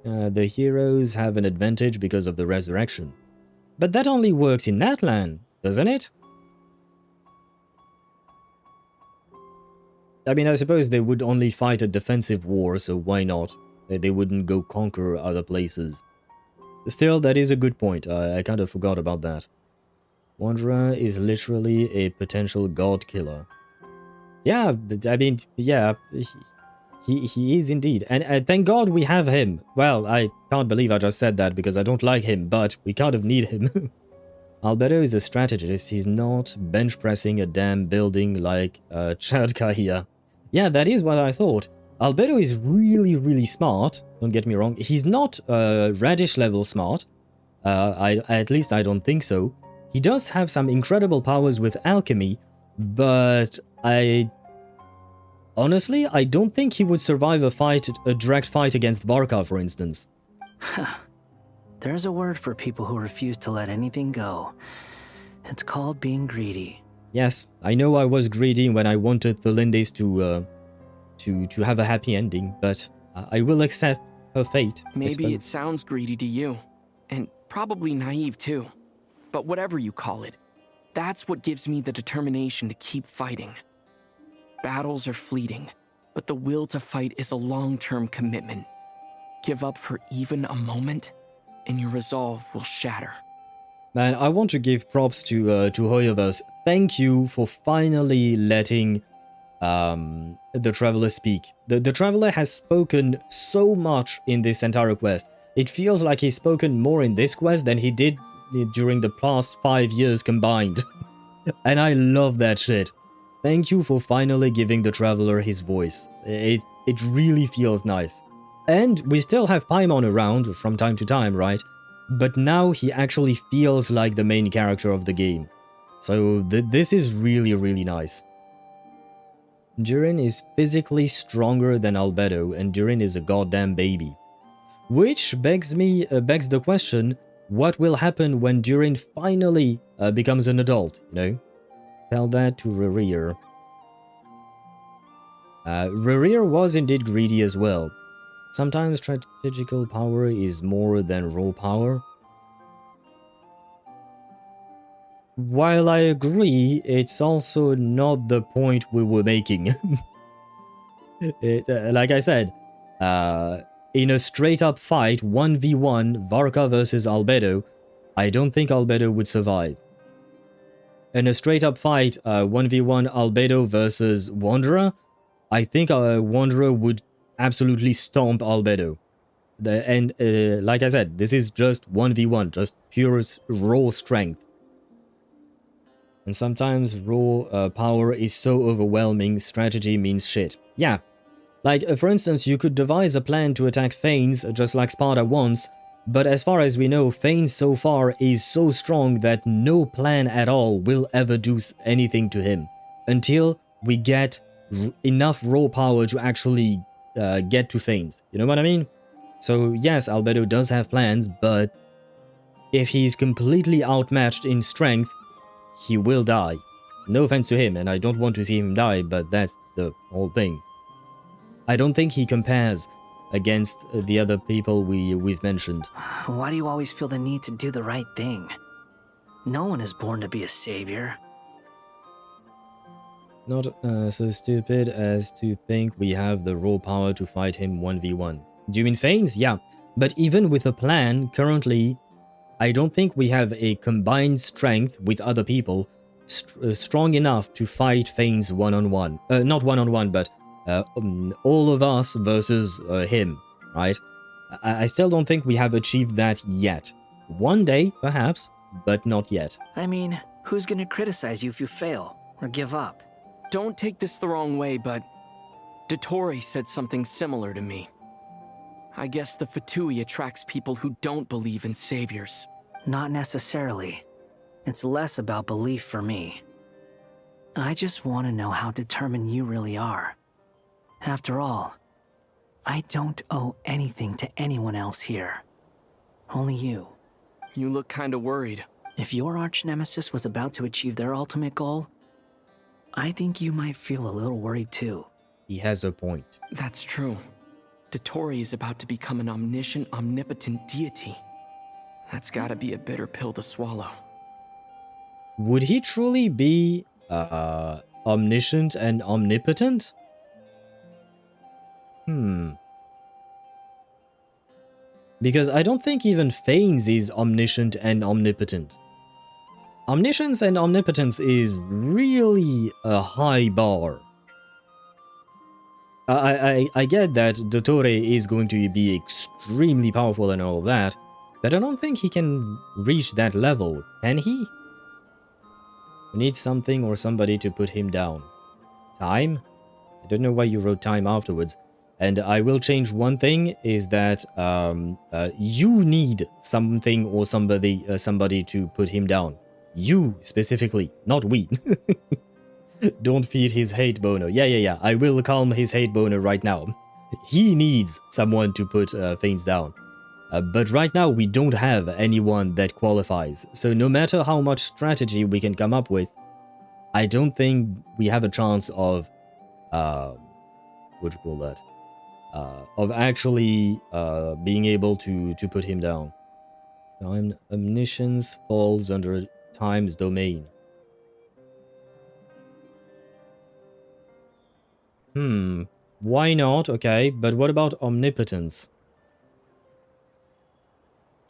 The heroes have an advantage because of the resurrection. But that only works in Natlan, doesn't it? I mean, I suppose they would only fight a defensive war, so why not? They wouldn't go conquer other places. Still, that is a good point. I kind of forgot about that. Wanderer is literally a potential god killer. Yeah, I mean, yeah, he is indeed. And thank God we have him. Well, I can't believe I just said that because I don't like him, but we kind of need him. Albedo is a strategist. He's not bench pressing a damn building like Chad Kahia. Yeah, that is what I thought. Albedo is really smart. Don't get me wrong. He's not Radish level smart. At least I don't think so. He does have some incredible powers with alchemy, but honestly, I don't think he would survive a direct fight against Varka, for instance. There's a word for people who refuse to let anything go. It's called being greedy. Yes, I know I was greedy when I wanted the Lindes to have a happy ending, but I will accept her fate. Maybe it sounds greedy to you, and probably naive too. But whatever you call it, that's what gives me the determination to keep fighting. Battles are fleeting, but the will to fight is a long-term commitment. Give up for even a moment, and your resolve will shatter. Man, I want to give props to HoYoVerse. Thank you for finally letting the Traveler speak. The Traveler has spoken so much in this entire quest. It feels like he's spoken more in this quest than he did during the past 5 years combined. And I love that shit. Thank you for finally giving the Traveler his voice. It really feels nice. And we still have Paimon around from time to time, right? But now he actually feels like the main character of the game. So this is really, really nice. Durin is physically stronger than Albedo, and Durin is a goddamn baby. Which begs the question, what will happen when Durin finally becomes an adult, you know? Tell that to Rerir. Rerir was indeed greedy as well. Sometimes strategical power is more than raw power. While I agree, it's also not the point we were making. Like I said, in a straight-up fight, 1v1, Varka versus Albedo, I don't think Albedo would survive. In a straight-up fight, 1v1 Albedo versus Wanderer, I think Wanderer would absolutely stomp Albedo. Like I said, this is just 1v1, just pure raw strength. And sometimes raw power is so overwhelming, strategy means shit. Yeah. Like, for instance, you could devise a plan to attack Phanes, just like Sparta wants, but as far as we know, Phanes so far is so strong that no plan at all will ever do anything to him, until we get enough raw power to actually get to Phanes. You know what I mean? So yes, Albedo does have plans, but if he's completely outmatched in strength, he will die. No offense to him, and I don't want to see him die, but that's the whole thing. I don't think he compares against the other people we've mentioned. Why do you always feel the need to do the right thing? No one is born to be a savior. Not so stupid as to think we have the raw power to fight him 1v1. Do you mean Phanes? Yeah. But even with a plan, currently, I don't think we have a combined strength with other people strong enough to fight Phanes one-on-one. Not one-on-one, but all of us versus him, right? I still don't think we have achieved that yet. One day, perhaps, but not yet. I mean, who's gonna criticize you if you fail or give up? Don't take this the wrong way, but Dottore said something similar to me. I guess the Fatui attracts people who don't believe in saviors. Not necessarily. It's less about belief for me. I just want to know how determined you really are. After all, I don't owe anything to anyone else here. Only you. You look kinda worried. If your arch-nemesis was about to achieve their ultimate goal, I think you might feel a little worried too. He has a point. That's true. Dottore is about to become an omniscient, omnipotent deity. That's gotta be a bitter pill to swallow. Would he truly be omniscient and omnipotent? Because I don't think even Phanes is omniscient and omnipotent. Omniscience and omnipotence is really a high bar. I get that Dottore is going to be extremely powerful and all of that, but I don't think he can reach that level, can he? We need something or somebody to put him down. Time? I don't know why you wrote time afterwards. And I will change one thing, is that you need something or somebody to put him down. You, specifically, not we. Don't feed his hate boner. Yeah. I will calm his hate boner right now. He needs someone to put Phanes down. But right now, we don't have anyone that qualifies. So no matter how much strategy we can come up with, I don't think we have a chance of, what do you call that? Of actually being able to put him down. Time omniscience falls under time's domain. Why not? Okay, but what about omnipotence?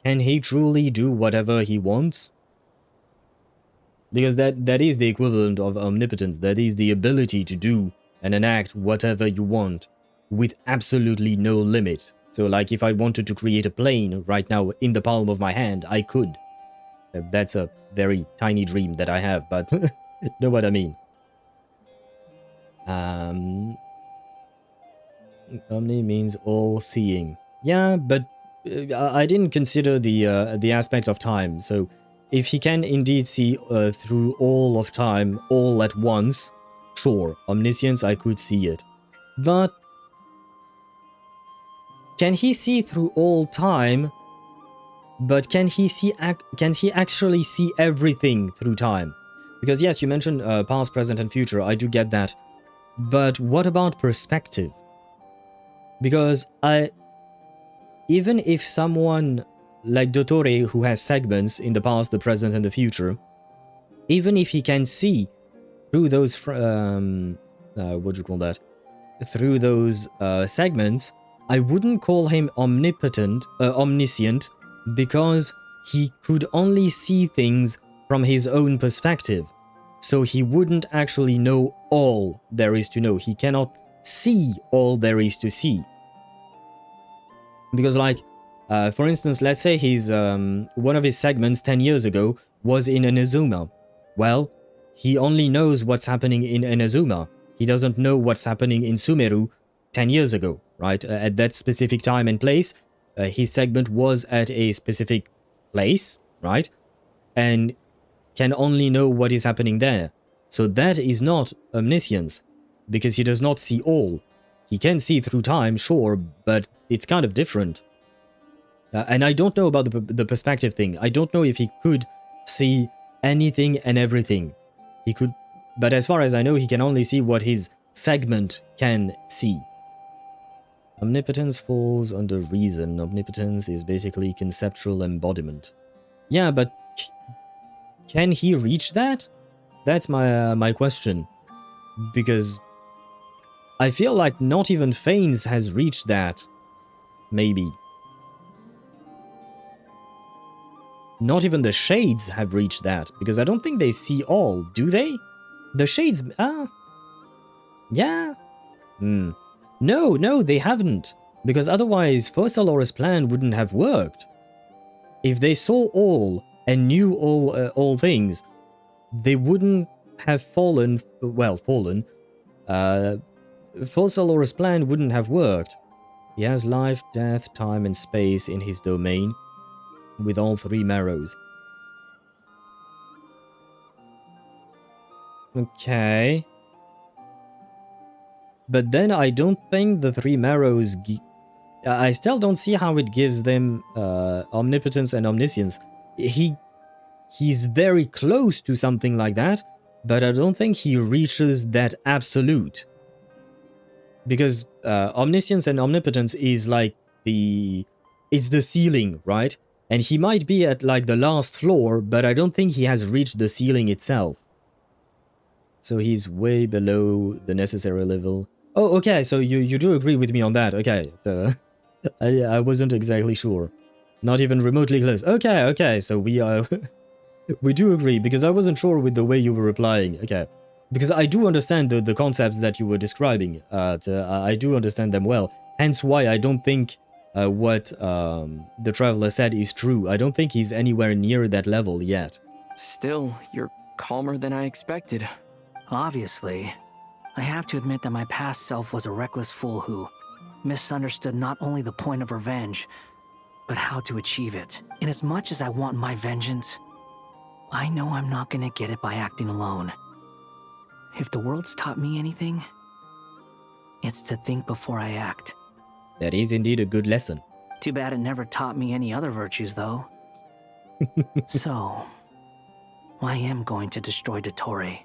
Can he truly do whatever he wants? Because that is the equivalent of omnipotence. That is the ability to do and enact whatever you want with absolutely no limit. So like if I wanted to create a plane right now in the palm of my hand, I could. That's a very tiny dream that I have, but know what I mean. Omni means all-seeing. Yeah, but I didn't consider the aspect of time. So if he can indeed see through all of time all at once, sure, omniscience, I could see it. But can he see through all time? But can he actually see everything through time? Because yes, you mentioned past, present, and future. I do get that. But what about perspective? Because even if someone like Dottore, who has segments in the past, the present, and the future, even if he can see through those, what do you call that? Through those segments, I wouldn't call him omniscient, because he could only see things from his own perspective. So he wouldn't actually know all there is to know. He cannot see all there is to see. Because like, for instance, let's say he's one of his segments 10 years ago was in Inazuma. Well, he only knows what's happening in Inazuma. He doesn't know what's happening in Sumeru 10 years ago, right? At that specific time and place, his segment was at a specific place, right? And can only know what is happening there. So that is not omniscience, because he does not see all. He can see through time, sure, but it's kind of different. And I don't know about the perspective thing. I don't know if he could see anything and everything. He could, but as far as I know, he can only see what his segment can see. Omnipotence falls under reason. Omnipotence is basically conceptual embodiment. Yeah, but can he reach that? That's my question. Because I feel like not even Fanes has reached that. Maybe. Not even the Shades have reached that. Because I don't think they see all, do they? The Shades... yeah. No, they haven't. Because otherwise, Fossalor's plan wouldn't have worked. If they saw all and knew all things, they wouldn't have fallen. Fossalor's plan wouldn't have worked. He has life, death, time, and space in his domain, with all three marrows. Okay. But then I don't think the three marrows... I still don't see how it gives them omnipotence and omniscience. He's very close to something like that, but I don't think he reaches that absolute. Because omniscience and omnipotence is like it's the ceiling, right? And he might be at like the last floor, but I don't think he has reached the ceiling itself. So he's way below the necessary level. Oh, okay, so you do agree with me on that. Okay, I wasn't exactly sure. Not even remotely close. Okay, so we are... we do agree, because I wasn't sure with the way you were replying. Okay. Because I do understand the concepts that you were describing. I do understand them well. Hence why I don't think what the Traveler said is true. I don't think he's anywhere near that level yet. Still, you're calmer than I expected. Obviously. I have to admit that my past self was a reckless fool who misunderstood not only the point of revenge, but how to achieve it. And as much as I want my vengeance, I know I'm not gonna get it by acting alone. If the world's taught me anything, it's to think before I act. That is indeed a good lesson. Too bad it never taught me any other virtues, though. So, I am going to destroy Dottore,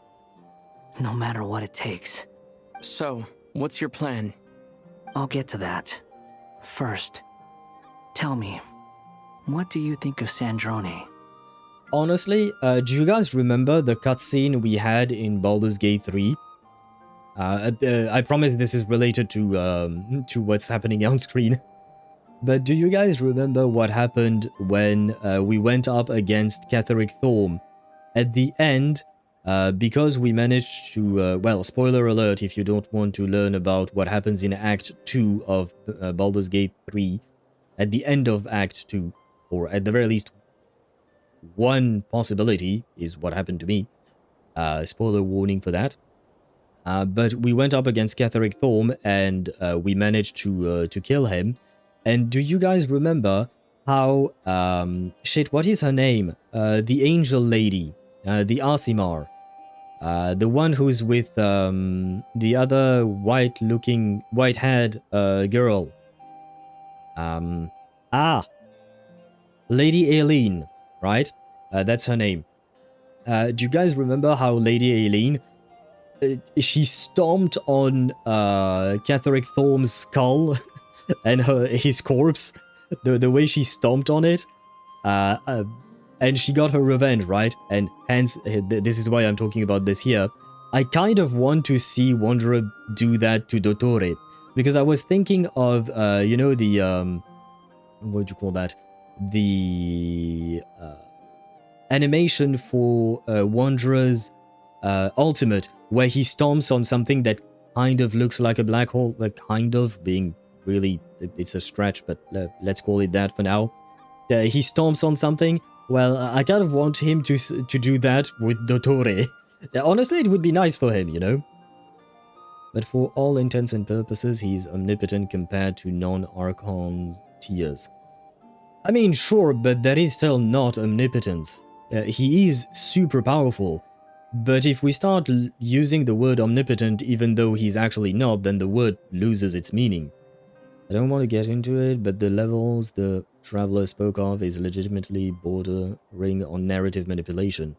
no matter what it takes. So, what's your plan? I'll get to that. First, tell me, what do you think of Sandrone? Honestly, do you guys remember the cutscene we had in Baldur's Gate 3? I promise this is related to what's happening on screen. But do you guys remember what happened when we went up against Catherick Thorm? At the end, because we managed to... well, spoiler alert if you don't want to learn about what happens in Act 2 of Baldur's Gate 3. At the end of Act 2, or at the very least, one possibility is what happened to me. Spoiler warning for that. But we went up against Catherick Thorm and we managed to kill him. And do you guys remember how... shit, what is her name? The angel lady. The Aasimar. The one who's with the other white-haired girl. Lady Aileen, right? That's her name. Do you guys remember how Lady Aileen... she stomped on Catherick Thorm's skull and his corpse, the way she stomped on it, and she got her revenge, right? And hence, this is why I'm talking about this here. I kind of want to see Wanderer do that to Dottore, because I was thinking of, you know, the, what do you call that? The animation for Wanderer's ultimate, where he stomps on something that kind of looks like a black hole, but kind of being really, it's a stretch, but let's call it that for now. He stomps on something. Well, I kind of want him to do that with Dottore. Honestly, it would be nice for him, you know? But for all intents and purposes, he's omnipotent compared to non-Archon tiers. I mean, sure, but that is still not omnipotence. He is super powerful. But if we start using the word omnipotent even though he's actually not, then the word loses its meaning. I don't want to get into it, but the levels the Traveler spoke of is legitimately bordering on narrative manipulation.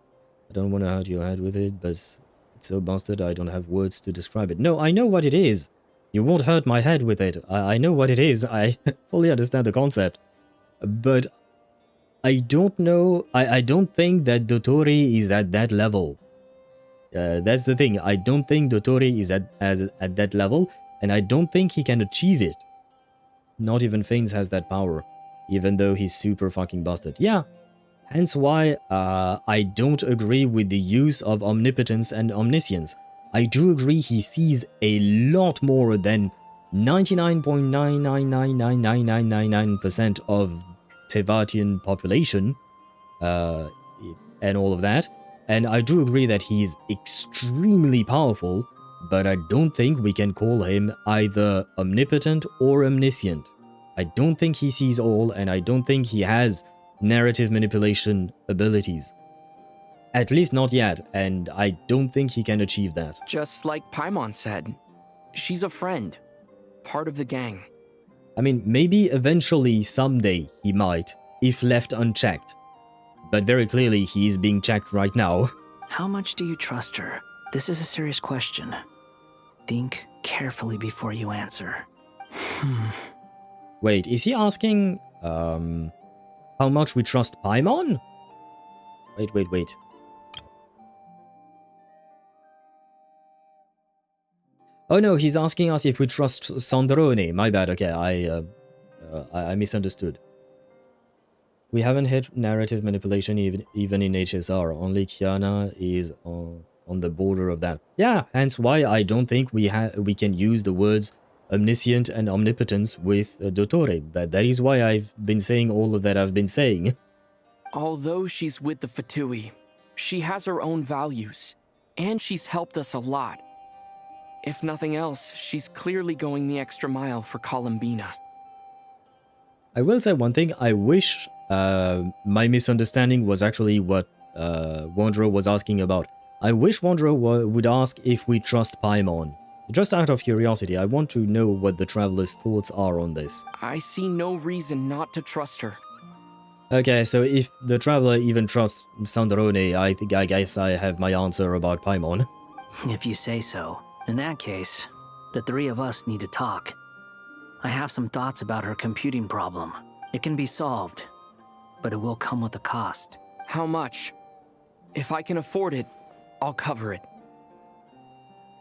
I don't want to hurt your head with it, but it's so busted I don't have words to describe it. No, I know what it is. You won't hurt my head with it. I know what it is. I fully understand the concept. But I don't know... I don't think that Dottore is at that level. That's the thing. I don't think Dottore is at that level, and I don't think he can achieve it. Not even Fanes has that power, even though he's super fucking busted. Yeah, hence why I don't agree with the use of omnipotence and omniscience. I do agree he sees a lot more than 99.9999999% of Teyvatian population, and all of that. And I do agree that he's extremely powerful, but I don't think we can call him either omnipotent or omniscient. I don't think he sees all, and I don't think he has narrative manipulation abilities. At least not yet, and I don't think he can achieve that. Just like Paimon said, she's a friend, part of the gang. I mean, maybe eventually, someday, he might, if left unchecked. But very clearly, he is being checked right now. How much do you trust her? This is a serious question. Think carefully before you answer. Wait, is he asking, how much we trust Paimon? Wait. Oh no, he's asking us if we trust Sandrone. My bad, okay, I misunderstood. We haven't hit narrative manipulation even in HSR. Only Kiana is on the border of that. Yeah, hence why I don't think we can use the words omniscient and omnipotence with Dottore. That is why I've been saying all of that I've been saying. Although she's with the Fatui, she has her own values, and she's helped us a lot. If nothing else, she's clearly going the extra mile for Columbina. I will say one thing. I wish my misunderstanding was actually what Wanderer was asking about. I wish Wanderer would ask if we trust Paimon. just out of curiosity, I want to know what the Traveler's thoughts are on this. I see no reason not to trust her. Okay, so if the Traveler even trusts Sandrone, I guess I have my answer about Paimon. If you say so. In that case, the three of us need to talk. I have some thoughts about her computing problem. It can be solved, but it will come with a cost. How much? If I can afford it, I'll cover it.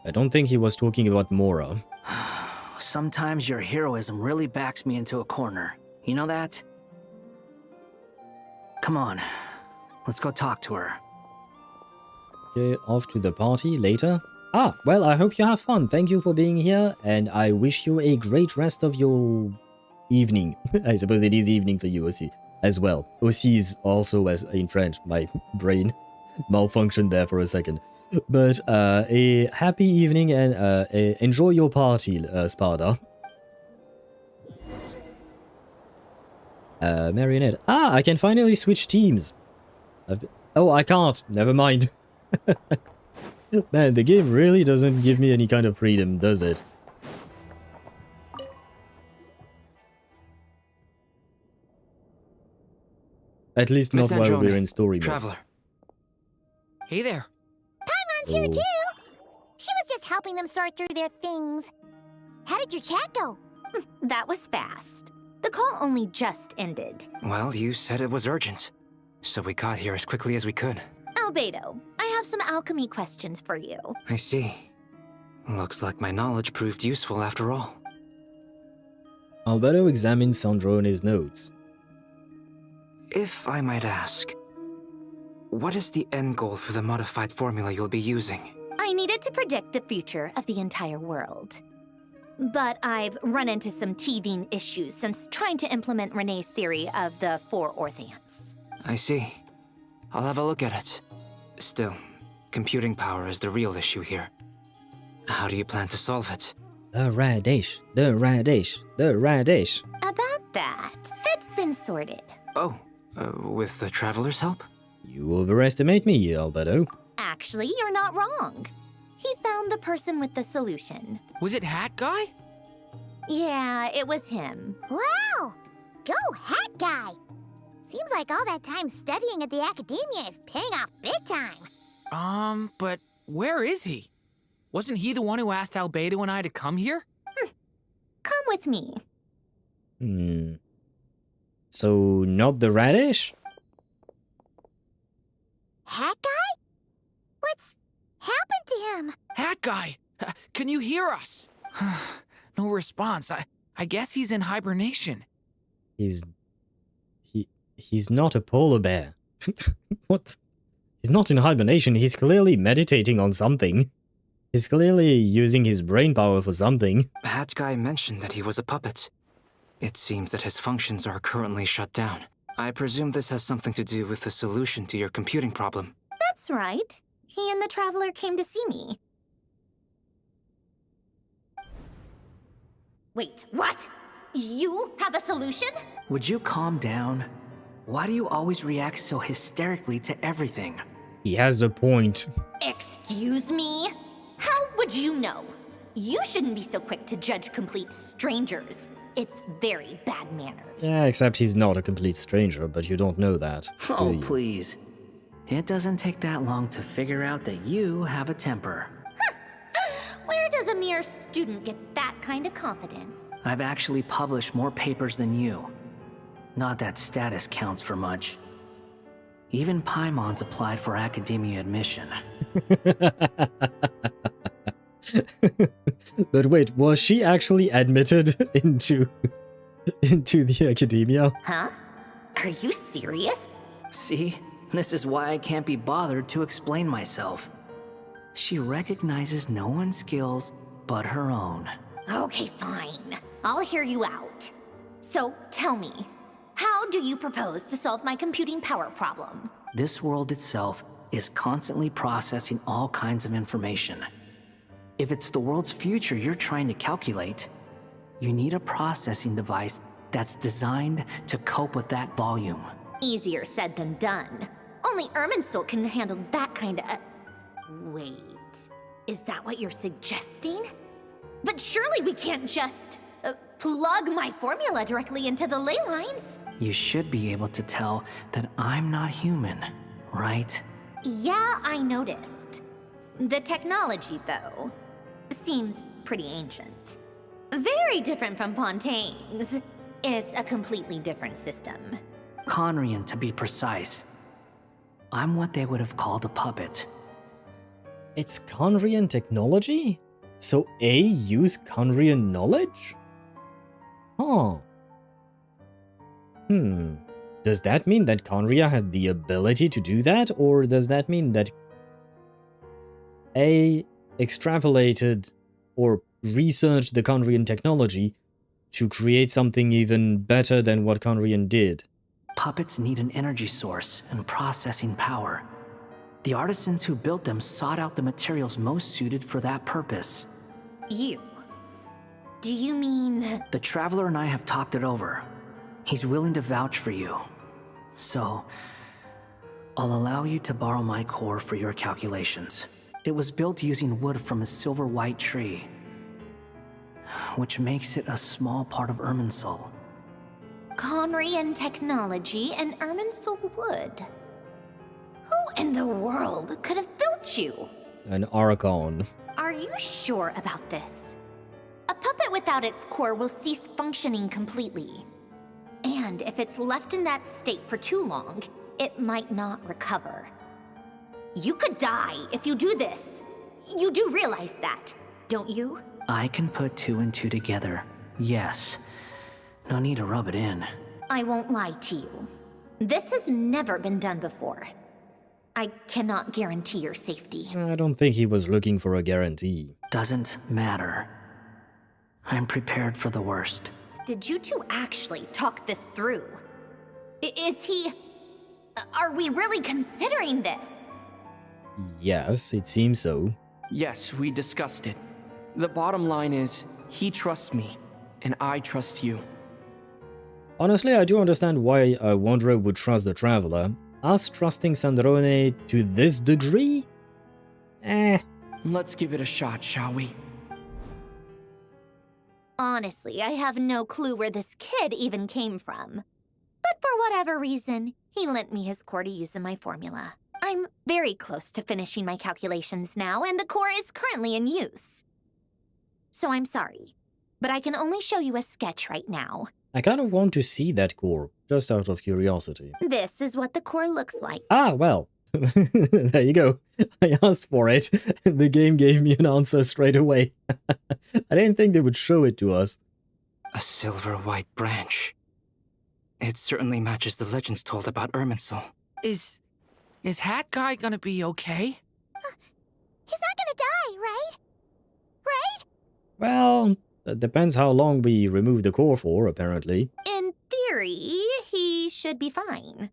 I don't think he was talking about Mora. Sometimes your heroism really backs me into a corner. You know that? Come on, let's go talk to her. Okay, off to the party later. Ah, well, I hope you have fun. Thank you for being here, and I wish you a great rest of your evening. I suppose it is evening for you, aussi, as well. Aussi is also as in French. My brain malfunctioned there for a second. But a happy evening and enjoy your party, Spada. Marionette. Ah, I can finally switch teams. Oh, I can't. Never mind. Man, the game really doesn't give me any kind of freedom, does it? At least not while we're in story mode. Traveler. Hey there. Paimon's here too. She was just helping them sort through their things. How did your chat go? That was fast. The call only just ended. Well, you said it was urgent, so we got here as quickly as we could. Albedo, I have some alchemy questions for you. I see. Looks like my knowledge proved useful after all. Albedo examines Sandrone's notes. If I might ask, what is the end goal for the modified formula you'll be using? I needed to predict the future of the entire world. But I've run into some teething issues since trying to implement Renee's theory of the 4 Orthants. I see. I'll have a look at it. Still, computing power is the real issue here. How do you plan to solve it? The radish. About that, it's been sorted. Oh, with the Traveler's help? You overestimate me, Albedo. Actually, you're not wrong. He found the person with the solution. Was it Hat Guy? Yeah, it was him. Wow! Go Hat Guy! Seems like all that time studying at the academia is paying off big time. But where is he? Wasn't he the one who asked Albedo and I to come here? Come with me. So, not the radish? Hat Guy? What's happened to him? Hat Guy! Can you hear us? No response. I guess he's in hibernation. He's not a polar bear. What? He's not in hibernation. He's clearly meditating on something. He's clearly using his brain power for something. Hat Guy mentioned that he was a puppet. It seems that his functions are currently shut down. I presume this has something to do with the solution to your computing problem. That's right. He and the Traveler came to see me. Wait, what? You have a solution? Would you calm down? Why do you always react so hysterically to everything? He has a point. Excuse me? How would you know? You shouldn't be so quick to judge complete strangers. It's very bad manners. Yeah, except he's not a complete stranger, but you don't know that. Oh, please. It doesn't take that long to figure out that you have a temper. Where does a mere student get that kind of confidence? I've actually published more papers than you. Not that status counts for much. Even Paimon's applied for academia admission. But wait, was she actually admitted into the academia? Huh? Are you serious? See? This is why I can't be bothered to explain myself. She recognizes no one's skills but her own. Okay, fine. I'll hear you out. So, tell me, how do you propose to solve my computing power problem? This world itself is constantly processing all kinds of information. If it's the world's future you're trying to calculate, you need a processing device that's designed to cope with that volume. Easier said than done. Only Irminsul can handle that kind of... Wait, is that what you're suggesting? But surely we can't just plug my formula directly into the ley lines. You should be able to tell that I'm not human, right? Yeah, I noticed. The technology, though, seems pretty ancient. Very different from Pontaine's. It's a completely different system. Conrian, to be precise. I'm what they would have called a puppet. It's Conrian technology? So A use Conrian knowledge? Huh. Does that mean that Conria had the ability to do that, or does that mean that A extrapolated or researched the Conrian technology to create something even better than what Conrian did? Puppets need an energy source and processing power. The artisans who built them sought out the materials most suited for that purpose. You? Do you mean... The Traveler and I have talked it over. He's willing to vouch for you. So, I'll allow you to borrow my core for your calculations. It was built using wood from a silver white tree, which makes it a small part of Irminsul. Conrian technology and Irminsul wood. Who in the world could have built you? An Archon. Are you sure about this? A puppet without its core will cease functioning completely. And if it's left in that state for too long, it might not recover. You could die if you do this. You do realize that, don't you? I can put 2 and 2 together, yes. No need to rub it in. I won't lie to you. This has never been done before. I cannot guarantee your safety. I don't think he was looking for a guarantee. Doesn't matter. I'm prepared for the worst. Did you two actually talk this through? Is he... Are we really considering this? Yes, it seems so. Yes, we discussed it. The bottom line is, he trusts me, and I trust you. Honestly, I do understand why a Wanderer would trust the Traveler. Us trusting Sandrone to this degree? Let's give it a shot, shall we? Honestly, I have no clue where this kid even came from. But for whatever reason, he lent me his core to use in my formula. I'm very close to finishing my calculations now, and the core is currently in use. So I'm sorry, but I can only show you a sketch right now. I kind of want to see that core, just out of curiosity. This is what the core looks like. Ah, well. There you go. I asked for it, and the game gave me an answer straight away. I didn't think they would show it to us. A silver white branch. It certainly matches the legends told about Irminsul. Is Hat Guy gonna be okay? He's not gonna die, right? Right? Well, that depends how long we remove the core for, apparently. In theory, he should be fine.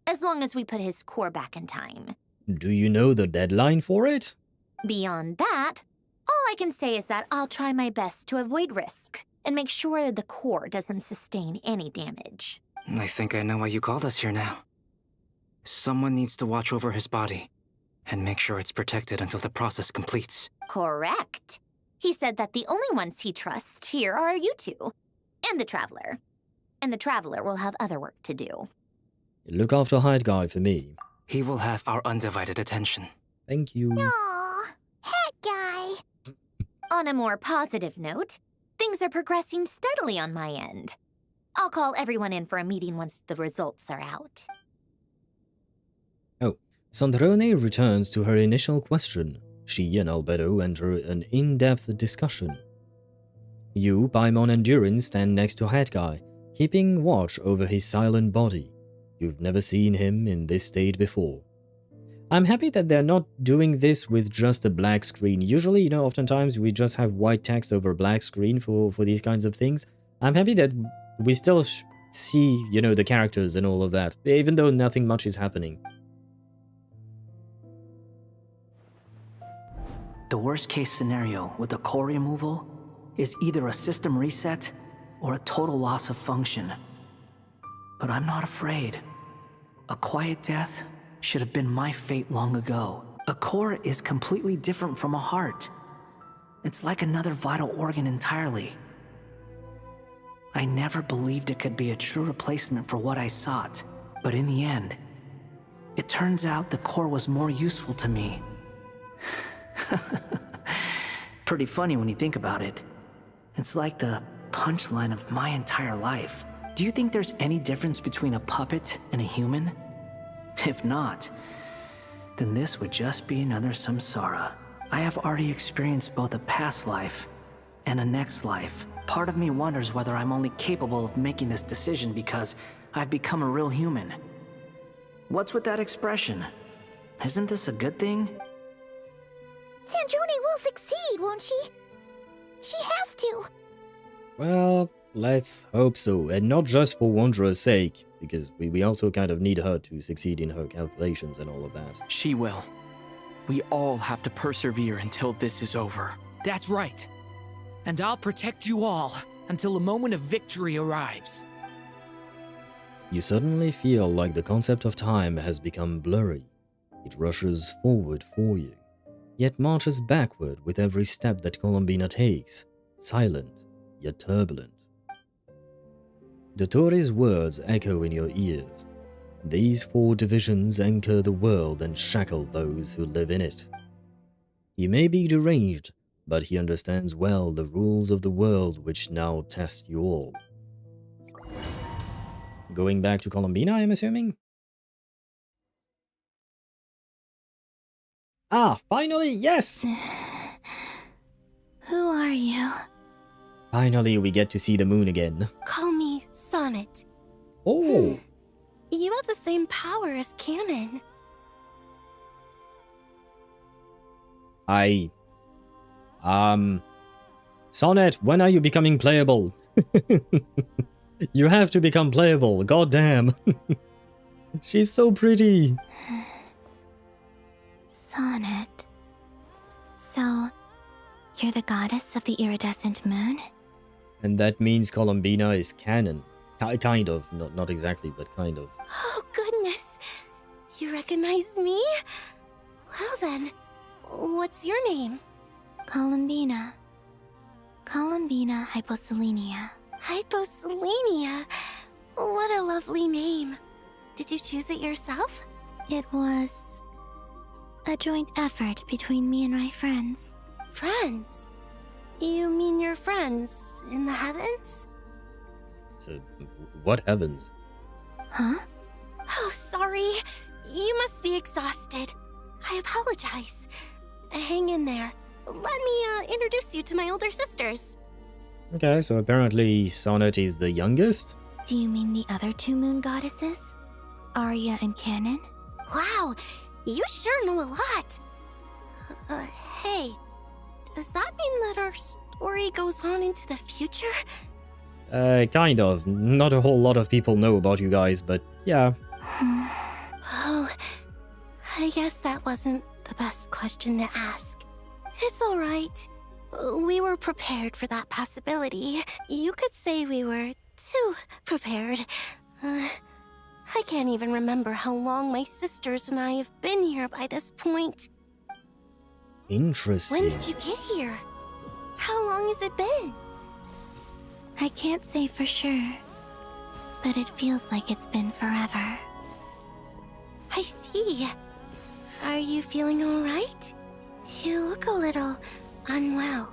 As long as we put his core back in time. Do you know the deadline for it? Beyond that, all I can say is that I'll try my best to avoid risk and make sure the core doesn't sustain any damage. I think I know why you called us here now. Someone needs to watch over his body and make sure it's protected until the process completes. Correct. He said that the only ones he trusts here are you two, and the Traveler. And the Traveler will have other work to do. Look after Hat Guy for me. He will have our undivided attention. Thank you. Aww, Hat Guy. On a more positive note, things are progressing steadily on my end. I'll call everyone in for a meeting once the results are out. Oh, Sandrone returns to her initial question. She and Albedo enter an in-depth discussion. You, Paimon, and Durin stand next to Hat Guy, keeping watch over his silent body. You've never seen him in this state before. I'm happy that they're not doing this with just a black screen. Usually, oftentimes we just have white text over black screen for these kinds of things. I'm happy that we still see, the characters and all of that, even though nothing much is happening. The worst case scenario with the core removal is either a system reset or a total loss of function. But I'm not afraid. A quiet death should have been my fate long ago. A core is completely different from a heart. It's like another vital organ entirely. I never believed it could be a true replacement for what I sought, but in the end, it turns out the core was more useful to me. Pretty funny when you think about it. It's like the punchline of my entire life. Do you think there's any difference between a puppet and a human? If not, then this would just be another samsara. I have already experienced both a past life and a next life. Part of me wonders whether I'm only capable of making this decision because I've become a real human. What's with that expression? Isn't this a good thing? Sandrone will succeed, won't she? She has to. Well, let's hope so, and not just for Wanderer's sake, because we also kind of need her to succeed in her calculations and all of that. She will. We all have to persevere until this is over. That's right. And I'll protect you all until the moment of victory arrives. You suddenly feel like the concept of time has become blurry. It rushes forward for you, yet marches backward with every step that Columbina takes, silent yet turbulent. Dottore's words echo in your ears. These 4 divisions anchor the world and shackle those who live in it. He may be deranged, but he understands well the rules of the world which now test you all. Going back to Columbina, I'm assuming? Ah, finally, yes! Who are you? Finally, we get to see the moon again. Call me Sonnet. Oh! You have the same power as Canon. Sonnet, when are you becoming playable? You have to become playable, goddamn. She's so pretty. Sonnet. So, you're the goddess of the iridescent moon? And that means Columbina is canon. Kind of, not exactly, but kind of. Oh, goodness. You recognize me? Well then, what's your name? Columbina. Columbina Hyposelenia. Hyposelenia? What a lovely name. Did you choose it yourself? It was a joint effort between me and my friends. Friends? You mean your friends in the heavens? So, what heavens? Huh? Oh, sorry. You must be exhausted. I apologize. Hang in there. Let me introduce you to my older sisters. Okay, so apparently Sonnet is the youngest? Do you mean the other 2 moon goddesses? Arya and Canon? Wow, you sure know a lot. Hey, does that mean that our story goes on into the future? Kind of. Not a whole lot of people know about you guys, but yeah. Oh, I guess that wasn't the best question to ask. It's alright. We were prepared for that possibility. You could say we were too prepared. I can't even remember how long my sisters and I have been here by this point. Interesting. When did you get here? How long has it been? I can't say for sure, but it feels like it's been forever. I see. Are you feeling alright? You look a little unwell.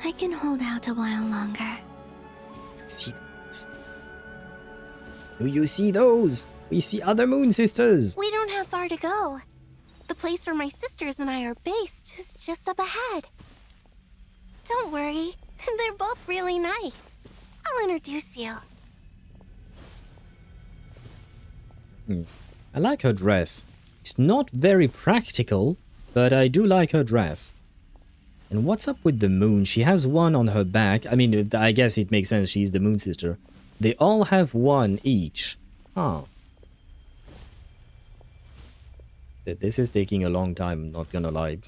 I can hold out a while longer. See those? Do you see those? We see other moon sisters. We don't have far to go. The place where my sisters and I are based is just up ahead. Don't worry, they're both really nice. I'll introduce you. I like her dress. It's not very practical, but I do like her dress. And what's up with the moon? She has one on her back. I mean, I guess it makes sense. She's the moon sister. They all have one each. Huh. This is taking a long time, not gonna lie.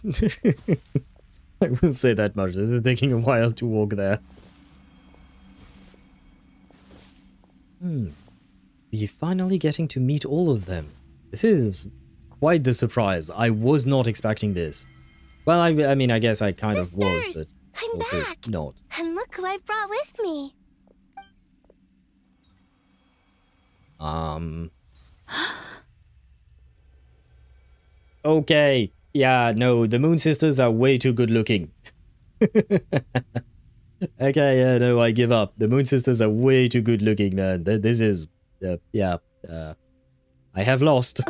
I will say that much. This is taking a while to walk there. We're finally getting to meet all of them. This is quite the surprise. I was not expecting this. Well, I mean, I guess I kind of was, but I'm also back. not. And look who I've brought with me. Okay. Yeah, no, the Moon Sisters are way too good looking. Okay, yeah, no, I give up. The Moon Sisters are way too good looking, man. This is, yeah, I have lost.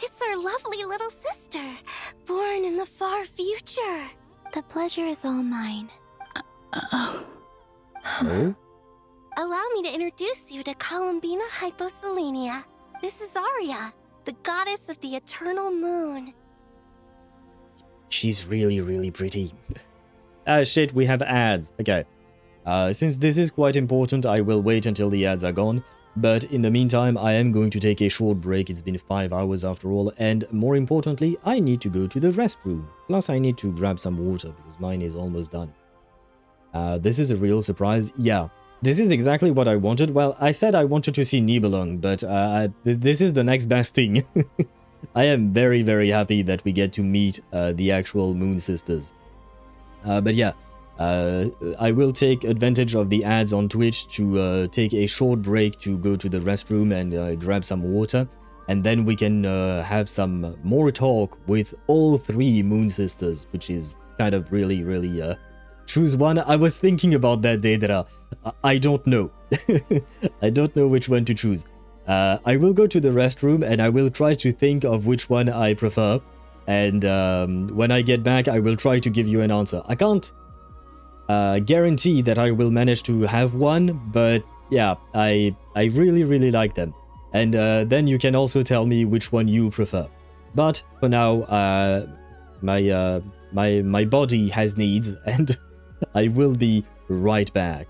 It's our lovely little sister, born in the far future. The pleasure is all mine. Oh? Allow me to introduce you to Columbina Hyposelenia. This is Arya, the goddess of the eternal moon. She's really, really pretty. Ah, shit, we have ads. Okay. Since this is quite important, I will wait until the ads are gone. But in the meantime, I am going to take a short break. It's been 5 hours after all. And more importantly, I need to go to the restroom. Plus, I need to grab some water because mine is almost done. This is a real surprise. Yeah, this is exactly what I wanted. Well, I said I wanted to see Nibelung, but this is the next best thing. I am very, very happy that we get to meet the actual Moon Sisters. But yeah, I will take advantage of the ads on Twitch to take a short break to go to the restroom and grab some water. And then we can have some more talk with all 3 Moon Sisters, which is kind of really, really... choose one. I was thinking about that, Daedra. I don't know. I don't know which one to choose. I will go to the restroom and I will try to think of which one I prefer. And when I get back, I will try to give you an answer. I can't guarantee that I will manage to have one, but yeah, I really, really like them. And then you can also tell me which one you prefer. But for now, my body has needs, and I will be right back.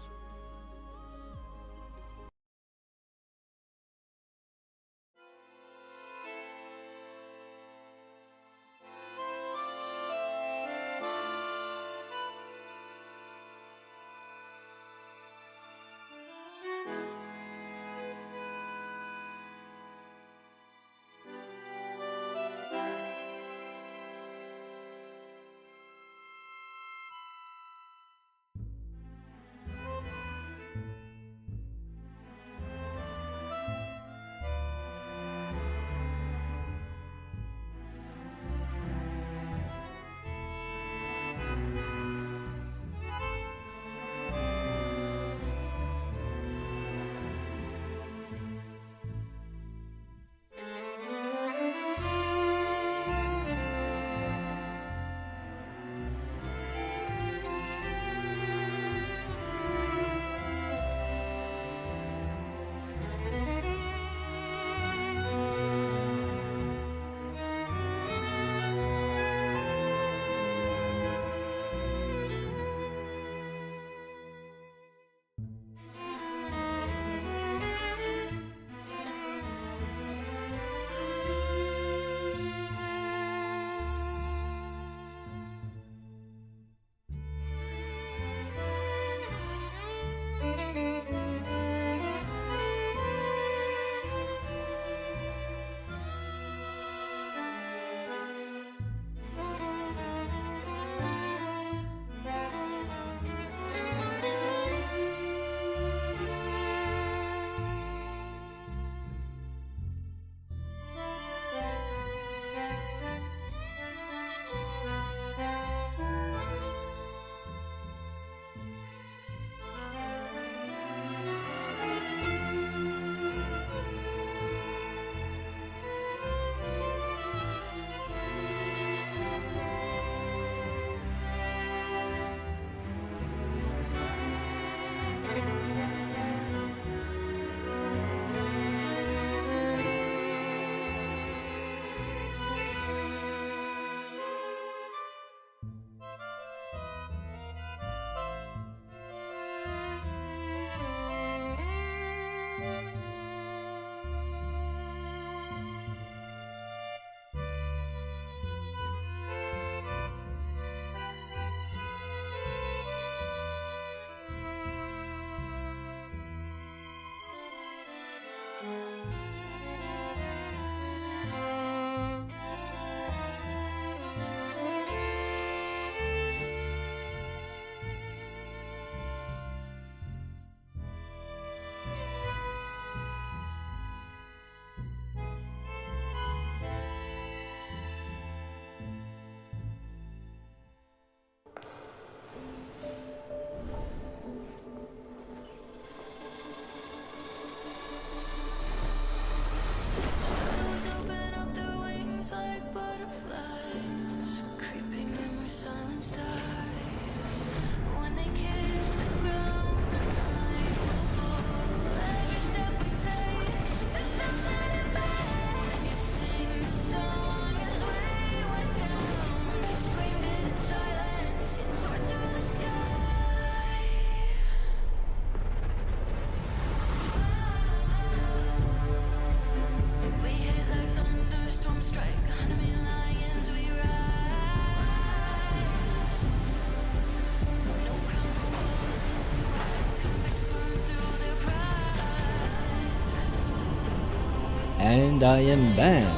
And I am back.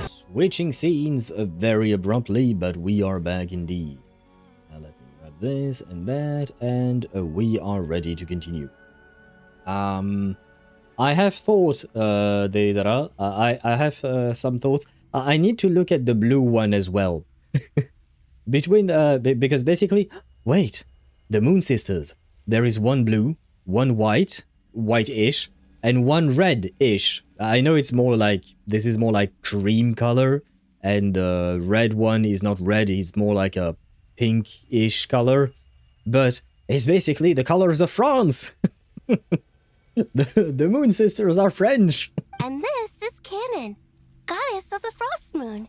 Switching scenes very abruptly, but we are back indeed. Now let me grab this and that, and we are ready to continue. I have thought, I have some thoughts. I need to look at the blue one as well. Between because basically, wait, the Moon Sisters. There is one blue, one white-ish, and one red-ish. I know it's more like, this is more like cream color, and the red one is not red, it's more like a pink-ish color, but it's basically the colors of France. The Moon Sisters are French. And this is Canon, goddess of the Frost Moon.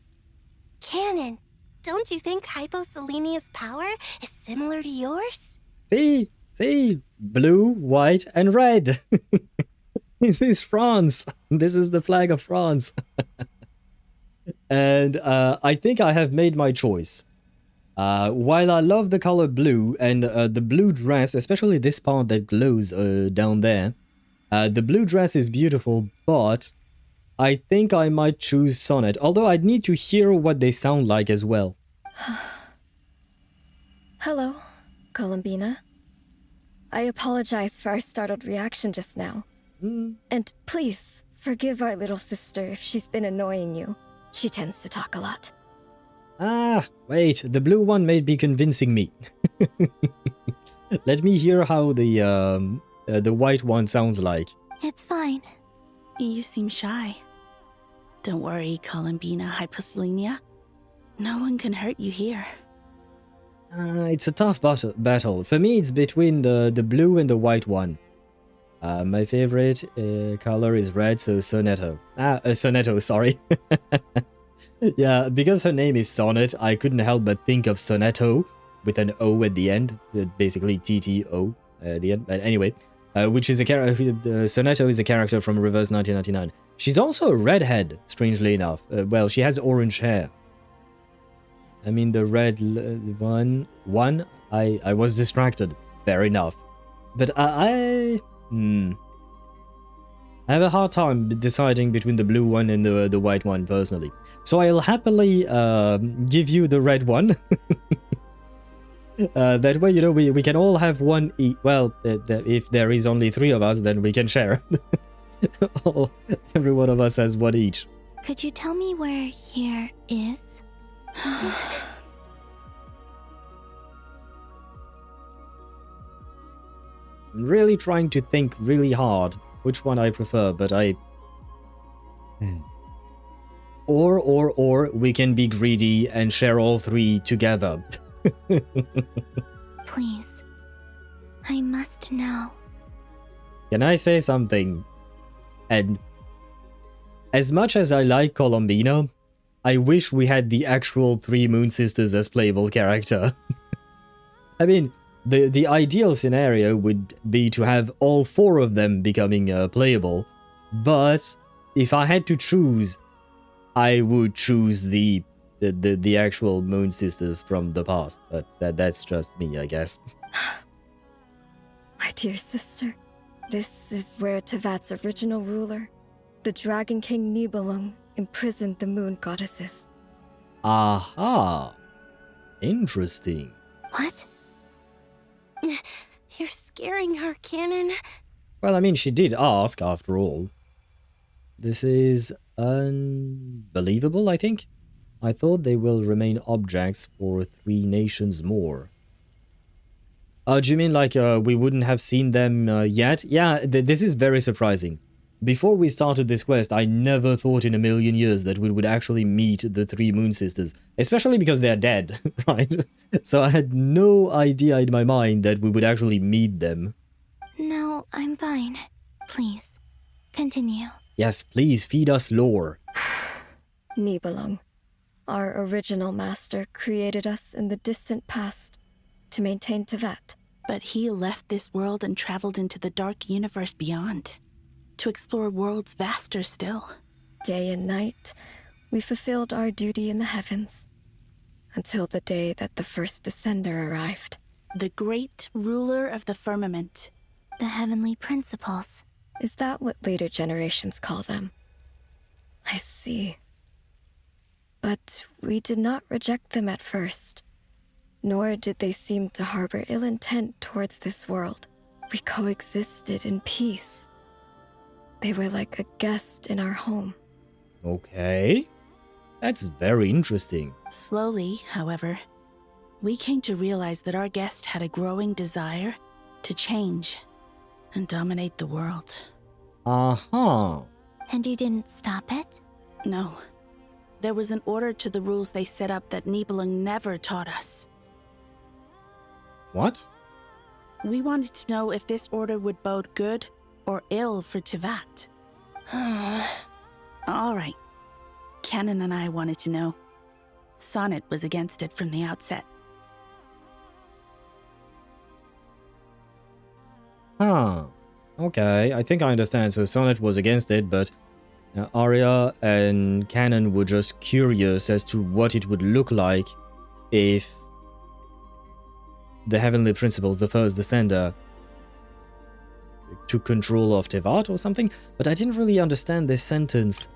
Canon, don't you think Hyposelenia's power is similar to yours? See, blue, white, and red. This is France. This is the flag of France. And I think I have made my choice. While I love the color blue and the blue dress, especially this part that glows down there, the blue dress is beautiful, but I think I might choose Sonnet, although I'd need to hear what they sound like as well. Hello, Columbina. I apologize for our startled reaction just now. And please, forgive our little sister if she's been annoying you. She tends to talk a lot. Ah, wait, the blue one may be convincing me. Let me hear how the white one sounds like. It's fine. You seem shy. Don't worry, Columbina Hyposelenia. No one can hurt you here. It's a tough battle. For me, it's between the blue and the white one. My favorite color is red, so Sonetto. Sonetto, sorry. Yeah, because her name is Sonnet, I couldn't help but think of Sonetto with an O at the end, basically TTO at the end. But anyway, which is a character. Sonetto is a character from Reverse 1999. She's also a redhead, strangely enough. Well, she has orange hair. I mean, the red one, I was distracted. Fair enough. But I have a hard time deciding between the blue one and the white one, personally. So I'll happily give you the red one. That way, you know, we can all have one each. Well, if there is only 3 of us, then we can share. Every one of us has one each. Could you tell me where here is? I'm really trying to think really hard which one I prefer, but Or we can be greedy and share all 3 together. Please. I must know. Can I say something? And as much as I like Columbina, I wish we had the actual 3 Moon Sisters as playable character. I mean, the ideal scenario would be to have all 4 of them becoming playable, but if I had to choose, I would choose the actual Moon Sisters from the past, but that's just me, I guess. My dear sister, this is where Teyvat's original ruler, the Dragon King Nibelung, imprisoned the moon goddesses. Aha! Interesting. What? You're scaring her, Canon. Well, I mean, she did ask, after all. This is unbelievable, I think. I thought they will remain objects for 3 nations more. Do you mean like we wouldn't have seen them yet? Yeah, this is very surprising. Before we started this quest, I never thought in a million years that we would actually meet the 3 Moon Sisters, especially because they're dead, right? So I had no idea in my mind that we would actually meet them. No, I'm fine. Please, continue. Yes, please feed us lore. Nibelung, our original master, created us in the distant past to maintain Teyvat. But he left this world and traveled into the dark universe beyond, to explore worlds vaster still. Day and night, we fulfilled our duty in the heavens, until the day that the first descender arrived. The great ruler of the firmament. The heavenly principles. Is that what later generations call them? I see. But we did not reject them at first, nor did they seem to harbor ill intent towards this world. We coexisted in peace. They were like a guest in our home. Okay. That's very interesting. Slowly, however, we came to realize that our guest had a growing desire to change and dominate the world. Uh-huh. And you didn't stop it? No. There was an order to the rules they set up that Nibelung never taught us. What? We wanted to know if this order would bode good or ill for Teyvat. All right. Canon and I wanted to know. Sonnet was against it from the outset. Huh. Okay, I think I understand. So Sonnet was against it, but Arya and Canon were just curious as to what it would look like if the Heavenly Principles, the First Descender, took control of Teyvat or something. But I didn't really understand this sentence.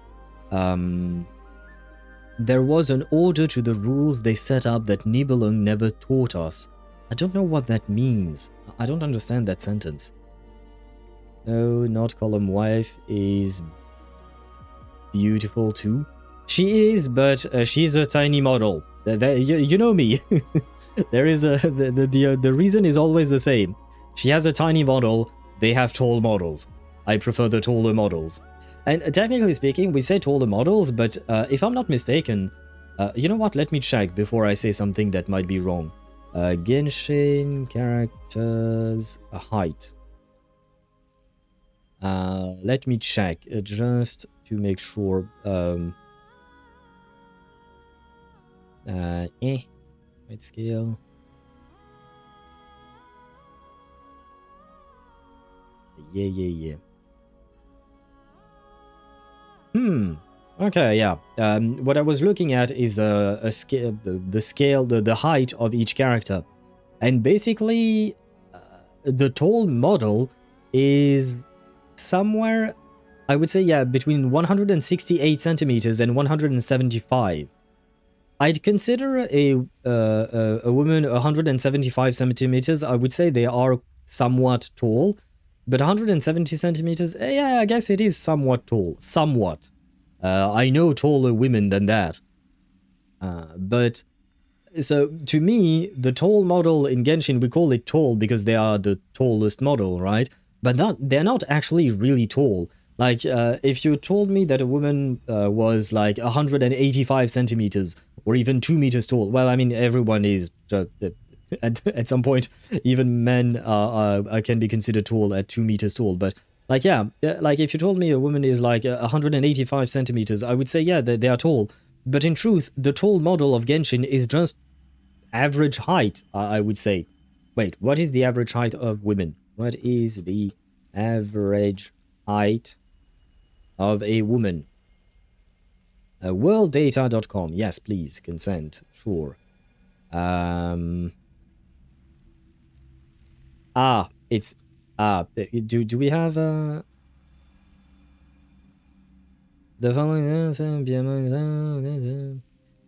There was an order to the rules they set up that Nibelung never taught us. I don't know what that means. I don't understand that sentence. No, not Column wife is beautiful too. She is, but she's a tiny model. You know me. There is the reason is always the same. She has a tiny model. They have tall models. I prefer the taller models. And technically speaking, we say taller models, but if I'm not mistaken, you know what? Let me check before I say something that might be wrong. Genshin characters height. Let me check just to make sure. Height scale. Yeah. Okay, yeah. What I was looking at is a scale, the height of each character, and basically, the tall model is somewhere, I would say, yeah, between 168 centimeters and 175. I'd consider a woman 175 centimeters. I would say they are somewhat tall, but 170 centimeters, yeah, I guess it is somewhat tall. Somewhat. I know taller women than that. But, so, to me, the tall model in Genshin, we call it tall because they are the tallest model, right? But they're not actually really tall. Like, if you told me that a woman was like 185 centimeters or even 2 meters tall, well, I mean, everyone is, at some point, even men can be considered tall at 2 meters tall. But, like, yeah, like if you told me a woman is like 185 centimeters, I would say, yeah, they are tall. But in truth, the tall model of Genshin is just average height, I would say. Wait, what is the average height of women? What is the average height of a woman? Worlddata.com. Yes, please. Consent. Sure. It's... do we have... the following...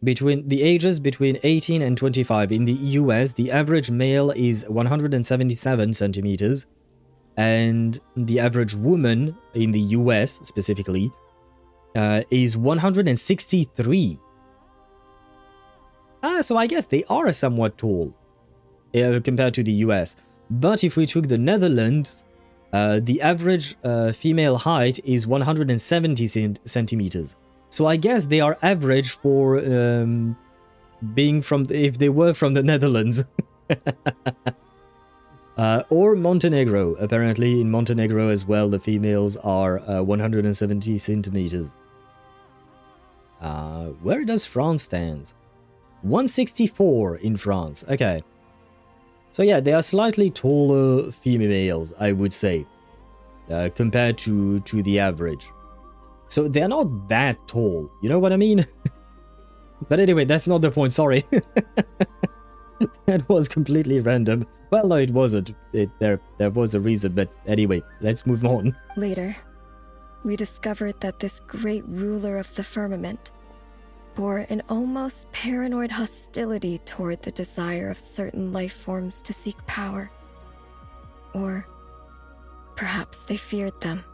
Between the ages between 18 and 25 in the US, the average male is 177 centimeters, and the average woman in the US specifically is 163. So I guess they are somewhat tall compared to the US. But if we took the Netherlands, the average female height is 170 centimeters. So I guess they are average for being from, if they were from the Netherlands. Or Montenegro. Apparently in Montenegro as well, the females are 170 centimeters. Where does France stand? 164 in France. Okay. So yeah, they are slightly taller females, I would say, compared to the average. So they're not that tall, you know what I mean? But anyway, that's not the point, sorry. That was completely random. Well, no, it wasn't. There was a reason, but anyway, let's move on. Later, we discovered that this great ruler of the firmament bore an almost paranoid hostility toward the desire of certain life forms to seek power. Or perhaps they feared them.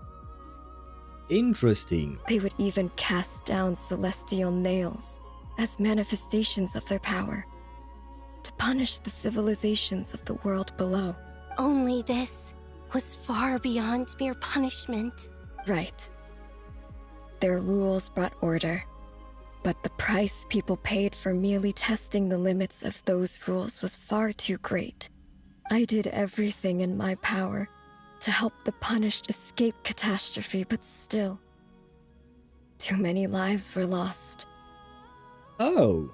Interesting. They would even cast down celestial nails as manifestations of their power, to punish the civilizations of the world below. Only this was far beyond mere punishment. Right. Their rules brought order, but the price people paid for merely testing the limits of those rules was far too great. I did everything in my power to help the punished escape catastrophe, but still, too many lives were lost. Oh.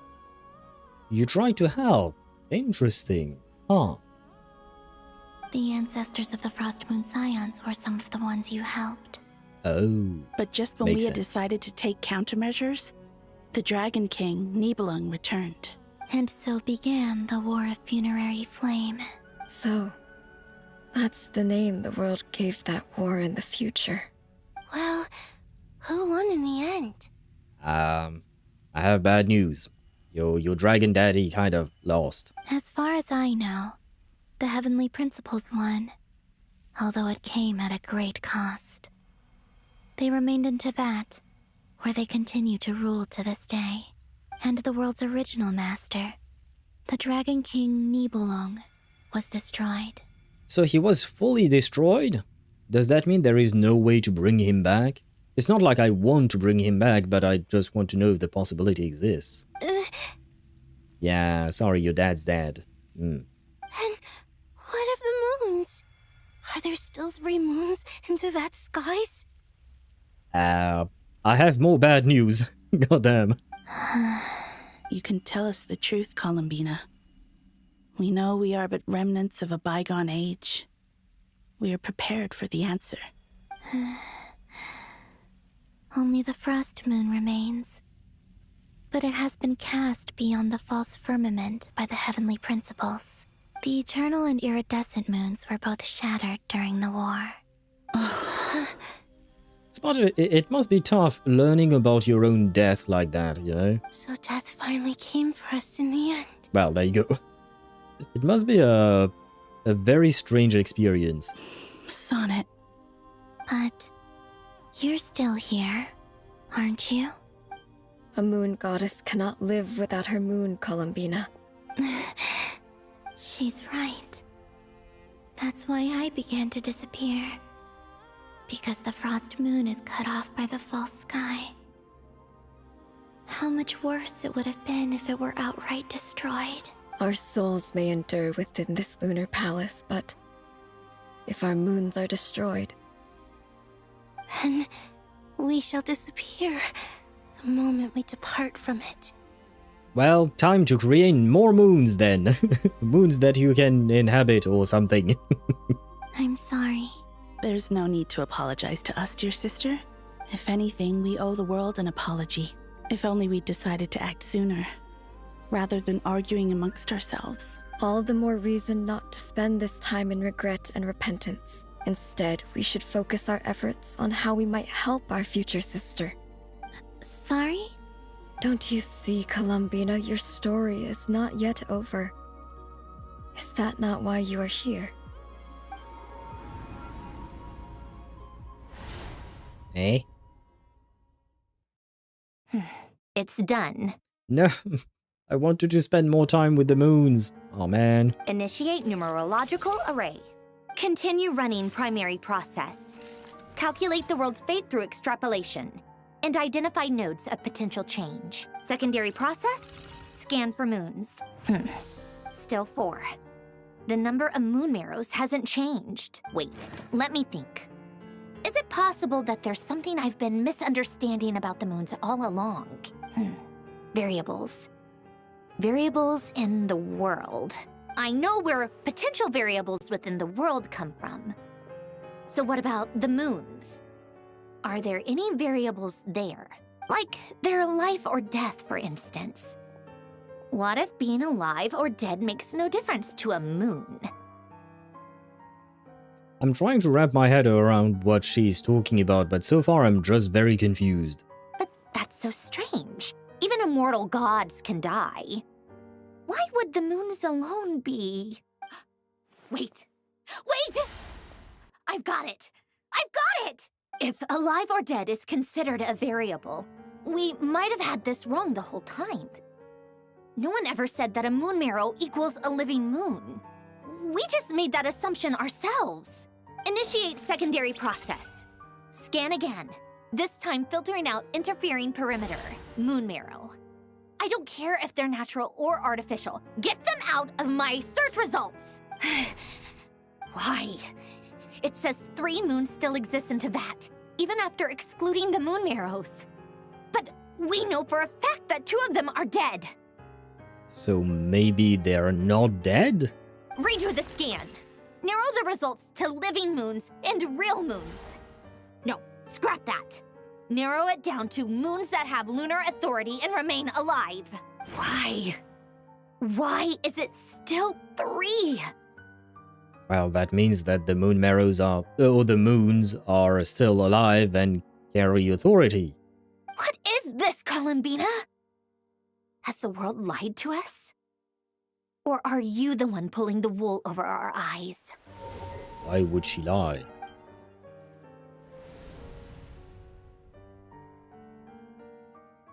You tried to help. Interesting. Huh. The ancestors of the Frost Moon Scions were some of the ones you helped. Oh. But just when we had decided to take countermeasures, the Dragon King, Nibelung, returned. And so began the War of Funerary Flame. So, that's the name the world gave that war in the future. Well, who won in the end? I have bad news. Your dragon daddy kind of lost. As far as I know, the Heavenly Principles won, although it came at a great cost. They remained in Teyvat, where they continue to rule to this day. And the world's original master, the Dragon King Nibelung, was destroyed. So he was fully destroyed? Does that mean there is no way to bring him back? It's not like I want to bring him back, but I just want to know if the possibility exists. Yeah, sorry, your dad's dead. And what of the moons? Are there still 3 moons in Teyvat's skies? I have more bad news. Goddamn. You can tell us the truth, Columbina. We know we are but remnants of a bygone age. We are prepared for the answer. Only the Frost Moon remains. But it has been cast beyond the false firmament by the Heavenly Principles. The eternal and iridescent moons were both shattered during the war. It must be tough learning about your own death like that, you know? So death finally came for us in the end. Well, there you go. It must be a very strange experience. Sonnet. But you're still here, aren't you? A moon goddess cannot live without her moon, Columbina. She's right. That's why I began to disappear. Because the Frost Moon is cut off by the false sky. How much worse it would have been if it were outright destroyed. Our souls may endure within this lunar palace, but if our moons are destroyed, then we shall disappear the moment we depart from it. Well, time to create more moons then. Moons that you can inhabit or something. I'm sorry. There's no need to apologize to us, dear sister. If anything, we owe the world an apology. If only we'd decided to act sooner, rather than arguing amongst ourselves. All the more reason not to spend this time in regret and repentance. Instead, we should focus our efforts on how we might help our future sister. Sorry? Don't you see, Columbina, your story is not yet over. Is that not why you are here? Eh? It's done. No, I wanted to spend more time with the moons. Oh man. Initiate numerological array. Continue running primary process. Calculate the world's fate through extrapolation. And identify nodes of potential change. Secondary process? Scan for moons. Still 4. The number of moon marrows hasn't changed. Wait, let me think. Is it possible that there's something I've been misunderstanding about the moons all along? Variables. Variables in the world. I know where potential variables within the world come from. So what about the moons? Are there any variables there? Like their life or death, for instance? What if being alive or dead makes no difference to a moon? I'm trying to wrap my head around what she's talking about, but so far I'm just very confused. But that's so strange. Even immortal gods can die. Why would the moons alone be... Wait! Wait! I've got it! I've got it! If alive or dead is considered a variable, we might have had this wrong the whole time. No one ever said that a moon marrow equals a living moon. We just made that assumption ourselves. Initiate secondary process. Scan again. This time filtering out interfering perimeter. Moon marrow. I don't care if they're natural or artificial. Get them out of my search results! Why? It says 3 moons still exist in Teyvat, even after excluding the moon marrows. But we know for a fact that 2 of them are dead. So maybe they're not dead? Redo the scan. Narrow the results to living moons and real moons. No, scrap that. Narrow it down to moons that have lunar authority and remain alive. Why? Why is it still 3? Well, that means that the moon marrows are, or the moons are still alive and carry authority. What is this, Columbina? Has the world lied to us? Or are you the one pulling the wool over our eyes? Why would she lie?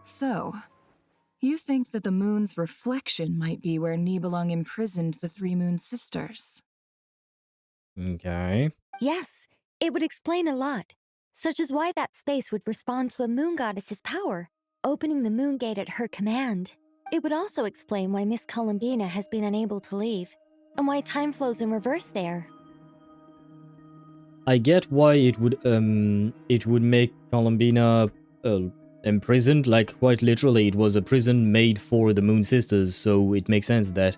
So, you think that the moon's reflection might be where Nibelung imprisoned the 3 moon sisters? Okay. Yes, it would explain a lot, such as why that space would respond to a moon goddess's power, opening the moon gate at her command. It would also explain why Miss Columbina has been unable to leave, and why time flows in reverse there. I get why it would make Columbina imprisoned, like quite literally it was a prison made for the Moon Sisters, so it makes sense that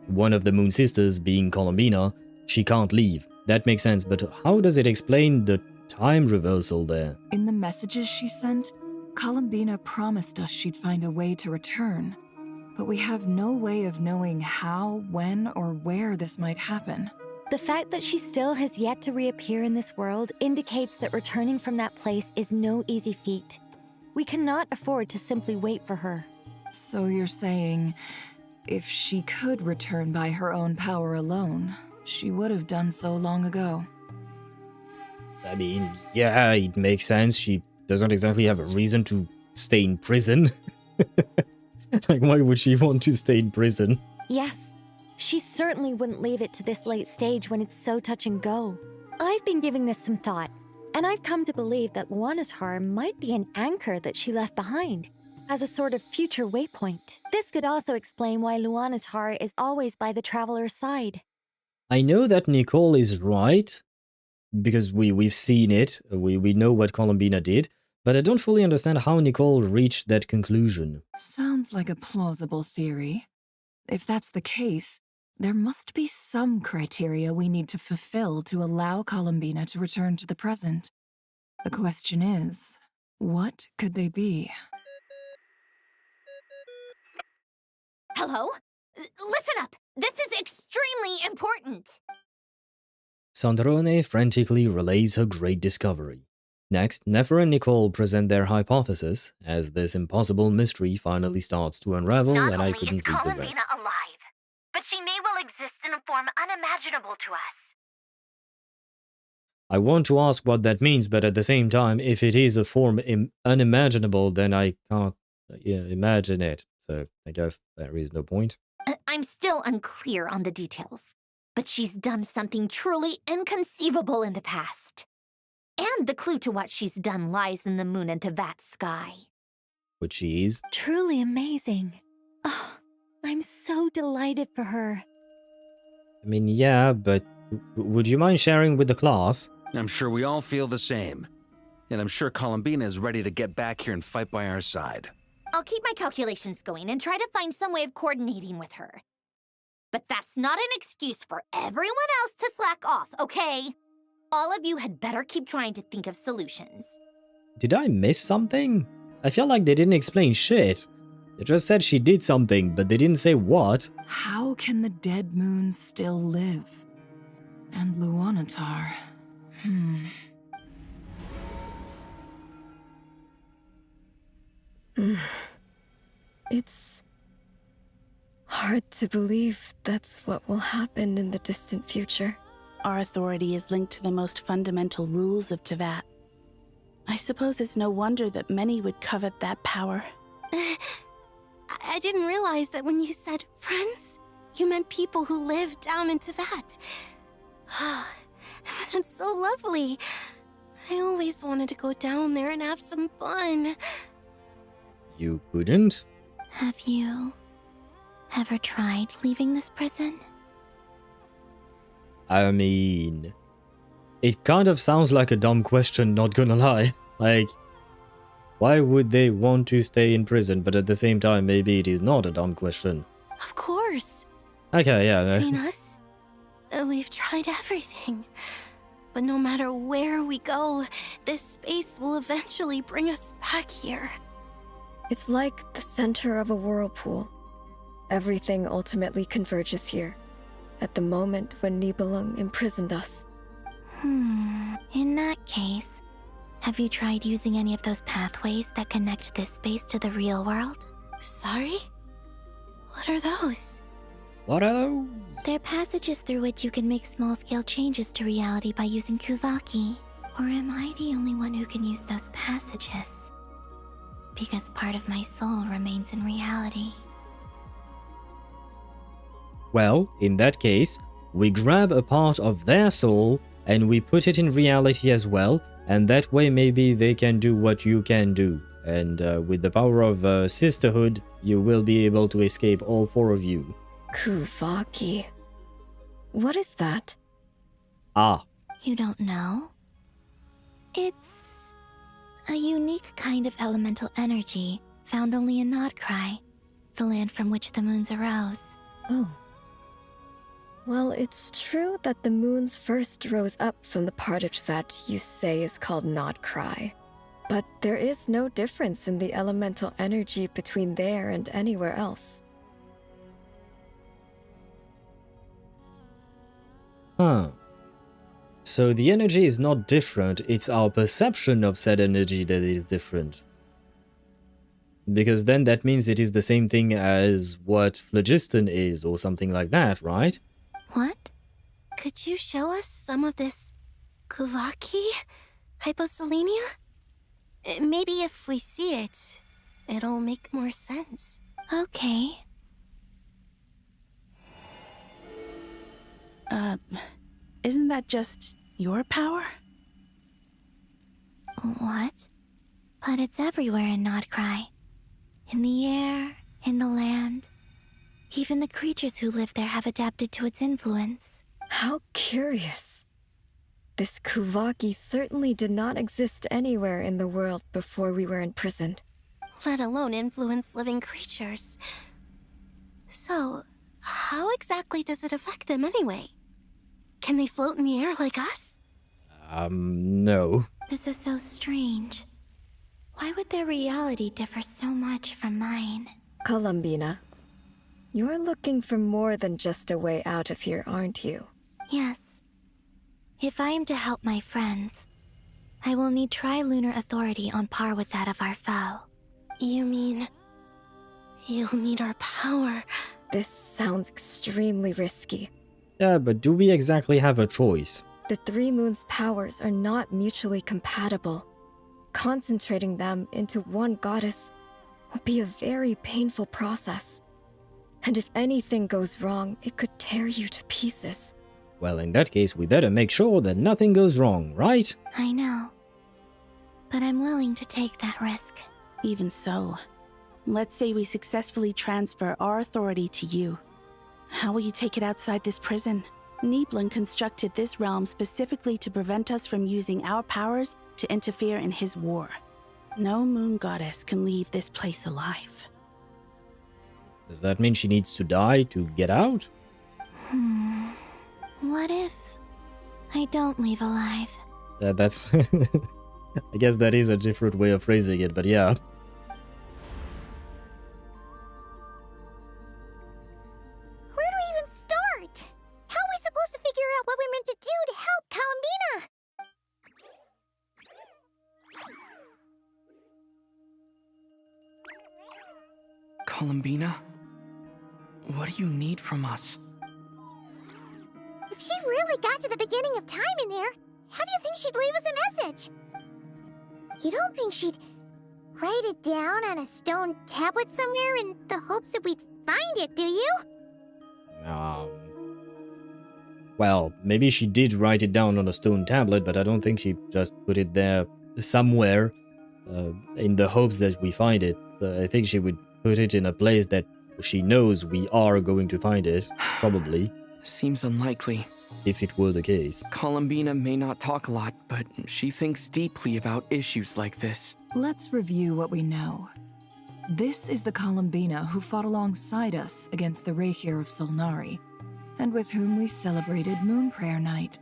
one of the Moon Sisters, being Columbina, she can't leave. That makes sense, but how does it explain the time reversal there? In the messages she sent, Columbina promised us she'd find a way to return. But we have no way of knowing how, when, or where this might happen. The fact that she still has yet to reappear in this world indicates that returning from that place is no easy feat. We cannot afford to simply wait for her. So you're saying, if she could return by her own power alone, she would have done so long ago. I mean, yeah, it makes sense. She doesn't exactly have a reason to stay in prison. Like, why would she want to stay in prison? Yes, she certainly wouldn't leave it to this late stage when it's so touch and go. I've been giving this some thought, and I've come to believe that Luanatar might be an anchor that she left behind, as a sort of future waypoint. This could also explain why Luanatar is always by the traveler's side. I know that Nicole is right, because we've seen it, we know what Columbina did, but I don't fully understand how Nicole reached that conclusion. Sounds like a plausible theory. If that's the case, there must be some criteria we need to fulfill to allow Columbina to return to the present. The question is, what could they be? Hello? Listen up! This is extremely important! Sandrone frantically relays her great discovery. Next, Neffa and Nicole present their hypothesis, as this impossible mystery finally starts to unravel, and I couldn't read the rest. Not only is Columbina alive, but she may well exist in a form unimaginable to us. I want to ask what that means, but at the same time, if it is a form unimaginable, then I can't imagine it. So I guess there is no point. I'm still unclear on the details, but she's done something truly inconceivable in the past. And the clue to what she's done lies in the moon and Teyvat sky. Which she is? Truly amazing. Oh, I'm so delighted for her. I mean, yeah, but would you mind sharing with the class? I'm sure we all feel the same. And I'm sure Columbina is ready to get back here and fight by our side. I'll keep my calculations going and try to find some way of coordinating with her. But that's not an excuse for everyone else to slack off, okay? All of you had better keep trying to think of solutions. Did I miss something? I feel like they didn't explain shit. They just said she did something, but they didn't say what. How can the dead moons still live? And Luanatar. It's hard to believe that's what will happen in the distant future. Our authority is linked to the most fundamental rules of Teyvat. I suppose it's no wonder that many would covet that power. I didn't realize that when you said friends, you meant people who live down in Teyvat. That's so lovely. I always wanted to go down there and have some fun. You couldn't? Have you ever tried leaving this prison? I mean, it kind of sounds like a dumb question, not gonna lie. Like, why would they want to stay in prison? But at the same time, maybe it is not a dumb question. Of course. Okay, yeah. Between us, we've tried everything. But no matter where we go, this space will eventually bring us back here. It's like the center of a whirlpool. Everything ultimately converges here, at the moment when Nibelung imprisoned us. In that case, have you tried using any of those pathways that connect this space to the real world? Sorry? What are those? What are those? They're passages through which you can make small-scale changes to reality by using Kuvaki. Or am I the only one who can use those passages? Because part of my soul remains in reality. Well, in that case, we grab a part of their soul and we put it in reality as well, and that way maybe they can do what you can do. And with the power of sisterhood, you will be able to escape all four of you. Kuvaki. What is that? Ah. You don't know? It's a unique kind of elemental energy found only in Nod-Krai, the land from which the moons arose. Oh. Well, it's true that the moons first rose up from the part of Teyvat you say is called Nod-Krai. But there is no difference in the elemental energy between there and anywhere else. Huh. So the energy is not different, it's our perception of said energy that is different. Because then that means it is the same thing as what phlogiston is, or something like that, right? What? Could you show us some of this Kuvaki? Hyposelenia? Maybe if we see it, it'll make more sense. Okay. Isn't that just your power? What? But it's everywhere in Nod-Krai. In the air, in the land. Even the creatures who live there have adapted to its influence. How curious. This Kuvaki certainly did not exist anywhere in the world before we were imprisoned. Let alone influence living creatures. So, how exactly does it affect them anyway? Can they float in the air like us? No. This is so strange. Why would their reality differ so much from mine? Columbina, you're looking for more than just a way out of here, aren't you? Yes. If I am to help my friends, I will need tri-lunar authority on par with that of our foe. You mean... you'll need our power? This sounds extremely risky. Yeah, but do we exactly have a choice? The three moons' powers are not mutually compatible. Concentrating them into one goddess will be a very painful process. And if anything goes wrong, it could tear you to pieces. Well, in that case, we better make sure that nothing goes wrong, right? I know. But I'm willing to take that risk. Even so, let's say we successfully transfer our authority to you. How will you take it outside this prison? Nibelung constructed this realm specifically to prevent us from using our powers to interfere in his war. No moon goddess can leave this place alive. Does that mean she needs to die to get out? What if I don't leave alive? That's... I guess that is a different way of phrasing it, but yeah. Columbina, what do you need from us? If she really got to the beginning of time in there, how do you think she'd leave us a message? You don't think she'd write it down on a stone tablet somewhere in the hopes that we'd find it, do you? Well, maybe she did write it down on a stone tablet, but I don't think she just put it there somewhere in the hopes that we find it. I think she would put it in a place that she knows we are going to find it, probably. Seems unlikely. If it were the case. Columbina may not talk a lot, but she thinks deeply about issues like this. Let's review what we know. This is the Columbina who fought alongside us against the Rakhir of Solnari, and with whom we celebrated Moon Prayer Night.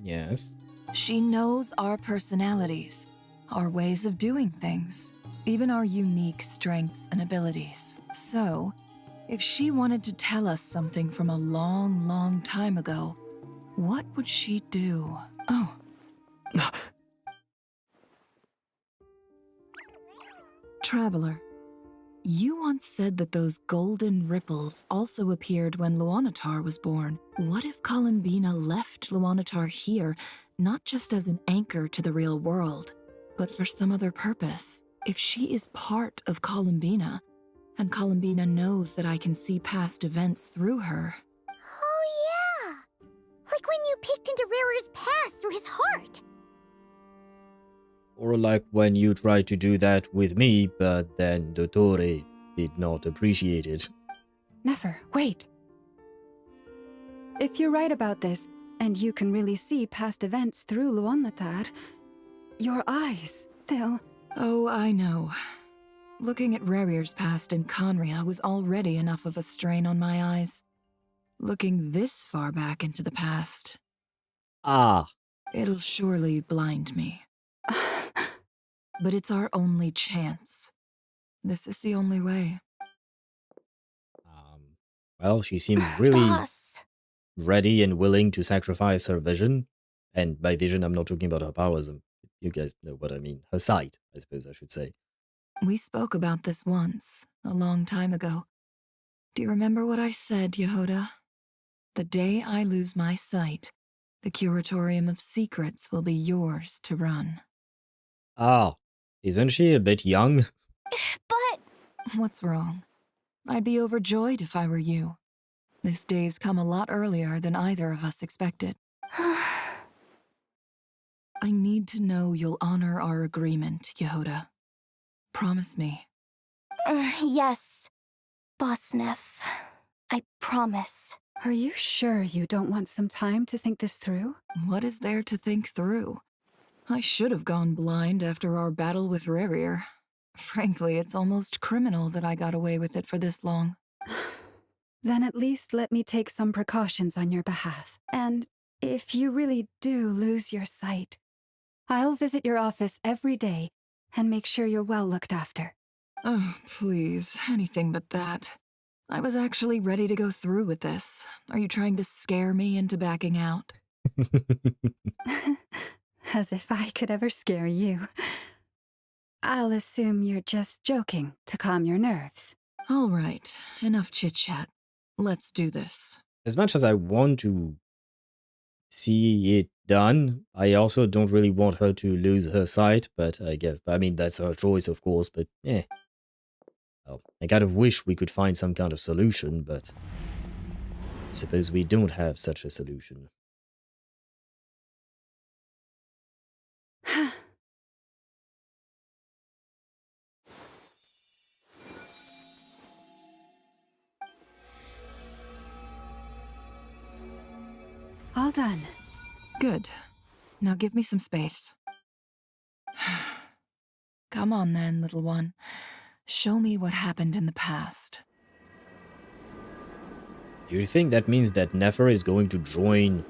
Yes. She knows our personalities, our ways of doing things, even our unique strengths and abilities. So, if she wanted to tell us something from a long, long time ago, what would she do? Oh. Traveler, you once said that those golden ripples also appeared when Luanatar was born. What if Columbina left Luanatar here, not just as an anchor to the real world, but for some other purpose? If she is part of Columbina, and Columbina knows that I can see past events through her. Oh yeah! Like when you peeked into Rarer's past through his heart! Or like when you tried to do that with me, but then Dottore did not appreciate it. Nefer, wait! If you're right about this, and you can really see past events through Luanatar, your eyes, they'll... Oh, I know. Looking at Rarir's past in Conria was already enough of a strain on my eyes. Looking this far back into the past... Ah. It'll surely blind me. But it's our only chance. This is the only way. Well, she seems really ready and willing to sacrifice her vision. And by vision, I'm not talking about her powers. You guys know what I mean. Her sight, I suppose I should say. We spoke about this once, a long time ago. Do you remember what I said, Yehoda? The day I lose my sight, the Curatorium of Secrets will be yours to run. Ah, isn't she a bit young? But... What's wrong? I'd be overjoyed if I were you. This day's come a lot earlier than either of us expected. I need to know you'll honor our agreement, Yehoda. Promise me. Yes, Boss Neff. I promise. Are you sure you don't want some time to think this through? What is there to think through? I should have gone blind after our battle with Rarir. Frankly, it's almost criminal that I got away with it for this long. Then at least let me take some precautions on your behalf. And if you really do lose your sight, I'll visit your office every day and make sure you're well looked after. Oh, please, anything but that. I was actually ready to go through with this. Are you trying to scare me into backing out? As if I could ever scare you. I'll assume you're just joking to calm your nerves. All right, enough chit-chat. Let's do this. As much as I want to see it done, I also don't really want her to lose her sight, but I mean, that's her choice, of course, but well, I kind of wish we could find some kind of solution, but I suppose we don't have such a solution. All done. Good. Now give me some space. Come on then, little one. Show me what happened in the past. Do you think that means that Nefer is going to join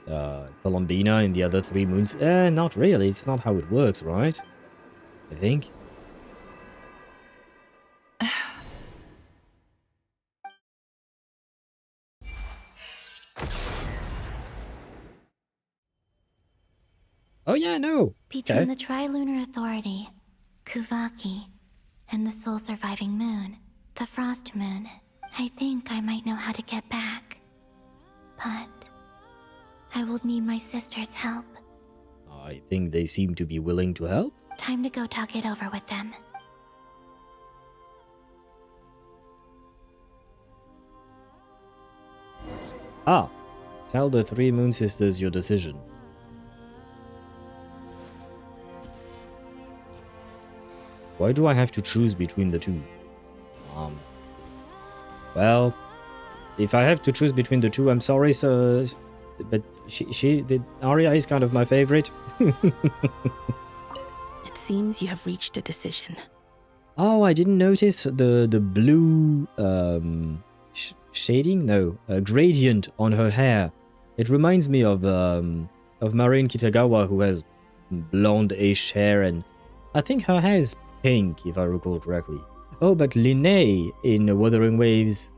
Columbina and the other 3 moons? Not really. It's not how it works, right? I think. Oh yeah, no. Between Okay. the Trilunar Authority, Kuvaki, and the sole surviving moon, the Frost Moon, I think I might know how to get back. But I will need my sister's help. I think they seem to be willing to help. Time to go talk it over with them. Ah, tell the 3 Moon Sisters your decision. Why do I have to choose between the two? Well, if I have to choose between the two, I'm sorry, sir, but Arya is kind of my favorite. It seems you have reached a decision. Oh, I didn't notice the blue shading? No, gradient on her hair. It reminds me of Marin Kitagawa, who has blonde-ish hair, and I think her hair is pink, if I recall correctly. Oh, but Linnea in Wuthering Waves.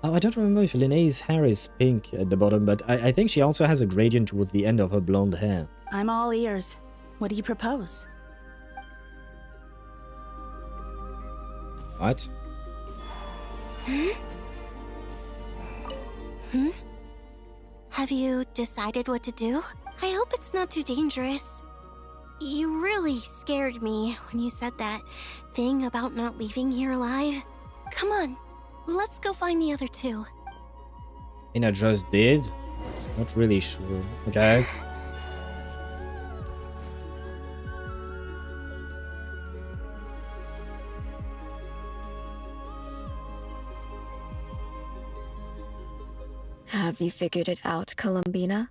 Oh, I don't remember if Linnea's hair is pink at the bottom, but I think she also has a gradient towards the end of her blonde hair. I'm all ears. What do you propose? What? Have you decided what to do? I hope it's not too dangerous. You really scared me when you said that thing about not leaving here alive. Come on, let's go find the other two. I just did. Not really sure. Okay. Have you figured it out, Columbina?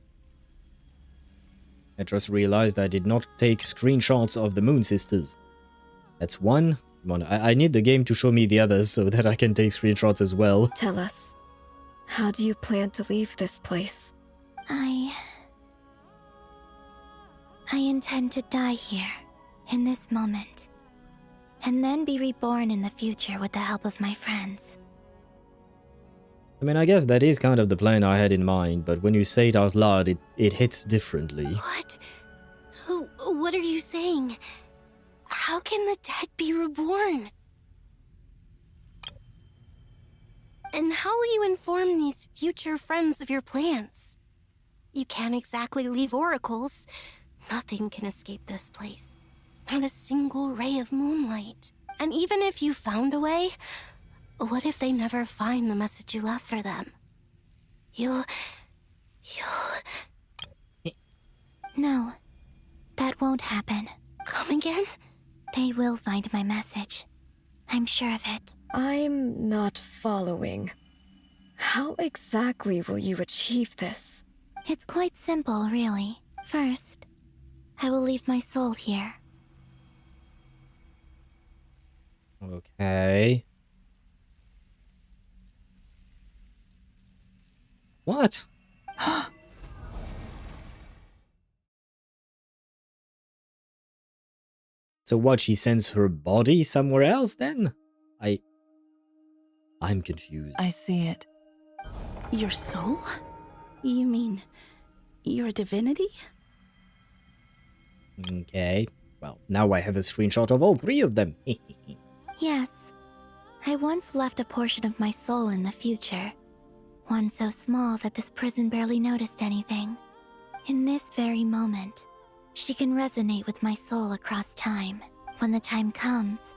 I just realized I did not take screenshots of the Moon Sisters. That's one. I need the game to show me the others so that I can take screenshots as well. Tell us, how do you plan to leave this place? I intend to die here, in this moment, and then be reborn in the future with the help of my friends. I mean, I guess that is kind of the plan I had in mind, but when you say it out loud, it hits differently. What? What are you saying? How can the dead be reborn? And how will you inform these future friends of your plans? You can't exactly leave oracles. Nothing can escape this place. Not a single ray of moonlight. And even if you found a way, what if they never find the message you left for them? You'll... No, that won't happen. Come again? They will find my message. I'm sure of it. I'm not following. How exactly will you achieve this? It's quite simple, really. First, I will leave my soul here. Okay. What? So what, she sends her body somewhere else then? I'm confused. I see it. Your soul? You mean your divinity? Okay. Well, now I have a screenshot of all 3 of them. Yes. I once left a portion of my soul in the future. One so small that this prison barely noticed anything. In this very moment, she can resonate with my soul across time. When the time comes,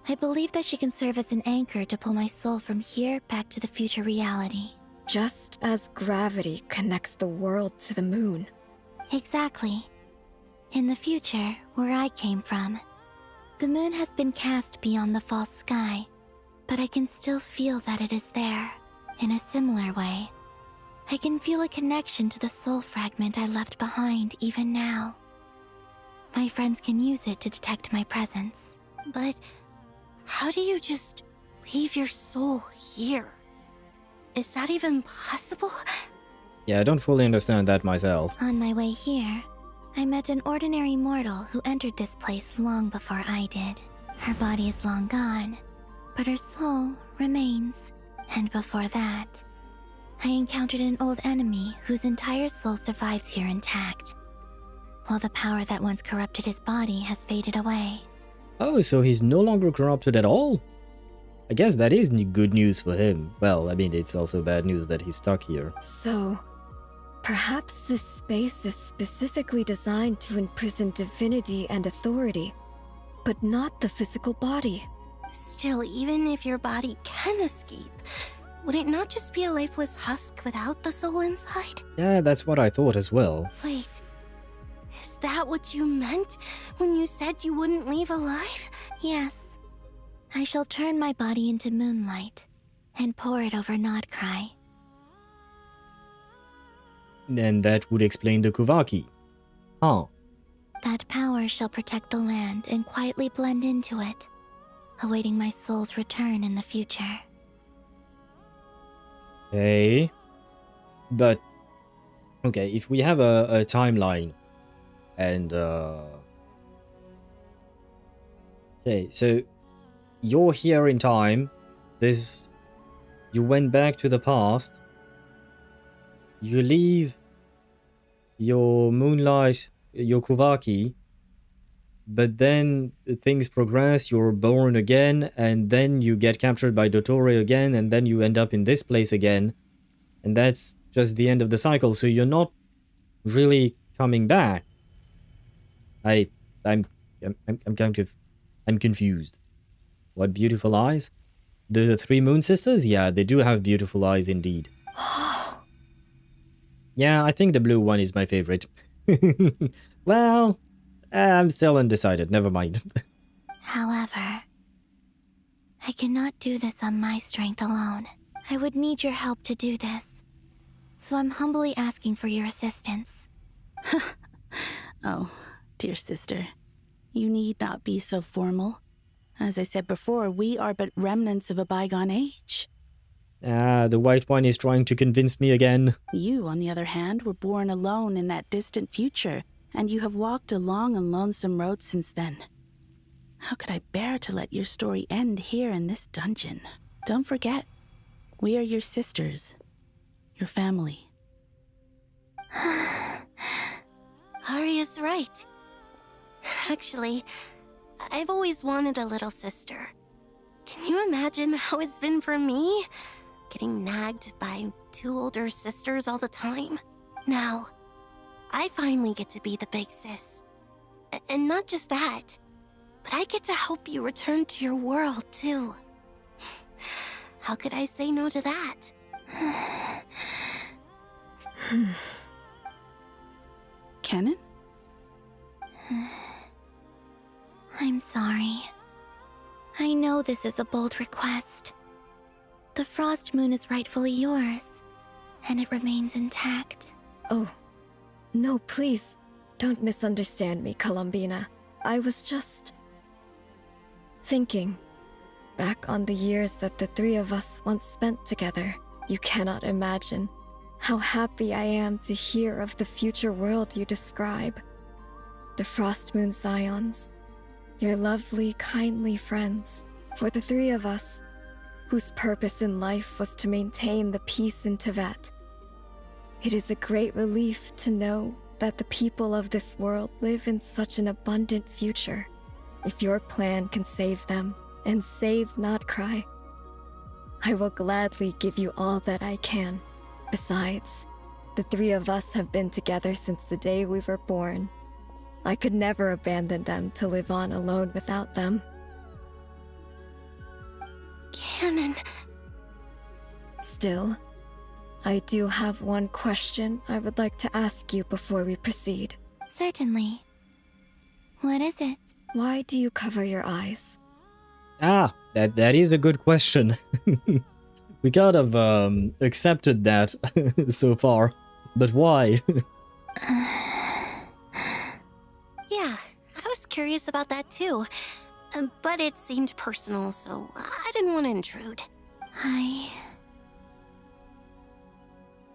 I believe that she can serve as an anchor to pull my soul from here back to the future reality. Just as gravity connects the world to the moon. Exactly. In the future, where I came from, the moon has been cast beyond the false sky, but I can still feel that it is there. In a similar way, I can feel a connection to the soul fragment I left behind even now. My friends can use it to detect my presence. But how do you just leave your soul here? Is that even possible? Yeah, I don't fully understand that myself. On my way here, I met an ordinary mortal who entered this place long before I did. Her body is long gone, but her soul remains. And before that, I encountered an old enemy whose entire soul survives here intact, while the power that once corrupted his body has faded away. Oh, so he's no longer corrupted at all? I guess that is good news for him. Well, I mean, it's also bad news that he's stuck here. So, perhaps this space is specifically designed to imprison divinity and authority, but not the physical body. Still, even if your body can escape, would it not just be a lifeless husk without the soul inside? Yeah, that's what I thought as well. Wait, is that what you meant when you said you wouldn't leave alive? Yes. I shall turn my body into moonlight and pour it over Nod-Krai. And that would explain the Kuvaki. Huh. That power shall protect the land and quietly blend into it, awaiting my soul's return in the future. Okay. But, okay, if we have a timeline and, okay, so you're here in time. You went back to the past. You leave your moonlight, your Kuvaki, but then things progress, you're born again, and then you get captured by Dottore again, and then you end up in this place again. And that's just the end of the cycle, so you're not really coming back. I'm confused. What beautiful eyes? The three moon sisters? Yeah, they do have beautiful eyes indeed. Yeah, I think the blue one is my favorite. Well, I'm still undecided. Never mind. However, I cannot do this on my strength alone. I would need your help to do this. So I'm humbly asking for your assistance. Oh, dear sister. You need not be so formal. As I said before, we are but remnants of a bygone age. The white one is trying to convince me again. You, on the other hand, were born alone in that distant future, and you have walked a long and lonesome road since then. How could I bear to let your story end here in this dungeon? Don't forget, we are your sisters, your family. Arya's right. Actually, I've always wanted a little sister. Can you imagine how it's been for me? Getting nagged by two older sisters all the time. Now, I finally get to be the big sis. And not just that, but I get to help you return to your world, too. How could I say no to that? Kennen? I'm sorry. I know this is a bold request. The Frost Moon is rightfully yours, and it remains intact. Oh, no, please. Don't misunderstand me, Columbina. I was just thinking back on the years that the three of us once spent together. You cannot imagine how happy I am to hear of the future world you describe. The Frost Moon Scions, your lovely, kindly friends. For the three of us, whose purpose in life was to maintain the peace in Teyvat. It is a great relief to know that the people of this world live in such an abundant future. If your plan can save them and save Nod-Krai, I will gladly give you all that I can. Besides, the three of us have been together since the day we were born. I could never abandon them to live on alone without them. Kennen. Still, I do have one question I would like to ask you before we proceed. Certainly. What is it? Why do you cover your eyes? Ah, that is a good question. We kind of accepted that so far, but why? Yeah, I was curious about that too. But it seemed personal, so I didn't want to intrude.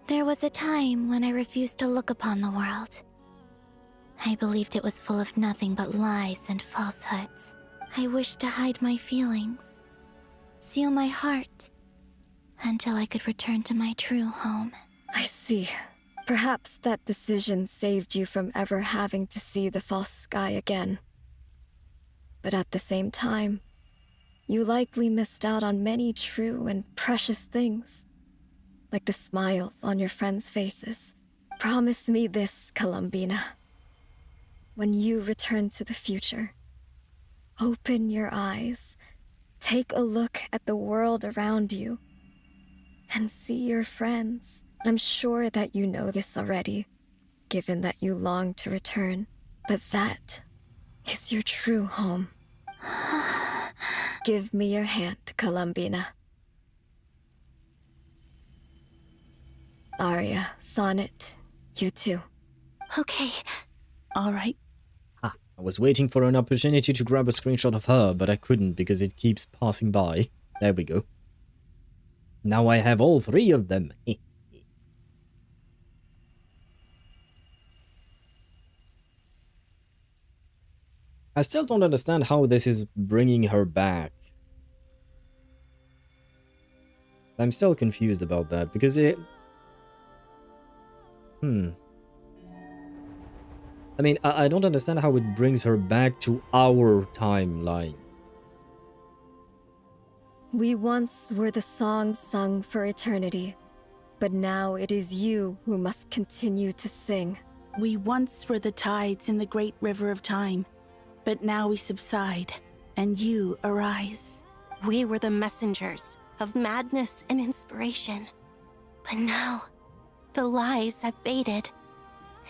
There was a time when I refused to look upon the world. I believed it was full of nothing but lies and falsehoods. I wished to hide my feelings, seal my heart, until I could return to my true home. I see. Perhaps that decision saved you from ever having to see the false sky again. But at the same time, you likely missed out on many true and precious things, like the smiles on your friends' faces. Promise me this, Columbina. When you return to the future, open your eyes, take a look at the world around you, and see your friends. I'm sure that you know this already, given that you long to return, but that is your true home. Give me your hand, Columbina. Arya, Sonnet, you too. Okay. All right. I was waiting for an opportunity to grab a screenshot of her, but I couldn't because it keeps passing by. There we go. Now I have all three of them. I still don't understand how this is bringing her back. I'm still confused about that, because it... I mean, I don't understand how it brings her back to our timeline. We once were the songs sung for eternity, but now it is you who must continue to sing. We once were the tides in the great river of time, but now we subside, and you arise. We were the messengers of madness and inspiration. But now, the lies have faded,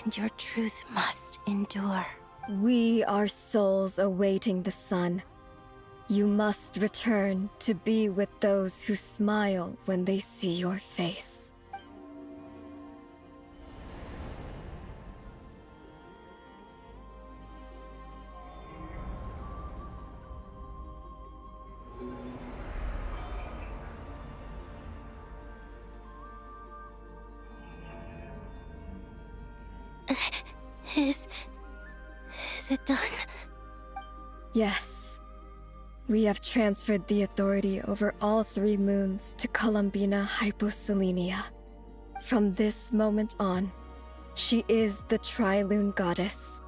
and your truth must endure. We are souls awaiting the sun. You must return to be with those who smile when they see your face. Is it done? Yes. We have transferred the authority over all three moons to Columbina Hyposelenia. From this moment on, she is the Tri-Lune Goddess,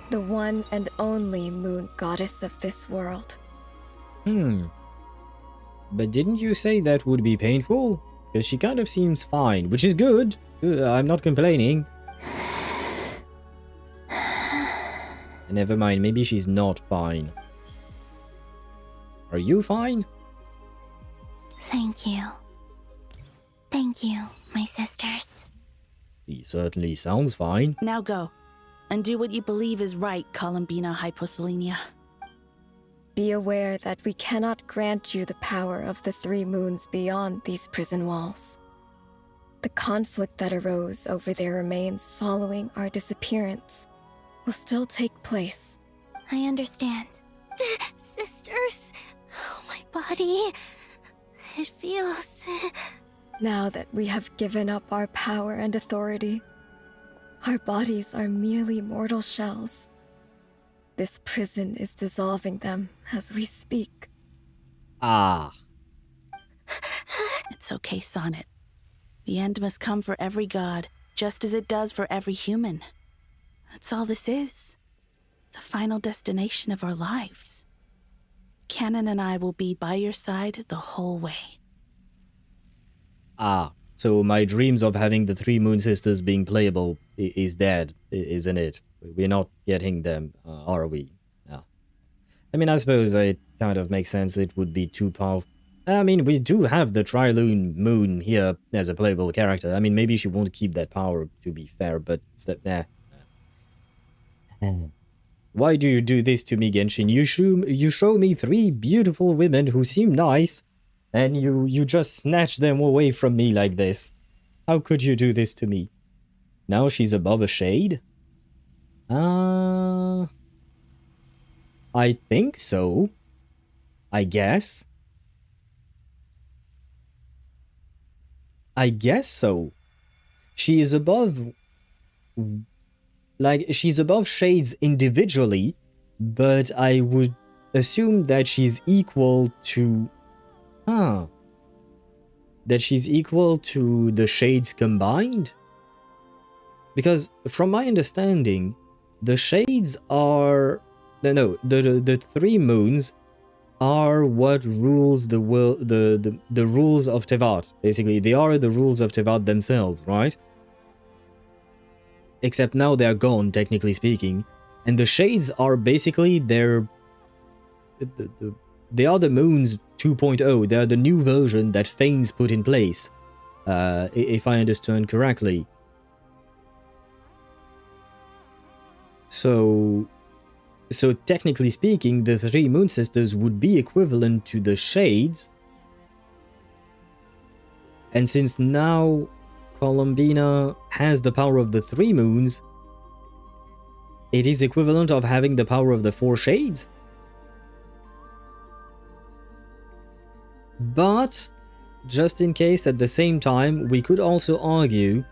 the one and only moon goddess of this world. But didn't you say that would be painful? Because she kind of seems fine, which is good. I'm not complaining. Never mind, maybe she's not fine. Are you fine? Thank you. Thank you, my sisters. He certainly sounds fine. Now go, and do what you believe is right, Columbina Hyposelenia. Be aware that we cannot grant you the power of the three moons beyond these prison walls. The conflict that arose over their remains following our disappearance will still take place. I understand. Sisters, oh, my body. It feels... Now that we have given up our power and authority, our bodies are merely mortal shells. This prison is dissolving them as we speak. Ah. It's okay, Sonnet. The end must come for every god, just as it does for every human. That's all this is. The final destination of our lives. Canon and I will be by your side the whole way. Ah. So my dreams of having the three Moon Sisters being playable is dead, isn't it? We're not getting them, are we? No. I mean, I suppose it kind of makes sense. It would be too powerful. I mean, we do have the Tri-Lune Moon here as a playable character. I mean, maybe she won't keep that power, to be fair, but... Why do you do this to me, Genshin? You show me three beautiful women who seem nice, and you just snatch them away from me like this. How could you do this to me? Now she's above a shade? I think so. I guess. I guess so. She is above... Like, she's above shades individually, but I would assume that she's equal to... That she's equal to the shades combined? Because, from my understanding, the shades are... No, the three moons are what rules the world, the rules of Teyvat. Basically, they are the rules of Teyvat themselves, right? Except now they're gone, technically speaking, and the Shades are basically their. They are the Moons 2.0. They are the new version that Fanes put in place, if I understand correctly. So technically speaking, the 3 Moon Sisters would be equivalent to the Shades. And since now Columbina has the power of the 3 Moons, it is equivalent of having the power of the 4 Shades? But, just in case, at the same time, we could also argue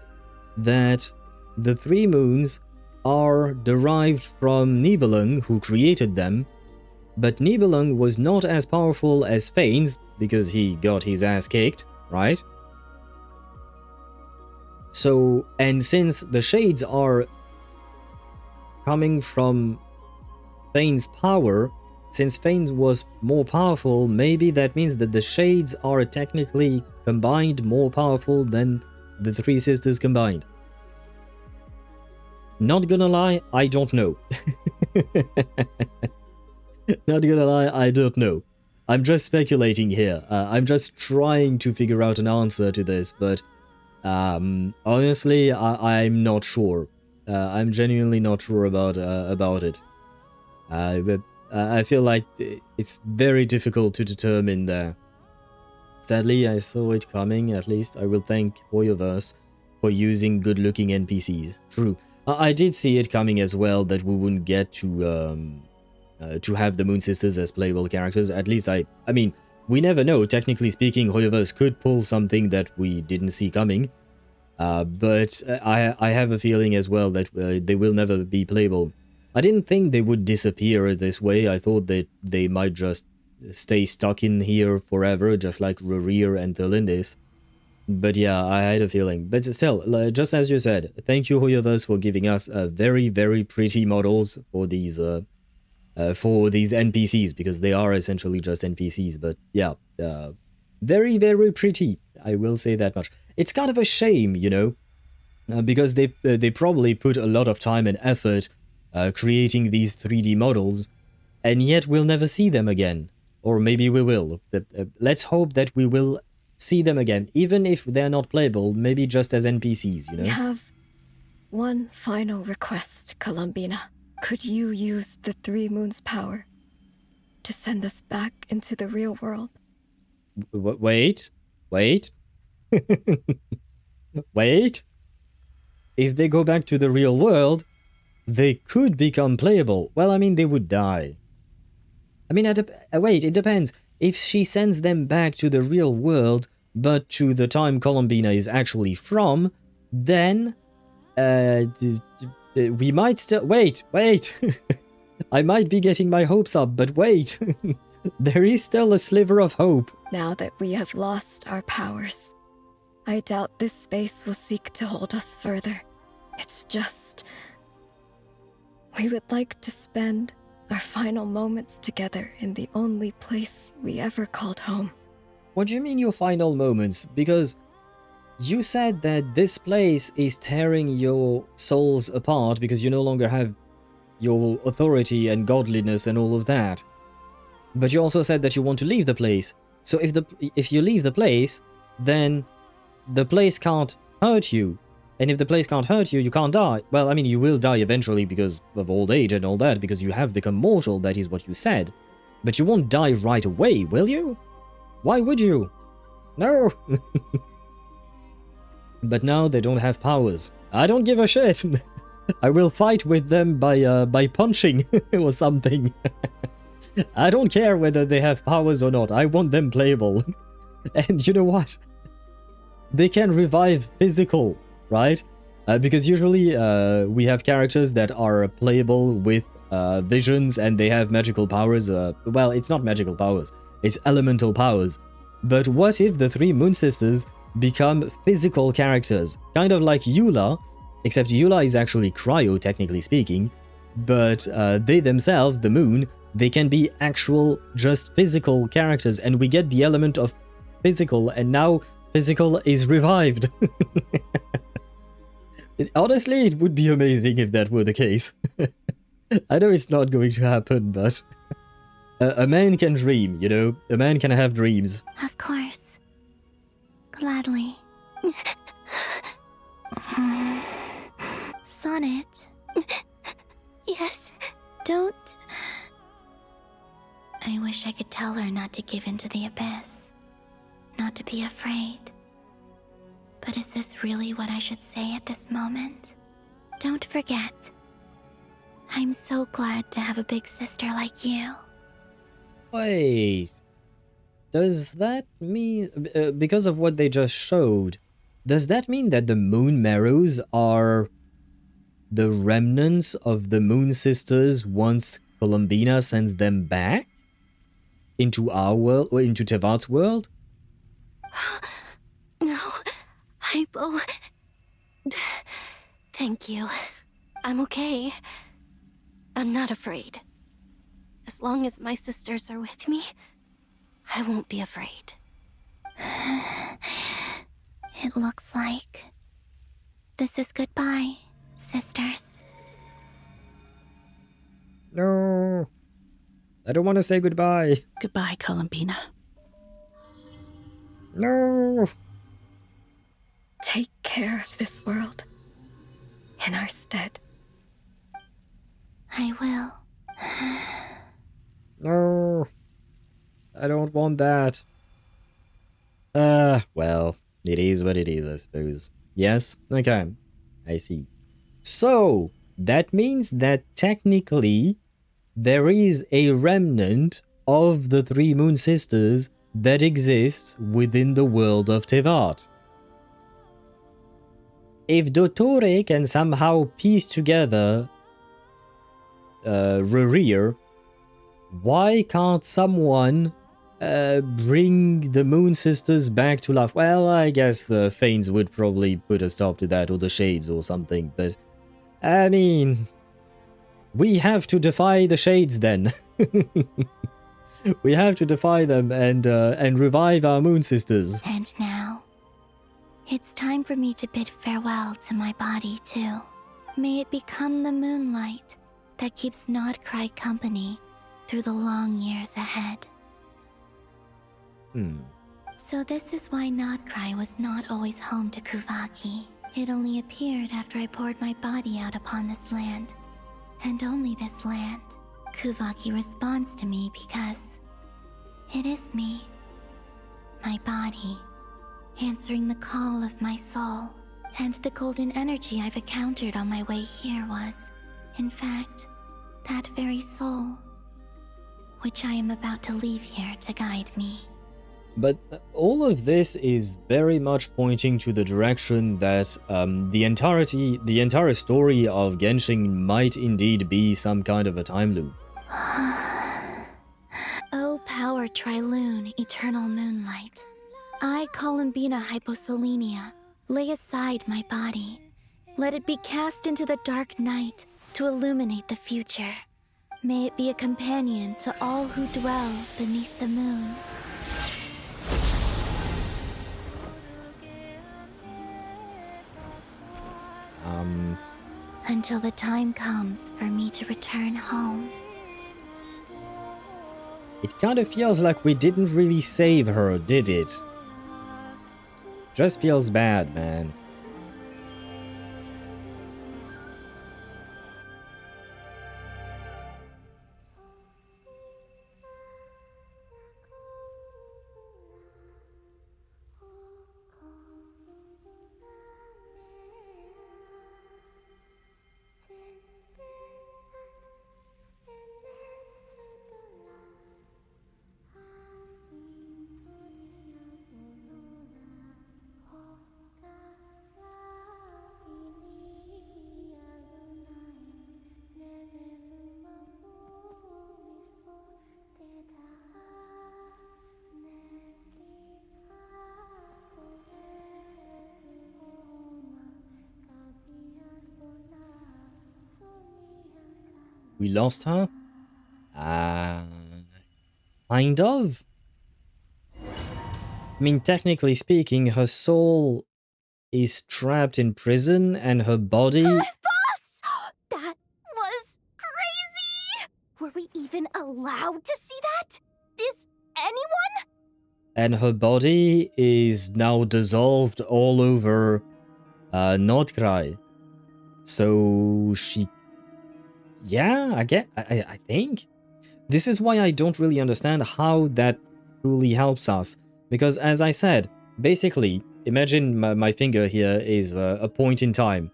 that the 3 Moons are derived from Nibelung, who created them, but Nibelung was not as powerful as Fanes, because he got his ass kicked, right? So, and since the Shades are coming from Fane's power, since Fanes was more powerful, maybe that means that the Shades are technically combined more powerful than the 3 sisters combined. Not gonna lie, I don't know. Not gonna lie, I don't know. I'm just speculating here. I'm just trying to figure out an answer to this, but honestly, I'm not sure. I'm genuinely not sure about it. But I feel like it's very difficult to determine there. Sadly, I saw it coming. At least I will thank HoYoVerse for using good-looking NPCs. True. I did see it coming as well, that we wouldn't get to have the Moon Sisters as playable characters. At least I mean, we never know. Technically speaking, HoYoVerse could pull something that we didn't see coming. But I have a feeling as well that they will never be playable. I didn't think they would disappear this way. I thought that they might just stay stuck in here forever, just like Rurir and Thelindis. But yeah, I had a feeling. But still, just as you said, thank you HoYoVerse for giving us very, very pretty models for these NPCs, because they are essentially just NPCs. But yeah, very, very pretty. I will say that much. It's kind of a shame, you know, because they probably put a lot of time and effort creating these 3D models, and yet we'll never see them again. Or maybe we will. Let's hope that we will see them again, even if they're not playable, maybe just as NPCs, you know? We have one final request, Columbina. Could you use the 3 Moons' power to send us back into the real world? Wait. Wait. If they go back to the real world, they could become playable. Well, I mean, they would die. I mean, wait, it depends. If she sends them back to the real world, but to the time Columbina is actually from, then we might still... Wait! I might be getting my hopes up, but wait! There is still a sliver of hope. Now that we have lost our powers, I doubt this space will seek to hold us further. It's just... we would like to spend our final moments together in the only place we ever called home. What do you mean your final moments? Because you said that this place is tearing your souls apart because you no longer have your authority and godliness and all of that. But you also said that you want to leave the place. So if you leave the place, then the place can't hurt you. And if the place can't hurt you, you can't die. Well, I mean, you will die eventually because of old age and all that, because you have become mortal, that is what you said. But you won't die right away, will you? Why would you? No! But now they don't have powers. I don't give a shit! I will fight with them by punching or something. I don't care whether they have powers or not, I want them playable. And you know what? They can revive physical, right? Because usually we have characters that are playable with visions and they have magical powers. Well, it's not magical powers, it's elemental powers. But what if the 3 Moon Sisters become physical characters? Kind of like Eula, except Eula is actually cryo, technically speaking. But they themselves, the moon, they can be actual, just physical characters, and we get the element of physical, and now physical is revived. Honestly, it would be amazing if that were the case. I know it's not going to happen, but a man can dream, you know? A man can have dreams. Of course. Gladly. Sonnet. Yes? Don't... I wish I could tell her not to give in to the abyss. Not to be afraid. But is this really what I should say at this moment? Don't forget. I'm so glad to have a big sister like you. Wait. Does that mean... because of what they just showed, does that mean that the Moon Marrows are the remnants of the Moon Sisters once Columbina sends them back? Into our world, or into Teyvat's world? No, Hypo. Thank you. I'm okay. I'm not afraid. As long as my sisters are with me, I won't be afraid. It looks like this is goodbye, sisters. No. I don't want to say goodbye. Goodbye, Columbina. No. Take care of this world in our stead. I will. No. I don't want that. Well, it is what it is, I suppose. Yes? Okay. I see. So, that means that technically, there is a remnant of the three Moon Sisters that exists within the world of Teyvat. If Dottore can somehow piece together Rerear, why can't someone bring the Moon Sisters back to life? Well, I guess the Fanes would probably put a stop to that, or the Shades or something, but I mean, we have to defy the Shades then. We have to defy them and revive our Moon Sisters. And now, it's time for me to bid farewell to my body too. May it become the moonlight that keeps Nod-Krai company through the long years ahead. So this is why Nod-Krai was not always home to Kuvaki. It only appeared after I poured my body out upon this land. And only this land. Kuvaki responds to me because it is me. My body, answering the call of my soul. And the golden energy I've encountered on my way here was, in fact, that very soul, which I am about to leave here to guide me. But all of this is very much pointing to the direction that the entire story of Genshin might indeed be some kind of a time loop. O power Trilune, eternal moonlight. I, Columbina Hyposelenia, lay aside my body. Let it be cast into the dark night to illuminate the future. May it be a companion to all who dwell beneath the moon. Until the time comes for me to return home. It kind of feels like we didn't really save her, did it? Just feels bad, man. We lost her? Ah. Kind of. I mean, technically speaking, her soul is trapped in prison and her body... Boss! That was crazy! Were we even allowed to see that? Is anyone? And her body is now dissolved all over Nod-Krai. So she... Yeah, I think. This is why I don't really understand how that truly helps us. Because as I said, basically, imagine my finger here is a point in time.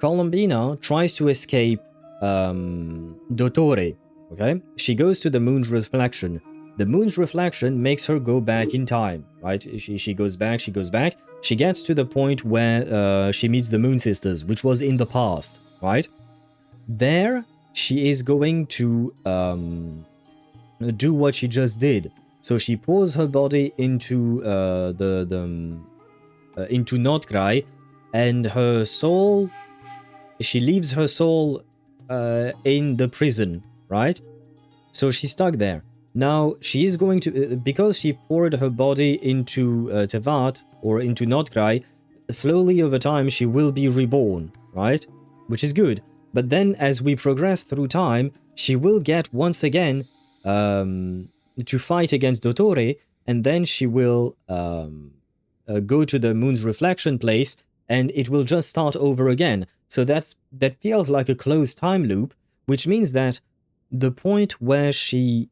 Columbina tries to escape Dottore, okay? She goes to the moon's reflection. The moon's reflection makes her go back in time, right? She goes back. She gets to the point where she meets the Moon Sisters, which was in the past, right? There, she is going to do what she just did. So she pours her body into into Nod-Krai, and her soul, she leaves her soul in the prison, right? So she's stuck there. Now she is going to, because she poured her body into Teyvat or into Nod-Krai, slowly over time she will be reborn, right? Which is good. But then as we progress through time, she will get once again to fight against Dottore, and then she will go to the moon's reflection place, and it will just start over again. So that feels like a closed time loop, which means that the point where she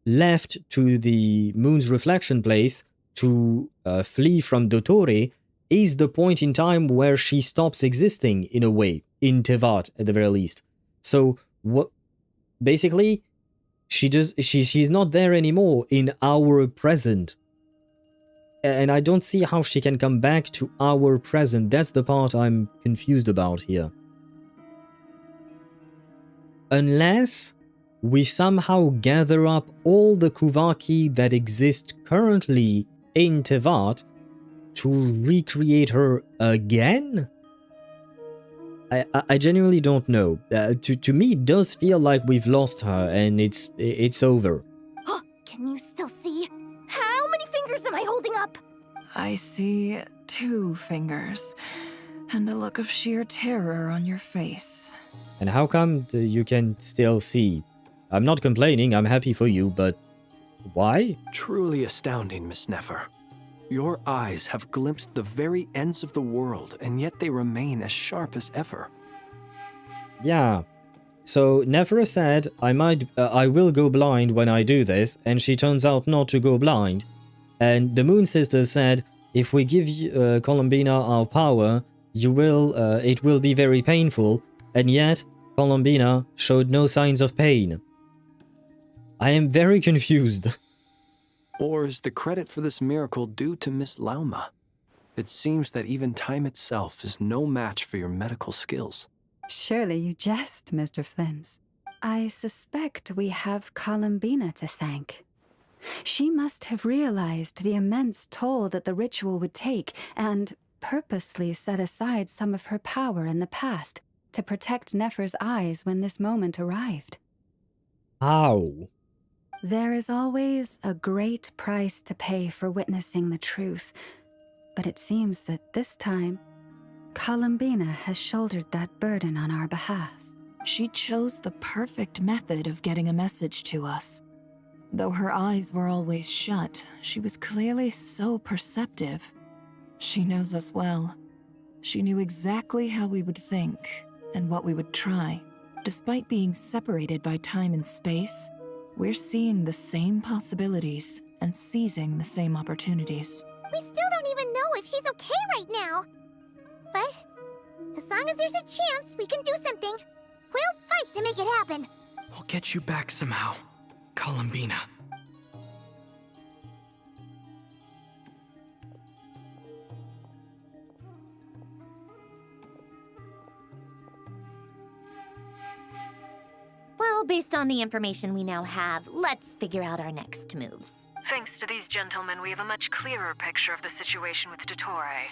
left to the moon's reflection place to flee from Dottore is the point in time where she stops existing, in a way, in Teyvat at the very least. So what basically she's not there anymore in our present. And I don't see how she can come back to our present. That's the part I'm confused about here. Unless we somehow gather up all the Kuvaki that exist currently in Teyvat to recreate her again? I genuinely don't know. To me, it does feel like we've lost her and it's over. Can you still see? How many fingers am I holding up? I see 2 fingers, and a look of sheer terror on your face. And how come you can still see? I'm not complaining, I'm happy for you, but why? Truly astounding, Miss Neffer. Your eyes have glimpsed the very ends of the world, and yet they remain as sharp as ever. Yeah. So Nefera said, I will go blind when I do this, and she turns out not to go blind. And the Moon Sisters said, if we give Columbina our power, it will be very painful, and yet Columbina showed no signs of pain. I am very confused. Or is the credit for this miracle due to Miss Lauma? It seems that even time itself is no match for your medical skills. Surely you jest, Mr. Flins. I suspect we have Columbina to thank. She must have realized the immense toll that the ritual would take and purposely set aside some of her power in the past to protect Nefer's eyes when this moment arrived. How? There is always a great price to pay for witnessing the truth, but it seems that this time, Columbina has shouldered that burden on our behalf. She chose the perfect method of getting a message to us. Though her eyes were always shut, she was clearly so perceptive. She knows us well. She knew exactly how we would think and what we would try. Despite being separated by time and space, we're seeing the same possibilities and seizing the same opportunities. We still don't even know if she's okay right now. But as long as there's a chance we can do something, we'll fight to make it happen. We'll get you back somehow, Columbina. Well, based on the information we now have, let's figure out our next moves. Thanks to these gentlemen, we have a much clearer picture of the situation with Dottore.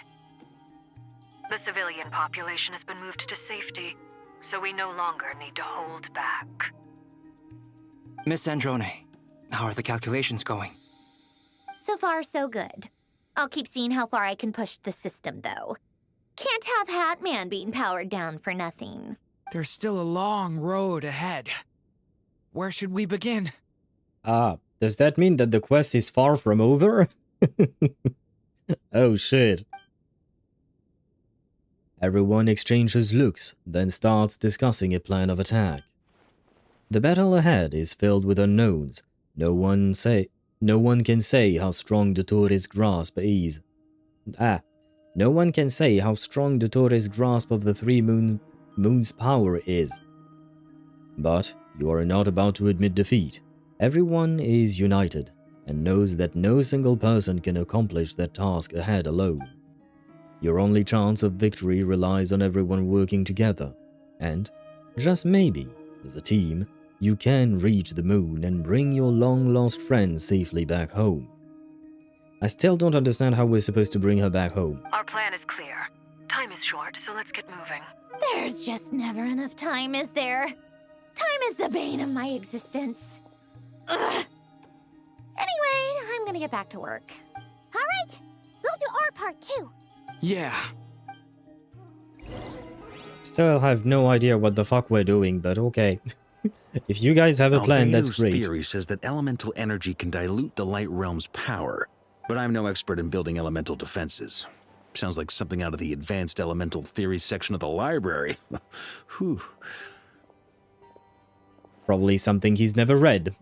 The civilian population has been moved to safety, so we no longer need to hold back. Miss Androne, how are the calculations going? So far, so good. I'll keep seeing how far I can push the system, though. Can't have Hat Man being powered down for nothing. There's still a long road ahead. Where should we begin? Ah, does that mean that the quest is far from over? Oh shit. Everyone exchanges looks, then starts discussing a plan of attack. The battle ahead is filled with unknowns. No one can say how strong Dottore's grasp is. No one can say how strong Dottore's grasp of the three moons' power is. But you are not about to admit defeat. Everyone is united and knows that no single person can accomplish that task ahead alone. Your only chance of victory relies on everyone working together, and, just maybe, as a team, you can reach the moon and bring your long-lost friend safely back home. I still don't understand how we're supposed to bring her back home. Our plan is clear. Time is short, so let's get moving. There's just never enough time, is there? Time is the bane of my existence. Ugh. Anyway, I'm gonna get back to work. All right, we'll do our part too. Yeah. Still have no idea what the fuck we're doing, but okay. If you guys have a plan, that's Albedo's great. theory says that elemental energy can dilute the light realm's power, but I'm no expert in building elemental defenses. Sounds like something out of the advanced elemental theory section of the library. Whew. Probably something he's never read.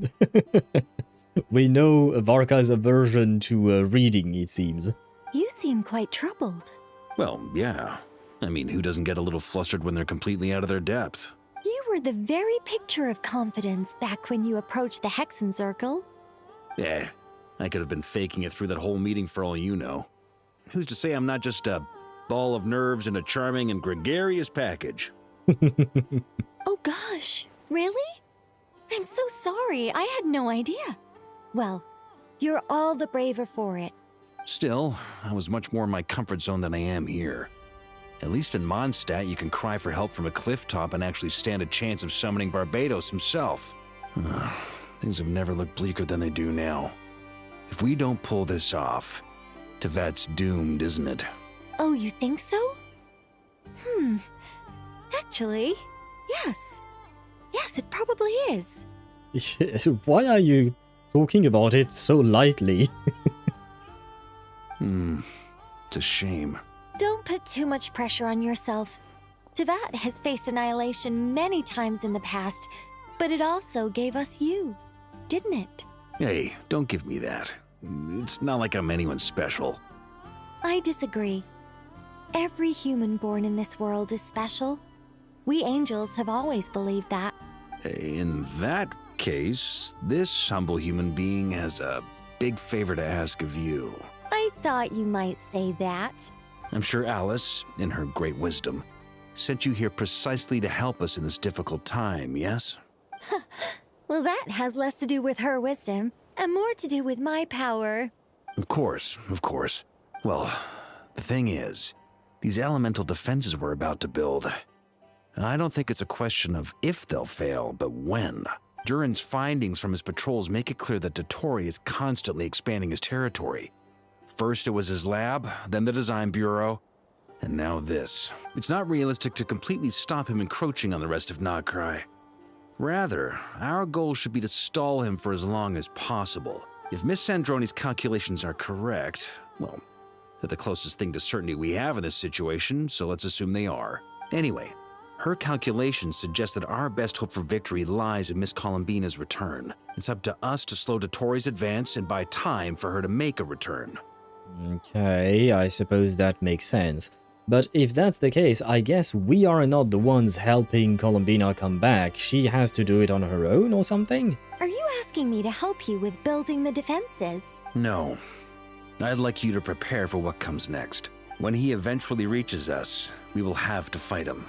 We know Varka's aversion to reading, it seems. You seem quite troubled. Well, yeah. I mean, who doesn't get a little flustered when they're completely out of their depth? You were the very picture of confidence back when you approached the Hexen Circle. Eh, I could have been faking it through that whole meeting for all you know. Who's to say I'm not just a ball of nerves in a charming and gregarious package? Oh gosh, really? I'm so sorry, I had no idea. Well, you're all the braver for it. Still, I was much more in my comfort zone than I am here. At least in Mondstadt, you can cry for help from a cliff top and actually stand a chance of summoning Barbados himself. Things have never looked bleaker than they do now. If we don't pull this off, Teyvat's doomed, isn't it? Oh, you think so? Actually, yes. Yes, it probably is. Why are you talking about it so lightly? It's a shame. Don't put too much pressure on yourself. Teyvat has faced annihilation many times in the past, but it also gave us you, didn't it? Hey, don't give me that. It's not like I'm anyone special. I disagree. Every human born in this world is special. We angels have always believed that. In that case, this humble human being has a big favor to ask of you. I thought you might say that. I'm sure Alice, in her great wisdom, sent you here precisely to help us in this difficult time, yes? Well, that has less to do with her wisdom and more to do with my power. Of course, of course. Well, the thing is, these elemental defenses we're about to build, I don't think it's a question of if they'll fail, but when. Durin's findings from his patrols make it clear that Dottore is constantly expanding his territory. First it was his lab, then the design bureau, and now this. It's not realistic to completely stop him encroaching on the rest of Nod-Krai. Rather, our goal should be to stall him for as long as possible. If Miss Sandroni's calculations are correct, well, they're the closest thing to certainty we have in this situation, so let's assume they are. Anyway, her calculations suggest that our best hope for victory lies in Miss Columbina's return. It's up to us to slow Dottore's advance and buy time for her to make a return. Okay, I suppose that makes sense. But if that's the case, I guess we are not the ones helping Columbina come back. She has to do it on her own or something? Are you asking me to help you with building the defenses? No. I'd like you to prepare for what comes next. When he eventually reaches us, we will have to fight him.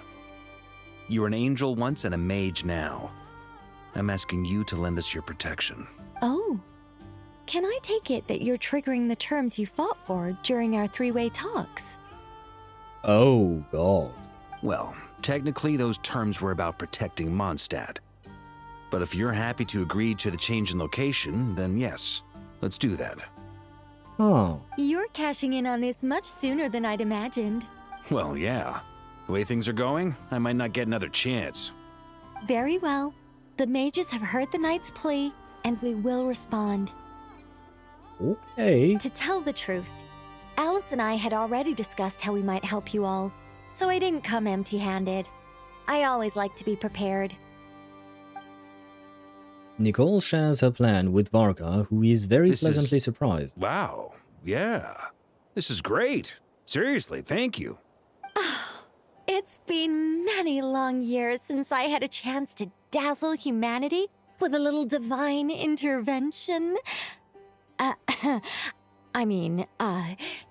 You were an angel once and a mage now. I'm asking you to lend us your protection. Oh. Can I take it that you're triggering the terms you fought for during our three-way talks? Oh, God. Well, technically those terms were about protecting Mondstadt. But if you're happy to agree to the change in location, then yes, let's do that. Oh. You're cashing in on this much sooner than I'd imagined. Well, yeah. The way things are going, I might not get another chance. Very well. The mages have heard the knight's plea, and we will respond. Okay. To tell the truth, Alice and I had already discussed how we might help you all, so I didn't come empty-handed. I always like to be prepared. Nicole shares her plan with Varka, who is very pleasantly surprised. Wow, yeah. This is great. Seriously, thank you. It's been many long years since I had a chance to dazzle humanity with a little divine intervention.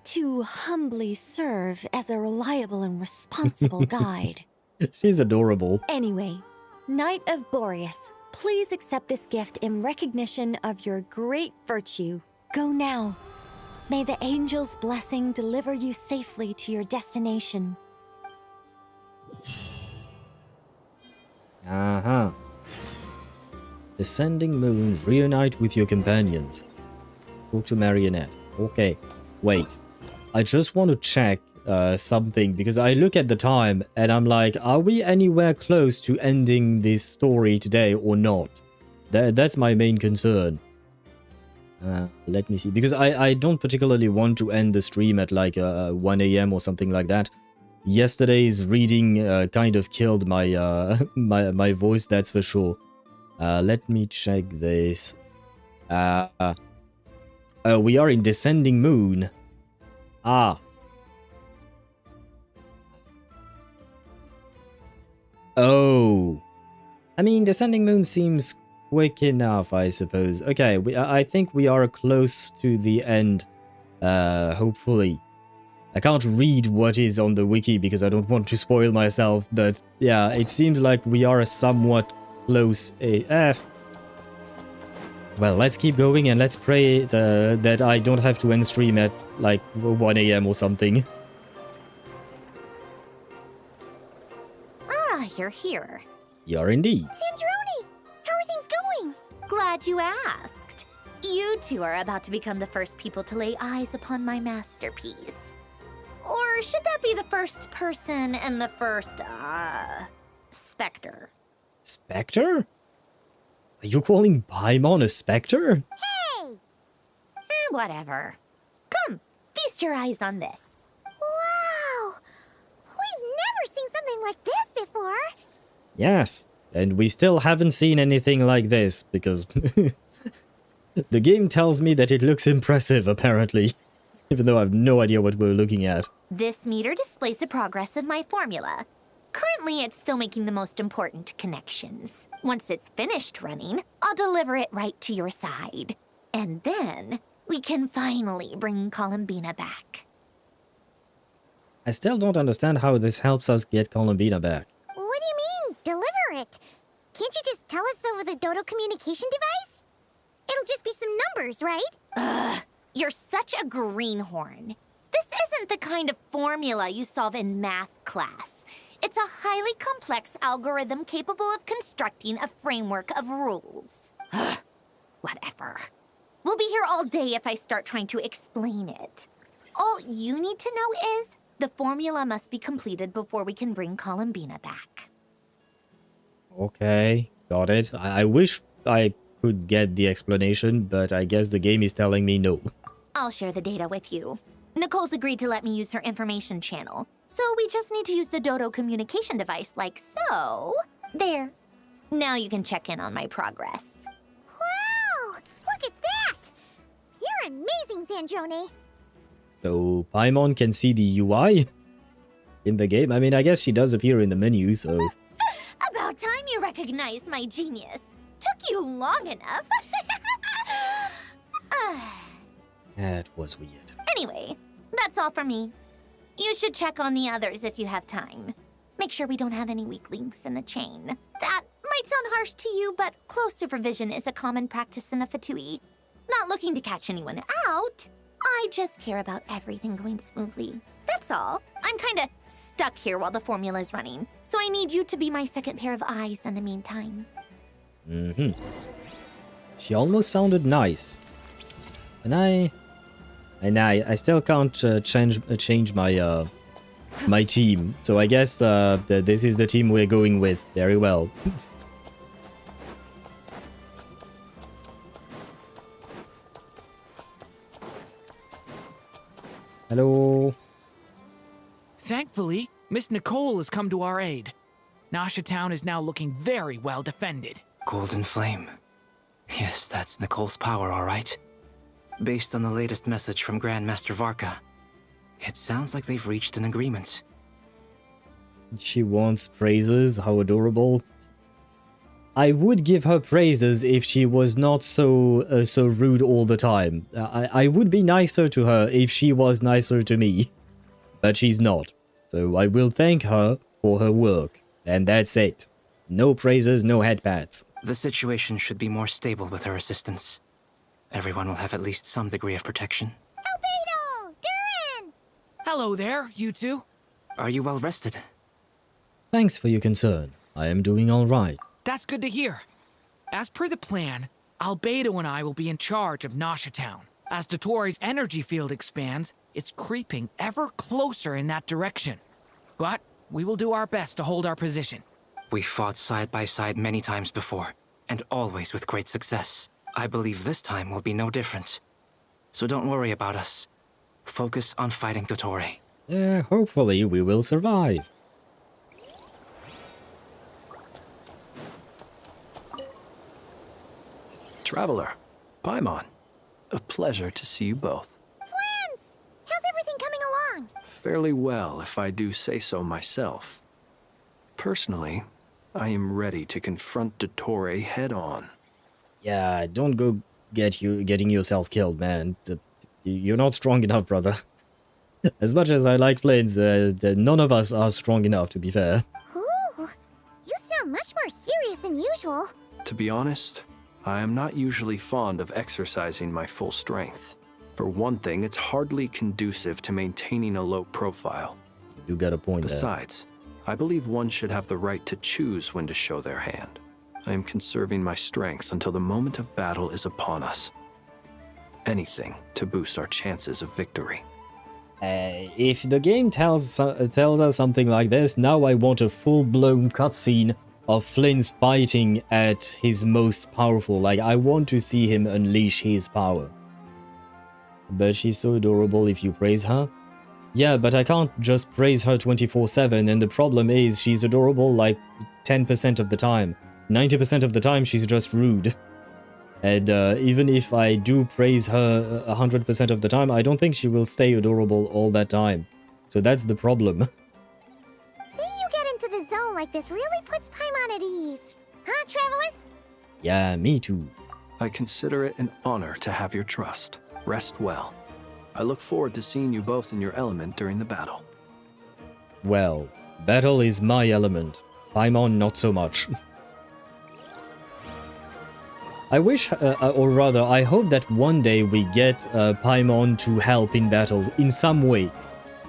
To humbly serve as a reliable and responsible guide. She's adorable. Anyway, Knight of Boreas, please accept this gift in recognition of your great virtue. Go now. May the angel's blessing deliver you safely to your destination. Uh-huh. Descending moon, reunite with your companions. Talk to Marionette. Okay, wait. I just want to check something, because I look at the time and I'm like, are we anywhere close to ending this story today or not? That's my main concern. Let me see, because I don't particularly want to end the stream at like 1 AM or something like that. Yesterday's reading kind of killed my my voice, that's for sure. Let me check this. We are in Descending Moon. Ah. Oh. I mean, Descending Moon seems quick enough, I suppose. Okay, I think we are close to the end, hopefully. I can't read what is on the wiki because I don't want to spoil myself, but yeah, it seems like we are somewhat close AF. Well, let's keep going and let's pray that I don't have to end stream at like 1 AM or something. Ah, you're here. You're indeed. Sandrone! How are things going? Glad you asked. You two are about to become the first people to lay eyes upon my masterpiece. Or should that be the first person and the first, specter? Spectre? Are you calling Paimon a spectre? Hey! Whatever. Come, feast your eyes on this. Wow! We've never seen something like this before. Yes, and we still haven't seen anything like this, because the game tells me that it looks impressive, apparently, even though I have no idea what we're looking at. This meter displays the progress of my formula. Currently, it's still making the most important connections. Once it's finished running, I'll deliver it right to your side. And then, we can finally bring Columbina back. I still don't understand how this helps us get Columbina back. What do you mean, deliver it? Can't you just tell us over the Dodo communication device? It'll just be some numbers, right? Ugh, you're such a greenhorn. This isn't the kind of formula you solve in math class. It's a highly complex algorithm capable of constructing a framework of rules. Ugh, whatever. We'll be here all day if I start trying to explain it. All you need to know is the formula must be completed before we can bring Columbina back. Okay, got it. I wish I could get the explanation, but I guess the game is telling me no. I'll share the data with you. Nicole's agreed to let me use her information channel, so we just need to use the Dodo communication device like so. There. Now you can check in on my progress. Wow! Look at that! You're amazing, Sandrone. So Paimon can see the UI in the game? I mean, I guess she does appear in the menu, so... About time you recognized my genius. Took you long enough. That was weird. Anyway, that's all for me. You should check on the others if you have time. Make sure we don't have any weak links in the chain. That might sound harsh to you, but close supervision is a common practice in a Fatui. Not looking to catch anyone out. I just care about everything going smoothly. That's all. I'm kinda stuck here while the formula's running, so I need you to be my second pair of eyes in the meantime. She almost sounded nice. And I still can't change my my team. So I guess this is the team we're going with. Very well. Hello. Thankfully, Miss Nicole has come to our aid. Nasha Town is now looking very well defended. Golden Flame. Yes, that's Nicole's power, all right. Based on the latest message from Grandmaster Varka, it sounds like they've reached an agreement. She wants praises. How adorable. I would give her praises if she was not so rude all the time. I would be nicer to her if she was nicer to me. But she's not. So I will thank her for her work. And that's it. No praises, no head pats. The situation should be more stable with her assistance. Everyone will have at least some degree of protection. Albedo! Durin! Hello there, you two. Are you well rested? Thanks for your concern. I am doing all right. That's good to hear. As per the plan, Albedo and I will be in charge of Nasha Town. As Dottore's energy field expands, it's creeping ever closer in that direction. But we will do our best to hold our position. We fought side by side many times before, and always with great success. I believe this time will be no different. So don't worry about us. Focus on fighting Dottore. Yeah, hopefully we will survive. Traveler, Paimon, a pleasure to see you both. Flans! How's everything coming along? Fairly well, if I do say so myself. Personally, I am ready to confront Dottore head-on. Yeah, don't go getting yourself killed, man. You're not strong enough, brother. As much as I like Flins, none of us are strong enough, to be fair. Ooh, you sound much more serious than usual. To be honest, I am not usually fond of exercising my full strength. For one thing, it's hardly conducive to maintaining a low profile. You got a point there. Besides, I believe one should have the right to choose when to show their hand. I am conserving my strength until the moment of battle is upon us. Anything to boost our chances of victory. If the game tells us something like this, now I want a full-blown cutscene of Flynn's fighting at his most powerful. Like, I want to see him unleash his power. But she's so adorable if you praise her. Yeah, but I can't just praise her 24/7, and the problem is she's adorable like 10% of the time. 90% of the time she's just rude. And even if I do praise her 100% of the time, I don't think she will stay adorable all that time. So that's the problem. Seeing you get into the zone like this really puts Paimon at ease. Huh, Traveler? Yeah, me too. I consider it an honor to have your trust. Rest well. I look forward to seeing you both in your element during the battle. Well, battle is my element. Paimon, not so much. I wish, or rather, I hope that one day we get Paimon to help in battles in some way.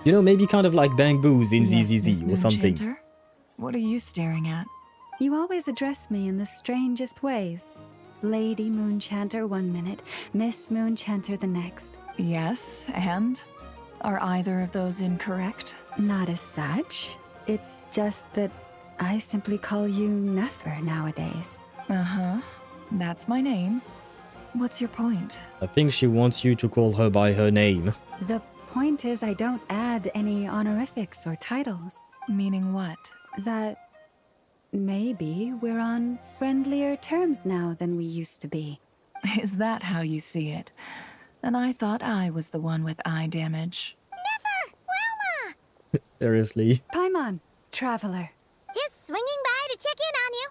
You know, maybe kind of like Bang Boos in ZZZ or something. Moonchanter? What are you staring at? You always address me in the strangest ways. Lady Moonchanter 1 minute, Miss Moonchanter the next. Yes, and? Are either of those incorrect? Not as such. It's just that I simply call you Nefer nowadays. Uh-huh. That's my name. What's your point? I think she wants you to call her by her name. The point is I don't add any honorifics or titles. Meaning what? That maybe we're on friendlier terms now than we used to be. Is that how you see it? And I thought I was the one with eye damage. Never! Wilma! Seriously. Paimon, Traveler. Just swinging by to check in on you.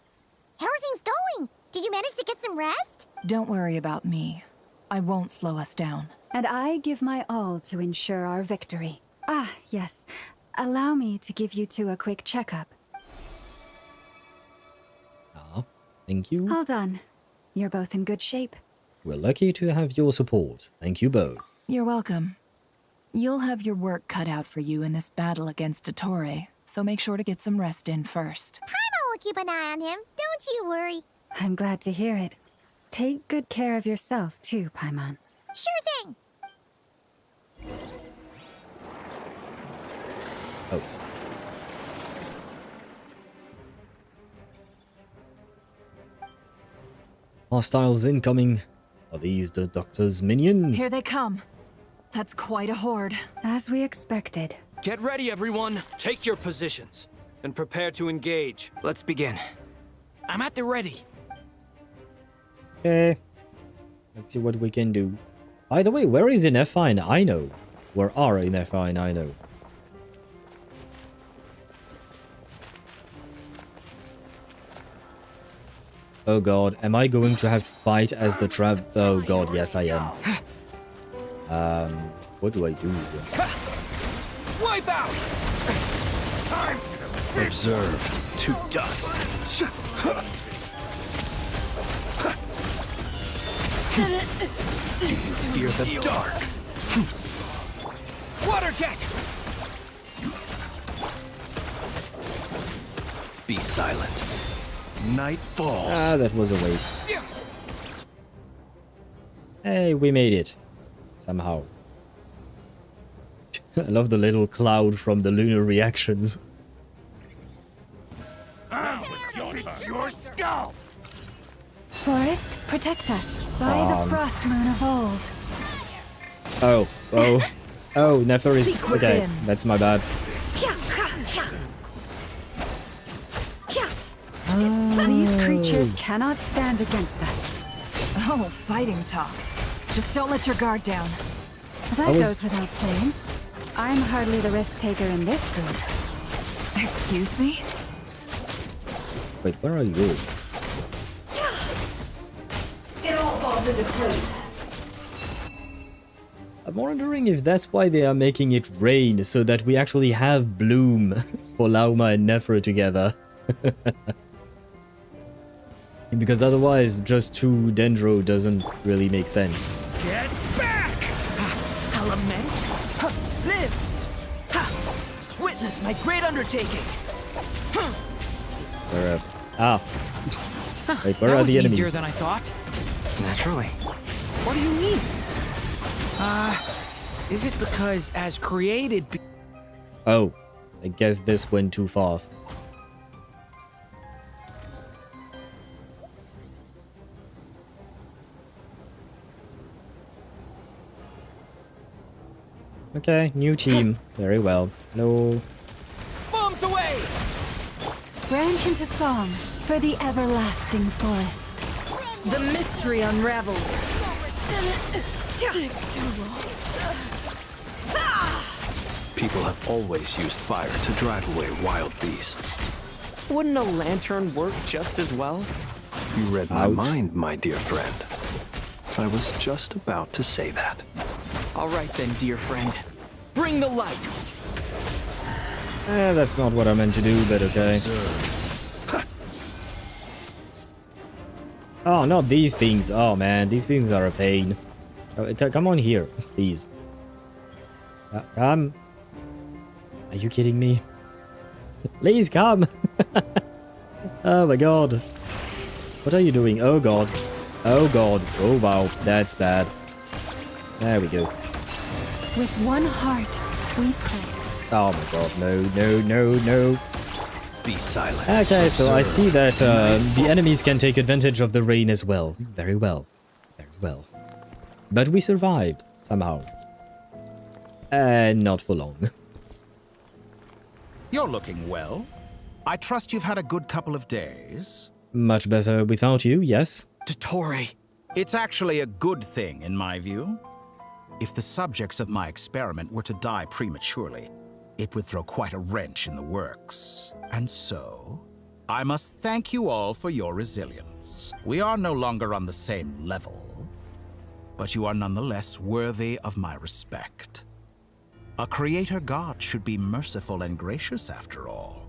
How are things going? Did you manage to get some rest? Don't worry about me. I won't slow us down. And I give my all to ensure our victory. Ah, yes. Allow me to give you two a quick checkup. Ah, thank you. All done. You're both in good shape. We're lucky to have your support. Thank you both. You're welcome. You'll have your work cut out for you in this battle against Dottore, so make sure to get some rest in first. Paimon will keep an eye on him. Don't you worry. I'm glad to hear it. Take good care of yourself, too, Paimon. Sure thing. Oh. Hostiles incoming. Are these the Doctor's minions? Here they come. That's quite a horde. As we expected. Get ready, everyone. Take your positions and prepare to engage. Let's begin. I'm at the ready. Okay. Let's see what we can do. By the way, where is Ineffa and Ino? Where are Ineffa and Ino? Oh god, am I going to have to fight as the trap? Oh god, yes I am. What do I do here? Wipe out! Observe to dust. Do you fear the dark? Water jet! Be silent. Night falls. Ah, that was a waste. Hey, we made it. Somehow. I love the little cloud from the lunar reactions. It's your skull! Forest, protect us by the frost moon of old. Oh, Nefer is... Okay, that's my bad. These creatures cannot stand against us. Oh, fighting talk. Just don't let your guard down. That goes without saying. I'm hardly the risk taker in this group. Excuse me? Wait, where are you? It all falls into place. I'm wondering if that's why they are making it rain, so that we actually have bloom for Lauma and Nefer together. Because otherwise, just 2 Dendro doesn't really make sense. Get back! Element? Live! Witness my great undertaking! Where Wait, where that are was easier the enemies? Easier than I thought. Naturally. What do you mean? Is it because as created... Oh, I guess this went too fast. Okay, new team. Very well. Hello. Bombs away! Branch into song for the everlasting forest. The mystery unravels. People have always used fire to drive away wild beasts. Wouldn't a lantern work just as well? You read my mind, my dear friend. I was just about to say that. All right then, dear friend. Bring the light! That's not what I meant to do, but okay. Oh, not these things. Oh man, these things are a pain. Come on here, please. Come. Are you kidding me? Please come. Oh my god. What are you doing? Oh god. Oh god. Oh wow, that's bad. There we go. With one heart, we pray. Oh my god, no. Be silent. Okay, so I see that the enemies can take advantage of the rain as well. Very well. Very well. But we survived, somehow. And not for long. You're looking well. I trust you've had a good couple of days. Much better without you, yes. Dottore. It's actually a good thing, in my view. If the subjects of my experiment were to die prematurely, it would throw quite a wrench in the works. And so, I must thank you all for your resilience. We are no longer on the same level, but you are nonetheless worthy of my respect. A creator god should be merciful and gracious after all.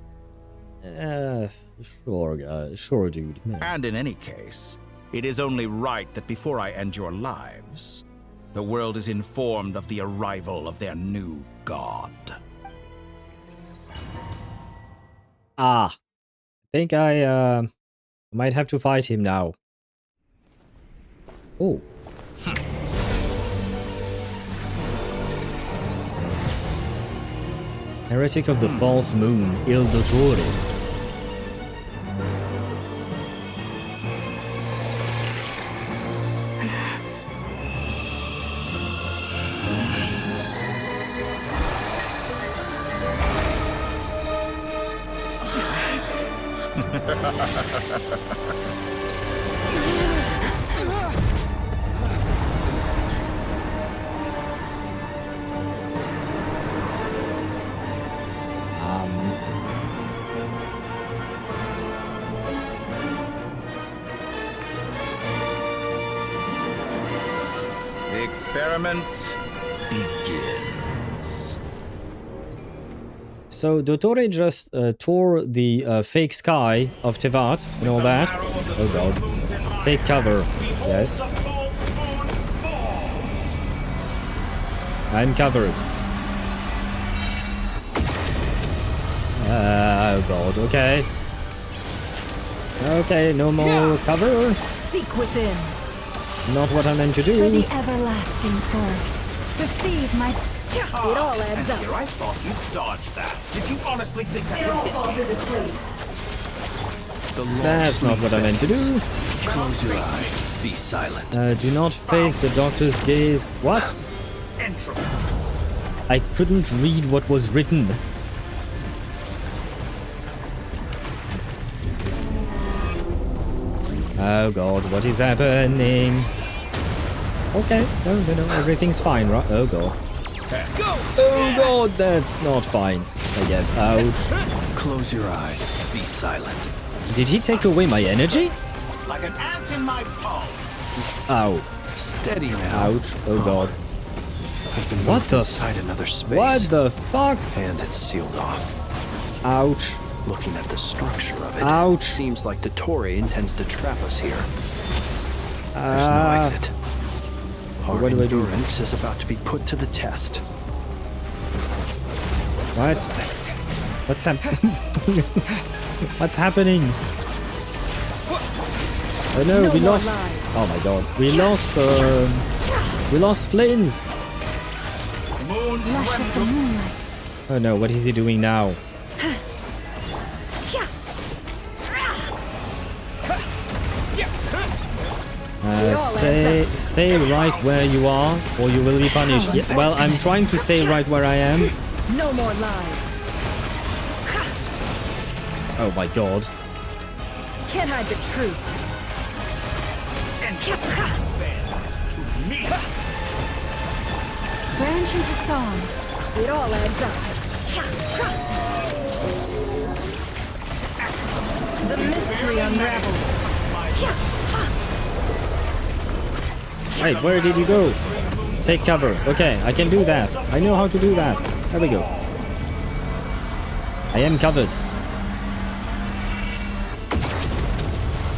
Sure, guys. Sure, dude. Man. And in any case, it is only right that before I end your lives, the world is informed of the arrival of their new god. I think I I might have to fight him now. Oh. Heretic of the False Moon, Il Dottore. The experiment begins. So Dottore just tore the fake sky of Teyvat and all that. Oh god. Fake cover. Yes. I'm covered. Oh god. Okay. Okay, no more cover. Seek within. Not what I meant to do. For the everlasting forest. Receive my... It all adds up. Here, I thought you dodged that. Did you honestly think that It all would falls into place. That's not what I meant to do. Close your eyes. Be silent. Do not face the doctor's gaze. What? I couldn't read what was written. Oh god, what is happening? Okay, no, everything's fine, right? Oh god. Oh god, that's not fine, I guess. Ouch. Close your eyes. Be silent. Did he take away my energy? like an ant in my palm. Ow. Steady now. Ouch. Oh god. I've been What the? inside another space. What the fuck? And it's sealed off. Ouch. Looking at the structure of it, Ouch. seems like Dottore intends to trap us here. There's no exit. Our what do I do? endurance is about to be put to the test. What? What's happening? What's happening? Oh no, we lost. Oh my god, we lost Flins. Oh no, what is he doing now? Stay right where you are, or you will be punished. Yeah, well, I'm trying to stay right where I am. No more lies. Oh my god. Can't hide the truth. Branch into song. It all adds up. The mystery unravels. Wait, where did you go? Take cover. Okay, I can do that. I know how to do that. There we go. I am covered.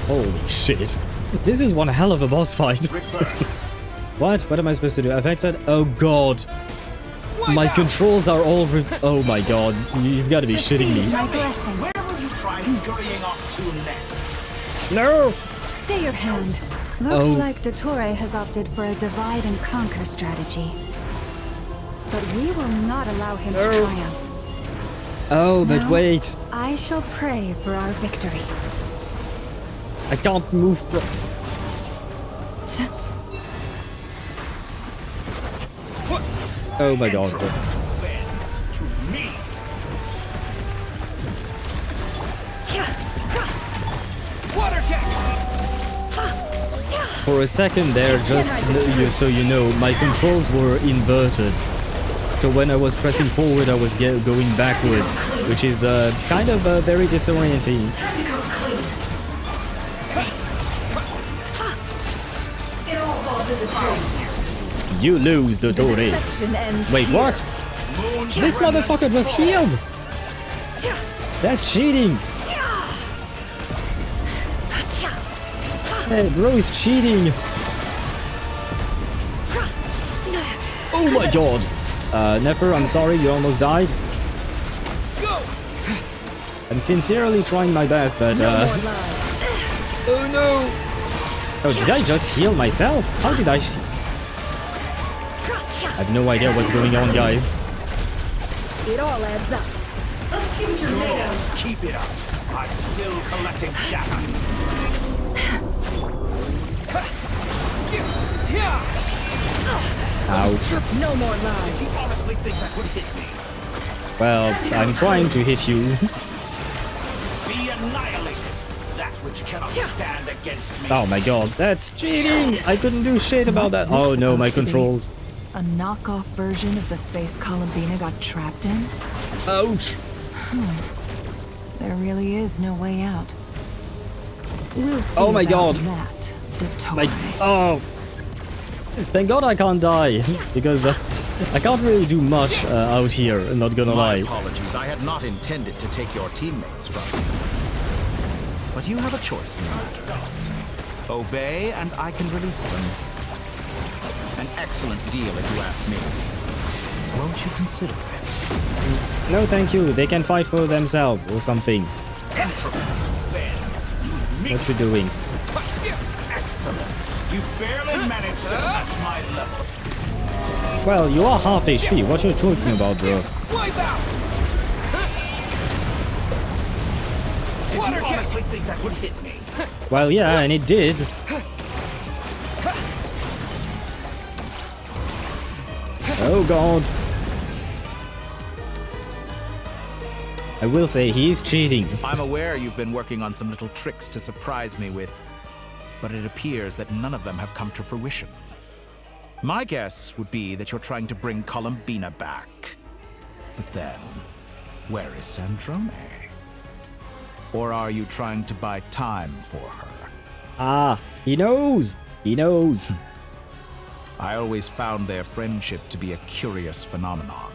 Holy shit. This is one hell of a boss fight. What? What am I supposed to do? Affected? Oh god. My controls are all oh my god. You've got to be shitting me. My blessing. Where will you try scurrying off to next? No! Stay your hand. Looks like Dottore has opted for a divide and conquer strategy. But we will not allow him to triumph. Oh, but Now, wait. I shall pray for our victory. I can't move. Oh my god. Water jet! For a second there, just so you know, my controls were inverted. So when I was pressing forward, I was going backwards, which is kind of very disorienting. You lose, Dottore. Wait, what? This motherfucker was healed! That's cheating! Hey, bro is cheating! Oh my god! Nepper, I'm sorry, you almost died. I'm sincerely trying my best, but Oh no! Oh, did I just heal myself? How did I see? I have no idea what's going on, guys. It all adds up. Keep it up. I'm still collecting data. Ouch. No more lies. Did you honestly think that would hit me? Well, I'm trying to hit you. Be annihilated. That which cannot stand against me. Oh my god, that's cheating! I couldn't do shit about that. Oh no, my controls. A knockoff version of the space Columbina got trapped in? Ouch! There really is no way out. We'll see Oh my about god. that, Dottore. Like, oh! Thank god I can't die, because I can't really do much out here, not gonna My lie. apologies, I had not intended to take your teammates from you. But you have a choice in the matter. Obey, and I can release them. An excellent deal, if you ask me. Won't you consider it? No thank you, they can fight for themselves or something. What you doing? Excellent. You barely managed to touch my level. Well, you are half HP, what you talking about, bro? Wipe out! Did you honestly think that would hit me? Well, yeah, and it did. Oh god. I will say, he's cheating. I'm aware you've been working on some little tricks to surprise me with, but it appears that none of them have come to fruition. My guess would be that you're trying to bring Columbina back. But then, where is Sandrone? Or are you trying to buy time for her? Ah, he knows. He knows. I always found their friendship to be a curious phenomenon.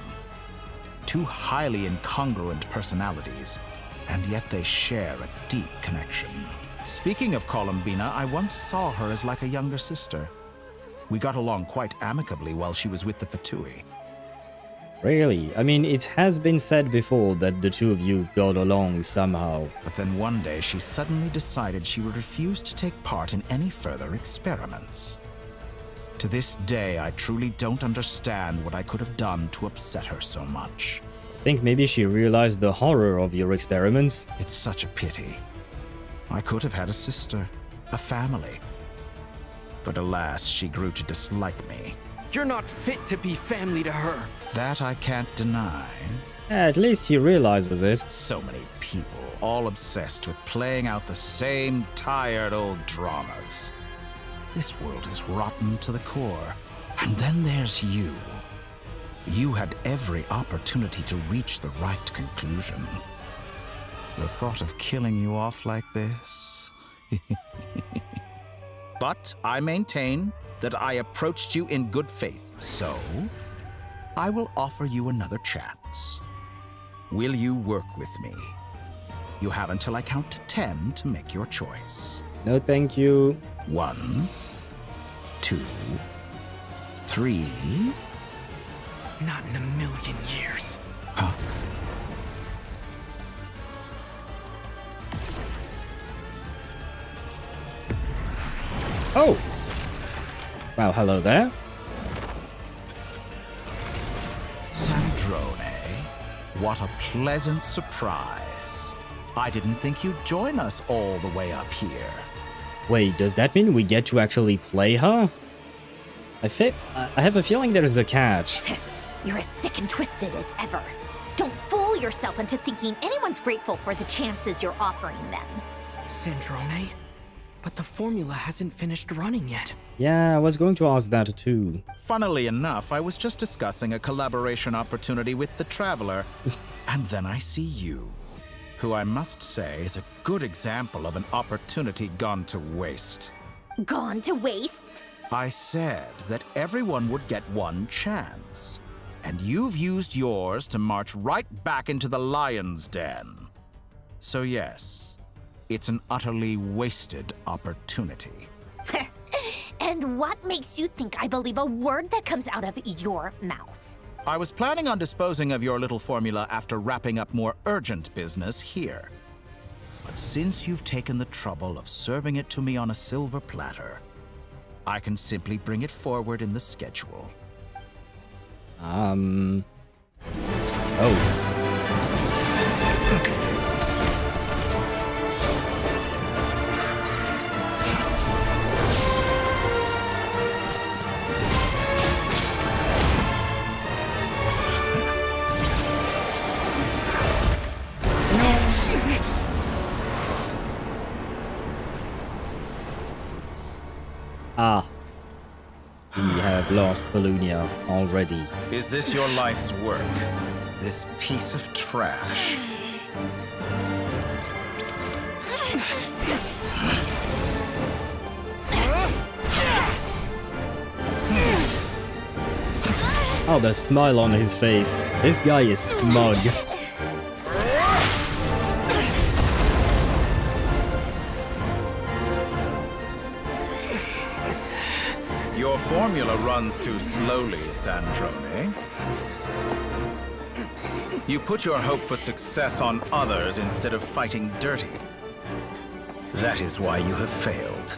Two highly incongruent personalities, and yet they share a deep connection. Speaking of Columbina, I once saw her as like a younger sister. We got along quite amicably while she was with the Fatui. Really? I mean, it has been said before that the two of you got along somehow. But then one day she suddenly decided she would refuse to take part in any further experiments. To this day, I truly don't understand what I could have done to upset her so much. I think maybe she realized the horror of your experiments. It's such a pity. I could have had a sister, a family. But alas, she grew to dislike me. You're not fit to be family to her. That I can't deny. At least he realizes it. So many people, all obsessed with playing out the same tired old dramas. This world is rotten to the core. And then there's you. You had every opportunity to reach the right conclusion. The thought of killing you off like this? But I maintain that I approached you in good faith, so I will offer you another chance. Will you work with me? You have until I count to 10 to make your choice. No, thank you. 1, 2, 3. Not in a million years. Huh? Oh! Well, hello there. Sandrone, what a pleasant surprise. I didn't think you'd join us all the way up here. Wait, does that mean we get to actually play her? I have a feeling there's a catch. You're as sick and twisted as ever. Don't fool yourself into thinking anyone's grateful for the chances you're offering them. Sandrone? But the formula hasn't finished running yet. Yeah, I was going to ask that too. Funnily enough, I was just discussing a collaboration opportunity with the Traveler, and then I see you, who I must say is a good example of an opportunity gone to waste. Gone to waste? I said that everyone would get one chance, and you've used yours to march right back into the lion's den. So yes, it's an utterly wasted opportunity. And what makes you think I believe a word that comes out of your mouth? I was planning on disposing of your little formula after wrapping up more urgent business here. But since you've taken the trouble of serving it to me on a silver platter, I can simply bring it forward in the schedule. Oh. Ah. We have lost Columbina already. Is this your life's work? This piece of trash? Oh, the smile on his face. This guy is smug. Your formula runs too slowly, Sandrone. You put your hope for success on others instead of fighting dirty. That is why you have failed.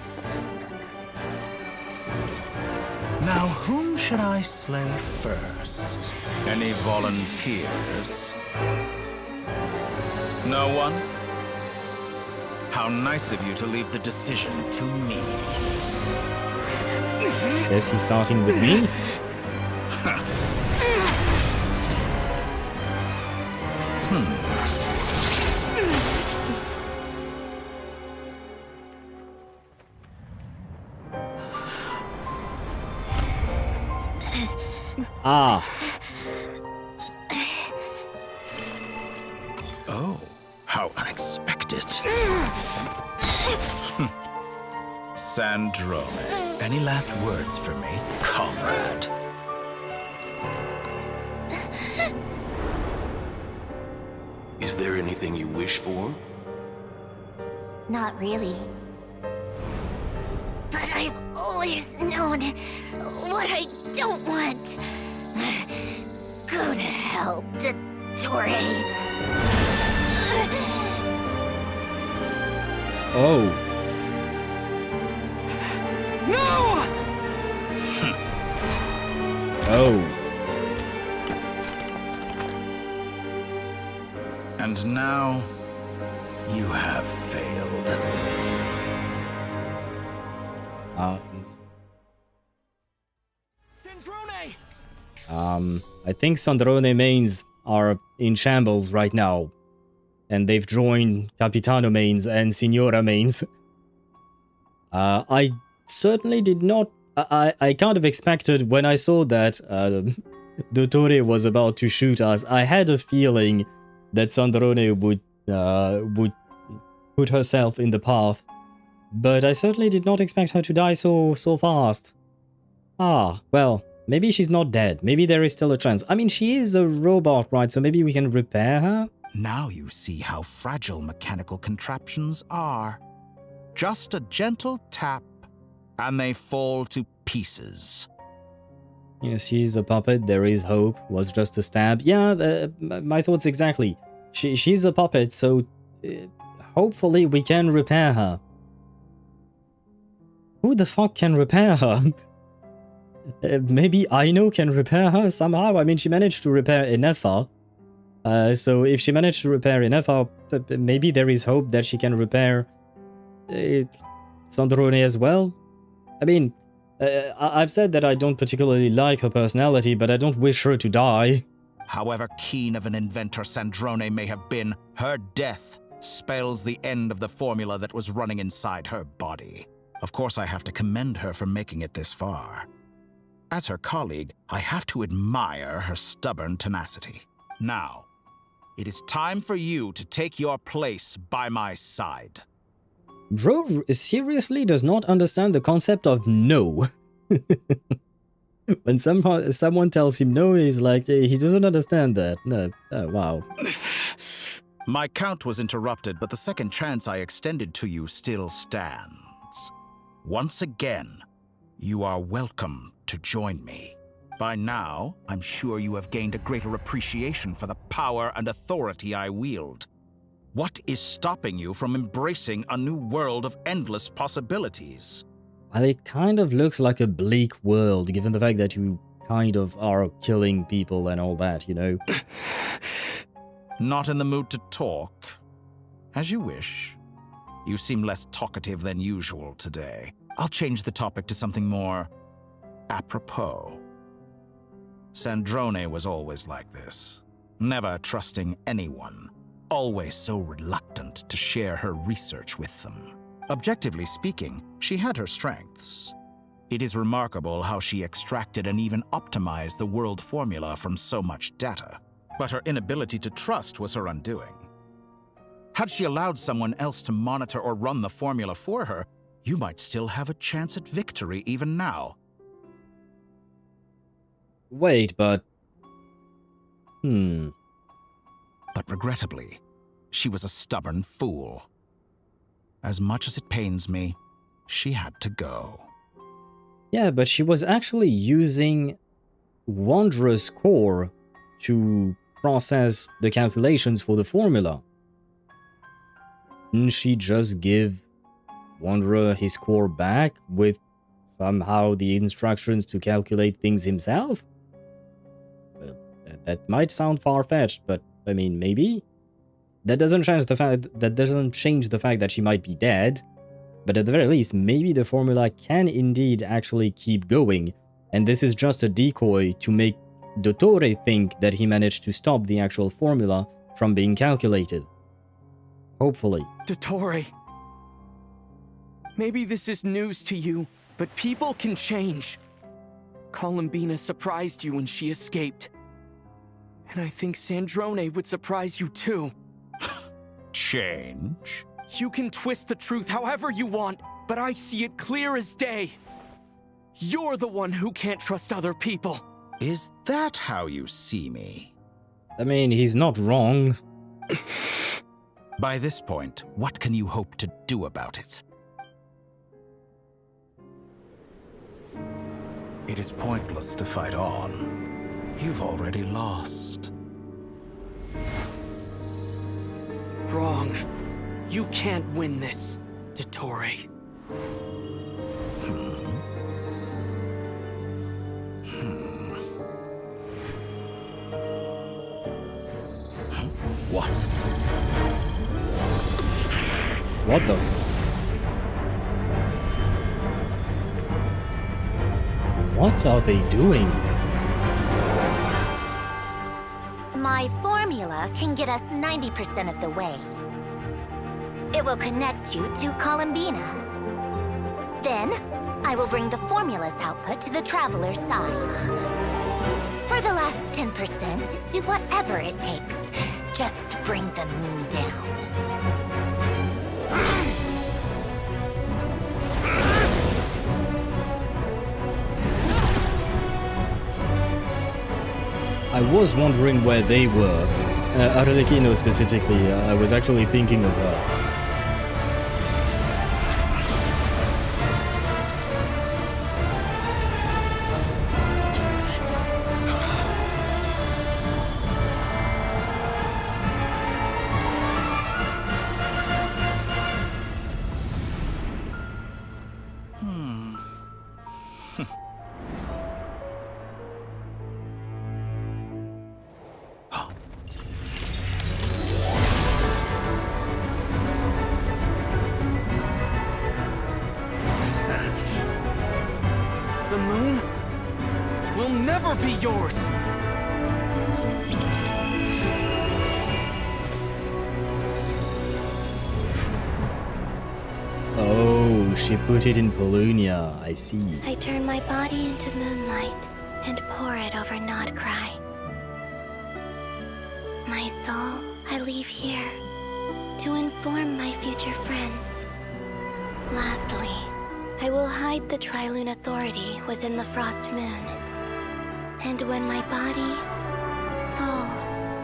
Now, whom should I slay first? Any volunteers? No one? How nice of you to leave the decision to me. Guess he's starting with me? Ah. Oh, how unexpected. Sandrone, any last words for me, comrade? Is there anything you wish for? Not really. But I've always known what I don't want. Go to hell, Dottore. Oh. No! Oh. And now, you have failed. I think Sandrone mains are in shambles right now. And they've joined Capitano mains and Signora mains. I certainly did not... I kind of expected when I saw that Dottore was about to shoot us. I had a feeling that Sandrone would put herself in the path. But I certainly did not expect her to die so fast. Ah, well, maybe she's not dead. Maybe there is still a chance. I mean, she is a robot, right? So maybe we can repair her? Now you see how fragile mechanical contraptions are. Just a gentle tap, and they fall to pieces. Yes, she's a puppet. There is hope. Was just a stab. Yeah, my thoughts exactly. She's a puppet, so hopefully we can repair her. Who the fuck can repair her? Maybe Aino can repair her somehow? I mean, she managed to repair Ineffa. So if she managed to repair Ineffa, maybe there is hope that she can repair Sandrone as well. I mean, I've said that I don't particularly like her personality, but I don't wish her to die. However keen of an inventor Sandrone may have been, her death spells the end of the formula that was running inside her body. Of course, I have to commend her for making it this far. As her colleague, I have to admire her stubborn tenacity. Now, it is time for you to take your place by my side. Bro seriously does not understand the concept of no. When someone tells him no, he's like, he doesn't understand that. No, oh, wow. My count was interrupted, but the second chance I extended to you still stands. Once again, you are welcome to join me. By now, I'm sure you have gained a greater appreciation for the power and authority I wield. What is stopping you from embracing a new world of endless possibilities? Well, it kind of looks like a bleak world, given the fact that you kind of are killing people and all that, you know? Not in the mood to talk? As you wish. You seem less talkative than usual today. I'll change the topic to something more apropos. Sandrone was always like this, never trusting anyone, always so reluctant to share her research with them. Objectively speaking, she had her strengths. It is remarkable how she extracted and even optimized the world formula from so much data. But her inability to trust was her undoing. Had she allowed someone else to monitor or run the formula for her, you might still have a chance at victory even now. Wait, but... But regrettably, she was a stubborn fool. As much as it pains me, she had to go. Yeah, but she was actually using Wanderer's core to process the calculations for the formula. Didn't she just give Wanderer his core back with somehow the instructions to calculate things himself? Well, that might sound far-fetched, but I mean, maybe? That doesn't change the fact that she might be dead, but at the very least, maybe the formula can indeed actually keep going, and this is just a decoy to make Dottore think that he managed to stop the actual formula from being calculated. Hopefully. Dottore. Maybe this is news to you, but people can change. Columbina surprised you when she escaped. And I think Sandrone would surprise you too. Change? You can twist the truth however you want, but I see it clear as day. You're the one who can't trust other people. Is that how you see me? I mean, he's not wrong. By this point, what can you hope to do about it? It is pointless to fight on. You've already lost. Wrong. You can't win this, Dottore. What? What the What are they doing? My formula can get us 90% of the way. It will connect you to Columbina. Then, I will bring the formula's output to the Traveler's side. For the last 10%, do whatever it takes. Just bring the moon down. I was wondering where they were. Arlecchino specifically, I was actually thinking of her. The moon will never be yours! Oh, she put it in Columbina, I see. I turn my body into moonlight and pour it over Nod-Krai. My soul I leave here to inform my future friends. Lastly, I will hide the Trilune Authority within the Frost Moon. And when my body, soul,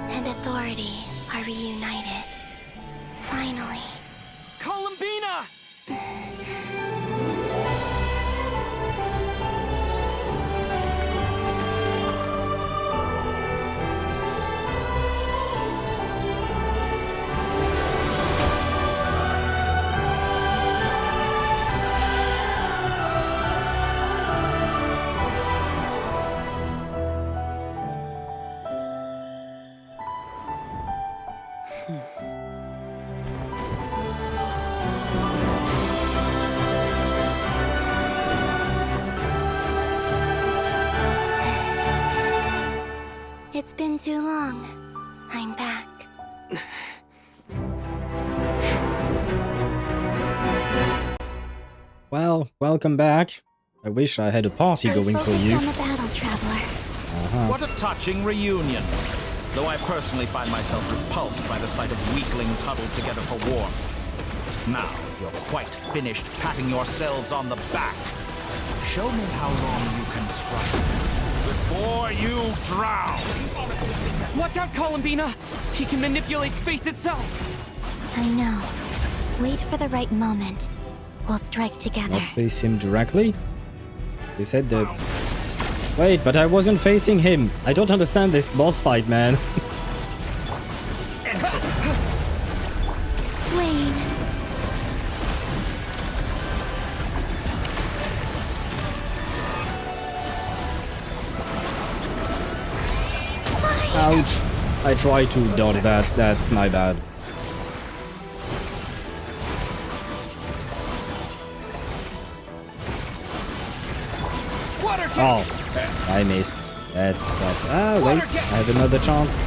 and authority are reunited, finally... Columbina! It's been too long. I'm back. Well, welcome back. I wish I had a party going for you. On the battle, traveler. What a touching reunion. Though I personally find myself repulsed by the sight of weaklings huddled together for warmth. Now, if you're quite finished patting yourselves on the back, show me how long you can struggle before you drown. Watch out, Columbina! He can manipulate space itself! I know. Wait for the right moment. We'll strike together. Not face him directly? They said that... Wait, but I wasn't facing him. I don't understand this boss fight, man. Wayne. Ouch. I tried to dodge that. That's my bad. Oh, I missed. Wait, I have another chance.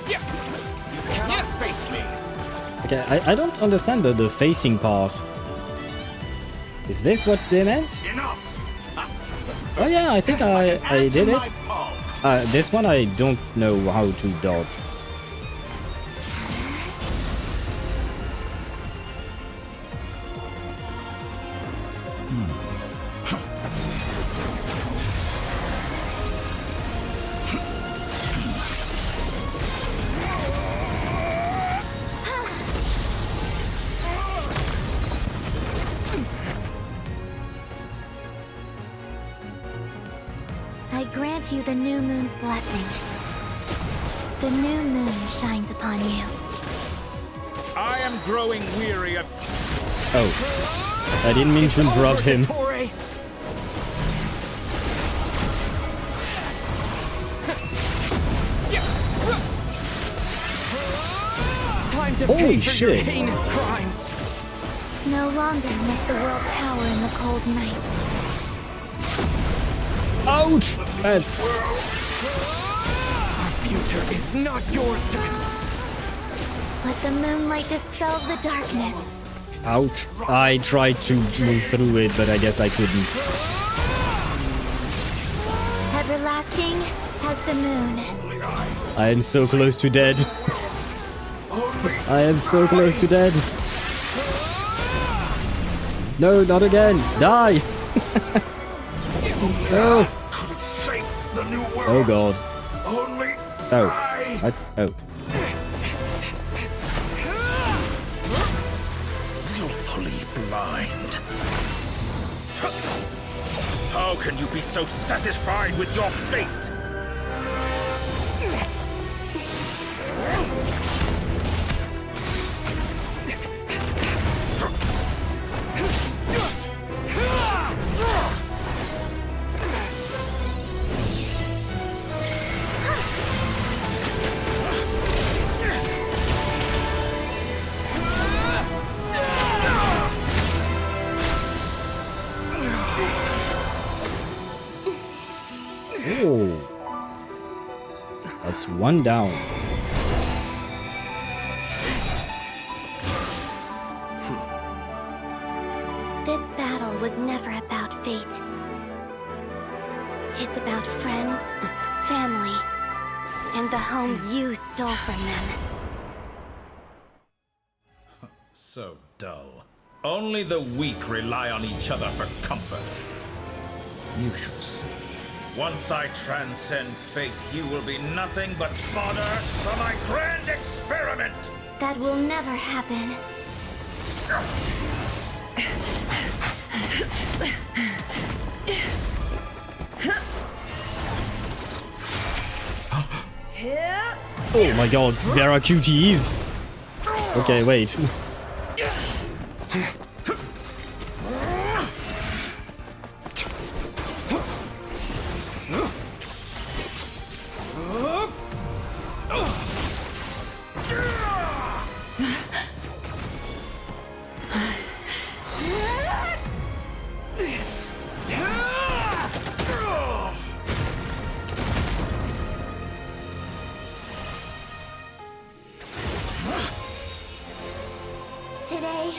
You cannot face me. Okay, I don't understand the facing part. Is this what they meant? Enough. Oh yeah, I think I did it. This one I don't know how to dodge. I grant you the new moon's blessing. The new moon shines upon you. I am growing weary of... Oh. I didn't mean to interrupt him. Time to Holy pay for your shit. heinous crimes. No longer must the world cower in the cold night. Ouch! That's... Our future is not yours to... Let the moonlight dispel the darkness. Ouch. I tried to move through it, but I guess I couldn't. Everlasting as the moon. I am so close to dead. I am so close to dead. No, not again. Die! No! Oh god. Oh. Oh. Willfully blind. How can you be so satisfied with your fate? Oh. That's one down. This battle was never about fate. It's about friends, family, and the home you stole from them. So dull. Only the weak rely on each other for comfort. You shall see. Once I transcend fate, you will be nothing but fodder for my grand experiment! That will never happen. Oh my god, there are QTEs! Okay, wait. today.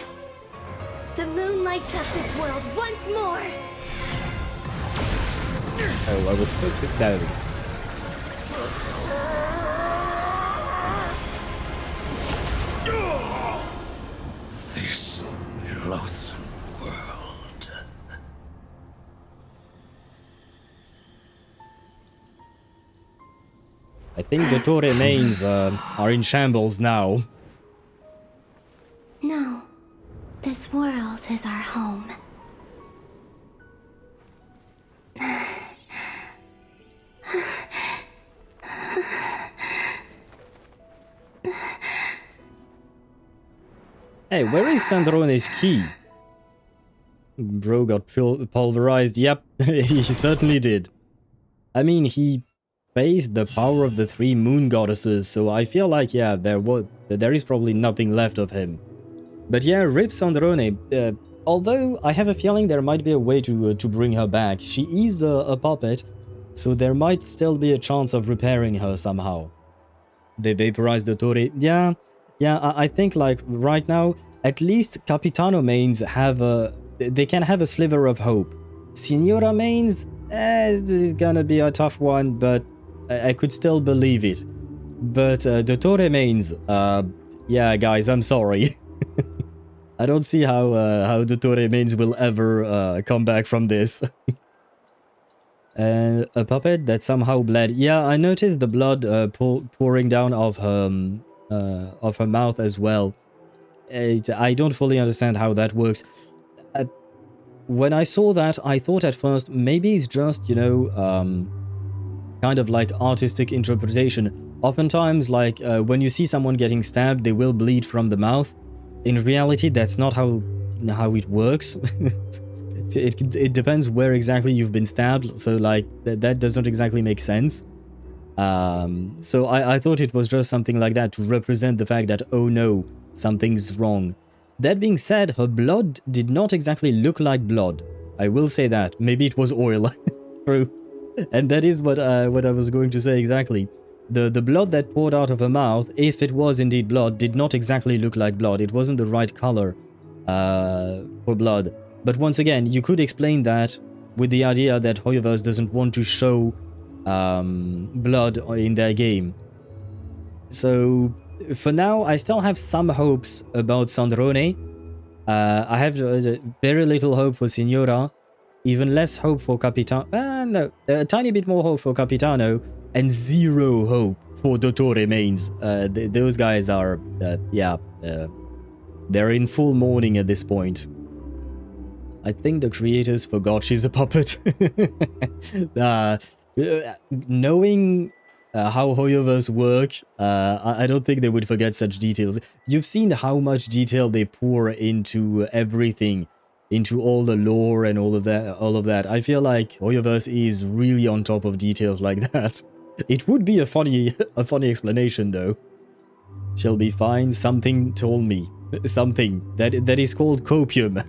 The moon lights up this world once more. Oh, I was supposed to die. This loathsome world. I think Dottore mains are in shambles now. No, this world is our home. Hey, where is Sandrone's key? Bro got pulverized. Yep, he certainly did. I mean, he faced the power of the 3 moon goddesses, so I feel like, yeah, there is probably nothing left of him. But yeah, rip Sandrone. Although I have a feeling there might be a way to bring her back. She is a puppet, so there might still be a chance of repairing her somehow. They vaporized Dottore. Yeah, I think like right now, at least Capitano mains have they can have a sliver of hope. Signora mains, it's gonna be a tough one, but I could still believe it. But Dottore mains, yeah, guys, I'm sorry. I don't see how Dottore mains will ever come back from this. A puppet that somehow bled. Yeah, I noticed the blood pouring down of her mouth as well. I don't fully understand how that works. When I saw that, I thought at first maybe it's just, you know, kind of like artistic interpretation. Oftentimes, like when you see someone getting stabbed, they will bleed from the mouth. In reality, that's not how it works. It depends where exactly you've been stabbed, so like that doesn't exactly make sense. So I thought it was just something like that to represent the fact that, oh no, something's wrong. That being said, her blood did not exactly look like blood. I will say that. Maybe it was oil. True. And that is what I was going to say exactly. The blood that poured out of her mouth, if it was indeed blood, did not exactly look like blood. It wasn't the right color for blood. But once again, you could explain that with the idea that HoYoVerse doesn't want to show blood in their game. So for now, I still have some hopes about Sandrone. I have very little hope for Signora, even less hope for Capitano. No, a tiny bit more hope for Capitano, and zero hope for Dottore mains. Those guys are, they're in full mourning at this point. I think the creators forgot she's a puppet. Knowing how HoYoVerse work, I don't think they would forget such details. You've seen how much detail they pour into everything, into all the lore and all of that. I feel like HoYoVerse is really on top of details like that. It would be a funny explanation though. She'll be fine. Something told me. Something that is called copium.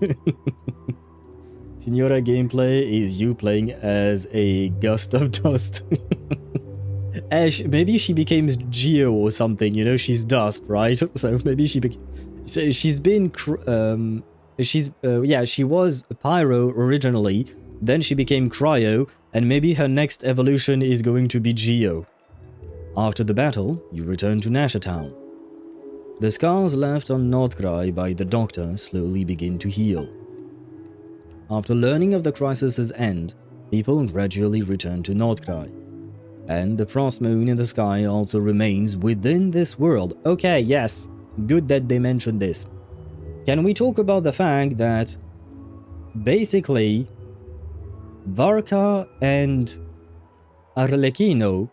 Signora gameplay is you playing as a gust of dust. Maybe she became Geo or something, you know, she's dust, right? So maybe she was Pyro originally, then she became Cryo, and maybe her next evolution is going to be Geo. After the battle, you return to Nasha Town. The scars left on Nod-Krai by the doctor slowly begin to heal. After learning of the crisis's end, people gradually return to Nod-Krai. And the frost moon in the sky also remains within this world. Okay, yes, good that they mentioned this. Can we talk about the fact that basically Varka and Arlecchino,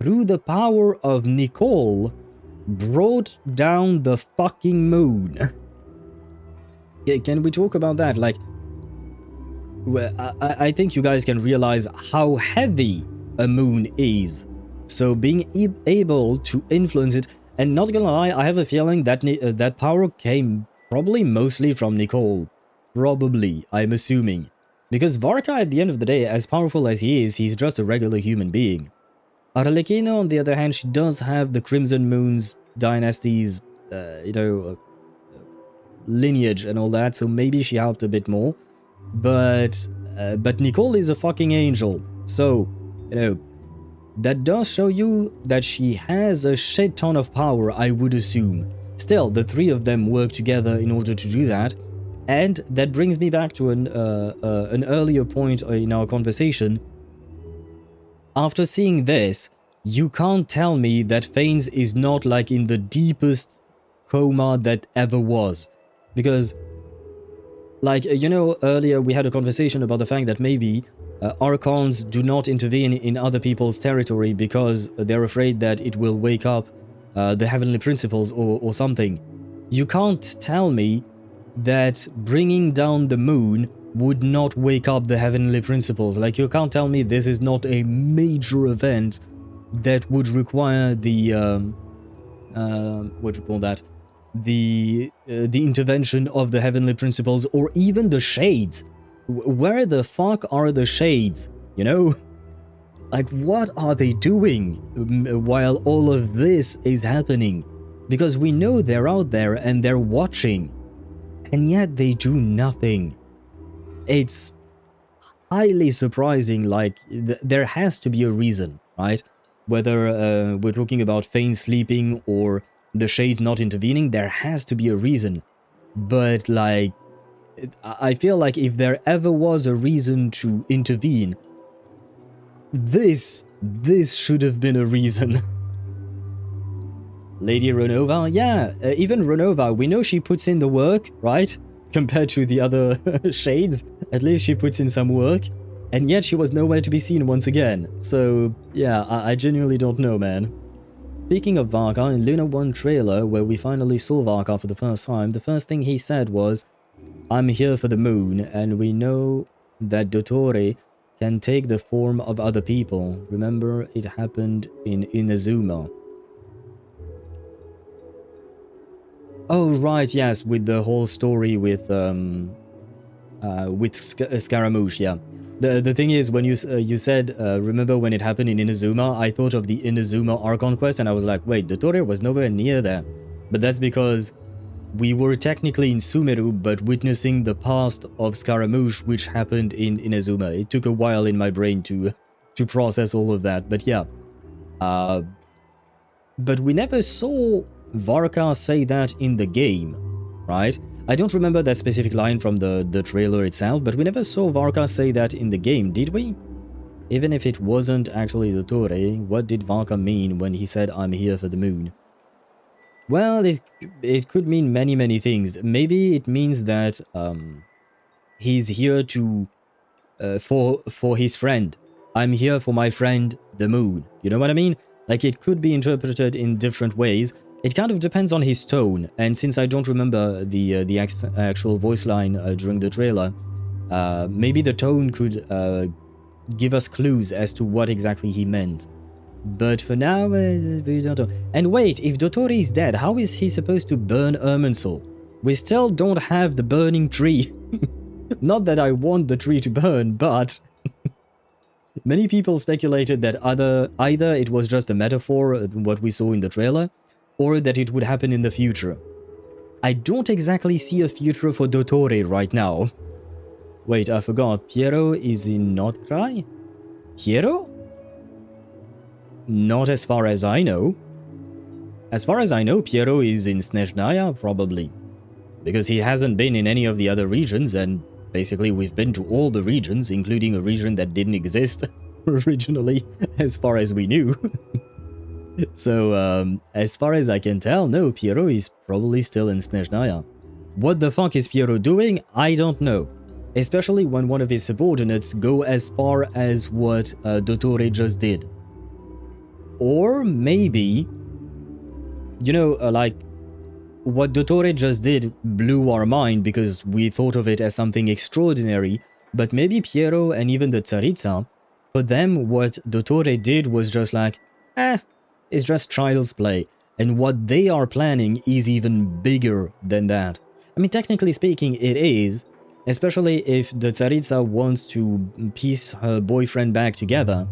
through the power of Nicole, brought down the fucking moon? Can we talk about that? Like, well, I think you guys can realize how heavy a moon is. So being able to influence it, and not gonna lie, I have a feeling that that power came probably mostly from Nicole. Probably, I'm assuming. Because Varka, at the end of the day, as powerful as he is, he's just a regular human being. Arlecchino, on the other hand, she does have the Crimson Moon's dynasty's, lineage and all that, so maybe she helped a bit more. But Nicole is a fucking angel, so, you know, that does show you that she has a shit ton of power, I would assume. Still, the three of them work together in order to do that. And that brings me back to an earlier point in our conversation. After seeing this, you can't tell me that Fanes is not like in the deepest coma that ever was. Because, like, you know, earlier we had a conversation about the fact that maybe Archons do not intervene in other people's territory because they're afraid that it will wake up the Heavenly Principles or something. You can't tell me that bringing down the moon would not wake up the Heavenly Principles. Like, you can't tell me this is not a major event that would require the, what do you call that? The intervention of the Heavenly Principles or even the Shades. Where the fuck are the Shades? You know? Like, what are they doing while all of this is happening? Because we know they're out there and they're watching. And yet they do nothing. It's highly surprising. Like, there has to be a reason, right? Whether we're talking about Fane sleeping or the Shades not intervening, there has to be a reason. But, like, I feel like if there ever was a reason to intervene, this should have been a reason. Lady Renova, yeah, even Renova, we know she puts in the work, right? Compared to the other Shades, at least she puts in some work. And yet she was nowhere to be seen once again. So, yeah, I genuinely don't know, man. Speaking of Varka, in Luna 1 trailer, where we finally saw Varka for the first time, the first thing he said was, "I'm here for the moon," and we know that Dottore can take the form of other people. Remember, it happened in Inazuma. Oh, right, yes, with the whole story with Scaramouche, yeah. The thing is, when you said, remember when it happened in Inazuma, I thought of the Inazuma Archon Quest, and I was like, wait, Dottore was nowhere near there. But that's because we were technically in Sumeru, but witnessing the past of Scaramouche, which happened in Inazuma. It took a while in my brain to process all of that, but yeah. But we never saw Varka say that in the game, right? I don't remember that specific line from the trailer itself, but we never saw Varka say that in the game, did we? Even if it wasn't actually Dottore, what did Varka mean when he said, "I'm here for the moon"? Well, it could mean many things. Maybe it means that he's here to for his friend. I'm here for my friend, the moon. You know what I mean? Like, it could be interpreted in different ways. It kind of depends on his tone, and since I don't remember the actual voice line during the trailer, maybe the tone could give us clues as to what exactly he meant. But for now, we don't know. And wait, if Dottore is dead, how is he supposed to burn Irminsul? We still don't have the burning tree. Not that I want the tree to burn, but many people speculated that either it was just a metaphor, what we saw in the trailer, or that it would happen in the future. I don't exactly see a future for Dottore right now. Wait, I forgot. Piero is in Nod-Krai? Piero? Not as far as I know. As far as I know, Piero is in Snezhnaya, probably. Because he hasn't been in any of the other regions, and basically we've been to all the regions, including a region that didn't exist originally, as far as we knew. So, as far as I can tell, no, Piero is probably still in Snezhnaya. What the fuck is Piero doing? I don't know. Especially when one of his subordinates go as far as what Dottore just did. Or maybe, you know, like, what Dottore just did blew our mind because we thought of it as something extraordinary, but maybe Piero and even the Tsaritsa, for them what Dottore did was just like, it's just child's play, and what they are planning is even bigger than that. I mean, technically speaking, it is, especially if the Tsaritsa wants to piece her boyfriend back together,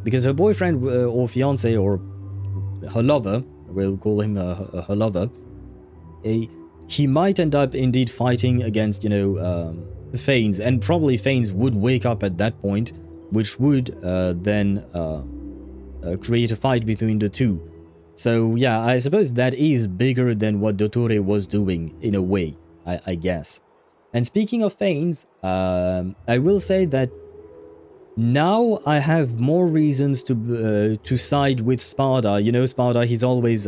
because her boyfriend or fiancé or her lover, we'll call him her lover, he might end up indeed fighting against, you know, Thanes, and probably Thanes would wake up at that point, which would then create a fight between the two. So yeah, I suppose that is bigger than what Dottore was doing, in a way, I guess. And speaking of Thanes, I will say that now I have more reasons to side with Sparda. You know, Sparda, he's always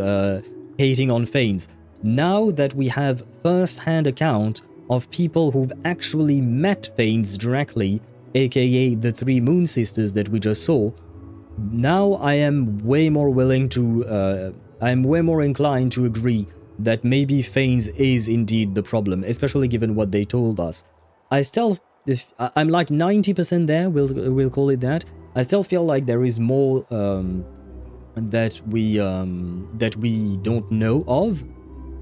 hating on Thanes. Now that we have first-hand account of people who've actually met Thanes directly, aka the 3 Moon Sisters that we just saw, now I am way more willing to, I'm way more inclined to agree that maybe Thanes is indeed the problem, especially given what they told us. I still, I'm like 90% there, we'll call it that. I still feel like there is more that we don't know of,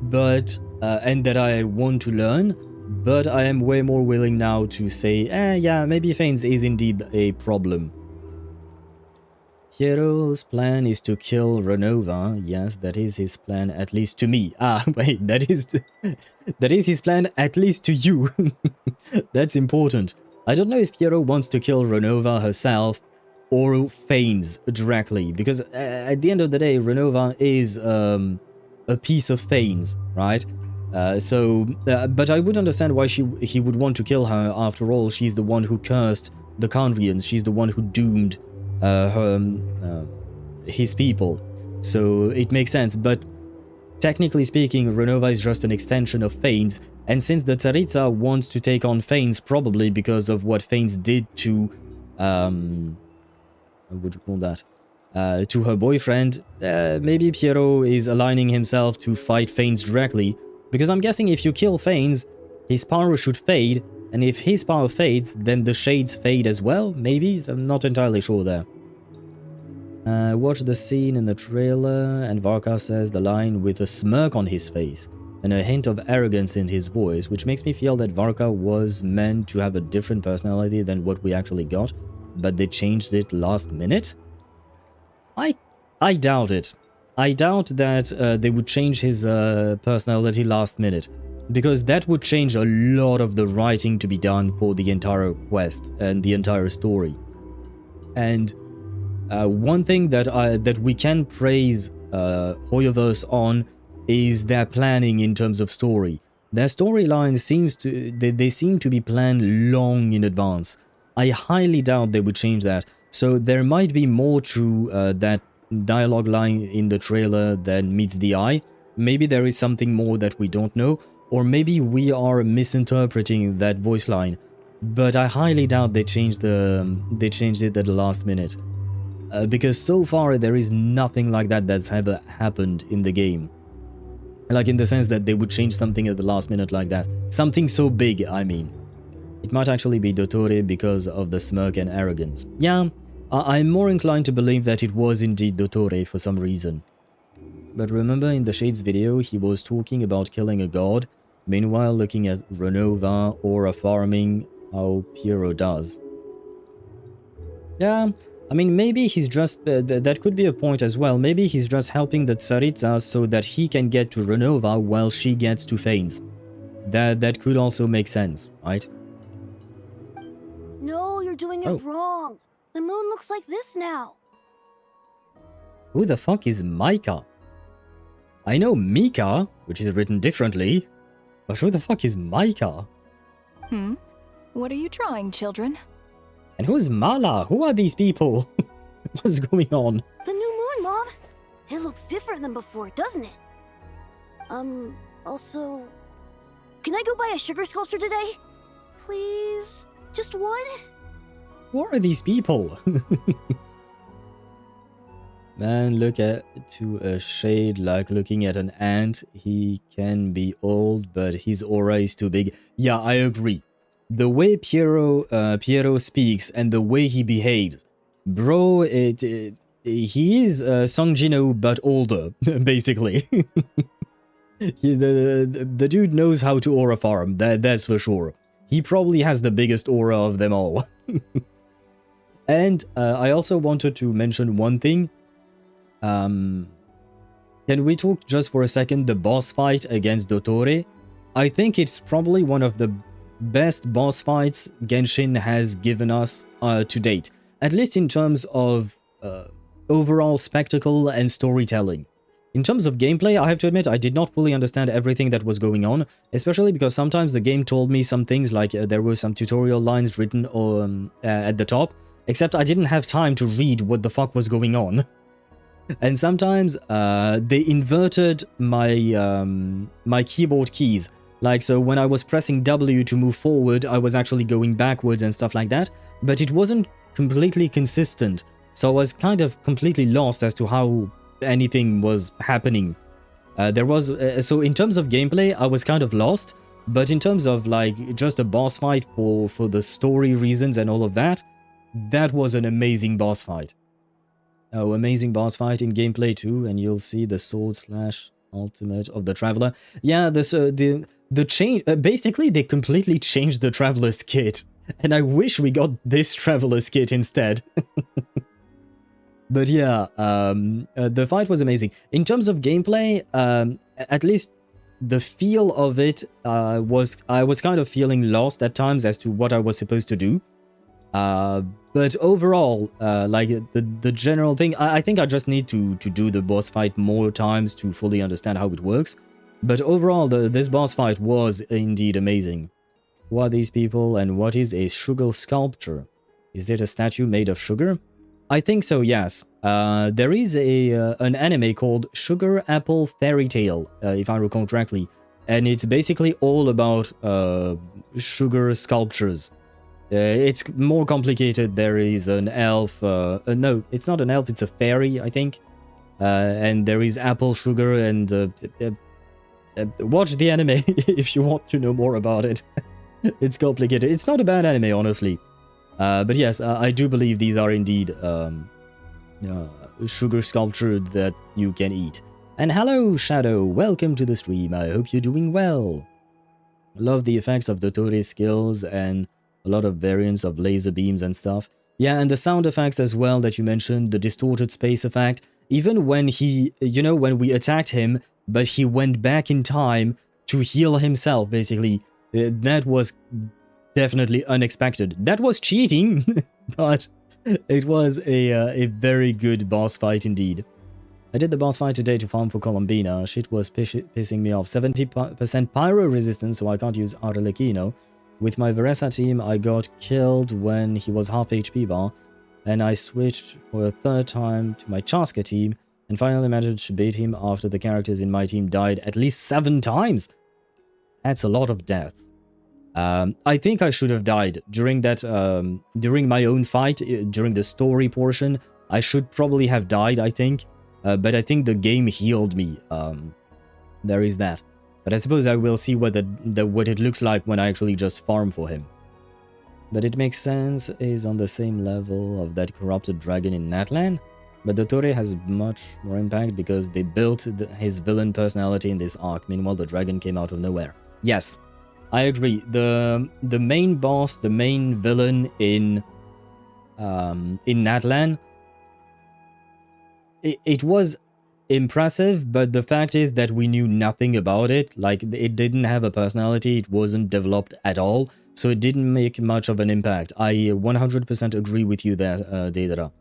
but and that I want to learn. But I am way more willing now to say, yeah, maybe Thanes is indeed a problem. Piero's plan is to kill Renova. Yes, that is his plan, at least to me. Ah, wait, that is his plan, at least to you. That's important. I don't know if Piero wants to kill Renova herself or Thanes directly, because at the end of the day, Renova is a piece of Thanes, right? But I would understand why he would want to kill her. After all, she's the one who cursed the Kandrians. She's the one who doomed his people. So it makes sense. But technically speaking, Renova is just an extension of Thanes. And since the Tsaritsa wants to take on Thanes, probably because of what Thanes did to what would you call that? To her boyfriend, maybe Piero is aligning himself to fight Thanes directly. Because I'm guessing if you kill Thanes, his power should fade, and if his power fades, then the shades fade as well, maybe? I'm not entirely sure there. Watch the scene in the trailer, and Varka says the line with a smirk on his face, and a hint of arrogance in his voice, which makes me feel that Varka was meant to have a different personality than what we actually got, but they changed it last minute? I doubt it. I doubt that they would change his personality last minute, because that would change a lot of the writing to be done for the entire quest and the entire story. And one thing that we can praise HoYoVerse on is their planning in terms of story. Their storyline seems to they seem to be planned long in advance. I highly doubt they would change that. So there might be more to that dialogue line in the trailer than meets the eye. Maybe there is something more that we don't know, or maybe we are misinterpreting that voice line. But I highly doubt they changed it at the last minute, because so far there is nothing like that that's ever happened in the game. Like in the sense that they would change something at the last minute like that. Something so big, I mean. It might actually be Dottore because of the smirk and arrogance. Yeah, I'm more inclined to believe that it was indeed Dottore for some reason. But remember in the Shades video, he was talking about killing a god, meanwhile looking at Renova or farming how Piero does. Yeah, I mean, maybe he's just... that could be a point as well. Maybe he's just helping the Tsaritsa so that he can get to Renova while she gets to Thanes. That could also make sense, right? No, you're doing it wrong. The moon looks like this now. Who the fuck is Micah? I know Mika, which is written differently, but who the fuck is Micah? What are you drawing, children? And who's Mala? Who are these people? What's going on? The new moon, Mom. It looks different than before, doesn't it? Also... Can I go buy a sugar sculpture today? Please? Just one? Who are these people? Man, look to a shade like looking at an ant. He can be old, but his aura is too big. Yeah, I agree. The way Piero speaks and the way he behaves, bro, he is Songjino but older, basically. The dude knows how to aura farm, that's for sure. He probably has the biggest aura of them all. And I also wanted to mention one thing. Can we talk just for a second the boss fight against Dottore? I think it's probably one of the best boss fights Genshin has given us to date, at least in terms of overall spectacle and storytelling. In terms of gameplay, I have to admit I did not fully understand everything that was going on, especially because sometimes the game told me some things like there were some tutorial lines written at the top, except I didn't have time to read what the fuck was going on. And sometimes they inverted my my keyboard keys. Like, so when I was pressing W to move forward, I was actually going backwards and stuff like that, but it wasn't completely consistent, so I was kind of completely lost as to how anything was happening. So in terms of gameplay, I was kind of lost, but in terms of like just a boss fight for the story reasons and all of that, that was an amazing boss fight. Oh, amazing boss fight in gameplay too, and you'll see the sword slash ultimate of the Traveler. Yeah, the change, basically they completely changed the Traveler's kit, and I wish we got this Traveler's kit instead. But yeah, the fight was amazing. In terms of gameplay, at least the feel of it I was kind of feeling lost at times as to what I was supposed to do. But overall, like the general thing, I think I just need to do the boss fight more times to fully understand how it works. But overall, this boss fight was indeed amazing. Who are these people, and what is a sugar sculpture? Is it a statue made of sugar? I think so, yes. There is an anime called Sugar Apple Fairy Tale, if I recall correctly. And it's basically all about sugar sculptures. It's more complicated. There is an elf. No, it's not an elf, it's a fairy, I think. And there is apple sugar, and watch the anime if you want to know more about it. It's complicated. It's not a bad anime, honestly. But yes, I do believe these are indeed sugar sculpture that you can eat. And hello, Shadow. Welcome to the stream. I hope you're doing well. Love the effects of Dottore's skills and a lot of variants of laser beams and stuff. Yeah, and the sound effects as well that you mentioned, the distorted space effect. Even when he, you know, when we attacked him, but he went back in time to heal himself, basically. That was definitely unexpected. That was cheating, but it was a very good boss fight indeed. I did the boss fight today to farm for Columbina. Shit was pissing me off. 70% pyro resistance, so I can't use Arlecchino. With my Veresa team, I got killed when he was half HP bar, and I switched for a third time to my Chaska team, and finally managed to beat him after the characters in my team died at least 7 times. That's a lot of death. I think I should have died during that, during my own fight, during the story portion. I should probably have died, I think, but I think the game healed me. There is that. But I suppose I will see what it looks like when I actually just farm for him. But it makes sense, is on the same level of that corrupted dragon in Natlan. But Dottore has much more impact because they built his villain personality in this arc. Meanwhile, the dragon came out of nowhere. Yes, I agree. The main boss, the main villain in Natlan, it was impressive, but the fact is that we knew nothing about it. Like, it didn't have a personality, it wasn't developed at all, so it didn't make much of an impact. I 100% agree with you there, Deidara.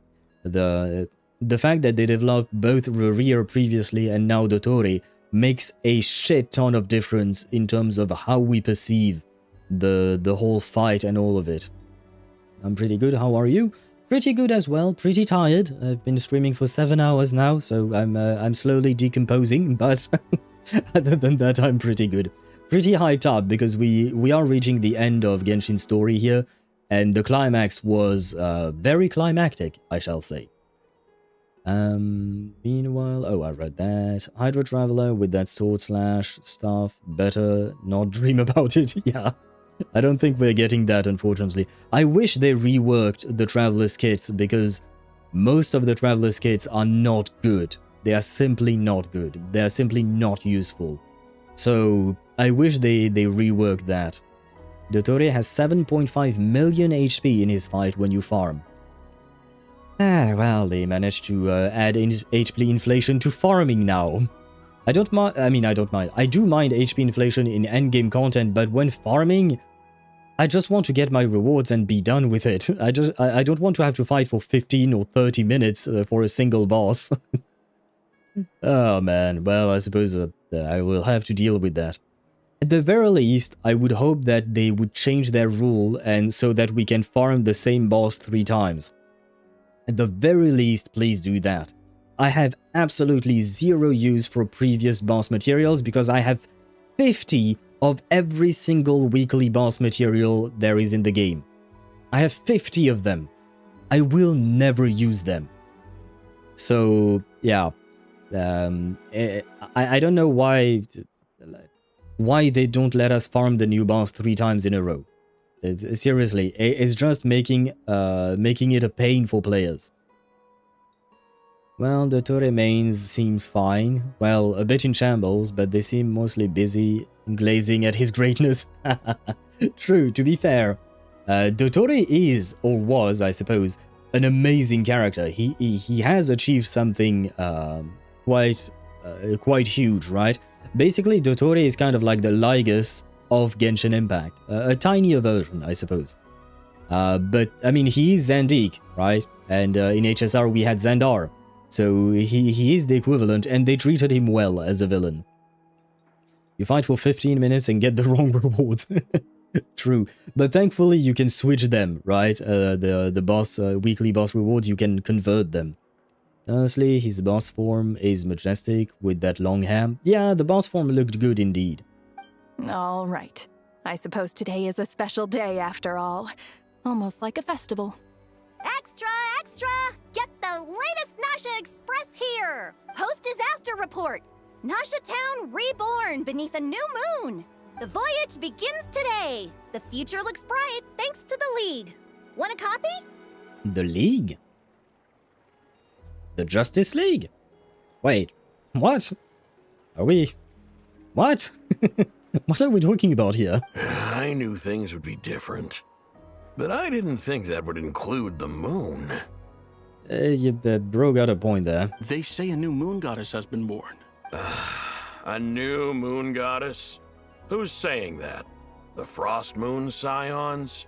The fact that they developed both Rerir previously and now Dottore makes a shit ton of difference in terms of how we perceive the whole fight and all of it. I'm pretty good, how are you? Pretty good as well, pretty tired. I've been streaming for 7 hours now, so I'm slowly decomposing, but other than that, I'm pretty good. Pretty hyped up, because we are reaching the end of Genshin's story here, and the climax was very climactic, I shall say. Meanwhile, oh, I read that. Hydra Traveler with that sword slash stuff, better not dream about it, yeah. I don't think we're getting that, unfortunately. I wish they reworked the Traveler's kits, because most of the Traveler's kits are not good. They are simply not good. They are simply not useful. So, I wish they reworked that. Dottore has 7.5 million HP in his fight when you farm. Ah, well, they managed to add HP inflation to farming now. I don't mind. I don't mind. I do mind HP inflation in endgame content, but when farming, I just want to get my rewards and be done with it. I don't want to have to fight for 15 or 30 minutes for a single boss. Oh man, well, I suppose I will have to deal with that. At the very least, I would hope that they would change their rule and so that we can farm the same boss 3 times. At the very least, please do that. I have absolutely zero use for previous boss materials because I have 50 of every single weekly boss material there is in the game. I have 50 of them. I will never use them. So, yeah. I don't know why they don't let us farm the new boss 3 times in a row. Seriously, it's just making it a pain for players. Well, the Dottore mains seems fine. Well, a bit in shambles, but they seem mostly busy glazing at his greatness. True, to be fair. Dottore is, or was, I suppose, an amazing character. He has achieved something quite huge, right? Basically, Dottore is kind of like the Lygus of Genshin Impact. A tinier version, I suppose. But, I mean, he is Zandik, right? And in HSR we had Xandar. So he is the equivalent, and they treated him well as a villain. You fight for 15 minutes and get the wrong rewards. True. But thankfully you can switch them, right? The boss, weekly boss rewards, you can convert them. Honestly, his boss form is majestic with that long hair. Yeah, the boss form looked good indeed. All right. I suppose today is a special day after all. Almost like a festival. Extra, extra! Get the latest Nasha Express here! Post-disaster report! Nasha Town reborn beneath a new moon! The voyage begins today! The future looks bright thanks to the League. Want a copy? The League? The Justice League? Wait, what? Are we... What? What are we talking about here? I knew things would be different. But I didn't think that would include the moon. Bro got a point there. They say a new moon goddess has been born. A new moon goddess? Who's saying that? The Frost Moon Scions?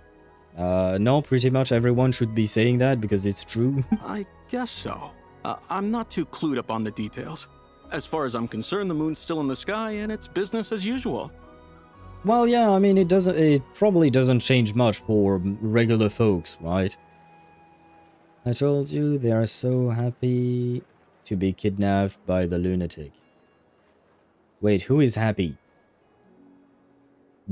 No, pretty much everyone should be saying that because it's true. I guess so. I'm not too clued up on the details. As far as I'm concerned, the moon's still in the sky and it's business as usual. Well, yeah, I mean, it probably doesn't change much for regular folks, right? I told you they are so happy to be kidnapped by the lunatic. Wait, who is happy?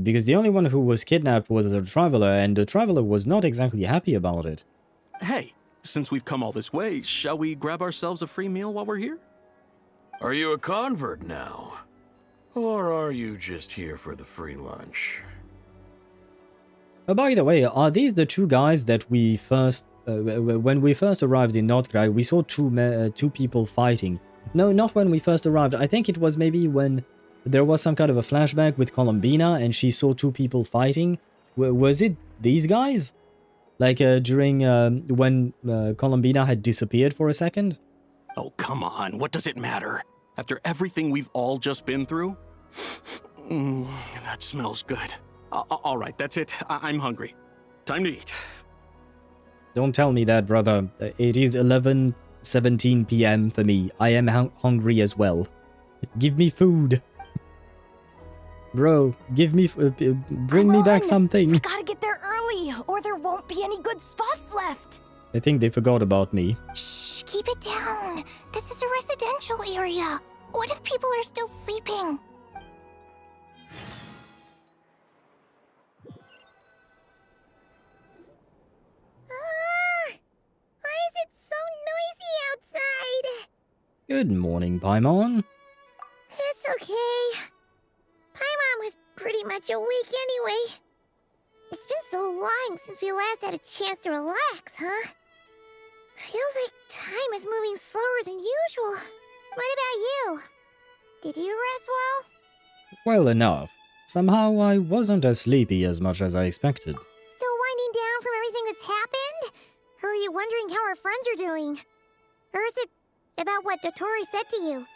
Because the only one who was kidnapped was the Traveler, and the Traveler was not exactly happy about it. Hey, since we've come all this way, shall we grab ourselves a free meal while we're here? Are you a convert now? Or are you just here for the free lunch? Oh, by the way, are these the 2 guys that we first... when we first arrived in Nod-Krai, we saw 2 people fighting. No, not when we first arrived. I think it was maybe when there was some kind of a flashback with Columbina and she saw 2 people fighting. Was it these guys? Like during when Columbina had disappeared for a second? Oh, come on. What does it matter? After everything we've all just been through? That smells good. All right, that's it. I'm hungry. Time to eat. Don't tell me that, brother. It is 11:17 p.m. for me. I am hungry as well. Give me food. Bro, give me... bring me back something. We gotta get there early, or there won't be any good spots left. I think they forgot about me. Shh, keep it down. This is a residential area. What if people are still sleeping? Why is it so noisy outside? Good morning, Paimon. It's okay. Paimon was pretty much awake anyway. It's been so long since we last had a chance to relax, huh? Feels like time is moving slower than usual. What about you? Did you rest well? Well enough. Somehow I wasn't as sleepy as much as I expected. Still winding down from everything that's happened? Or are you wondering how our friends are doing? Or is it about what Dottore said to you?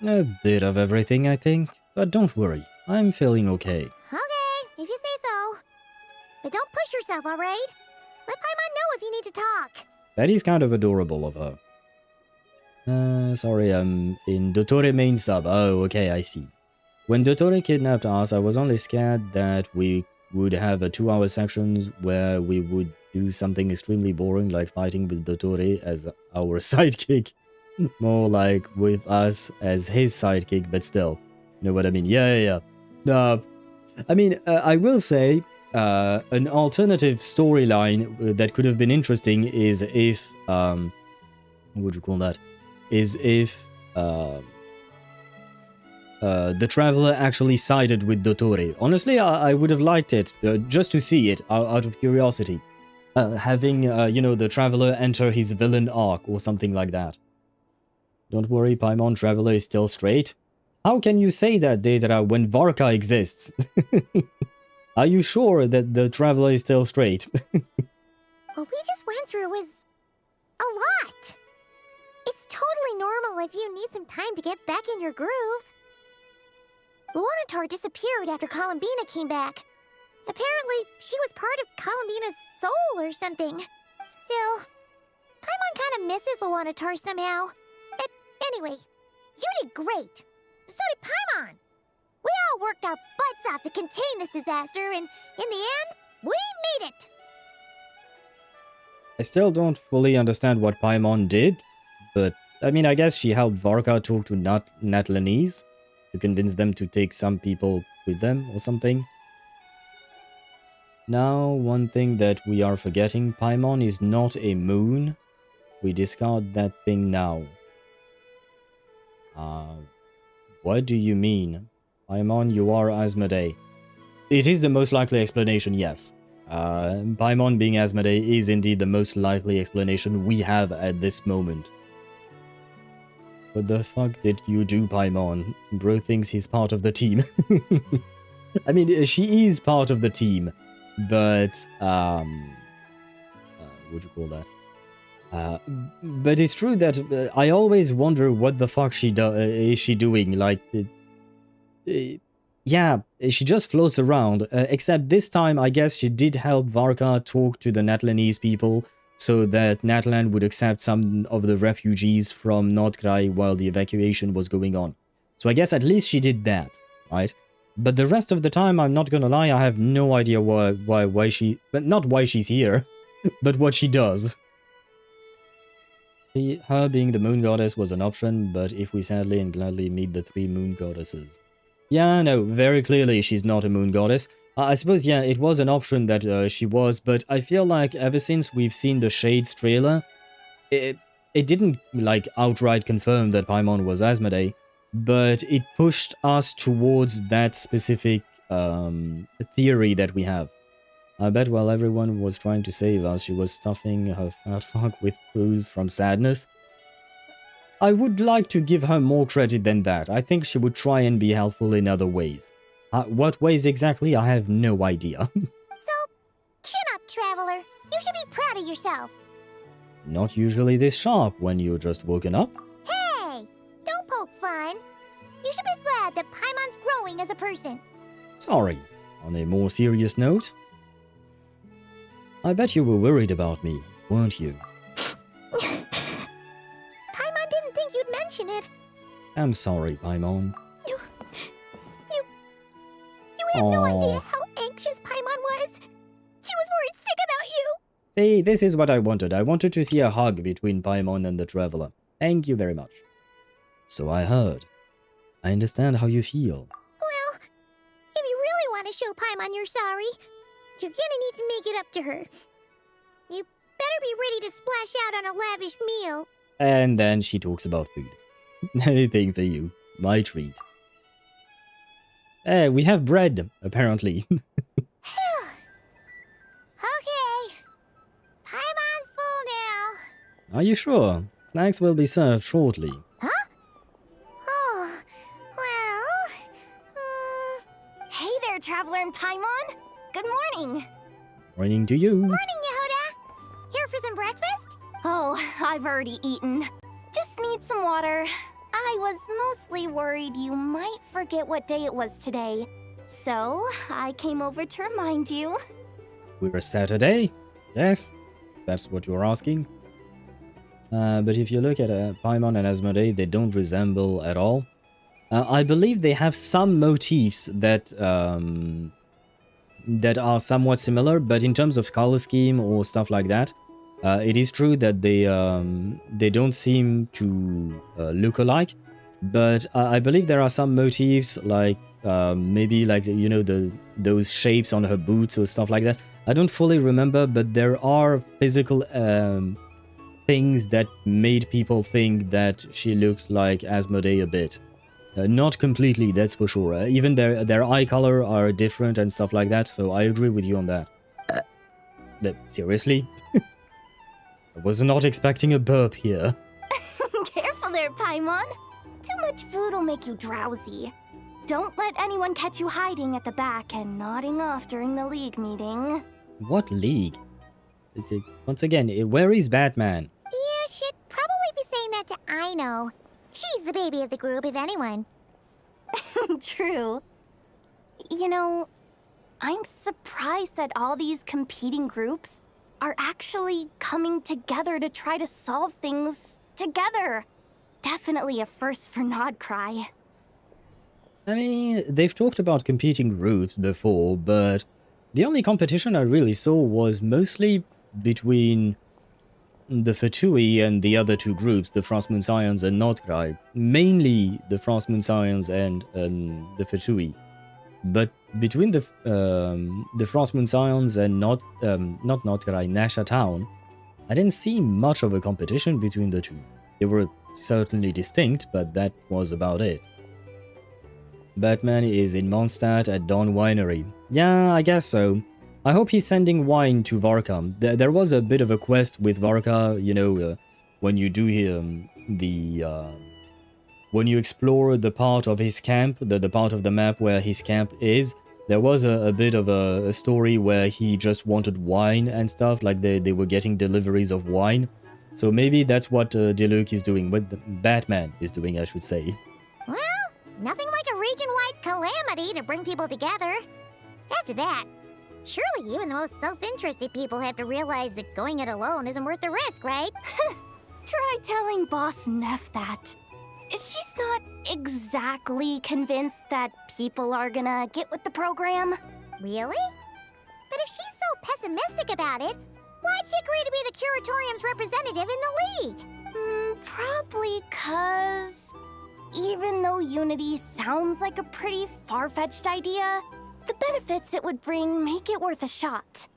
A bit of everything, I think. But don't worry, I'm feeling okay. Okay, if you say so. But don't push yourself, alright? Let Paimon know if you need to talk. That is kind of adorable of her. Sorry, I'm in Dottore main sub. Oh, okay, I see. When Dottore kidnapped us, I was only scared that we would have a 2-hour sections where we would do something extremely boring like fighting with Dottore as our sidekick. More like with us as his sidekick, but still. You know what I mean? Yeah. I mean, I will say, an alternative storyline that could have been interesting is if, what would you call that? Is if the Traveler actually sided with Dottore. Honestly, I would have liked it, just to see it, out of curiosity. Having, you know, the Traveler enter his villain arc or something like that. Don't worry, Paimon, Traveler is still straight. How can you say that, Deidara, when Varka exists? Are you sure that the Traveler is still straight? What we just went through was a lot. It's totally normal if you need some time to get back in your groove. Luanatar disappeared after Columbina came back. Apparently, she was part of Columbina's soul or something. Still, Paimon kind of misses Luanatar somehow. But anyway, you did great. So did Paimon. We all worked our butts off to contain this disaster, and in the end, we made it. I still don't fully understand what Paimon did, but I mean, I guess she helped Varka talk to Natlanese to convince them to take some people with them or something. Now, one thing that we are forgetting, Paimon is not a moon. We discard that thing now. What do you mean? Paimon, you are Asmodee. It is the most likely explanation, yes. Paimon being Asmodee is indeed the most likely explanation we have at this moment. What the fuck did you do, Paimon? Bro thinks he's part of the team. I mean, she is part of the team, but, what do you call that? But it's true that I always wonder what the fuck is she doing, like, yeah, she just floats around, except this time I guess she did help Varka talk to the Natlanese people so that Natlan would accept some of the refugees from Nod-Krai while the evacuation was going on. So I guess at least she did that, right? But the rest of the time, I'm not gonna lie, I have no idea why she... Not why she's here, but what she does. Her being the moon goddess was an option, but if we sadly and gladly meet the 3 moon goddesses. Yeah, no, very clearly she's not a moon goddess. I suppose, yeah, it was an option that she was, but I feel like ever since we've seen the Shades trailer, it didn't, like, outright confirm that Paimon was Asmodee, but it pushed us towards that specific theory that we have. I bet while everyone was trying to save us, she was stuffing her fat fuck with food from sadness. I would like to give her more credit than that. I think she would try and be helpful in other ways. What ways exactly? I have no idea. So, chin up, Traveler. You should be proud of yourself. Not usually this sharp when you're just woken up. Hey! Don't poke fun. You should be glad that Paimon's growing as a person. Sorry. On a more serious note, I bet you were worried about me, weren't you? Paimon didn't think you'd mention it. I'm sorry, Paimon. You have no idea how anxious Paimon was. She was worried sick about you. See, this is what I wanted. I wanted to see a hug between Paimon and the Traveler. Thank you very much. So I heard. I understand how you feel. Well, if you really want to show Paimon you're sorry, you're gonna need to make it up to her. You better be ready to splash out on a lavish meal. And then she talks about food. Anything for you. My treat. We have bread, apparently. Okay. Paimon's full now. Are you sure? Snacks will be served shortly. Huh? Oh, well... Hey there, Traveler and Paimon. Good morning. Morning to you. Morning, Yehuda. Here for some breakfast? Oh, I've already eaten. Just need some water. I was mostly worried you might forget what day it was today. So, I came over to remind you. We're Saturday? Yes, that's what you're asking. But if you look at Paimon and Asmodee, they don't resemble at all. I believe they have some motifs that that are somewhat similar, but in terms of color scheme or stuff like that, it is true that they don't seem to look alike. But I believe there are some motifs like maybe like you know those shapes on her boots or stuff like that. I don't fully remember, but there are physical things that made people think that she looked like Asmodee a bit. Not completely, that's for sure. Even their eye color are different and stuff like that, so I agree with you on that. Seriously? I was not expecting a burp here. Careful there, Paimon. Too much food will make you drowsy. Don't let anyone catch you hiding at the back and nodding off during the league meeting. What league? Once again, where is Batman? You should probably be saying that to Aino. She's the baby of the group, if anyone. True. You know, I'm surprised that all these competing groups are actually coming together to try to solve things together. Definitely a first for Nod-Krai. I mean, they've talked about competing groups before, but the only competition I really saw was mostly between the Fatui and the other two groups, the Frost Moon Scions and Nod-Krai. Mainly the Frost Moon Scions and the Fatui. But between the Frost Moon Scions and not Nod-Krai, Nasha Town, I didn't see much of a competition between the two. They were certainly distinct, but that was about it. Batman is in Mondstadt at Dawn Winery. Yeah, I guess so. I hope he's sending wine to Varka. There was a bit of a quest with Varka, you know, when you do when you explore the part of his camp, the part of the map where his camp is, there was a bit of a story where he just wanted wine and stuff, like they were getting deliveries of wine. So maybe that's what Diluc is doing, what Batman is doing, I should say. Well, nothing like a region-wide calamity to bring people together. After that, surely even the most self-interested people have to realize that going it alone isn't worth the risk, right? Try telling Boss Neff that. She's not exactly convinced that people are gonna get with the program. Really? But if she's so pessimistic about it, why'd she agree to be the Curatorium's representative in the League? Probably 'cause even though Unity sounds like a pretty far-fetched idea, the benefits it would bring make it worth a shot.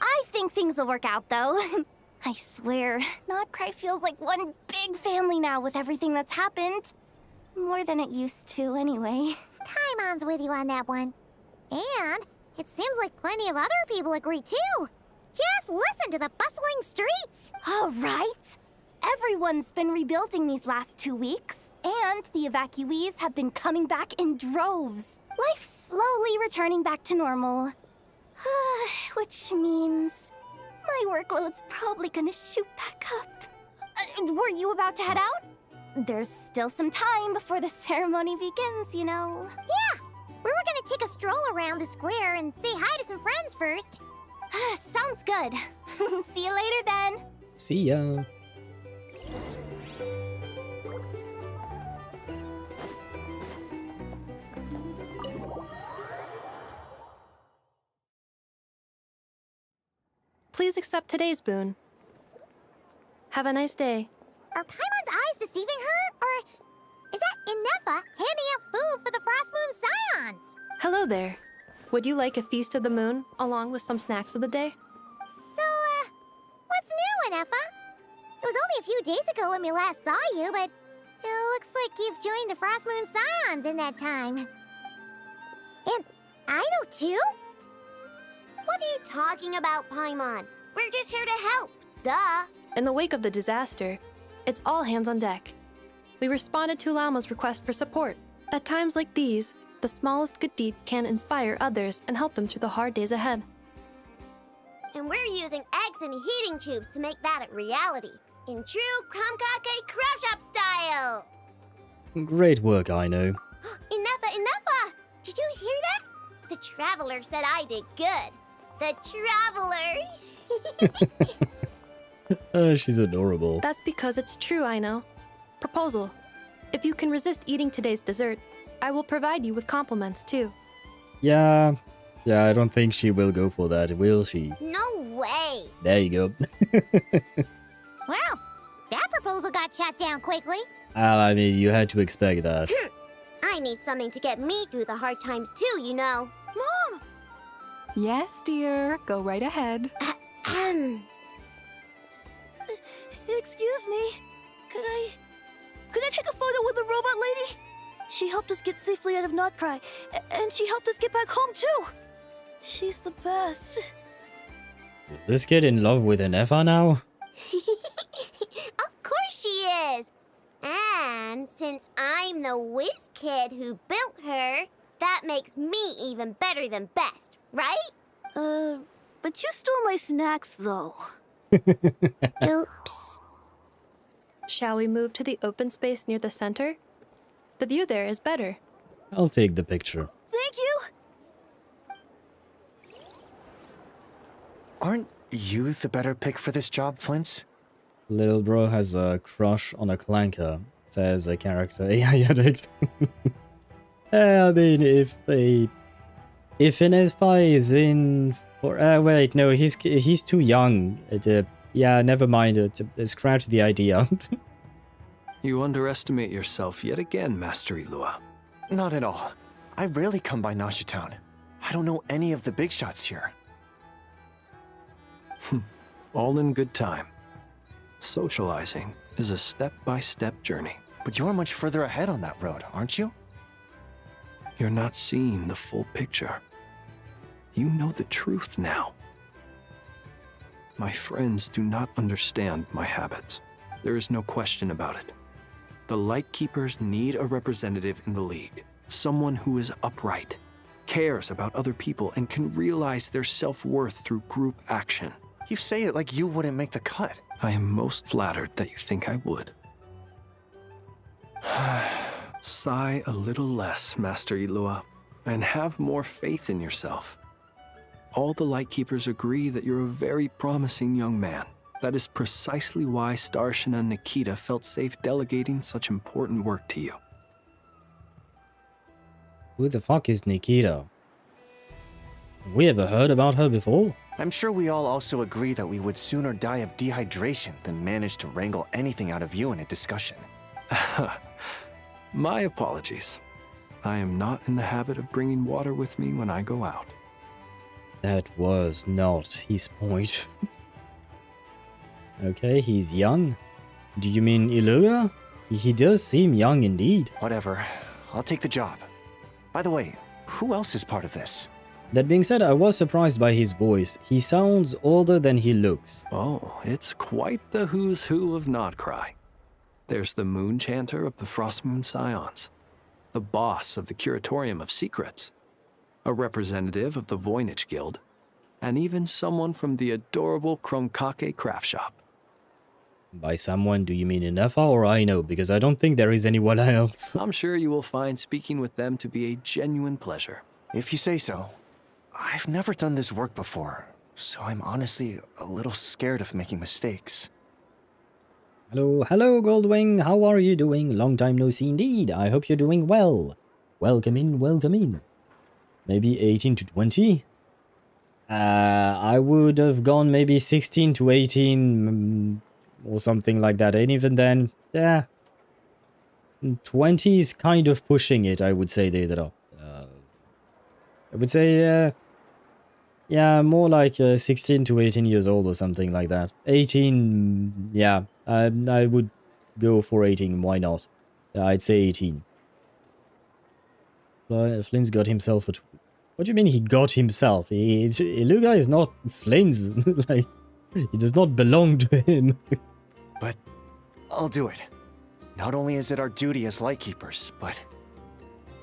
I think things will work out, though. I swear, Nod-Krai feels like one big family now with everything that's happened. More than it used to, anyway. Paimon's with you on that one. And it seems like plenty of other people agree, too. Just listen to the bustling streets! All right. Everyone's been rebuilding these last 2 weeks, and the evacuees have been coming back in droves. Life's slowly returning back to normal. Which means my workload's probably gonna shoot back up. Were you about to head out? There's still some time before the ceremony begins, you know. Yeah, we were gonna take a stroll around the square and say hi to some friends first. Sounds good. See you later then. See ya. Please accept today's boon. Have a nice day. Are Paimon's eyes deceiving her? Or is that Ineffa handing out food for the Frost Moon Scions? Hello there. Would you like a feast of the moon, along with some snacks of the day? So, what's new, Ineffa? It was only a few days ago when we last saw you, but it looks like you've joined the Frost Moon Scions in that time. And I know too? What are you talking about, Paimon? We're just here to help, duh. In the wake of the disaster, it's all hands on deck. We responded to Llama's request for support. At times like these, the smallest good deed can inspire others and help them through the hard days ahead. And we're using eggs and heating tubes to make that a reality. In true Kromkake Crab Shop style! Great work, I know. Ineffa! Did you hear that? The Traveler said I did good. The Traveler! She's adorable. That's because it's true, I know. Proposal. If you can resist eating today's dessert, I will provide you with compliments, too. Yeah, I don't think she will go for that, will she? No way! There you go. Well, that proposal got shot down quickly. I mean, you had to expect that. I need something to get me through the hard times too, you know. Mom! Yes, dear. Go right ahead. Excuse me. Could I take a photo with the robot lady? She helped us get safely out of Nod-Krai, and she helped us get back home too. She's the best. Is this kid in love with Ineffa now? Of course she is. And since I'm the whiz kid who built her, that makes me even better than best, right? But you stole my snacks though. Oops. Shall we move to the open space near the center? The view there is better. I'll take the picture. Thank you. Aren't you the better pick for this job, Flint? Little bro has a crush on a clanker, says a character AI addict. I mean, if Ineffa is in for... wait, no, he's too young. Yeah, never mind. Scratch the idea. You underestimate yourself yet again, Master Ilua. Not at all. I rarely come by Nasha Town. I don't know any of the big shots here. All in good time. Socializing is a step-by-step journey. But you're much further ahead on that road, aren't you? You're not seeing the full picture. You know the truth now. My friends do not understand my habits. There is no question about it. The Lightkeepers need a representative in the League. Someone who is upright, cares about other people, and can realize their self-worth through group action. You say it like you wouldn't make the cut. I am most flattered that you think I would. Sigh a little less, Master Ilua, and have more faith in yourself. All the Lightkeepers agree that you're a very promising young man. That is precisely why Starshina Nikita felt safe delegating such important work to you. Who the fuck is Nikita? Have we ever heard about her before? I'm sure we all also agree that we would sooner die of dehydration than manage to wrangle anything out of you in a discussion. My apologies. I am not in the habit of bringing water with me when I go out. That was not his point. Okay, he's young. Do you mean Ilua? He does seem young indeed. Whatever. I'll take the job. By the way, who else is part of this? That being said, I was surprised by his voice. He sounds older than he looks. Oh, it's quite the who's who of Nod-Krai. There's the Moon Chanter of the Frostmoon Scions, the boss of the Curatorium of Secrets, a representative of the Voynich Guild, and even someone from the adorable Kromkake craft shop. By someone, do you mean Ineffa or I know? Because I don't think there is anyone else. I'm sure you will find speaking with them to be a genuine pleasure. If you say so. I've never done this work before, so I'm honestly a little scared of making mistakes. Hello, Goldwing. How are you doing? Long time no see indeed. I hope you're doing well. Welcome in, welcome in. Maybe 18 to 20? I would have gone maybe 16 to 18 or something like that. And even then, yeah. 20 is kind of pushing it, I would say, I would say, yeah, more like 16 to 18 years old or something like that. 18, yeah, I would go for 18, why not? I'd say 18. Flynn's got himself a... What do you mean he got himself? Iluga is not Flynn's. Like, it does not belong to him. But I'll do it. Not only is it our duty as Lightkeepers, but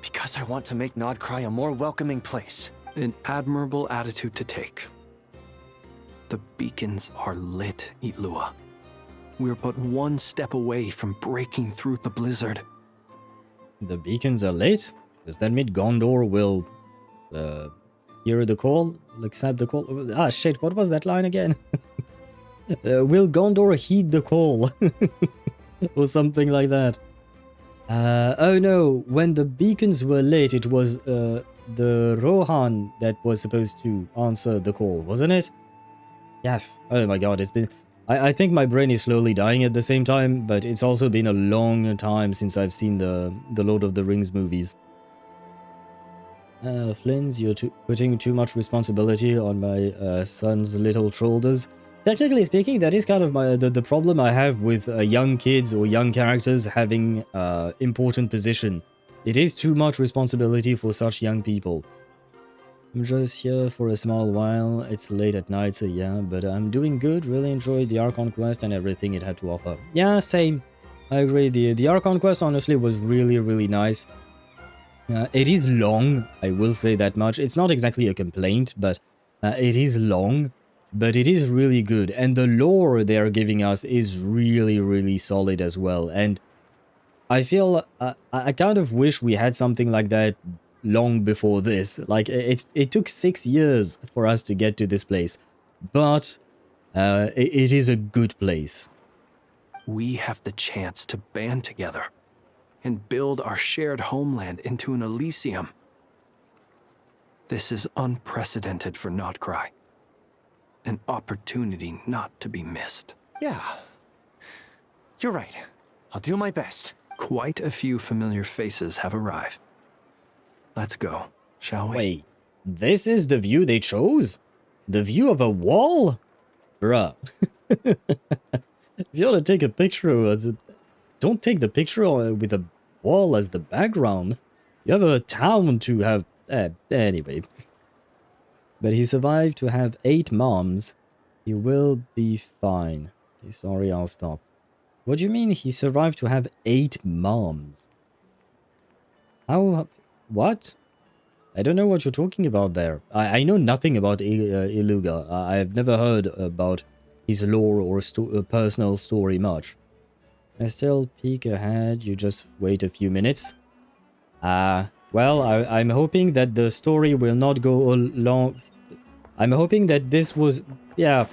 because I want to make Nod-Krai a more welcoming place. An admirable attitude to take. The beacons are lit, Ilua. We're but one step away from breaking through the blizzard. The beacons are late? Does that mean Gondor will hear the call? Accept the call? Ah, shit, what was that line again? Will Gondor heed the call? Or something like that. Oh no, when the beacons were late, it was the Rohan that was supposed to answer the call, wasn't it? Yes. Oh my god, it's been... I think my brain is slowly dying at the same time, but it's also been a long time since I've seen the Lord of the Rings movies. Flynn, you're putting too much responsibility on my son's little shoulders. Technically speaking, that is kind of the problem I have with young kids or young characters having important position. It is too much responsibility for such young people. I'm just here for a small while. It's late at night, so yeah, but I'm doing good. Really enjoyed the Archon Quest and everything it had to offer. Yeah, same. I agree. The Archon Quest honestly was really, really nice. It is long, I will say that much. It's not exactly a complaint, but it is long. But it is really good, and the lore they're giving us is really, really solid as well. And I feel I kind of wish we had something like that long before this. Like it took 6 years for us to get to this place, but it is a good place. We have the chance to band together and build our shared homeland into an Elysium. This is unprecedented for Nod-Krai. An opportunity not to be missed. Yeah. You're right. I'll do my best. Quite a few familiar faces have arrived. Let's go, shall we? Wait, this is the view they chose? The view of a wall? Bruh. If you want to take a picture, don't take the picture with a wall as the background. You have a town to have... anyway. But he survived to have 8 moms. He will be fine. Sorry, I'll stop. What do you mean he survived to have 8 moms? How... What? I don't know what you're talking about there. I know nothing about Iluga. I've never heard about his lore or personal story much. I still peek ahead. You just wait a few minutes. Well, I'm hoping that the story will not go long. I'm hoping that this was... Yeah.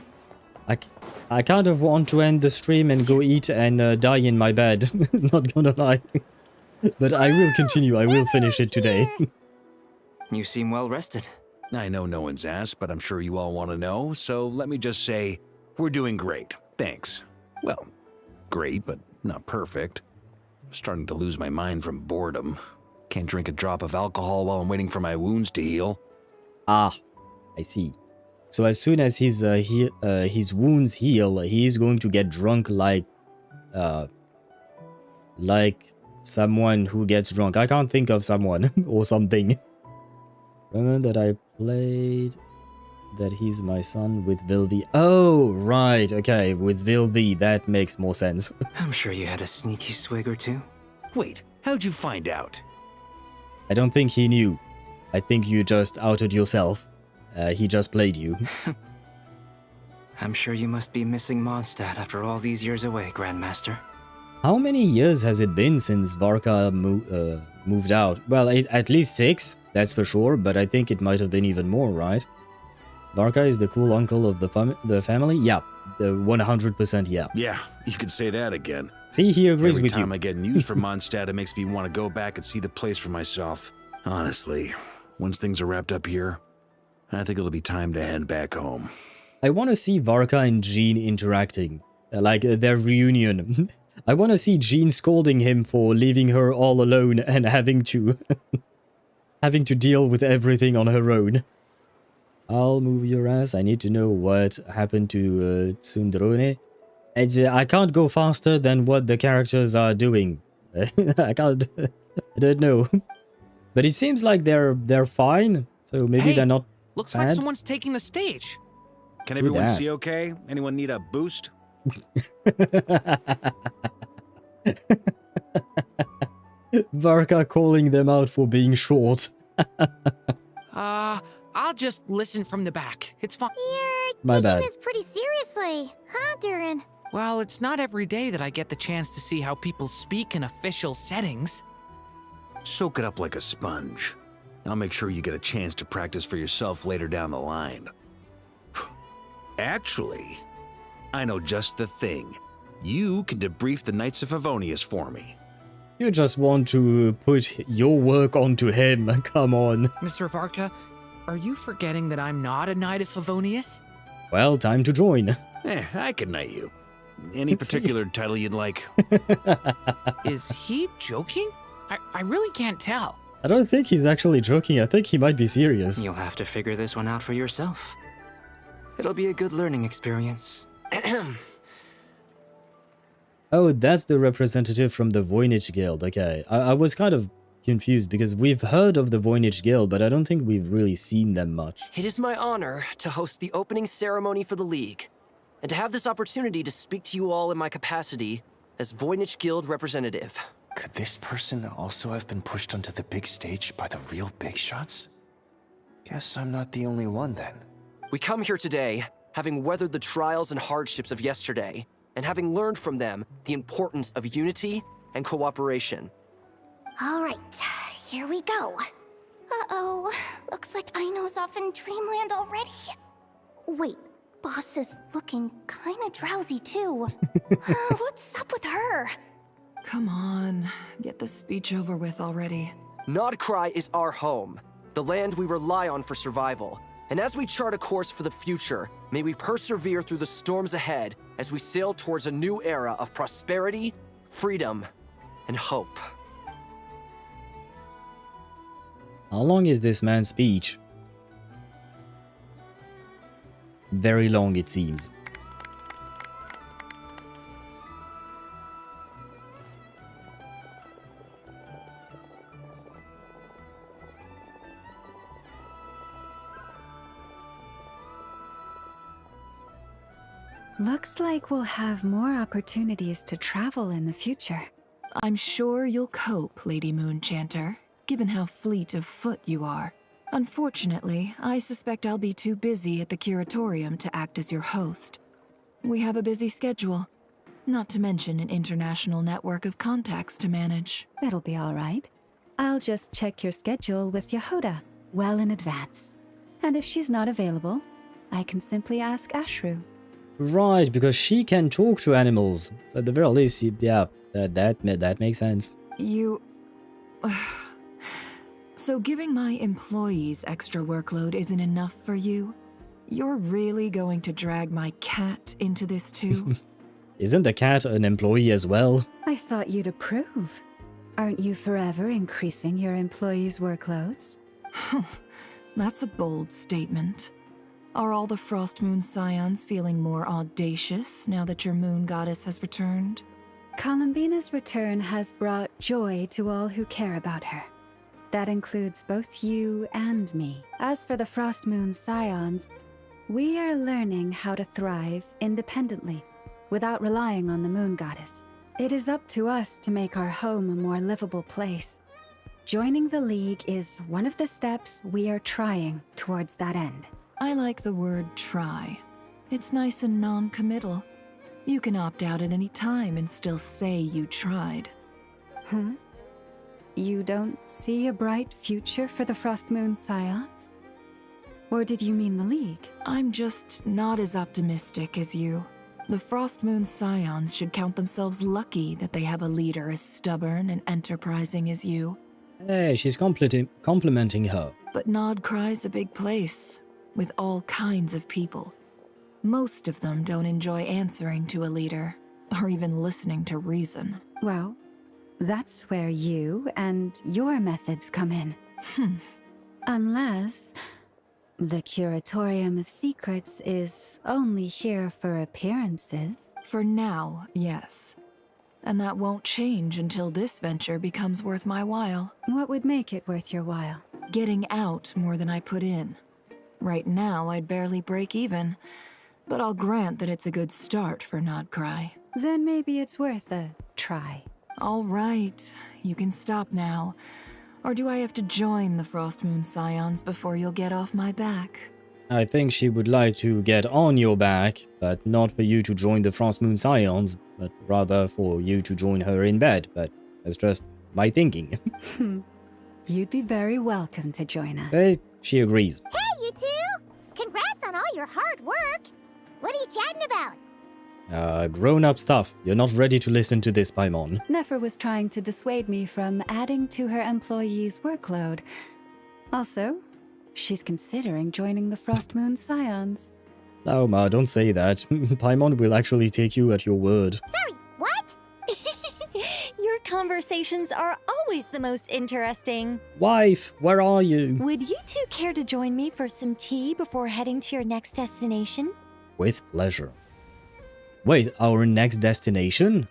I kind of want to end the stream and go eat and die in my bed. Not gonna lie. But I will continue. I will finish it today. You seem well rested. I know no one's asked, but I'm sure you all want to know, so let me just say, we're doing great. Thanks. Well, great, but not perfect. I'm starting to lose my mind from boredom. Can't drink a drop of alcohol while I'm waiting for my wounds to heal. Ah, I see. So as soon as his wounds heal, he's going to get drunk like someone who gets drunk. I can't think of someone or something. Remember that I played that he's my son with Vilvi. Oh, right. Okay, with Vilvi, that makes more sense. I'm sure you had a sneaky swig or two. Wait, how'd you find out? I don't think he knew. I think you just outed yourself. He just played you. I'm sure you must be missing Mondstadt after all these years away, Grandmaster. How many years has it been since Varka moved out? Well, at least 6, that's for sure, but I think it might have been even more, right? Varka is the cool uncle of the family? Yeah, 100% yeah. Yeah, you could say that again. See, he agrees with you. Every time I get news from Mondstadt, it makes me want to go back and see the place for myself. Honestly, once things are wrapped up here, I think it'll be time to head back home. I want to see Varka and Jean interacting, like their reunion. I want to see Jean scolding him for leaving her all alone and having to deal with everything on her own. I'll move your ass. I need to know what happened to Tsundrone. I can't go faster than what the characters are doing. I can't. I don't know. But it seems like they're fine. So maybe they're not. Looks sad. like someone's taking the stage. Can everyone see okay? Anyone need a boost? Varka calling them out for being short. I'll just listen from the back. It's fine. You're My taking bad. this pretty seriously, huh, Durin? Well, it's not every day that I get the chance to see how people speak in official settings. Soak it up like a sponge. I'll make sure you get a chance to practice for yourself later down the line. Actually, I know just the thing. You can debrief the Knights of Favonius for me. You just want to put your work onto him, come on. Mr. Varka, are you forgetting that I'm not a Knight of Favonius? Well, time to join. I can knight you. Any particular title you'd like? Is he joking? I really can't tell. I don't think he's actually joking. I think he might be serious. You'll have to figure this one out for yourself. It'll be a good learning experience. Oh, that's the representative from the Voynich Guild. Okay, I was kind of confused because we've heard of the Voynich Guild, but I don't think we've really seen them much. It is my honor to host the opening ceremony for the League, and to have this opportunity to speak to you all in my capacity as Voynich Guild representative. Could this person also have been pushed onto the big stage by the real big shots? Guess I'm not the only one then. We come here today, having weathered the trials and hardships of yesterday, and having learned from them the importance of unity and cooperation. All right, here we go. Uh-oh, looks like Aino's off in Dreamland already. Wait, Boss is looking kinda drowsy too. What's up with her? Come on, get the speech over with already. Nod-Krai is our home, the land we rely on for survival. And as we chart a course for the future, may we persevere through the storms ahead as we sail towards a new era of prosperity, freedom, and hope. How long is this man's speech? Very long, it seems. Looks like we'll have more opportunities to travel in the future. I'm sure you'll cope, Lady Moonchanter, given how fleet of foot you are. Unfortunately, I suspect I'll be too busy at the Curatorium to act as your host. We have a busy schedule, not to mention an international network of contacts to manage. It'll be all right. I'll just check your schedule with Yehuda well in advance. And if she's not available, I can simply ask Ashru. Right, because she can talk to animals. So at the very least, yeah, that makes sense. You... So giving my employees extra workload isn't enough for you? You're really going to drag my cat into this too? Isn't the cat an employee as well? I thought you'd approve. Aren't you forever increasing your employees' workloads? That's a bold statement. Are all the Frost Moon Scions feeling more audacious now that your moon goddess has returned? Columbina's return has brought joy to all who care about her. That includes both you and me. As for the Frost Moon Scions, we are learning how to thrive independently, without relying on the moon goddess. It is up to us to make our home a more livable place. Joining the League is one of the steps we are trying towards that end. I like the word try. It's nice and non-committal. You can opt out at any time and still say you tried. You don't see a bright future for the Frost Moon Scions? Or did you mean the League? I'm just not as optimistic as you. The Frost Moon Scions should count themselves lucky that they have a leader as stubborn and enterprising as you. Hey, she's complimenting her. But Nod-Krai's a big place, with all kinds of people. Most of them don't enjoy answering to a leader, or even listening to reason. Well, that's where you and your methods come in. Unless the Curatorium of Secrets is only here for appearances. For now, yes. And that won't change until this venture becomes worth my while. What would make it worth your while? Getting out more than I put in. Right now, I'd barely break even, but I'll grant that it's a good start for Nod-Krai. Then maybe it's worth a try. All right, you can stop now. Or do I have to join the Frost Moon Scions before you'll get off my back? I think she would like to get on your back, but not for you to join the Frost Moon Scions, but rather for you to join her in bed, but that's just my thinking. You'd be very welcome to join us. Hey, she agrees. Hey, you two! Congrats on all your hard work! What are you chatting about? Grown-up stuff. You're not ready to listen to this, Paimon. Neffa was trying to dissuade me from adding to her employees' workload. Also, she's considering joining the Frost Moon Scions. Lauma, don't say that. Paimon will actually take you at your word. Sorry, what? Your conversations are always the most interesting. Wife, where are you? Would you two care to join me for some tea before heading to your next destination? With pleasure. Wait, our next destination?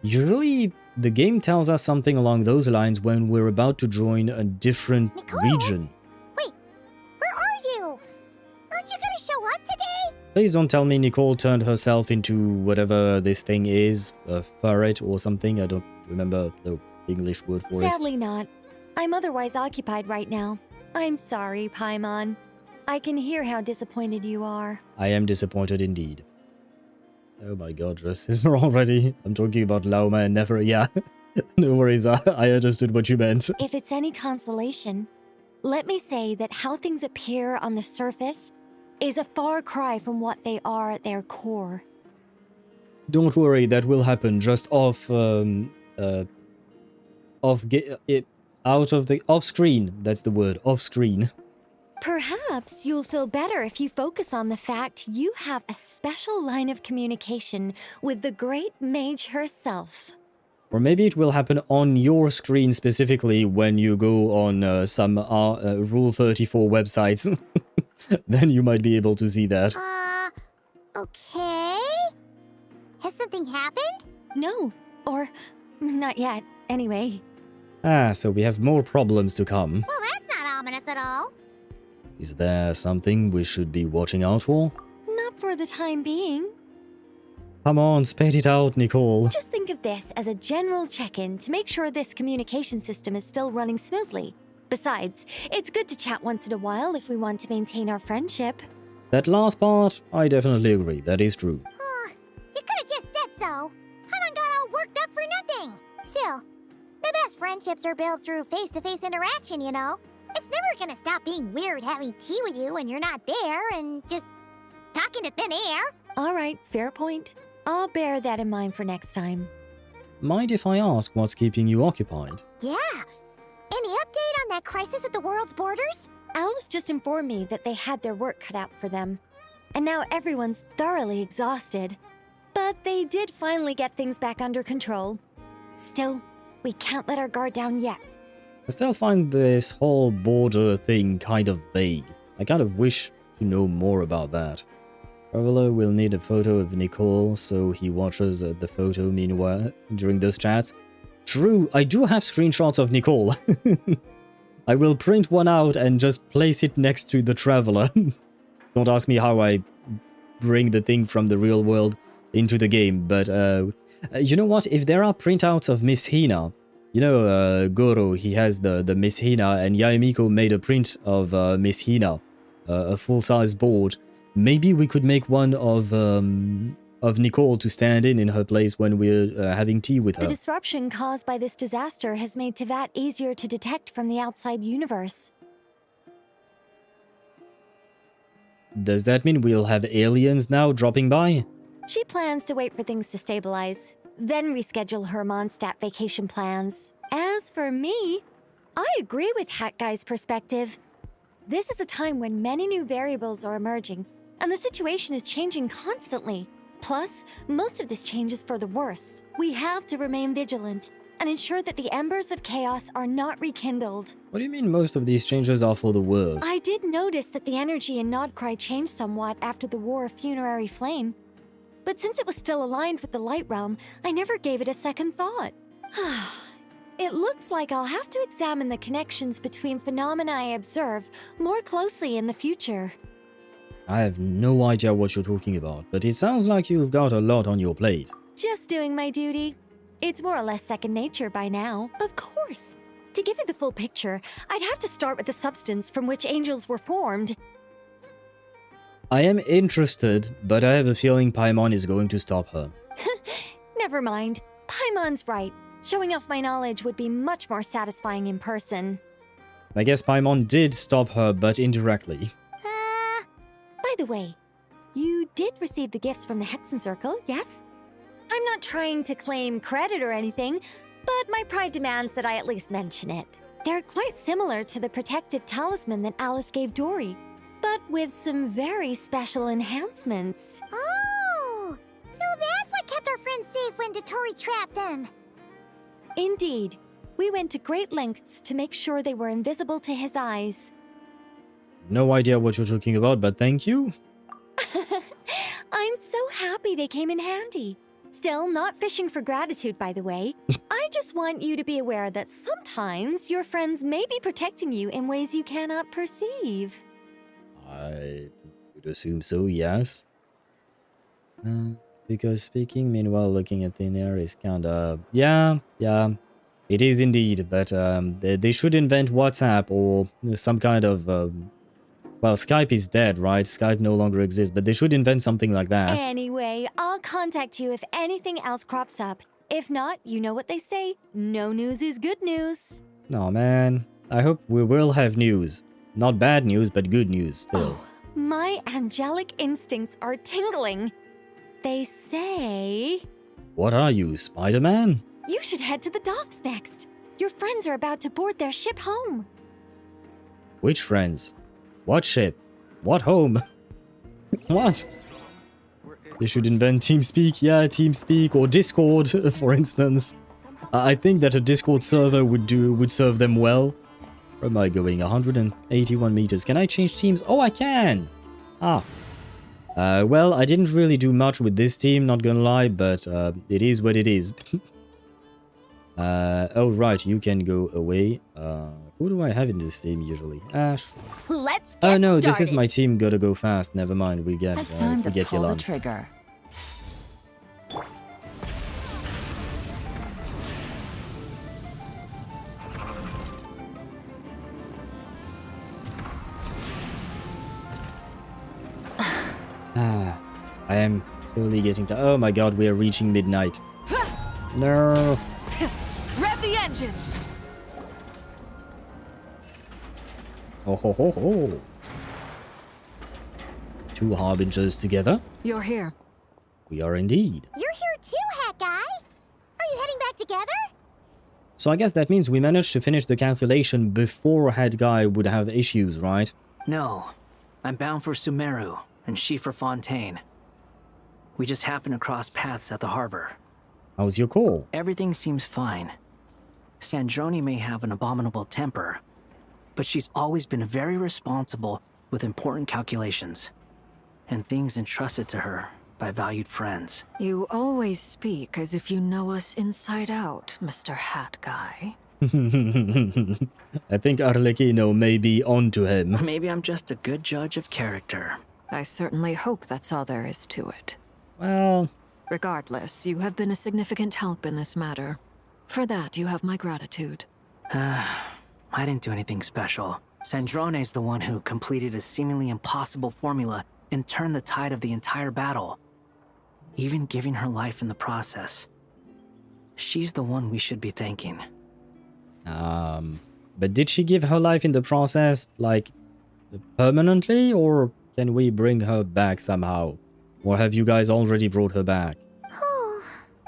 Usually, the game tells us something along those lines when we're about to join a different region. Wait, where are you? Aren't you gonna show up today? Please don't tell me Nicole turned herself into whatever this thing is, a ferret or something. I don't remember the English word for it. Sadly not. I'm otherwise occupied right now. I'm sorry, Paimon. I can hear how disappointed you are. I am disappointed indeed. Oh my god, dresses are already. I'm talking about Lauma and Neffa. Yeah, no worries, I understood what you meant. If it's any consolation, let me say that how things appear on the surface is a far cry from what they are at their core. Don't worry, that will happen just off screen. That's the word, off screen. Perhaps you'll feel better if you focus on the fact you have a special line of communication with the great mage herself. Or maybe it will happen on your screen specifically when you go on some Rule 34 websites. Then you might be able to see that. Okay. Has something happened? No, or not yet, anyway. Ah, so we have more problems to come. Well, that's not ominous at all. Is there something we should be watching out for? Not for the time being. Come on, spit it out, Nicole. Just think of this as a general check-in to make sure this communication system is still running smoothly. Besides, it's good to chat once in a while if we want to maintain our friendship. That last part, I definitely agree. That is true. You could have just said so. Paimon got all worked up for nothing. Still, the best friendships are built through face-to-face interaction, you know? It's never gonna stop being weird having tea with you when you're not there and just talking to thin air. All right, fair point. I'll bear that in mind for next time. Mind if I ask what's keeping you occupied? Yeah. Any update on that crisis at the world's borders? Alice just informed me that they had their work cut out for them. And now everyone's thoroughly exhausted. But they did finally get things back under control. Still, we can't let our guard down yet. I still find this whole border thing kind of vague. I kind of wish to know more about that. Traveler will need a photo of Nicole, so he watches the photo meanwhile during those chats. True, I do have screenshots of Nicole. I will print one out and just place it next to the Traveler. Don't ask me how I bring the thing from the real world into the game, but you know what? If there are printouts of Miss Hina, you know, Goro, he has the Miss Hina, and Yaemiko made a print of Miss Hina, a full-size board. Maybe we could make one of Nicole to stand in her place when we're having tea with her. The disruption caused by this disaster has made Teyvat easier to detect from the outside universe. Does that mean we'll have aliens now dropping by? She plans to wait for things to stabilize, then reschedule her Mondstadt vacation plans. As for me, I agree with Hat Guy's perspective. This is a time when many new variables are emerging, and the situation is changing constantly. Plus, most of this change is for the worse. We have to remain vigilant and ensure that the embers of chaos are not rekindled. What do you mean most of these changes are for the worse? I did notice that the energy in Nod-Krai changed somewhat after the War of Funerary Flame. But since it was still aligned with the Light Realm, I never gave it a second thought. It looks like I'll have to examine the connections between phenomena I observe more closely in the future. I have no idea what you're talking about, but it sounds like you've got a lot on your plate. Just doing my duty. It's more or less second nature by now. Of course. To give you the full picture, I'd have to start with the substance from which angels were formed. I am interested, but I have a feeling Paimon is going to stop her. Never mind. Paimon's right. Showing off my knowledge would be much more satisfying in person. I guess Paimon did stop her, but indirectly. By the way, you did receive the gifts from the Hexen Circle, yes? I'm not trying to claim credit or anything, but my pride demands that I at least mention it. They're quite similar to the protective talisman that Alice gave Dory, but with some very special enhancements. Oh! So that's what kept our friends safe when Dottore trapped them. Indeed. We went to great lengths to make sure they were invisible to his eyes. No idea what you're talking about, but thank you. I'm so happy they came in handy. Still, not fishing for gratitude, by the way. I just want you to be aware that sometimes your friends may be protecting you in ways you cannot perceive. I would assume so, yes. Because speaking, meanwhile looking at thin air is kinda... Yeah. It is indeed, but they should invent WhatsApp or some kind of... Well, Skype is dead, right? Skype no longer exists, but they should invent something like that. Anyway, I'll contact you if anything else crops up. If not, you know what they say, no news is good news. No, man. I hope we will have news. Not bad news, but good news still. Oh, my angelic instincts are tingling. They say... What are you, Spider-Man? You should head to the docks next. Your friends are about to board their ship home. Which friends? What ship? What home? What? They should invent TeamSpeak, yeah, TeamSpeak, or Discord, for instance. I think that a Discord server would serve them well. Where am I going? 181 meters. Can I change teams? Oh, I can! Well, I didn't really do much with this team, not gonna lie, but it is what it is. Oh, right, you can go away. Who do I have in this team usually? Ash. Let's get Oh no, started. this is my team. Gotta go fast. Never mind. We get. It's time to pull the Yelan. trigger. I am slowly getting to. Oh my god, we are reaching midnight. No. Rev the engines! Oh ho ho ho. Two harbingers together. You're here. We are indeed. You're here too, Hat Guy. Are you heading back together? So I guess that means we managed to finish the calculation before Head Guy would have issues, right? No. I'm bound for Sumeru, and she for Fontaine. We just happened to cross paths at the harbor. How's your call? Everything seems fine. Sandrone may have an abominable temper, but she's always been very responsible with important calculations, and things entrusted to her by valued friends. You always speak as if you know us inside out, Mr. Hat Guy. I think Arlecchino may be onto him. Maybe I'm just a good judge of character. I certainly hope that's all there is to it. Well... Regardless, you have been a significant help in this matter. For that, you have my gratitude. I didn't do anything special. Sandrone's the one who completed a seemingly impossible formula and turned the tide of the entire battle, even giving her life in the process. She's the one we should be thanking. But did she give her life in the process, like, permanently, or can we bring her back somehow? Or have you guys already brought her back?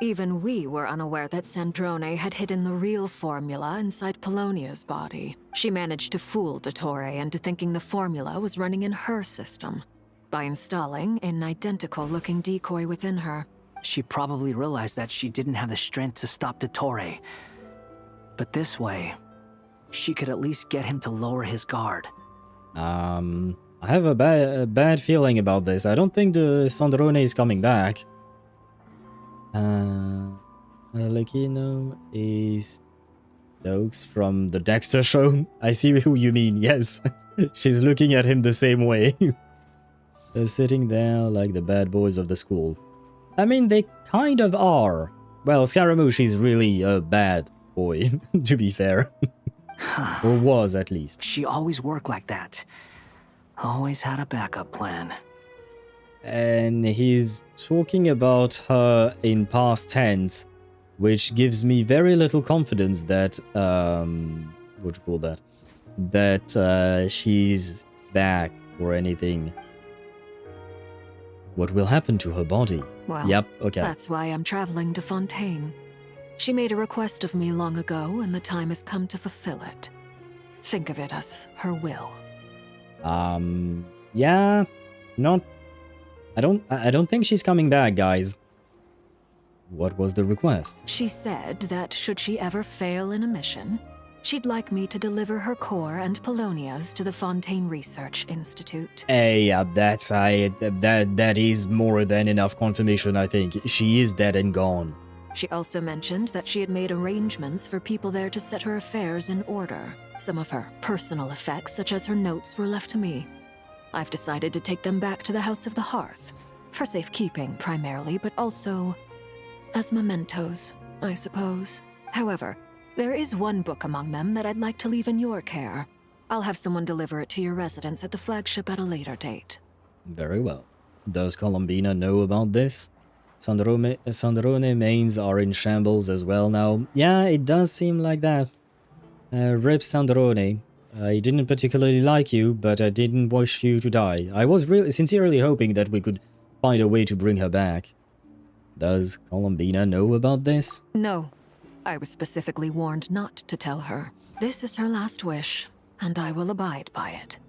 Even we were unaware that Sandrone had hidden the real formula inside Polonia's body. She managed to fool Dottore into thinking the formula was running in her system by installing an identical-looking decoy within her. She probably realized that she didn't have the strength to stop Dottore. But this way, she could at least get him to lower his guard. I have a bad feeling about this. I don't think the Sandrone is coming back. Arlecchino is Stokes from the Dexter show. I see who you mean, yes. She's looking at him the same way. They're sitting there like the bad boys of the school. I mean, they kind of are. Well, Scaramouche is really a bad boy, to be fair. Or was, at least. She always worked like that. Always had a backup plan. and he's talking about her in past tense, which gives me very little confidence that, what do you call that? That she's back or anything. What will happen to her body? Well, yep, okay. That's why I'm traveling to Fontaine. She made a request of me long ago, and the time has come to fulfill it. Think of it as her will. Yeah, not... I don't think she's coming back, guys. What was the request? She said that should she ever fail in a mission, she'd like me to deliver her core and Polonia's to the Fontaine Research Institute. Hey, that is more than enough confirmation, I think. She is dead and gone. She also mentioned that she had made arrangements for people there to set her affairs in order. Some of her personal effects, such as her notes, were left to me. I've decided to take them back to the House of the Hearth. For safekeeping, primarily, but also as mementos, I suppose. However, there is one book among them that I'd like to leave in your care. I'll have someone deliver it to your residence at the flagship at a later date. Very well. Does Columbina know about this? Sandrone mains are in shambles as well now. Yeah, it does seem like that. Rip Sandrone. I didn't particularly like you, but I didn't wish you to die. I was really sincerely hoping that we could find a way to bring her back. Does Columbina know about this? No. I was specifically warned not to tell her. This is her last wish, and I will abide by it.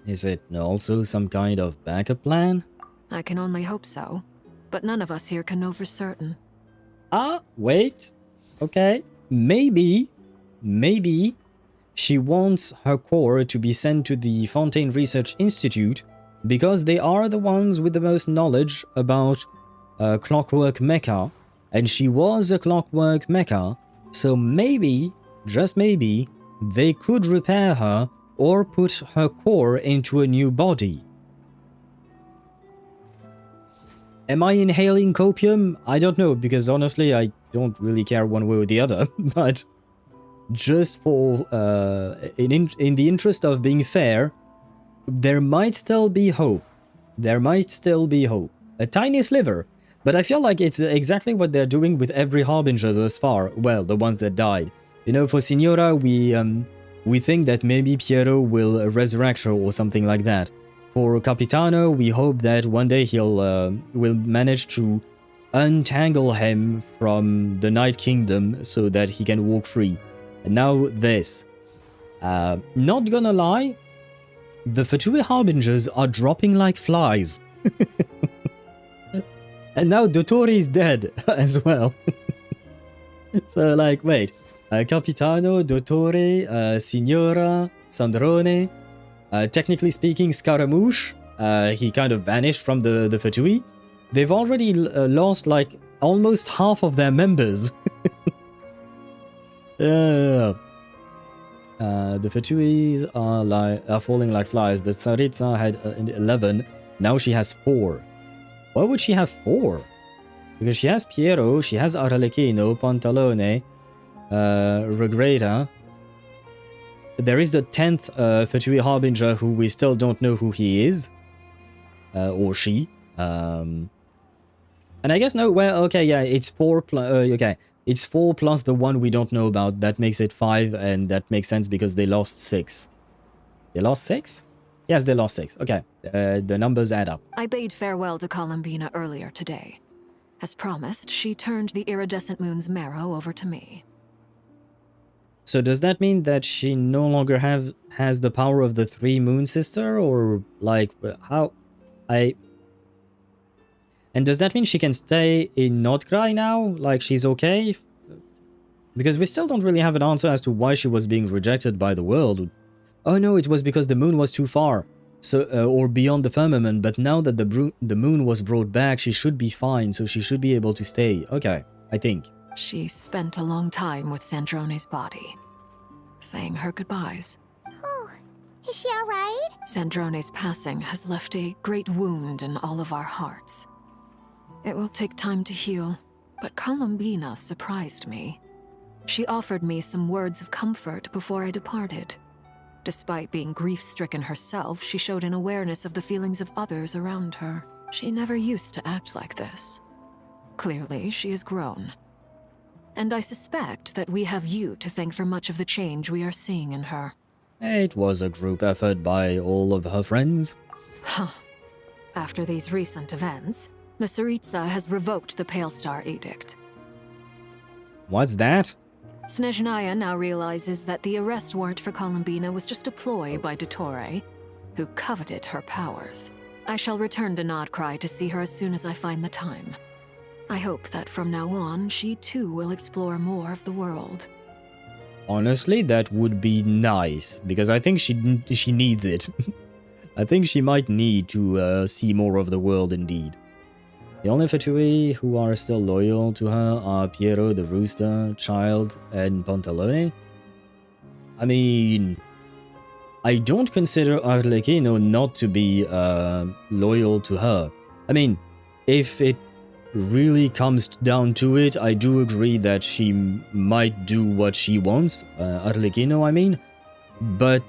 Is it also some kind of backup plan? I can only hope so, but none of us here can know for certain. Wait. Okay. Maybe she wants her core to be sent to the Fontaine Research Institute because they are the ones with the most knowledge about clockwork mecha, and she was a clockwork mecha, so maybe, just maybe, they could repair her or put her core into a new body. Am I inhaling copium? I don't know, because honestly, I don't really care one way or the other, but just for, in the interest of being fair, there might still be hope. There might still be hope. A tiny sliver, but I feel like it's exactly what they're doing with every Harbinger thus far. Well, the ones that died. You know, for Signora, we think that maybe Piero will resurrect her or something like that. For Capitano, we hope that one day he'll will manage to untangle him from the Night Kingdom so that he can walk free. And now this. Not gonna lie, the Fatui Harbingers are dropping like flies. And now Dottore is dead as well. So like, wait. Capitano, Dottore, Signora, Sandrone, technically speaking Scaramouche, he kind of vanished from the Fatui. They've already lost like almost half of their members. The Fatui are falling like flies. The Tsaritsa had 11, now she has 4. Why would she have 4? Because she has Piero, she has Arlecchino, Pantalone, Regreta. There is the 10th Fatui Harbinger who we still don't know who he is. Or she. And I guess no, well, okay, yeah, it's 4 okay. It's 4 plus the one we don't know about. That makes it 5, and that makes sense because they lost 6. They lost 6? Yes, they lost 6. Okay, the numbers add up. I bade farewell to Columbina earlier today. As promised, she turned the iridescent moon's marrow over to me. So does that mean that she no longer has the power of the 3 Moon Sister, or like how? And does that mean she can stay in Nod-Krai now? Like she's okay? Because we still don't really have an answer as to why she was being rejected by the world. Oh no, it was because the moon was too far, so or beyond the firmament. But now that the moon was brought back, she should be fine. So she should be able to stay. Okay, I think. She spent a long time with Sandrone's body, saying her goodbyes. Oh, is she alright? Sandrone's passing has left a great wound in all of our hearts. It will take time to heal, but Columbina surprised me. She offered me some words of comfort before I departed. Despite being grief-stricken herself, she showed an awareness of the feelings of others around her. She never used to act like this. Clearly, she has grown. And I suspect that we have you to thank for much of the change we are seeing in her. It was a group effort by all of her friends. Huh. After these recent events, the Tsaritsa has revoked the Pale Star Edict. What's that? Snezhnaya now realizes that the arrest warrant for Columbina was just a ploy by Dottore, who coveted her powers. I shall return to Nod-Krai to see her as soon as I find the time. I hope that from now on, she too will explore more of the world. Honestly, that would be nice, because I think she needs it. I think she might need to see more of the world indeed. The only Fatui who are still loyal to her are Piero the Rooster, Child, and Pantalone. I mean, I don't consider Arlecchino not to be loyal to her. I mean, if it really comes down to it, I do agree that she might do what she wants, Arlecchino I mean, but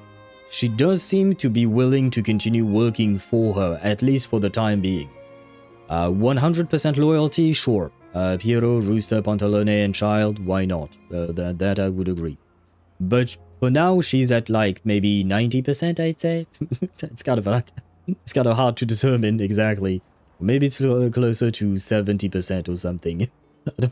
she does seem to be willing to continue working for her, at least for the time being. 100% loyalty, sure. Piero, Rooster, Pantalone, and Child, why not? That I would agree. But for now, she's at like maybe 90%, I'd say. It's kind of hard to determine exactly. Maybe it's closer to 70% or something.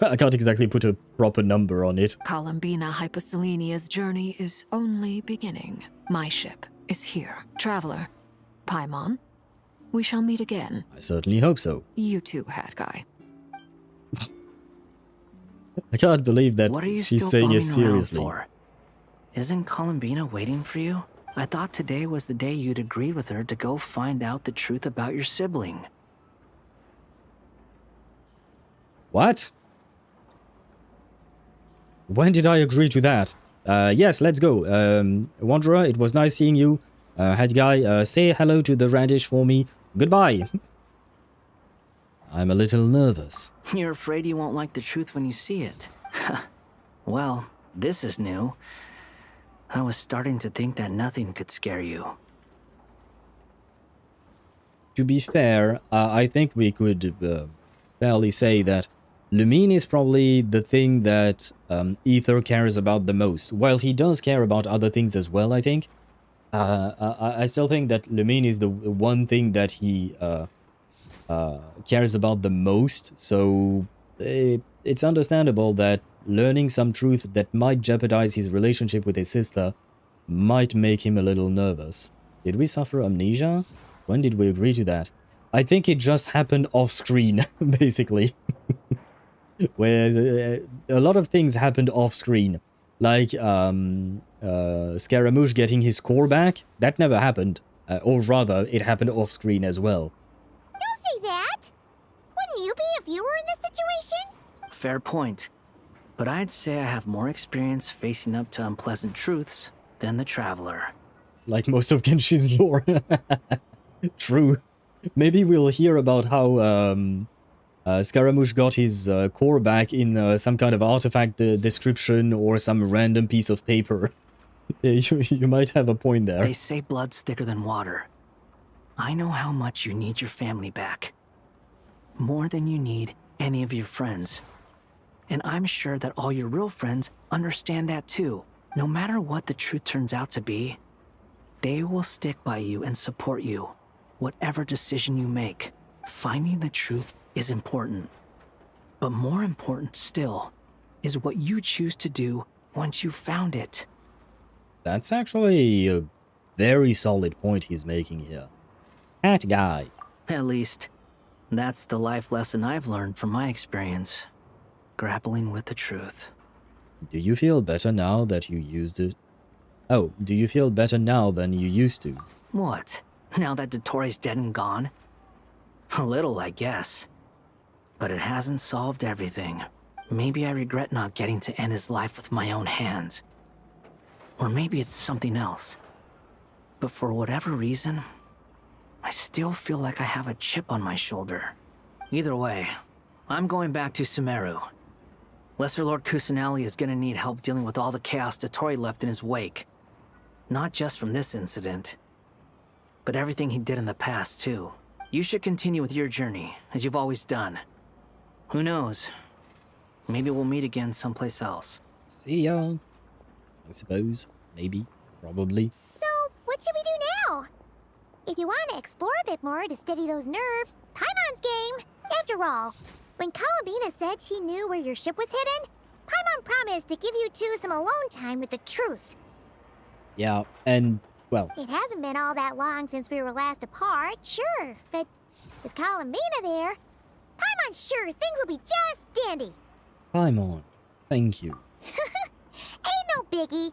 I can't exactly put a proper number on it. Columbina Hyposelenia's journey is only beginning. My ship is here. Traveler, Paimon, we shall meet again. I certainly hope so. You too, Hat Guy. I can't believe that What are you she's still saying it bumming around seriously. for? Isn't Columbina waiting for you? I thought today was the day you'd agreed with her to go find out the truth about your sibling. What? When did I agree to that? Yes, let's go. Wanderer, it was nice seeing you. Head guy, say hello to the radish for me. Goodbye. I'm a little nervous. You're afraid you won't like the truth when you see it. Well, this is new. I was starting to think that nothing could scare you. To be fair, I think we could fairly say that Lumine is probably the thing that Ether cares about the most. While he does care about other things as well, I think. I still think that Lumine is the one thing that he cares about the most. So it's understandable that learning some truth that might jeopardize his relationship with his sister might make him a little nervous. Did we suffer amnesia? When did we agree to that? I think it just happened off screen, basically. Where a lot of things happened off screen. Like Scaramouche getting his core back. That never happened. Or rather, it happened off screen as well. Don't say that! Wouldn't you be a viewer in this situation? Fair point. But I'd say I have more experience facing up to unpleasant truths than the Traveler. Like most of Genshin's lore. True. Maybe we'll hear about how Scaramouche got his core back in some kind of artifact description or some random piece of paper. You might have a point there. They say blood's thicker than water. I know how much you need your family back. More than you need any of your friends. And I'm sure that all your real friends understand that too. No matter what the truth turns out to be, they will stick by you and support you, whatever decision you make. Finding the truth is important. But more important still is what you choose to do once you've found it. That's actually a very solid point he's making here. Hat guy. At least, that's the life lesson I've learned from my experience. Grappling with the truth. Do you feel better now that you used it? Oh, do you feel better now than you used to? What? Now that Dottore's dead and gone? A little, I guess. But it hasn't solved everything. Maybe I regret not getting to end his life with my own hands. Or maybe it's something else. But for whatever reason, I still feel like I have a chip on my shoulder. Either way, I'm going back to Sumeru. Lesser Lord Kusanali is gonna need help dealing with all the chaos Dottore left in his wake. Not just from this incident, but everything he did in the past, too. You should continue with your journey, as you've always done. Who knows? Maybe we'll meet again someplace else. See ya. I suppose. Maybe. Probably. So, what should we do now? If you want to explore a bit more to steady those nerves, Paimon's game. After all, when Columbina said she knew where your ship was hidden, Paimon promised to give you two some alone time with the truth. Yeah, and, well... It hasn't been all that long since we were last apart, sure, but with Columbina there, Paimon's sure things will be just dandy. Paimon, thank you. Ain't no biggie.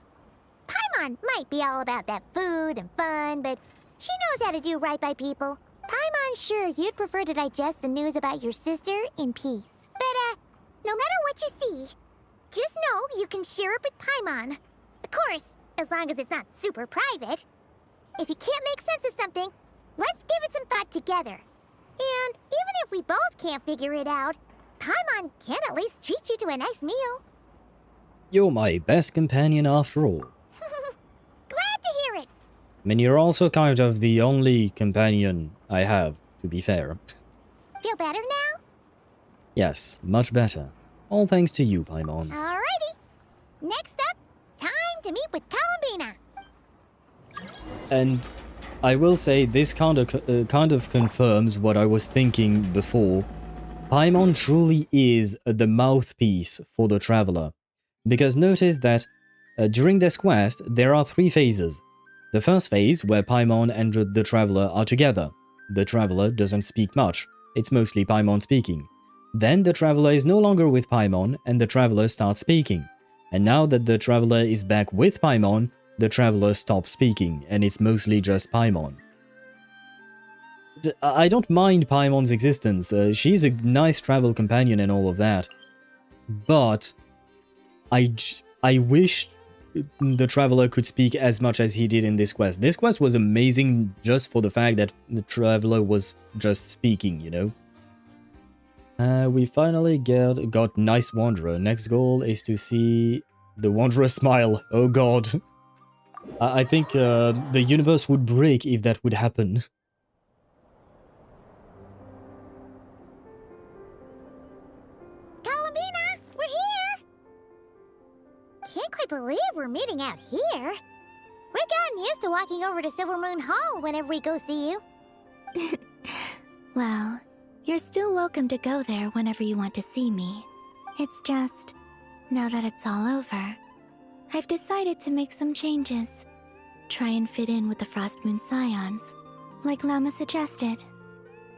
Paimon might be all about that food and fun, but she knows how to do right by people. Paimon's sure you'd prefer to digest the news about your sister in peace. But, no matter what you see, just know you can share it with Paimon. Of course, as long as it's not super private. If you can't make sense of something, let's give it some thought together. And even if we both can't figure it out, Paimon can at least treat you to a nice meal. You're my best companion after all. Glad to hear it. I mean, you're also kind of the only companion I have, to be fair. Feel better now? Yes, much better. All thanks to you, Paimon. Alrighty. Next up, time to meet with Columbina. And I will say this kind of confirms what I was thinking before. Paimon truly is the mouthpiece for the Traveler. Because notice that during this quest, there are 3 phases. The first phase, where Paimon and the Traveler are together. The Traveler doesn't speak much, it's mostly Paimon speaking. Then the Traveler is no longer with Paimon, and the Traveler starts speaking. And now that the Traveler is back with Paimon, the Traveler stops speaking, and it's mostly just Paimon. I don't mind Paimon's existence, she's a nice travel companion and all of that. But I wish the Traveler could speak as much as he did in this quest. This quest was amazing just for the fact that the Traveler was just speaking, you know? We finally got Nice Wanderer. Next goal is to see the Wanderer smile. Oh god. I think the universe would break if that would happen. Columbina, we're here! Can't quite believe we're meeting out here. We've gotten used to walking over to Silver Moon Hall whenever we go see you. Well, you're still welcome to go there whenever you want to see me. It's just, now that it's all over, I've decided to make some changes. Try and fit in with the Frost Moon Scions, like Llama suggested.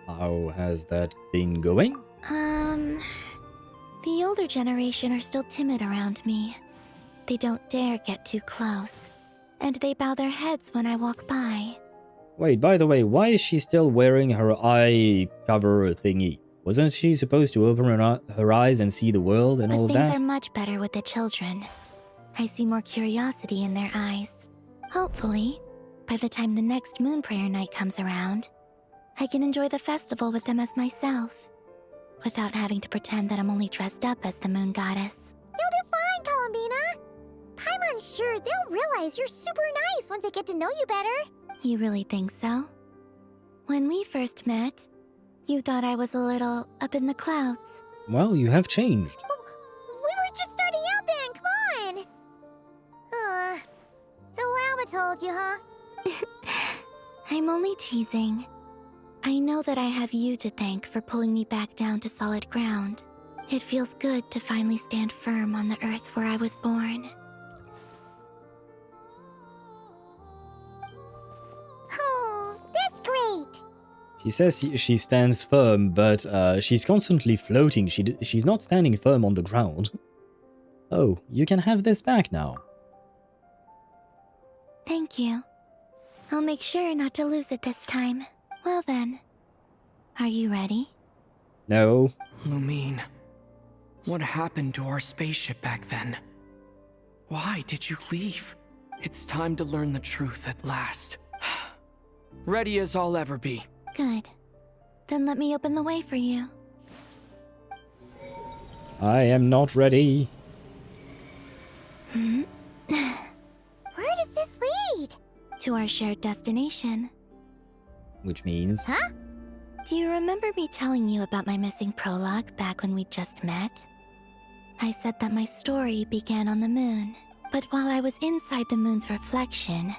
How has that been going? The older generation are still timid around me. They don't dare get too close, and they bow their heads when I walk by. Wait, by the way, why is she still wearing her eye cover thingy? Wasn't she supposed to open her eyes and see the world and all of that? Things are much better with the children. I see more curiosity in their eyes. Hopefully, by the time the next Moon Prayer Night comes around, I can enjoy the festival with them as myself, without having to pretend that I'm only dressed up as the Moon Goddess. You'll do fine, Columbina. Paimon's sure they'll realize you're super nice once they get to know you better. You really think so? When we first met, you thought I was a little up in the clouds. Well, you have changed. We were just starting out then, come on! So Llama told you, huh? I'm only teasing. I know that I have you to thank for pulling me back down to solid ground. It feels good to finally stand firm on the earth where I was born. Oh, that's great! She says she stands firm, but she's constantly floating. She's not standing firm on the ground. Oh, you can have this back now. Thank you. I'll make sure not to lose it this time. Well then, are you ready? No. Lumine, what happened to our spaceship back then? Why did you leave? It's time to learn the truth at last. Ready as I'll ever be. Good. Then let me open the way for you. I am not ready. Where does this lead? To our shared destination. Which means... Huh? Do you remember me telling you about my missing prologue back when we just met? I said that my story began on the moon, but while I was inside the moon's reflection,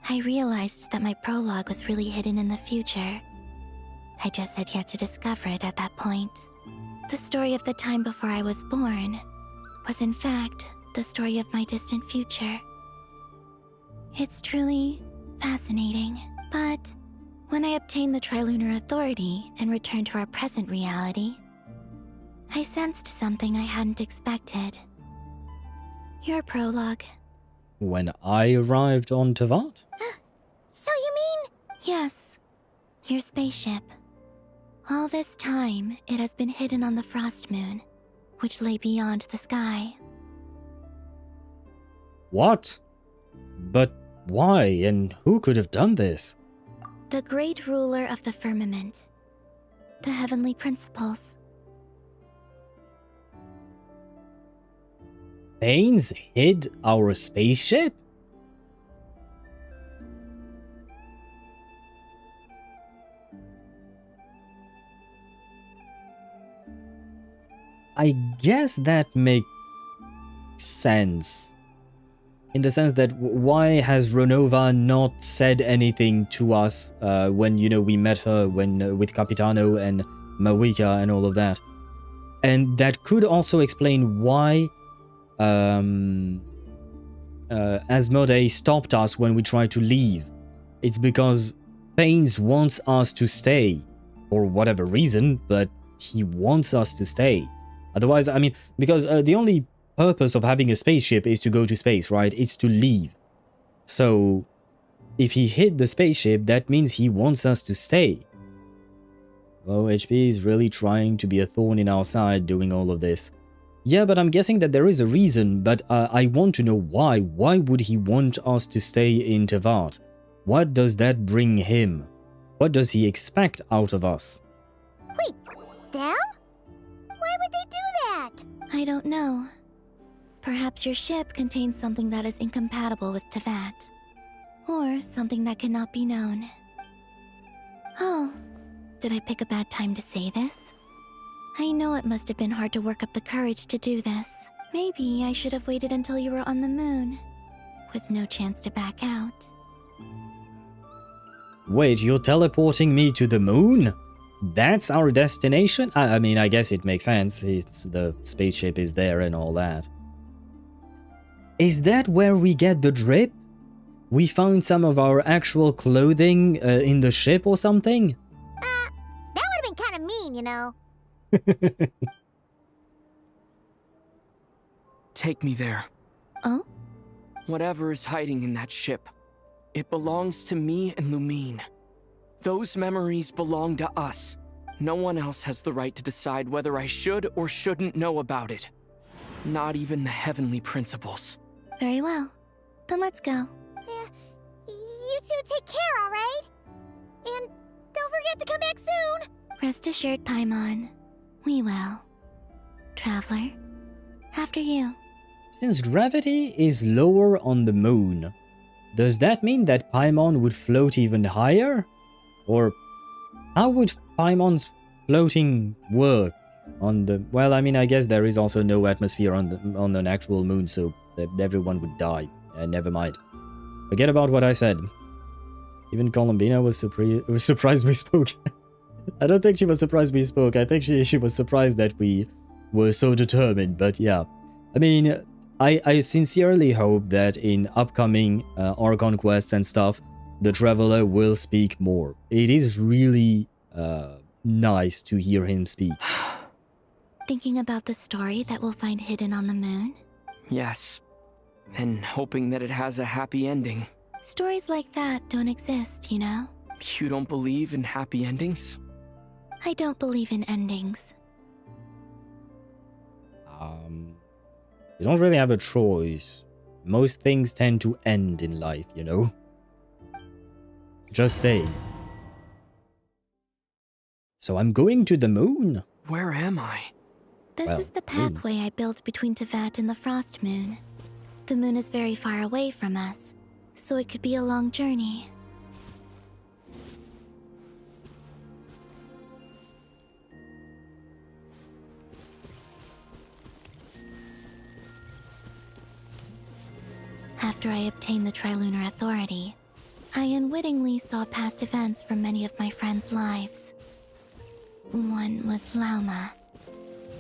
I realized that my prologue was really hidden in the future. I just had yet to discover it at that point. The story of the time before I was born was in fact the story of my distant future. It's truly fascinating, but when I obtained the Trilunar Authority and returned to our present reality, I sensed something I hadn't expected. Your prologue. When I arrived on Teyvat? So you mean... Yes. Your spaceship. All this time, it has been hidden on the Frost Moon, which lay beyond the sky. What? But why, and who could have done this? The great ruler of the firmament. The heavenly principles. Thanes hid our spaceship? I guess that makes sense. In the sense that why has Ronova not said anything to us when, you know, we met her with Capitano and Mawika and all of that? And that could also explain why Asmodee stopped us when we tried to leave. It's because Thanes wants us to stay. For whatever reason, but he wants us to stay. Otherwise, I mean, because the only purpose of having a spaceship is to go to space, right? It's to leave. So, if he hid the spaceship, that means he wants us to stay. Oh, HP is really trying to be a thorn in our side doing all of this. Yeah, but I'm guessing that there is a reason, but I want to know why. Why would he want us to stay in Teyvat? What does that bring him? What does he expect out of us? Wait, them? Why would they do that? I don't know. Perhaps your ship contains something that is incompatible with Teyvat. Or something that cannot be known. Oh, did I pick a bad time to say this? I know it must have been hard to work up the courage to do this. Maybe I should have waited until you were on the moon, with no chance to back out. Wait, you're teleporting me to the moon? That's our destination? I mean, I guess it makes sense. The spaceship is there and all that. Is that where we get the drip? We found some of our actual clothing in the ship or something? That would have been kind of mean, you know. Take me there. Oh? Whatever is hiding in that ship, it belongs to me and Lumine. Those memories belong to us. No one else has the right to decide whether I should or shouldn't know about it. Not even the heavenly principles. Very well. Then let's go. You two take care, alright? And don't forget to come back soon! Rest assured, Paimon. We will. Traveler, after you. Since gravity is lower on the moon, does that mean that Paimon would float even higher? Or how would Paimon's floating work on the... Well, I mean, I guess there is also no atmosphere on an actual moon, so that everyone would die. Never mind. Forget about what I said. Even Columbina was surprised we spoke. I don't think she was surprised we spoke. I think she was surprised that we were so determined, but yeah. I mean, I sincerely hope that in upcoming Archon quests and stuff, the Traveler will speak more. It is really nice to hear him speak. Thinking about the story that we'll find hidden on the moon? Yes. And hoping that it has a happy ending. Stories like that don't exist, you know? You don't believe in happy endings? I don't believe in endings. You don't really have a choice. Most things tend to end in life, you know? Just saying. So I'm going to the moon? Where am I? This is the pathway I built between Teyvat and the Frost Moon. The moon is very far away from us, so it could be a long journey. After I obtained the Trilunar Authority, I unwittingly saw past events from many of my friends' lives. One was Lauma.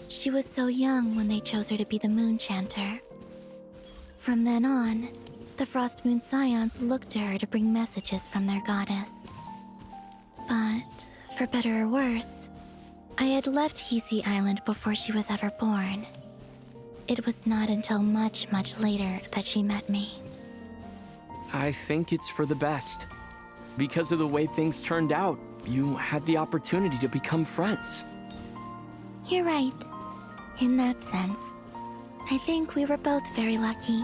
She was so young when they chose her to be the Moon Chanter. From then on, the Frost Moon Scions looked to her to bring messages from their goddess. But, for better or worse, I had left Hisi Island before she was ever born. It was not until much, much later that she met me. I think it's for the best. Because of the way things turned out, you had the opportunity to become friends. You're right. In that sense, I think we were both very lucky.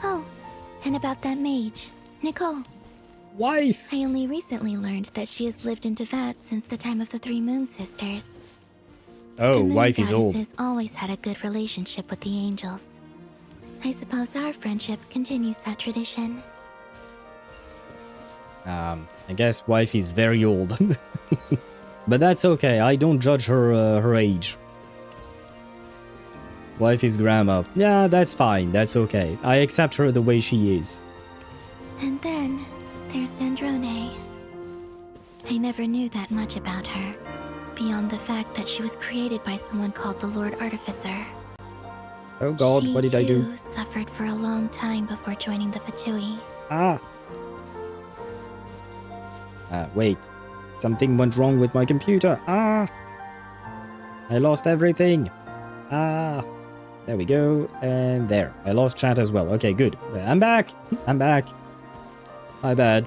Oh, and about that mage, Nicole. Wife! I only recently learned that she has lived in Teyvat since the time of the Three Moon Sisters. Oh, The Moon wife is old. Goddesses always had a good relationship with the angels. I suppose our friendship continues that tradition. I guess wife is very old. But that's okay, I don't judge her her age. Wife is grandma. Yeah, that's fine, that's okay. I accept her the way she is. And then, there's Sandrone. I never knew that much about her, beyond the fact that she was created by someone called the Lord Artificer. Oh god, what did I do? She, too, suffered for a long time before joining the Fatui. Ah! Wait. Something went wrong with my computer. Ah! I lost everything. Ah! There we go. And there. I lost chat as well. Okay, good. I'm back! I'm back. My bad.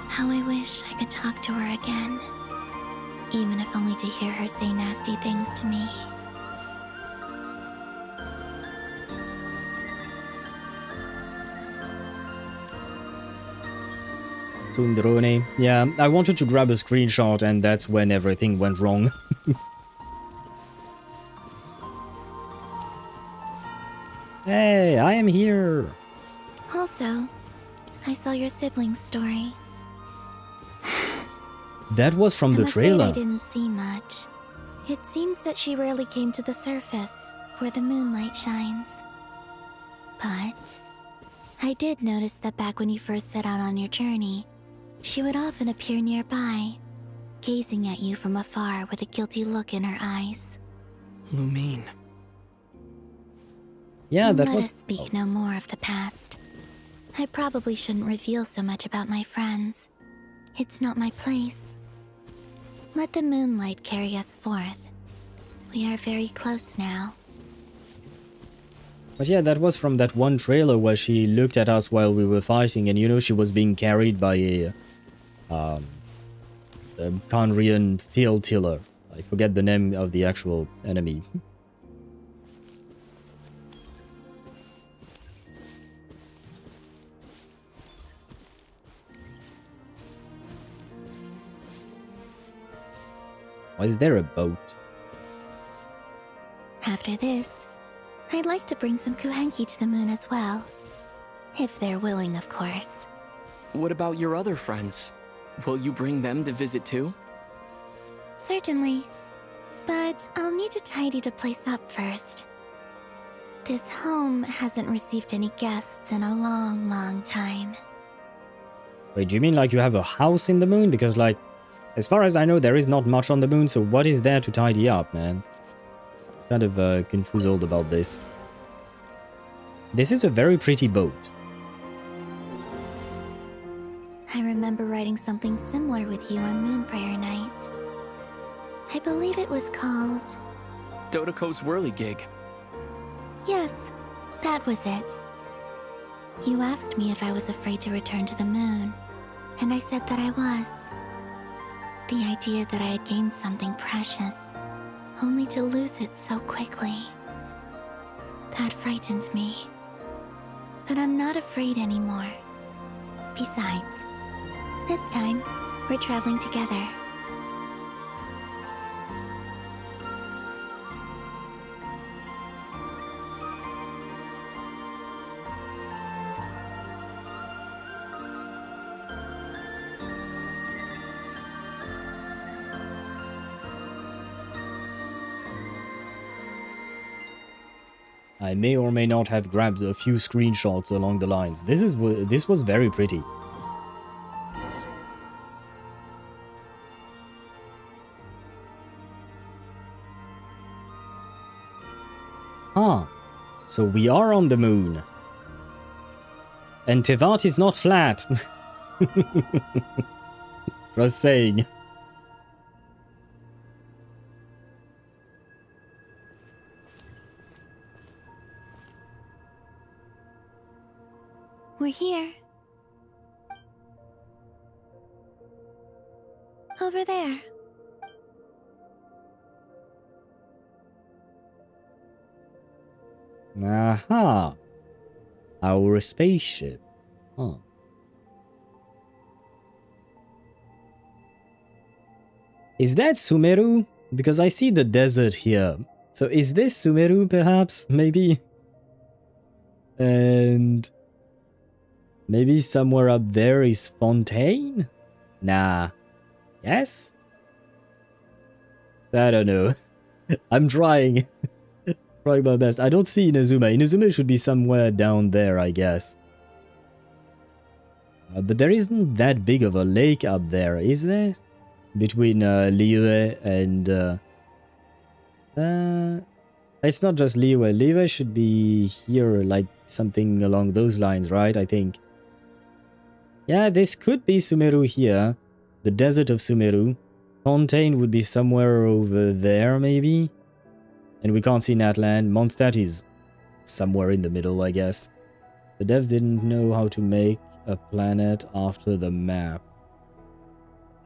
How I wish I could talk to her again. Even if only to hear her say nasty things to me. Sundrone. Yeah, I wanted to grab a screenshot and that's when everything went wrong. Hey, I am here. Also, I saw your sibling's story. That was from the I'm afraid trailer. I didn't see much. It seems that she rarely came to the surface, where the moonlight shines. But I did notice that back when you first set out on your journey, she would often appear nearby, gazing at you from afar with a guilty look in her eyes. Lumine. Yeah, that Let was... us speak no more of the past. I probably shouldn't reveal so much about my friends. It's not my place. Let the moonlight carry us forth. We are very close now. But yeah, that was from that one trailer where she looked at us while we were fighting and you know she was being carried by a Conrian field tiller. I forget the name of the actual enemy. Why is there a boat? After this, I'd like to bring some Kuhenki to the moon as well. If they're willing, of course. What about your other friends? Will you bring them to visit too? Certainly. But I'll need to tidy the place up first. This home hasn't received any guests in a long, long time. Wait, do you mean like you have a house in the moon? Because like, as far as I know, there is not much on the moon, so what is there to tidy up, man? Kind of confused about this. This is a very pretty boat. I remember writing something similar with you on Moonprayer Night. I believe it was called... Dodoko's Whirligig. Yes, that was it. You asked me if I was afraid to return to the moon, and I said that I was. The idea that I had gained something precious, only to lose it so quickly. That frightened me. But I'm not afraid anymore. Besides, this time, we're traveling together. I may or may not have grabbed a few screenshots along the lines. This was very pretty. Huh. So we are on the moon. And Teyvat is not flat. Just saying. We're here. Over there. Aha. Our spaceship. Huh. Is that Sumeru? Because I see the desert here. So is this Sumeru perhaps? Maybe? And maybe somewhere up there is Fontaine? Nah. Yes? I don't know. I'm trying. Trying my best. I don't see Inazuma. Inazuma should be somewhere down there, I guess. But there isn't that big of a lake up there, is there? Between Liyue and... it's not just Liyue. Liyue should be here, like something along those lines, right? I think. Yeah, this could be Sumeru here. The desert of Sumeru. Fontaine would be somewhere over there, maybe? And we can't see Natlan. Mondstadt is somewhere in the middle, I guess. The devs didn't know how to make a planet after the map.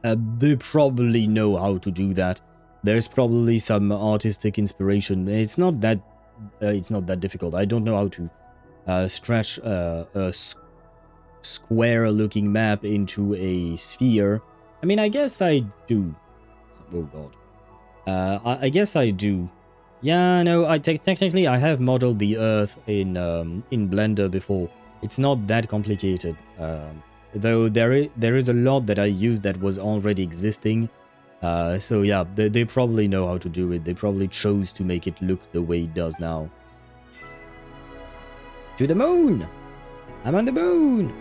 They probably know how to do that. There's probably some artistic inspiration. It's not that difficult. I don't know how to stretch a square-looking map into a sphere. I mean, I guess I do. Oh god. I guess I do. Yeah, no, technically I have modeled the Earth in Blender before. It's not that complicated. Though there is a lot that I used that was already existing. So yeah, they probably know how to do it. They probably chose to make it look the way it does now. To the moon! I'm on the moon!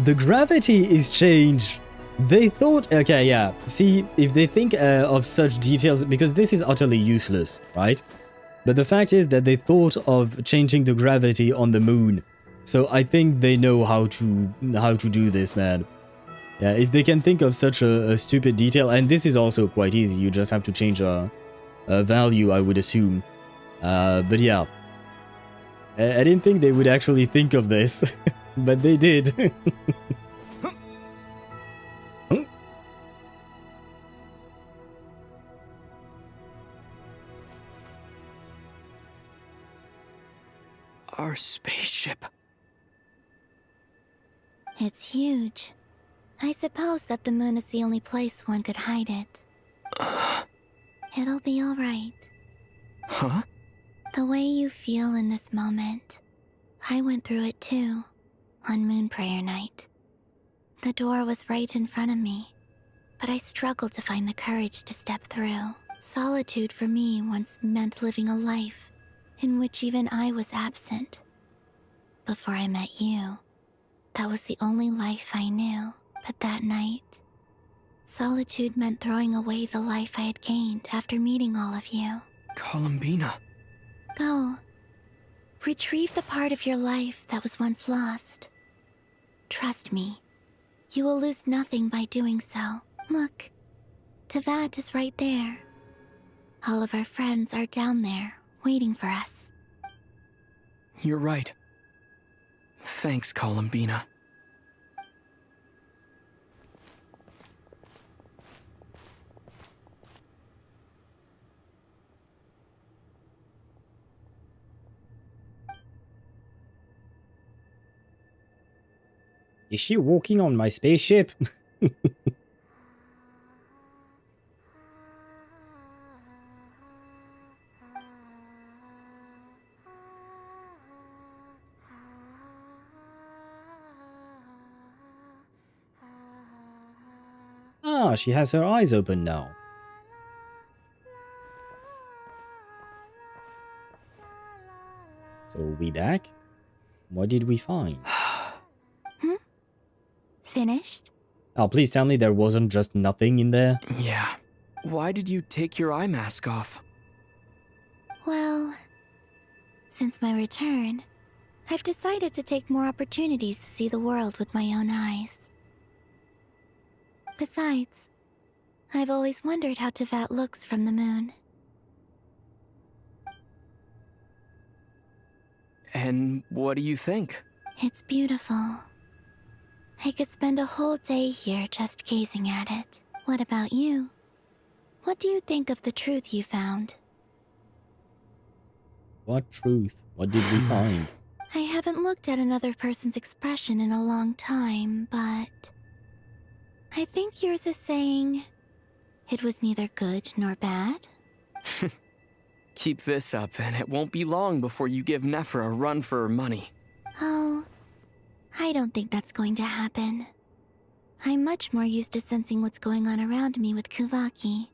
The gravity is changed! They thought... Okay, yeah. See, if they think of such details... Because this is utterly useless, right? But the fact is that they thought of changing the gravity on the moon. So I think they know how to do this, man. Yeah, if they can think of such a stupid detail... And this is also quite easy. You just have to change a value, I would assume. But yeah. I didn't think they would actually think of this. But they did. Our spaceship. It's huge. I suppose that the moon is the only place one could hide it. It'll be all right. Huh? The way you feel in this moment, I went through it too, on Moon Prayer Night. The door was right in front of me, but I struggled to find the courage to step through. Solitude for me once meant living a life in which even I was absent. Before I met you, that was the only life I knew. But that night, solitude meant throwing away the life I had gained after meeting all of you. Columbina. Go. Retrieve the part of your life that was once lost. Trust me, you will lose nothing by doing so. Look, Teyvat is right there. All of our friends are down there, waiting for us. You're right. Thanks, Columbina. Is she walking on my spaceship? Ah, she has her eyes open now. So we back? What did we find? Finished? Oh, please tell me there wasn't just nothing in there. Yeah. Why did you take your eye mask off? Well, since my return, I've decided to take more opportunities to see the world with my own eyes. Besides, I've always wondered how Teyvat looks from the moon. And what do you think? It's beautiful. I could spend a whole day here just gazing at it. What about you? What do you think of the truth you found? What truth? What did we find? I haven't looked at another person's expression in a long time, but I think yours is saying it was neither good nor bad. Keep this up, and it won't be long before you give Ineffa a run for her money. Oh, I don't think that's going to happen. I'm much more used to sensing what's going on around me with Kuvaki.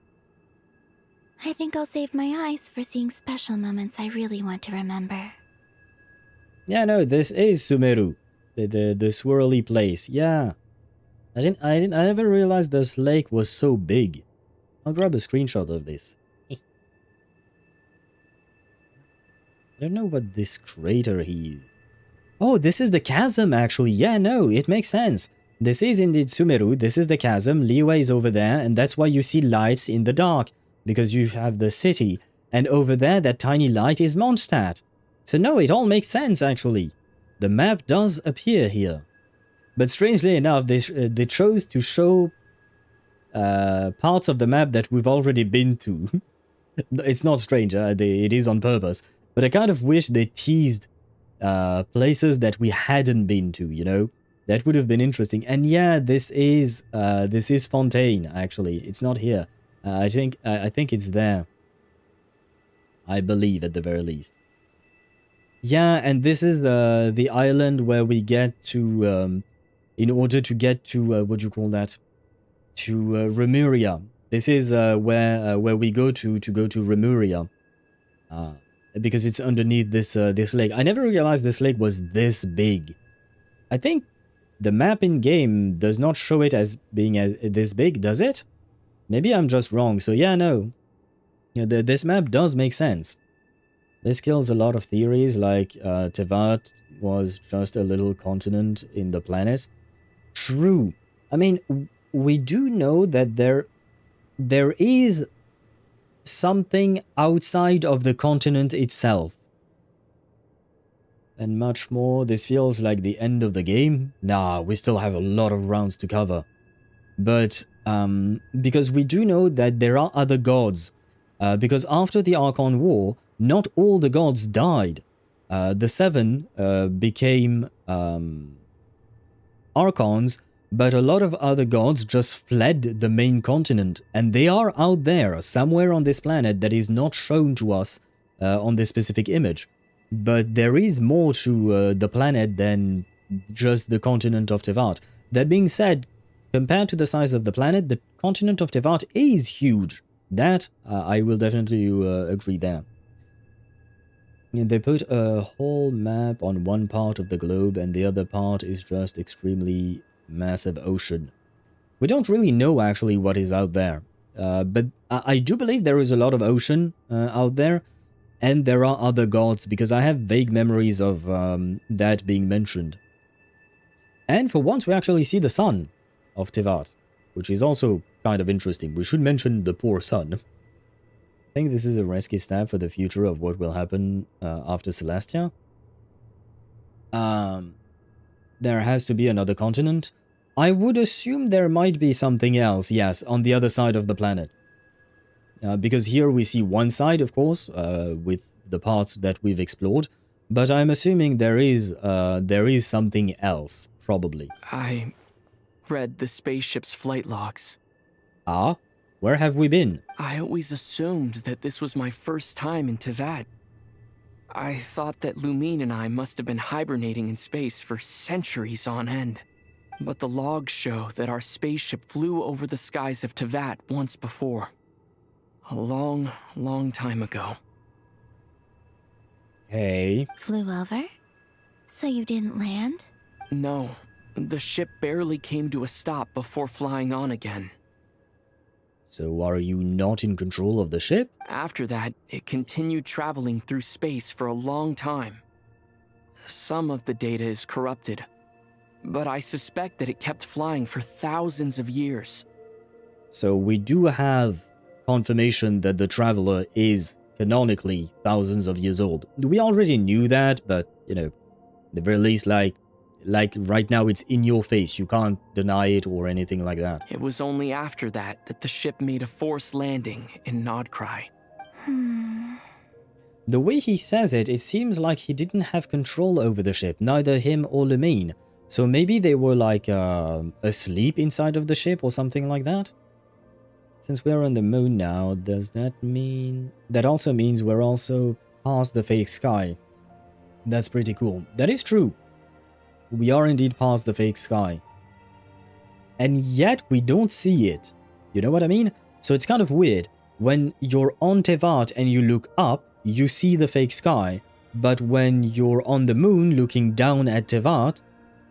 I think I'll save my eyes for seeing special moments I really want to remember. Yeah, no, this is Sumeru, the swirly place. Yeah, I never realized this lake was so big. I'll grab a screenshot of this. I don't know what this crater is. Oh, this is the chasm actually. Yeah, no, it makes sense. This is indeed Sumeru. This is the chasm. Liyue is over there, and that's why you see lights in the dark, because you have the city, and over there that tiny light is Mondstadt. So no, it all makes sense actually. The map does appear here. But strangely enough, they chose to show parts of the map that we've already been to. It's not strange, it is on purpose. But I kind of wish they teased places that we hadn't been to, you know? That would have been interesting. And yeah, this is Fontaine, actually. It's not here. I think it's there. I believe, at the very least. Yeah, and this is the island where we get to, in order to get to, what do you call that? To Remuria. This is where we go to go to Remuria. Because it's underneath this lake. I never realized this lake was this big. I think the map in game does not show it as being this big, does it? Maybe I'm just wrong. So yeah, no. You know, this map does make sense. This kills a lot of theories, like Teyvat was just a little continent in the planet. True. I mean, we do know that there is something outside of the continent itself. And much more, this feels like the end of the game. Nah, we still have a lot of rounds to cover. But, because we do know that there are other gods. Because after the Archon War, not all the gods died. The 7 became Archons, but a lot of other gods just fled the main continent, and they are out there, somewhere on this planet that is not shown to us on this specific image. But there is more to the planet than just the continent of Teyvat. That being said, compared to the size of the planet, the continent of Teyvat is huge. That, I will definitely agree there. And they put a whole map on one part of the globe, and the other part is just extremely massive ocean. We don't really know actually what is out there, but I do believe there is a lot of ocean out there, and there are other gods, because I have vague memories of that being mentioned. And for once we actually see the sun of Teyvat, which is also kind of interesting. We should mention the poor sun. I think this is a risky step for the future of what will happen after Celestia. There has to be another continent. I would assume there might be something else, yes, on the other side of the planet. Because here we see one side, of course, with the parts that we've explored. But I'm assuming there is something else, probably. I read the spaceship's flight logs. Ah? Where have we been? I always assumed that this was my first time in Teyvat. I thought that Lumine and I must have been hibernating in space for centuries on end. But the logs show that our spaceship flew over the skies of Teyvat once before. A long, long time ago. Hey. Flew over? So you didn't land? No, the ship barely came to a stop before flying on again. So are you not in control of the ship? After that, it continued traveling through space for a long time. Some of the data is corrupted, but I suspect that it kept flying for thousands of years. So we do have confirmation that the Traveler is canonically thousands of years old. We already knew that, but, you know, at the very least, like right now it's in your face. You can't deny it or anything like that. It was only after that that the ship made a forced landing in Nod-Krai. The way he says it, it seems like he didn't have control over the ship, neither him or Lumine. So maybe they were like asleep inside of the ship or something like that? Since we're on the moon now, does that mean... That also means we're also past the fake sky. That's pretty cool. That is true. We are indeed past the fake sky. And yet we don't see it. You know what I mean? So it's kind of weird. When you're on Teyvat and you look up, you see the fake sky. But when you're on the moon looking down at Teyvat,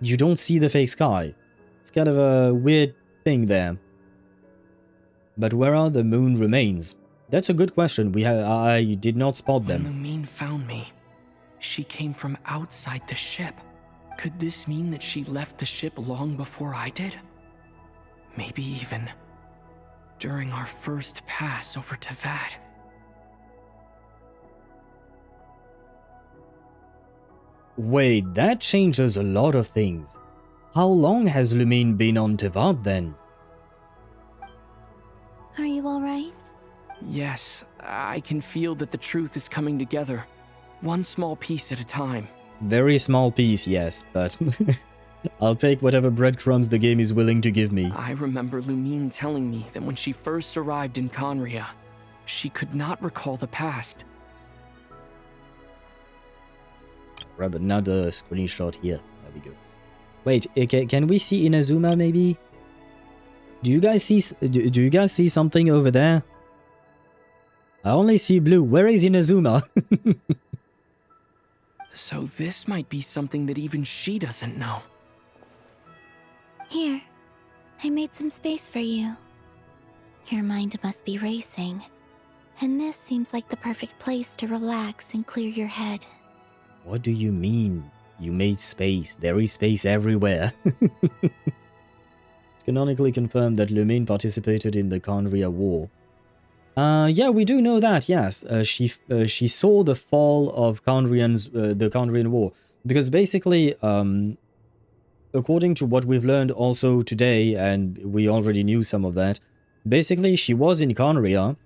you don't see the fake sky. It's kind of a weird thing there. But where are the moon remains? That's a good question. I did not spot them. When Lumine found me, she came from outside the ship. Could this mean that she left the ship long before I did? Maybe even during our first pass over Teyvat. Wait, that changes a lot of things. How long has Lumine been on Teyvat then? Are you alright? Yes, I can feel that the truth is coming together. One small piece at a time. Very small piece, yes, but I'll take whatever breadcrumbs the game is willing to give me. I remember Lumine telling me that when she first arrived in Conria, she could not recall the past. Grab another screenshot here. There we go. Wait, can we see Inazuma maybe? Do you guys see something over there? I only see blue. Where is Inazuma? So this might be something that even she doesn't know. Here, I made some space for you. Your mind must be racing, and this seems like the perfect place to relax and clear your head. What do you mean? You made space. There is space everywhere. It's canonically confirmed that Lumine participated in the Conria War. Yeah, we do know that, yes. She saw the fall of the Conrian War. Because basically, according to what we've learned also today, and we already knew some of that, basically she was in Conria,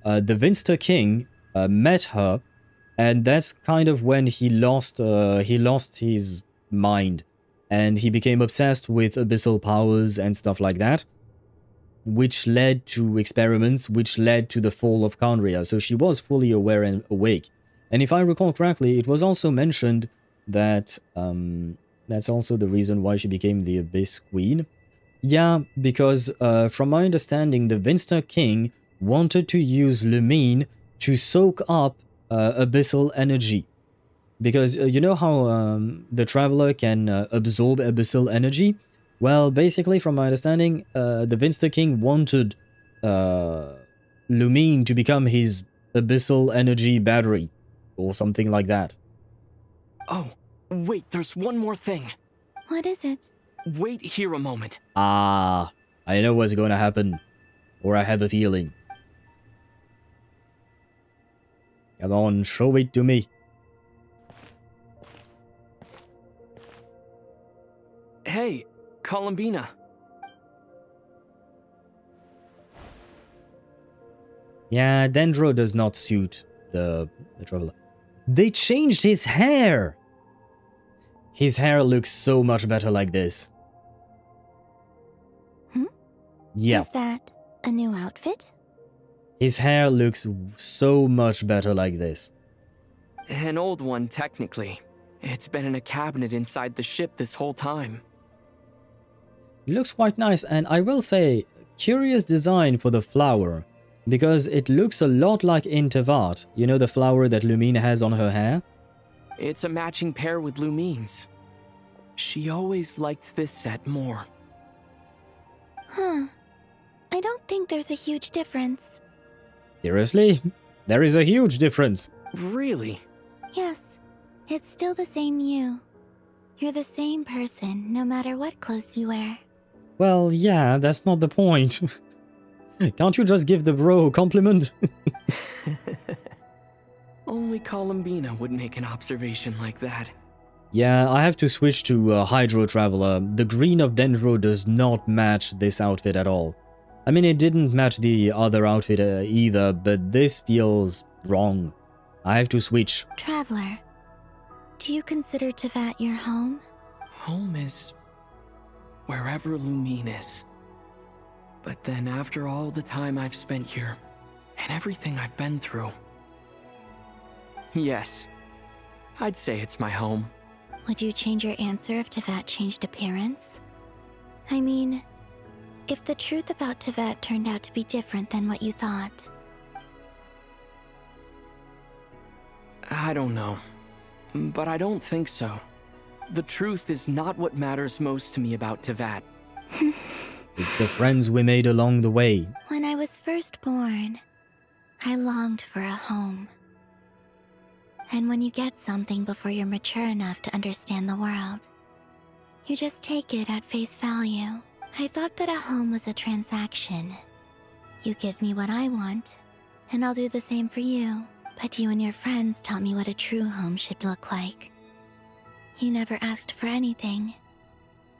the Vinster King met her, and that's kind of when he lost his mind, and he became obsessed with abyssal powers and stuff like that, which led to experiments, which led to the fall of Conria. So she was fully aware and awake. And if I recall correctly, it was also mentioned that that's also the reason why she became the Abyss Queen. Yeah, because from my understanding, the Vinster King wanted to use Lumine to soak up abyssal energy. Because you know how the Traveler can absorb abyssal energy? Well, basically, from my understanding, the Vinster King wanted Lumine to become his abyssal energy battery, or something like that. Oh, wait, there's one more thing. What is it? Wait here a moment. Ah, I know what's going to happen, or I have a feeling. Come on, show it to me. Hey, Columbina. Yeah, Dendro does not suit the Traveler. They changed his hair! His hair looks so much better like this. Yeah. Is that a new outfit? His hair looks so much better like this. An old one, technically. It's been in a cabinet inside the ship this whole time. It looks quite nice, and I will say, curious design for the flower. Because it looks a lot like in Teyvat. You know the flower that Lumina has on her hair? It's a matching pair with Lumine's. She always liked this set more. Huh. I don't think there's a huge difference. Seriously? There is a huge difference. Really? Yes, it's still the same you. You're the same person, no matter what clothes you wear. Well, yeah, that's not the point. Can't you just give the bro a compliment? Only Columbina would make an observation like that. Yeah, I have to switch to Hydro Traveler. The green of Dendro does not match this outfit at all. I mean, it didn't match the other outfit either, but this feels wrong. I have to switch. Traveler, do you consider Teyvat your home? Home is wherever Lumine is. But then after all the time I've spent here, and everything I've been through, yes, I'd say it's my home. Would you change your answer if Teyvat changed appearance? I mean, if the truth about Teyvat turned out to be different than what you thought. I don't know, but I don't think so. The truth is not what matters most to me about Teyvat. It's the friends we made along the way. When I was first born, I longed for a home. And when you get something before you're mature enough to understand the world, you just take it at face value. I thought that a home was a transaction. You give me what I want, and I'll do the same for you. But you and your friends taught me what a true home should look like. You never asked for anything,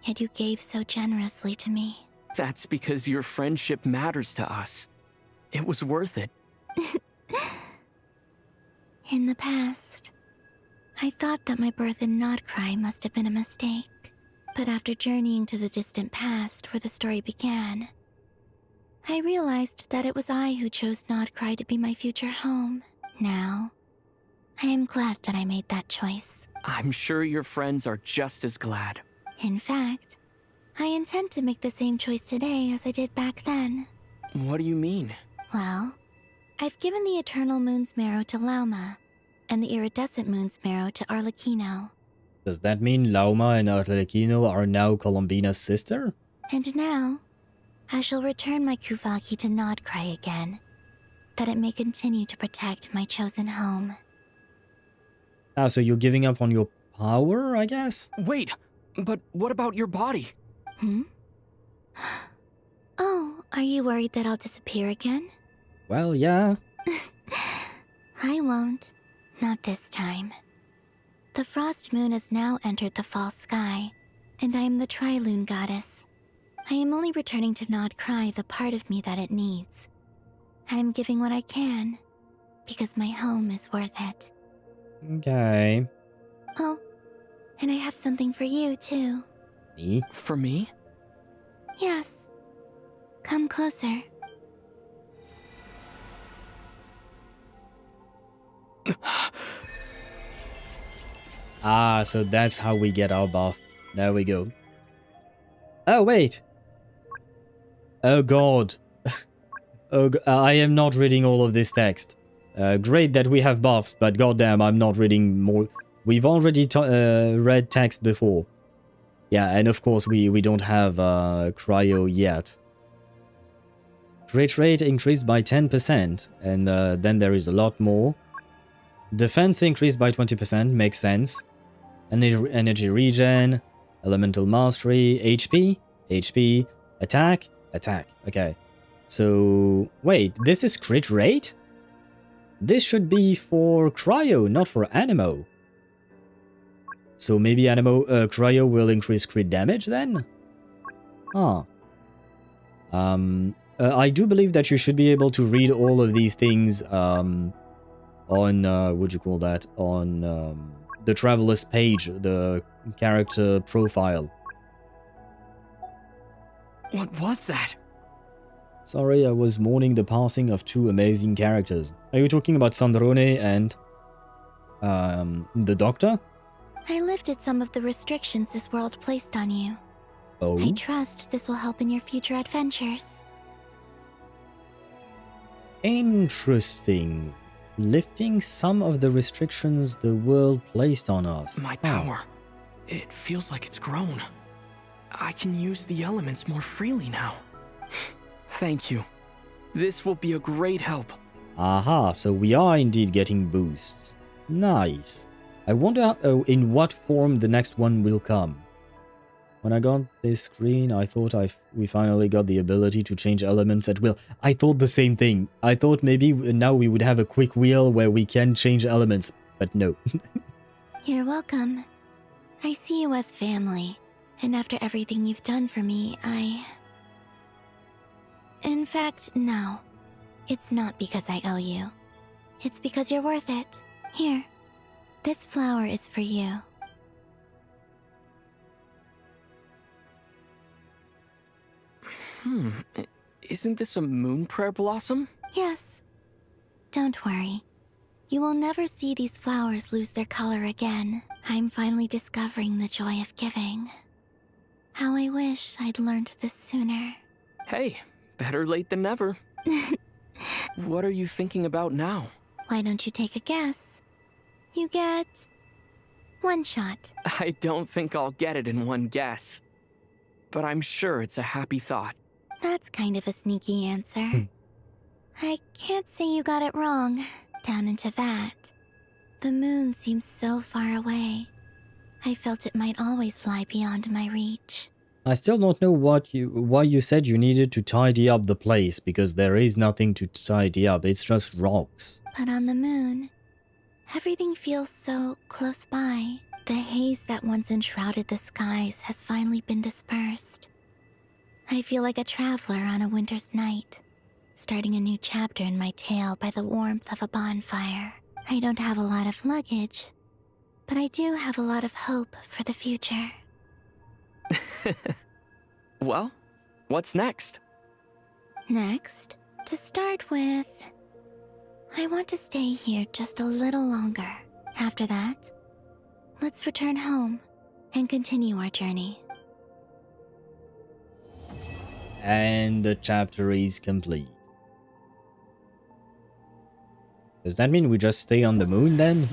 yet you gave so generously to me. That's because your friendship matters to us. It was worth it. In the past, I thought that my birth in Nod-Krai must have been a mistake. But after journeying to the distant past where the story began, I realized that it was I who chose Nod-Krai to be my future home. Now, I am glad that I made that choice. I'm sure your friends are just as glad. In fact, I intend to make the same choice today as I did back then. What do you mean? Well, I've given the Eternal Moon's Marrow to Lauma, and the Iridescent Moon's Marrow to Arlecchino. Does that mean Lauma and Arlecchino are now Columbina's sister? And now, I shall return my Kuvagi to Nod-Krai again, that it may continue to protect my chosen home. Ah, so you're giving up on your power, I guess? Wait, but what about your body? Oh, are you worried that I'll disappear again? Well, yeah. I won't. Not this time. The Frost Moon has now entered the fall sky, and I am the Tri-Lune Goddess. I am only returning to Nod-Krai the part of me that it needs. I am giving what I can, because my home is worth it. Okay. Oh, and I have something for you, too. Me? For me? Yes. Come closer. Ah, so that's how we get our buff. There we go. Oh, wait. Oh, God. I am not reading all of this text. Great that we have buffs, but goddamn, I'm not reading more. We've already read text before. Yeah, and of course we don't have cryo yet. Crit rate increased by 10%, and then there is a lot more. Defense increased by 20%, makes sense. Energy regen, elemental mastery, HP, attack. Okay. So, wait, this is crit rate? This should be for cryo, not for animo. So maybe cryo will increase crit damage then? Huh. I do believe that you should be able to read all of these things on what do you call that, on the traveler's page, the character profile. What was that? Sorry, I was mourning the passing of two amazing characters. Are you talking about Sandrone and the Doctor? I lifted some of the restrictions this world placed on you. Oh? I trust this will help in your future adventures. Interesting. Lifting some of the restrictions the world placed on us. My power. It feels like it's grown. I can use the elements more freely now. Thank you. This will be a great help. Aha, so we are indeed getting boosts. Nice. I wonder in what form the next one will come. When I got this screen, I thought we finally got the ability to change elements at will. I thought the same thing. I thought maybe now we would have a quick wheel where we can change elements, but no. You're welcome. I see you as family, and after everything you've done for me, In fact, no. It's not because I owe you. It's because you're worth it. Here. This flower is for you. Isn't this a moon prayer blossom? Yes. Don't worry. You will never see these flowers lose their color again. I'm finally discovering the joy of giving. How I wish I'd learned this sooner. Hey, better late than never. What are you thinking about now? Why don't you take a guess? You get... one shot. I don't think I'll get it in one guess. But I'm sure it's a happy thought. That's kind of a sneaky answer. I can't say you got it wrong. Down in Teyvat, the moon seems so far away. I felt it might always lie beyond my reach. I still don't know why you said you needed to tidy up the place, because there is nothing to tidy up, it's just rocks. But on the moon, everything feels so close by. The haze that once enshrouded the skies has finally been dispersed. I feel like a traveler on a winter's night, starting a new chapter in my tale by the warmth of a bonfire. I don't have a lot of luggage, but I do have a lot of hope for the future. Well, what's next? Next, to start with, I want to stay here just a little longer. After that, let's return home and continue our journey. And the chapter is complete. Does that mean we just stay on the moon then?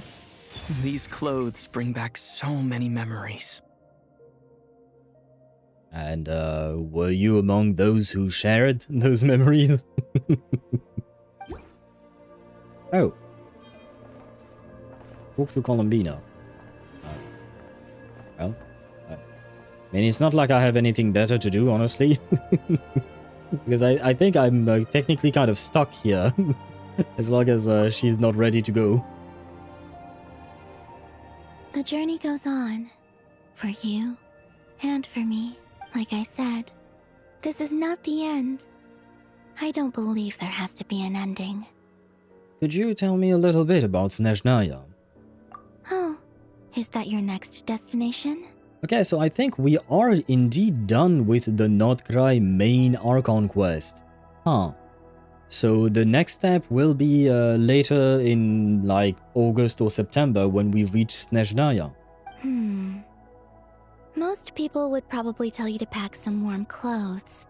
These clothes bring back so many memories. And were you among those who shared those memories? Oh. Walk to Columbina. Well, I mean, it's not like I have anything better to do, honestly. Because I think I'm technically kind of stuck here. As long as she's not ready to go. The journey goes on. For you, and for me. Like I said, this is not the end. I don't believe there has to be an ending. Could you tell me a little bit about Snezhnaya? Oh, is that your next destination? Okay, so I think we are indeed done with the Nod-Krai main Archon quest. Huh. So the next step will be later in like August or September when we reach Snezhnaya. Most people would probably tell you to pack some warm clothes.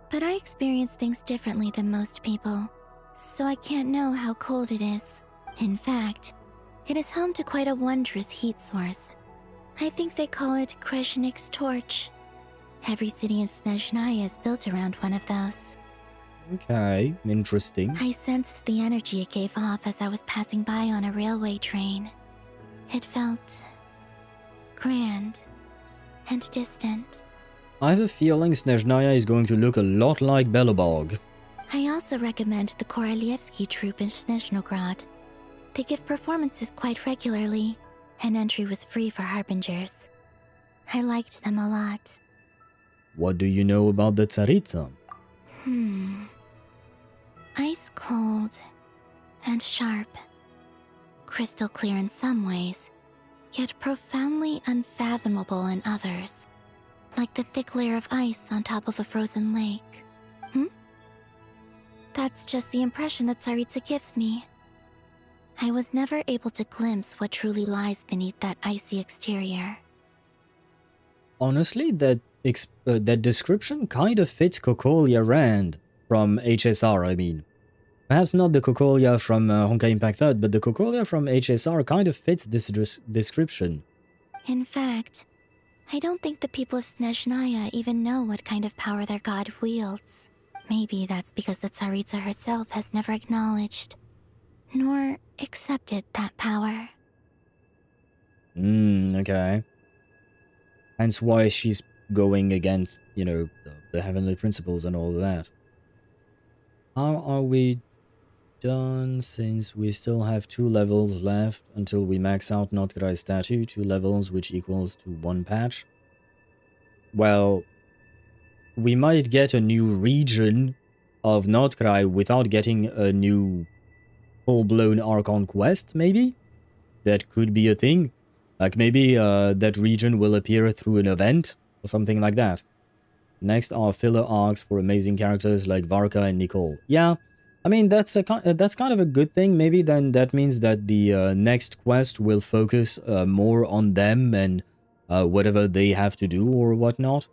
But I experience things differently than most people, so I can't know how cold it is. In fact, it is home to quite a wondrous heat source. I think they call it Kreshnik's torch. Every city in Snezhnaya is built around one of those. Okay, interesting. I sensed the energy it gave off as I was passing by on a railway train. It felt grand and distant. I have a feeling Snezhnaya is going to look a lot like Belobog. I also recommend the Korolievsky troupe in Snezhnograd. They give performances quite regularly, and entry was free for harbingers. I liked them a lot. What do you know about the Tsaritsa? Ice cold and sharp. crystal clear in some ways, yet profoundly unfathomable in others, like the thick layer of ice on top of a frozen lake. That's just the impression that Tsaritsa gives me. I was never able to glimpse what truly lies beneath that icy exterior. Honestly, that description kind of fits Cocolia Rand from HSR, I mean. Perhaps not the Cocolia from Honkai Impact III, but the Cocolia from HSR kind of fits this description. In fact, I don't think the people of Snezhnaya even know what kind of power their god wields. Maybe that's because the Tsaritsa herself has never acknowledged, nor accepted that power. Okay. Hence why she's going against, you know, the heavenly principles and all that. How are we done, since we still have 2 levels left until we max out Nod-Krai statue, 2 levels which equals to 1 patch? Well, we might get a new region of Nod-Krai without getting a new full-blown Archon Quest, maybe? That could be a thing. Like maybe that region will appear through an event or something like that. Next are filler arcs for amazing characters like Varka and Nicole. Yeah, I mean that's kind of a good thing. Maybe then that means that the next quest will focus more on them and whatever they have to do or whatnot.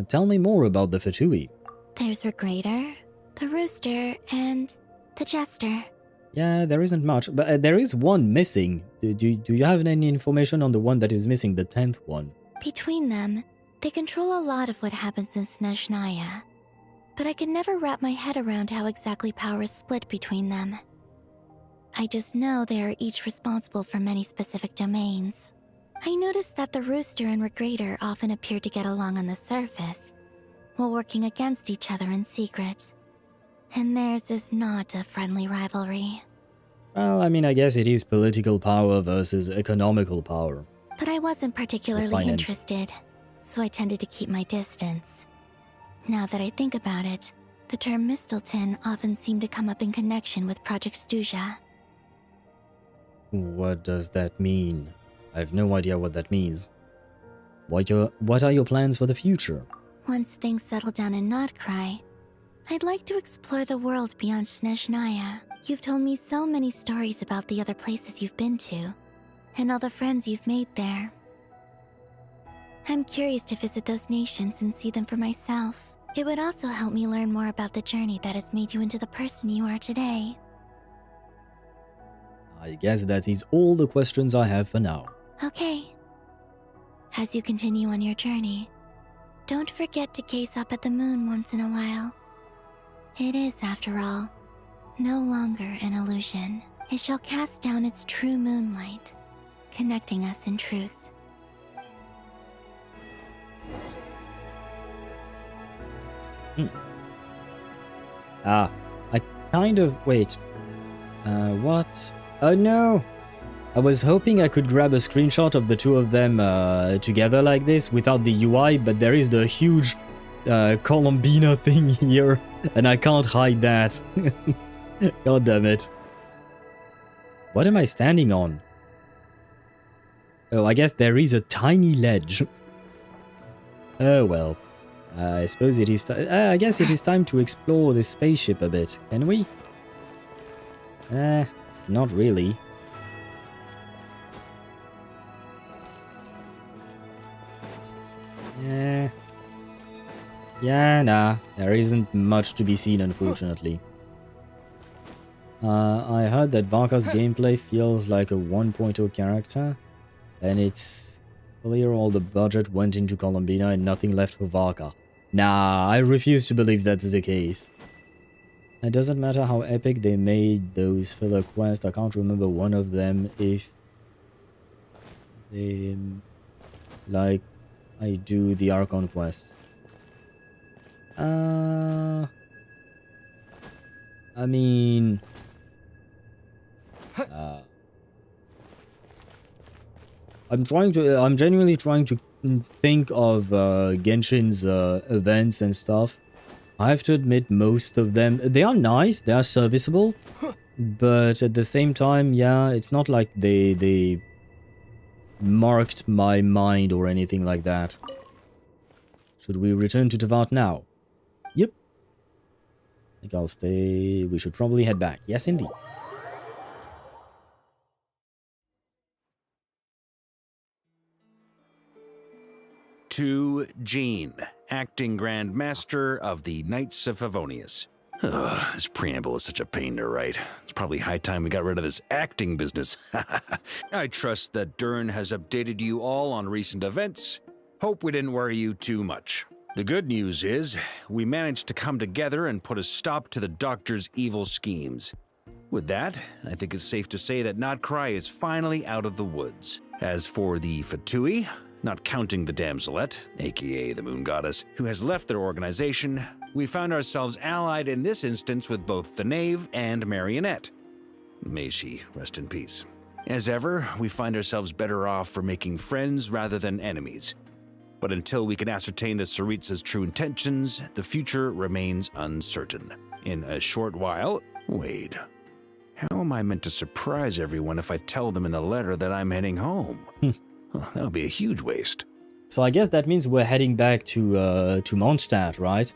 Tell me more about the Fatui. There's Regrator, the Rooster, and the Jester. Yeah, there isn't much, but there is one missing. Do you have any information on the one that is missing, the 10th one? Between them, they control a lot of what happens in Snezhnaya, but I can never wrap my head around how exactly power is split between them. I just know they are each responsible for many specific domains. I noticed that the Rooster and Regrator often appear to get along on the surface, while working against each other in secret. And theirs is not a friendly rivalry. Well, I mean, I guess it is political power versus economical power. But I wasn't particularly interested, so I tended to keep my distance. Now that I think about it, the term Mistelton often seemed to come up in connection with Project Stuja. What does that mean? I have no idea what that means. What are your plans for the future? Once things settle down in Nod-Krai, I'd like to explore the world beyond Snezhnaya. You've told me so many stories about the other places you've been to, and all the friends you've made there. I'm curious to visit those nations and see them for myself. It would also help me learn more about the journey that has made you into the person you are today. I guess that is all the questions I have for now. Okay. As you continue on your journey, don't forget to gaze up at the moon once in a while. It is, after all, no longer an illusion. It shall cast down its true moonlight, connecting us in truth. I kind of... wait. What? Oh no! I was hoping I could grab a screenshot of the two of them together like this without the UI, but there is the huge Columbina thing here, and I can't hide that. God damn it. What am I standing on? Oh, I guess there is a tiny ledge. Oh well. I suppose it is... I guess it is time to explore this spaceship a bit, can we? Not really. Yeah, nah. There isn't much to be seen, unfortunately. I heard that Varka's gameplay feels like a 1.0 character, and it's clear all the budget went into Columbina and nothing left for Varka. Nah, I refuse to believe that's the case. It doesn't matter how epic they made those filler quests, I can't remember one of them if they... like I do the Archon Quest. I mean... I'm genuinely trying to think of Genshin's events and stuff. I have to admit most of them, they are nice, they are serviceable, But at the same time, yeah, it's not like they marked my mind or anything like that. Should we return to Teyvat now? Yep. I think I'll stay. We should probably head back. Yes, indeed. To Jean, acting Grand Master of the Knights of Favonius. Ugh, this preamble is such a pain to write. It's probably high time we got rid of this acting business. I trust that Dern has updated you all on recent events. Hope we didn't worry you too much. The good news is, we managed to come together and put a stop to the Doctor's evil schemes. With that, I think it's safe to say that Nod-Krai is finally out of the woods. As for the Fatui, not counting the Damselet, aka the Moon Goddess, who has left their organization, we found ourselves allied in this instance with both the Knave and Marionette. May she rest in peace. As ever, we find ourselves better off for making friends rather than enemies. But until we can ascertain the Tsaritsa's true intentions, the future remains uncertain. In a short while, wait. How am I meant to surprise everyone if I tell them in a letter that I'm heading home? Well, that would be a huge waste. So I guess that means we're heading back to Mondstadt, right?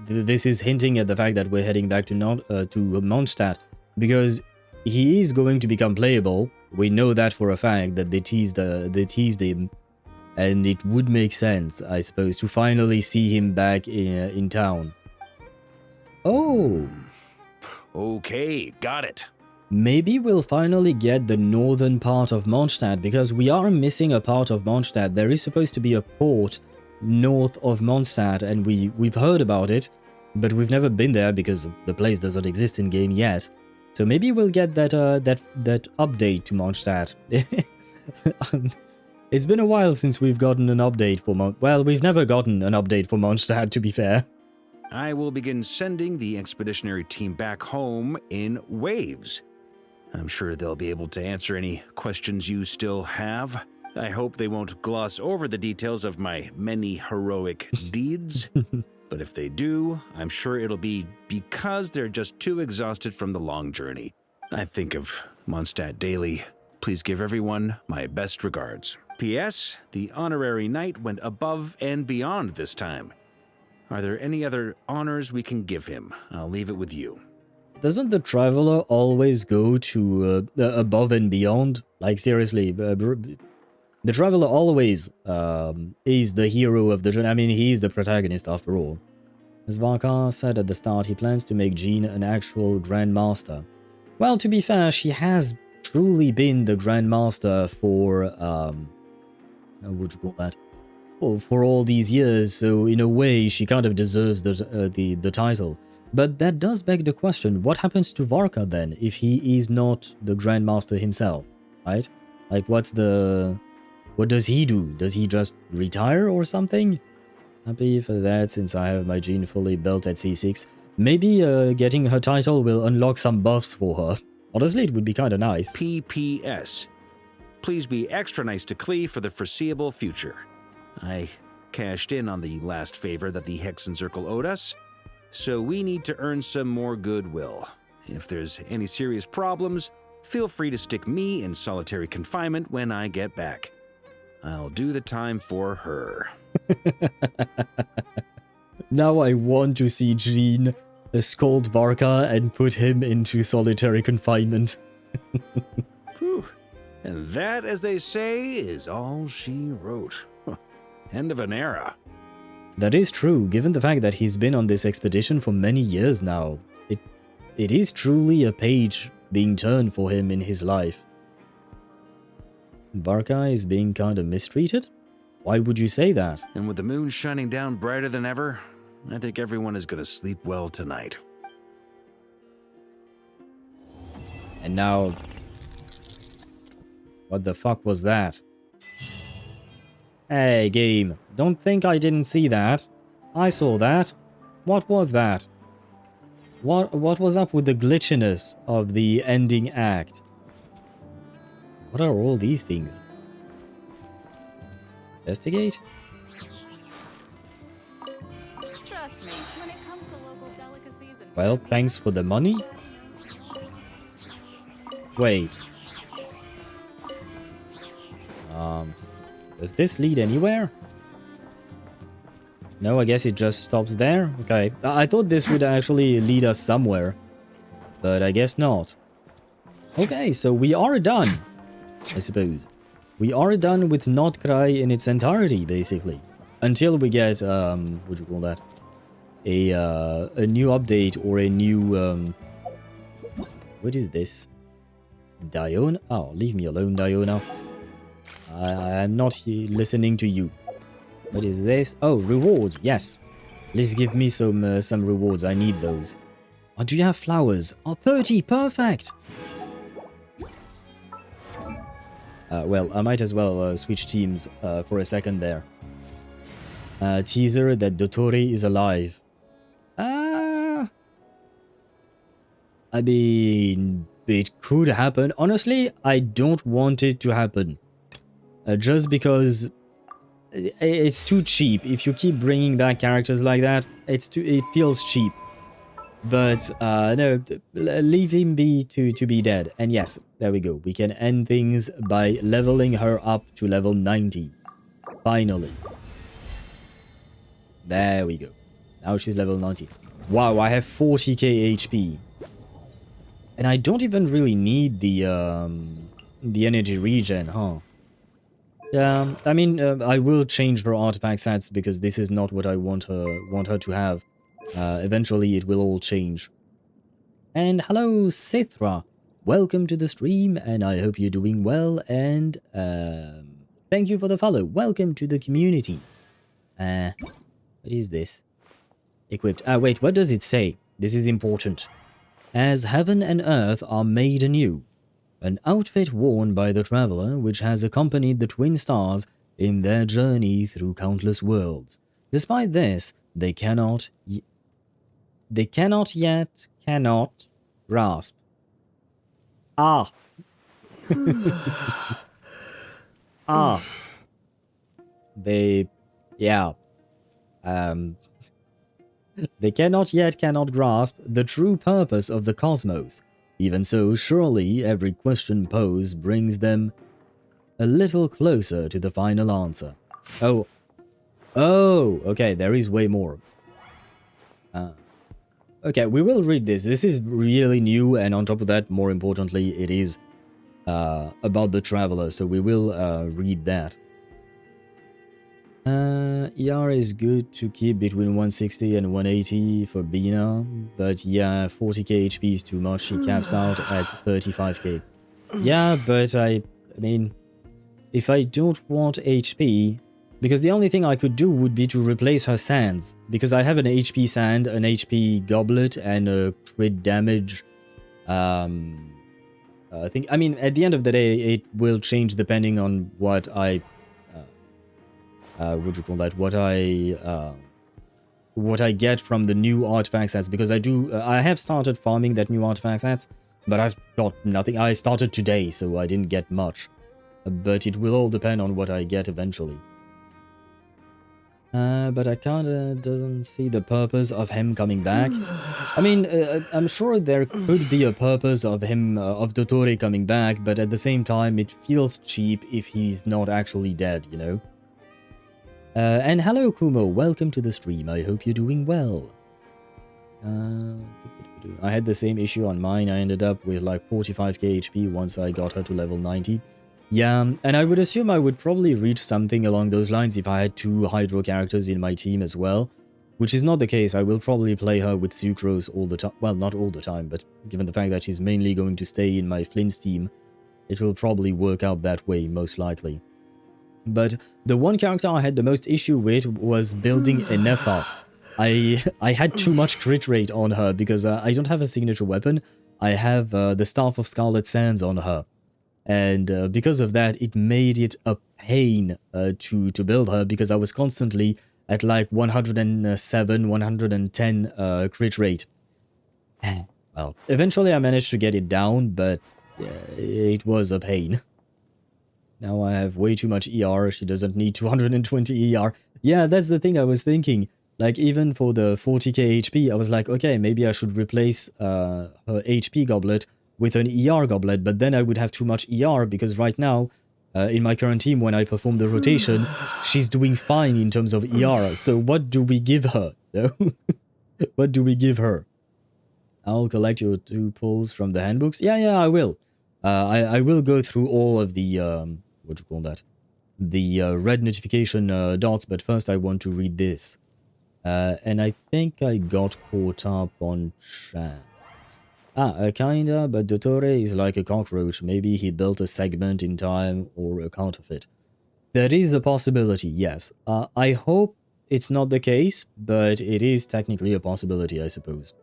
This is hinting at the fact that we're heading back to Mondstadt, because he is going to become playable. We know that for a fact, that they teased him, and it would make sense, I suppose, to finally see him back in town. Oh! Okay, got it. Maybe we'll finally get the northern part of Mondstadt, because we are missing a part of Mondstadt. There is supposed to be a port north of Mondstadt, and we've heard about it, but we've never been there because the place doesn't exist in game yet. So maybe we'll get that that update to Mondstadt. It's been a while since we've gotten an update for well, we've never gotten an update for Mondstadt, to be fair. I will begin sending the expeditionary team back home in waves. I'm sure they'll be able to answer any questions you still have. I hope they won't gloss over the details of my many heroic deeds. But if they do, I'm sure it'll be because they're just too exhausted from the long journey. I think of Mondstadt daily. Please give everyone my best regards. P.S. The honorary knight went above and beyond this time. Are there any other honors we can give him? I'll leave it with you. Doesn't the Traveler always go to above and beyond? Like, seriously, the Traveler always is the hero of the journey. I mean, he's the protagonist after all. As Varkar said at the start, he plans to make Jean an actual Grandmaster. Well, to be fair, she has truly been the Grandmaster for, how would you call that? Well, for all these years, so in a way, she kind of deserves the title. But that does beg the question, what happens to Varkar then, if he is not the Grandmaster himself, right? Like, what does he do? Does he just retire or something? Happy for that, since I have my Jean fully built at C6. Maybe getting her title will unlock some buffs for her. Honestly, it would be kind of nice. P.P.S. Please be extra nice to Klee for the foreseeable future. I cashed in on the last favor that the Hexen Circle owed us, so we need to earn some more goodwill. If there's any serious problems, feel free to stick me in solitary confinement when I get back. I'll do the time for her. Now I want to see Jean scold Varkar and put him into solitary confinement. Whew. And that, as they say, is all she wrote. End of an era. That is true, given the fact that he's been on this expedition for many years now. It is truly a page being turned for him in his life. Varkar is being kind of mistreated? Why would you say that? And with the moon shining down brighter than ever, I think everyone is going to sleep well tonight. And now... what the fuck was that? Hey, game. Don't think I didn't see that. I saw that. What was that? What was up with the glitchiness of the ending act? What are all these things? Investigate? Trust me, when it comes to local delicacies and Well, thanks for the money. Wait. Does this lead anywhere? No, I guess it just stops there? Okay. I thought this would actually lead us somewhere. But I guess not. Okay, so we are done. I suppose. We are done with Nod-Krai in its entirety, basically. Until we get, what do you call that? A new update or a new, what is this? Diona? Oh, leave me alone, Diona. I'm not listening to you. What is this? Oh, rewards, yes. Please give me some rewards, I need those. Oh, do you have flowers? Oh, 30, perfect! Well, I might as well switch teams for a second there. Teaser that Dottore is alive. I mean, it could happen. Honestly, I don't want it to happen. Just because it's too cheap. If you keep bringing back characters like that, it feels cheap. But no, leave him be to be dead. And yes, there we go. We can end things by leveling her up to level 90. Finally. There we go. Now she's level 90. Wow, I have 40k HP. And I don't even really need the energy regen, huh? I mean, I will change her artifact stats because this is not what I want her to have. Eventually, it will all change. And hello, Sithra. Welcome to the stream, and I hope you're doing well. And thank you for the follow. Welcome to the community. What is this? Equipped. Wait, what does it say? This is important. As heaven and earth are made anew. An outfit worn by the traveler which has accompanied the twin stars in their journey through countless worlds. Despite this, they cannot yet grasp. Ah. Ah. They cannot grasp the true purpose of the cosmos. Even so, surely every question posed brings them a little closer to the final answer. Oh, okay, there is way more. Okay, we will read this. This is really new, and on top of that, more importantly, it is about the traveler, so we will read that. ER is good to keep between 160 and 180 for Bina, but yeah, 40k HP is too much. She caps out at 35k. Yeah, but I mean, if I don't want HP, because the only thing I could do would be to replace her sands, because I have an HP sand, an HP goblet, and a crit damage. I mean, at the end of the day, it will change depending on what I what do you call that? What I get from the new artifact sets, because I have started farming that new artifact sets, but I've got nothing. I started today, so I didn't get much. But it will all depend on what I get eventually. But I kinda doesn't see the purpose of him coming back. I mean, I'm sure there could be a purpose of him, of Dottore coming back, but at the same time, it feels cheap if he's not actually dead, you know? And hello, Kumo. Welcome to the stream. I hope you're doing well. I had the same issue on mine. I ended up with like 45k HP once I got her to level 90. Yeah, and I would assume I would probably reach something along those lines if I had 2 Hydro characters in my team as well. Which is not the case. I will probably play her with Sucrose all the time. Well, not all the time, but given the fact that she's mainly going to stay in my Flint's team, it will probably work out that way, most likely. But the one character I had the most issue with was building Ineffa. I had too much crit rate on her because I don't have a signature weapon. I have the Staff of Scarlet Sands on her. And because of that, it made it a pain to build her because I was constantly at like 107, 110 crit rate. Well, eventually I managed to get it down, but it was a pain. Now I have way too much ER. She doesn't need 220 ER. Yeah, that's the thing I was thinking. Like, even for the 40k HP, I was like, okay, maybe I should replace her HP goblet with an ER goblet, but then I would have too much ER, because right now, in my current team, when I perform the rotation, she's doing fine in terms of ER. So what do we give her? What do we give her? I'll collect your 2 pulls from the handbooks. Yeah, I will. I will go through all of the, what do you call that? The red notification dots, but first I want to read this. And I think I got caught up on chat. Kinda, but Dottore is like a cockroach. Maybe he built a segment in time or a counterfeit. That is a possibility, yes. I hope it's not the case, but it is technically a possibility, I suppose.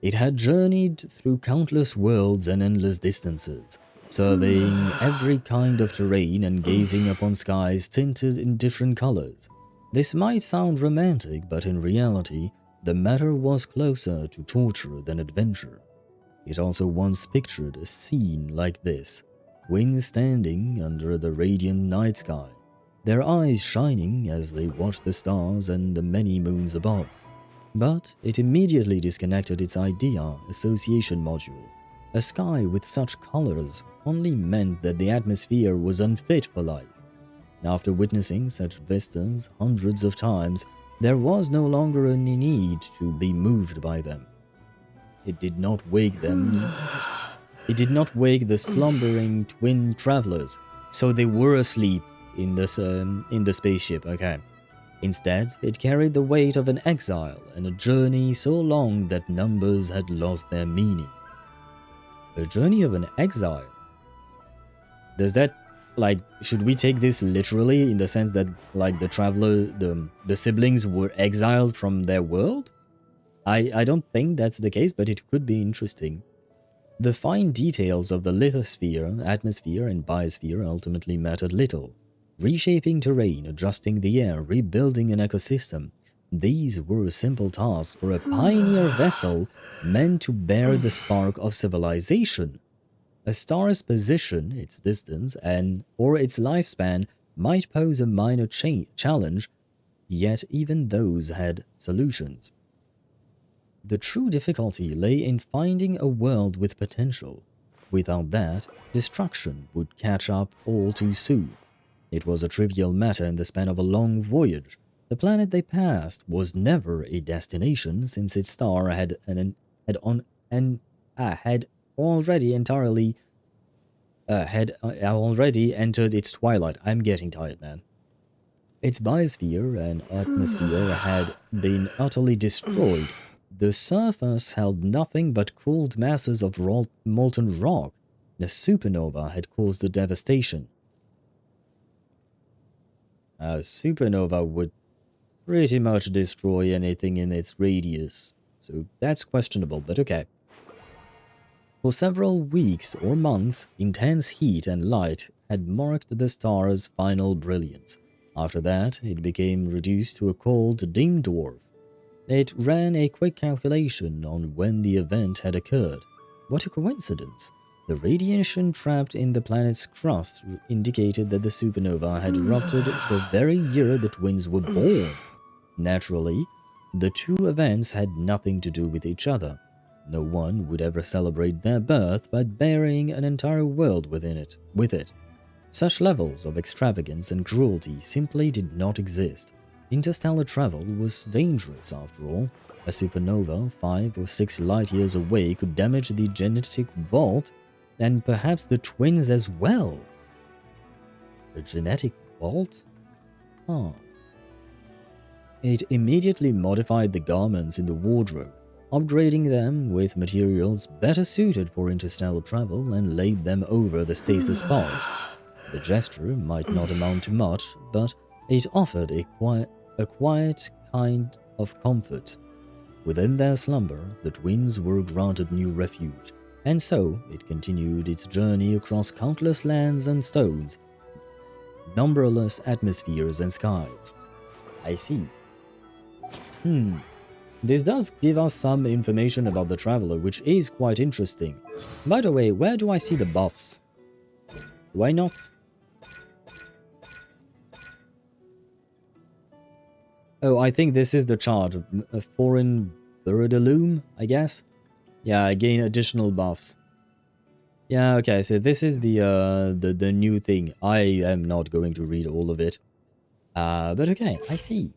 It had journeyed through countless worlds and endless distances, surveying every kind of terrain and gazing upon skies tinted in different colors. This might sound romantic, but in reality, the matter was closer to torture than adventure. It also once pictured a scene like this, twins standing under the radiant night sky, their eyes shining as they watched the stars and the many moons above. But it immediately disconnected its idea association module. A sky with such colors only meant that the atmosphere was unfit for life. After witnessing such vistas hundreds of times, there was no longer any need to be moved by them. It did not wake them. It did not wake the slumbering twin travelers, so they were asleep in the spaceship. Okay. Instead, it carried the weight of an exile and a journey so long that numbers had lost their meaning. A journey of an exile? Does that, like, should we take this literally in the sense that, like, the traveler, the siblings were exiled from their world? I don't think that's the case, but it could be interesting. The fine details of the lithosphere, atmosphere, and biosphere ultimately mattered little. Reshaping terrain, adjusting the air, rebuilding an ecosystem. These were simple tasks for a pioneer vessel meant to bear the spark of civilization. A star's position, its distance, or its lifespan might pose a minor challenge, yet even those had solutions. The true difficulty lay in finding a world with potential. Without that, destruction would catch up all too soon. It was a trivial matter in the span of a long voyage. The planet they passed was never a destination, since its star had already entered its twilight. I'm getting tired, man. Its biosphere and atmosphere had been utterly destroyed. The surface held nothing but cooled masses of molten rock. The supernova had caused the devastation. A supernova would pretty much destroy anything in its radius, so that's questionable, but okay. For several weeks or months, intense heat and light had marked the star's final brilliance. After that, it became reduced to a cold, dim dwarf. It ran a quick calculation on when the event had occurred. What a coincidence! The radiation trapped in the planet's crust indicated that the supernova had erupted the very year the twins were born. Naturally, the two events had nothing to do with each other. No one would ever celebrate their birth by burying an entire world with it. Such levels of extravagance and cruelty simply did not exist. Interstellar travel was dangerous after all. A supernova 5 or 6 light years away could damage the genetic vault, and perhaps the twins as well. The genetic vault? Huh. It immediately modified the garments in the wardrobe, upgrading them with materials better suited for interstellar travel, and laid them over the stasis pod. The gesture might not amount to much, but it offered a quiet kind of comfort. Within their slumber, the twins were granted new refuge, and so it continued its journey across countless lands and stones, numberless atmospheres and skies. I see. This does give us some information about the traveler, which is quite interesting. By the way, where do I see the buffs? Do I not? Oh, I think this is the chart. A foreign bird-a-loom, I guess? Yeah, gain additional buffs. Yeah, okay, so this is the new thing. I am not going to read all of it. But okay, I see.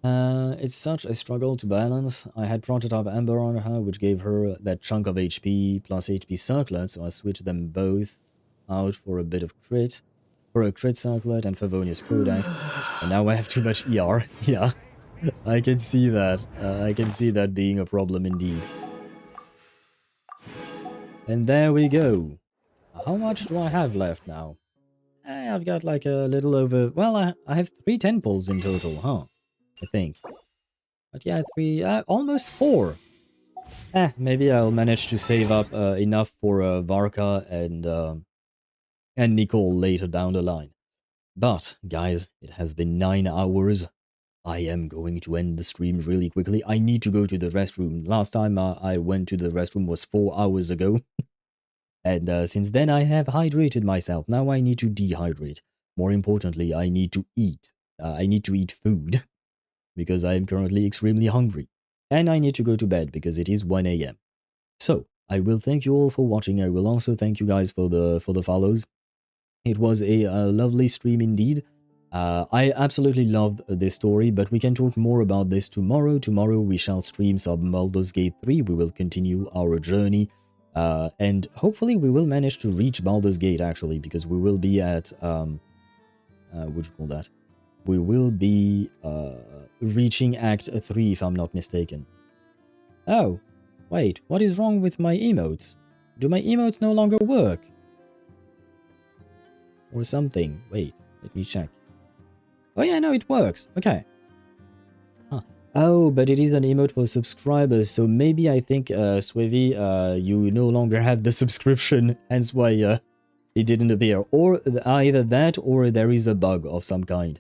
It's such a struggle to balance. I had prototype Amber on her, which gave her that chunk of HP plus HP circlet, so I switched them both out for a bit of crit. For a crit circlet and Favonius Codex. And now I have too much ER. Yeah, I can see that. I can see that being a problem indeed. And there we go. How much do I have left now? I've got like a little over... Well, I have 3 temples in total, huh? I think. But yeah, 3... almost 4. Maybe I'll manage to save up enough for Varka and Nicole later down the line. But, guys, it has been 9 hours. I am going to end the stream really quickly. I need to go to the restroom. Last time I went to the restroom was 4 hours ago. And since then I have hydrated myself. Now I need to dehydrate. More importantly, I need to eat. I need to eat food. Because I am currently extremely hungry. And I need to go to bed because it is 1 AM. So, I will thank you all for watching. I will also thank you guys for the follows. It was a lovely stream indeed. I absolutely loved this story, but we can talk more about this tomorrow. Tomorrow we shall stream some Baldur's Gate 3. We will continue our journey. And hopefully we will manage to reach Baldur's Gate, actually, because we will be at... what do you call that? We will be reaching Act 3, if I'm not mistaken. Oh, wait, what is wrong with my emotes? Do my emotes no longer work? Or something. Wait, let me check. Oh yeah, no, it works. Okay. Huh. Oh, but it is an emote for subscribers, so maybe I think, Swevy, you no longer have the subscription, hence why it didn't appear. Or either that, or there is a bug of some kind.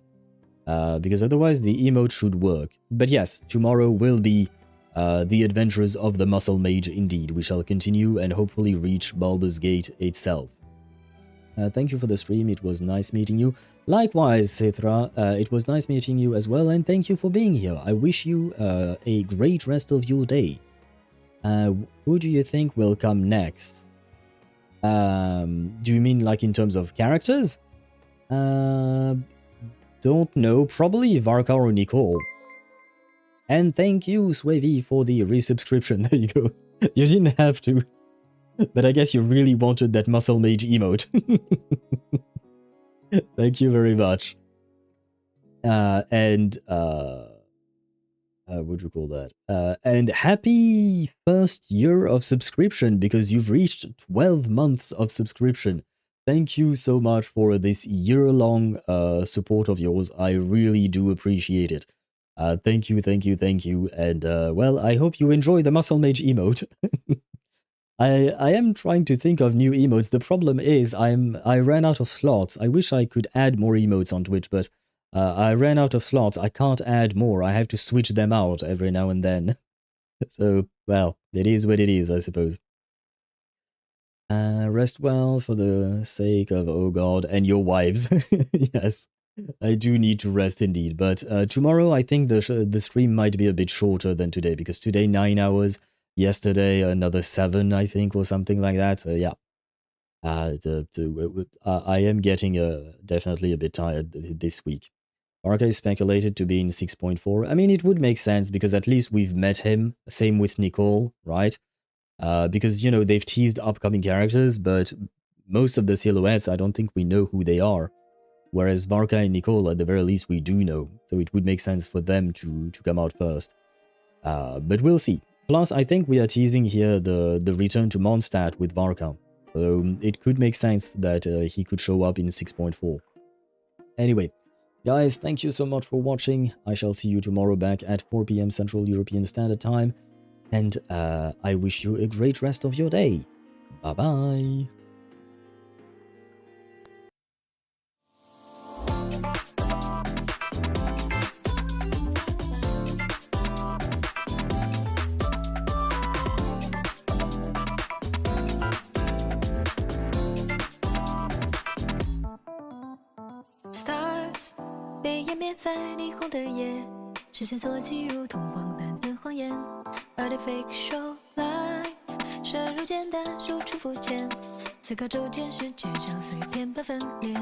Because otherwise the emote should work. But yes, tomorrow will be the adventures of the Muscle Mage indeed. We shall continue and hopefully reach Baldur's Gate itself. Thank you for the stream, it was nice meeting you. Likewise, Sithra, it was nice meeting you as well, and thank you for being here. I wish you a great rest of your day. Who do you think will come next? Do you mean like in terms of characters? Don't know, probably Varka or Nicole. And thank you, Swevy, for the resubscription. There you go. You didn't have to. But I guess you really wanted that Muscle Mage emote. Thank you very much. What do you call that? And happy first year of subscription, because you've reached 12 months of subscription. Thank you so much for this year-long support of yours. I really do appreciate it. Thank you, thank you, thank you. And, well, I hope you enjoy the Muscle Mage emote. I am trying to think of new emotes. The problem is I ran out of slots. I wish I could add more emotes on Twitch, but I ran out of slots. I can't add more. I have to switch them out every now and then. So, well, it is what it is, I suppose. Rest well for the sake of, oh god, and your wives. Yes, I do need to rest indeed. But tomorrow I think the stream might be a bit shorter than today, because today 9 hours. Yesterday, another 7, I think, or something like that. So, yeah. I am getting definitely a bit tired this week. Arca is speculated to be in 6.4. I mean, it would make sense, because at least we've met him. Same with Nicole, right? Because, you know, they've teased upcoming characters, but most of the silhouettes, I don't think we know who they are. Whereas Varka and Nicole, at the very least, we do know. So it would make sense for them to come out first. But we'll see. Plus, I think we are teasing here the return to Mondstadt with Varka. So it could make sense that he could show up in 6.4. Anyway, guys, thank you so much for watching. I shall see you tomorrow back at 4 PM Central European Standard Time. And I wish you a great rest of your day. Bye-bye. Stars, they 湮灭在霓虹的夜，视线所及如同荒诞的谎言。Artifact show life， 深入简单，输出肤浅，思考周间世界像碎片般分裂。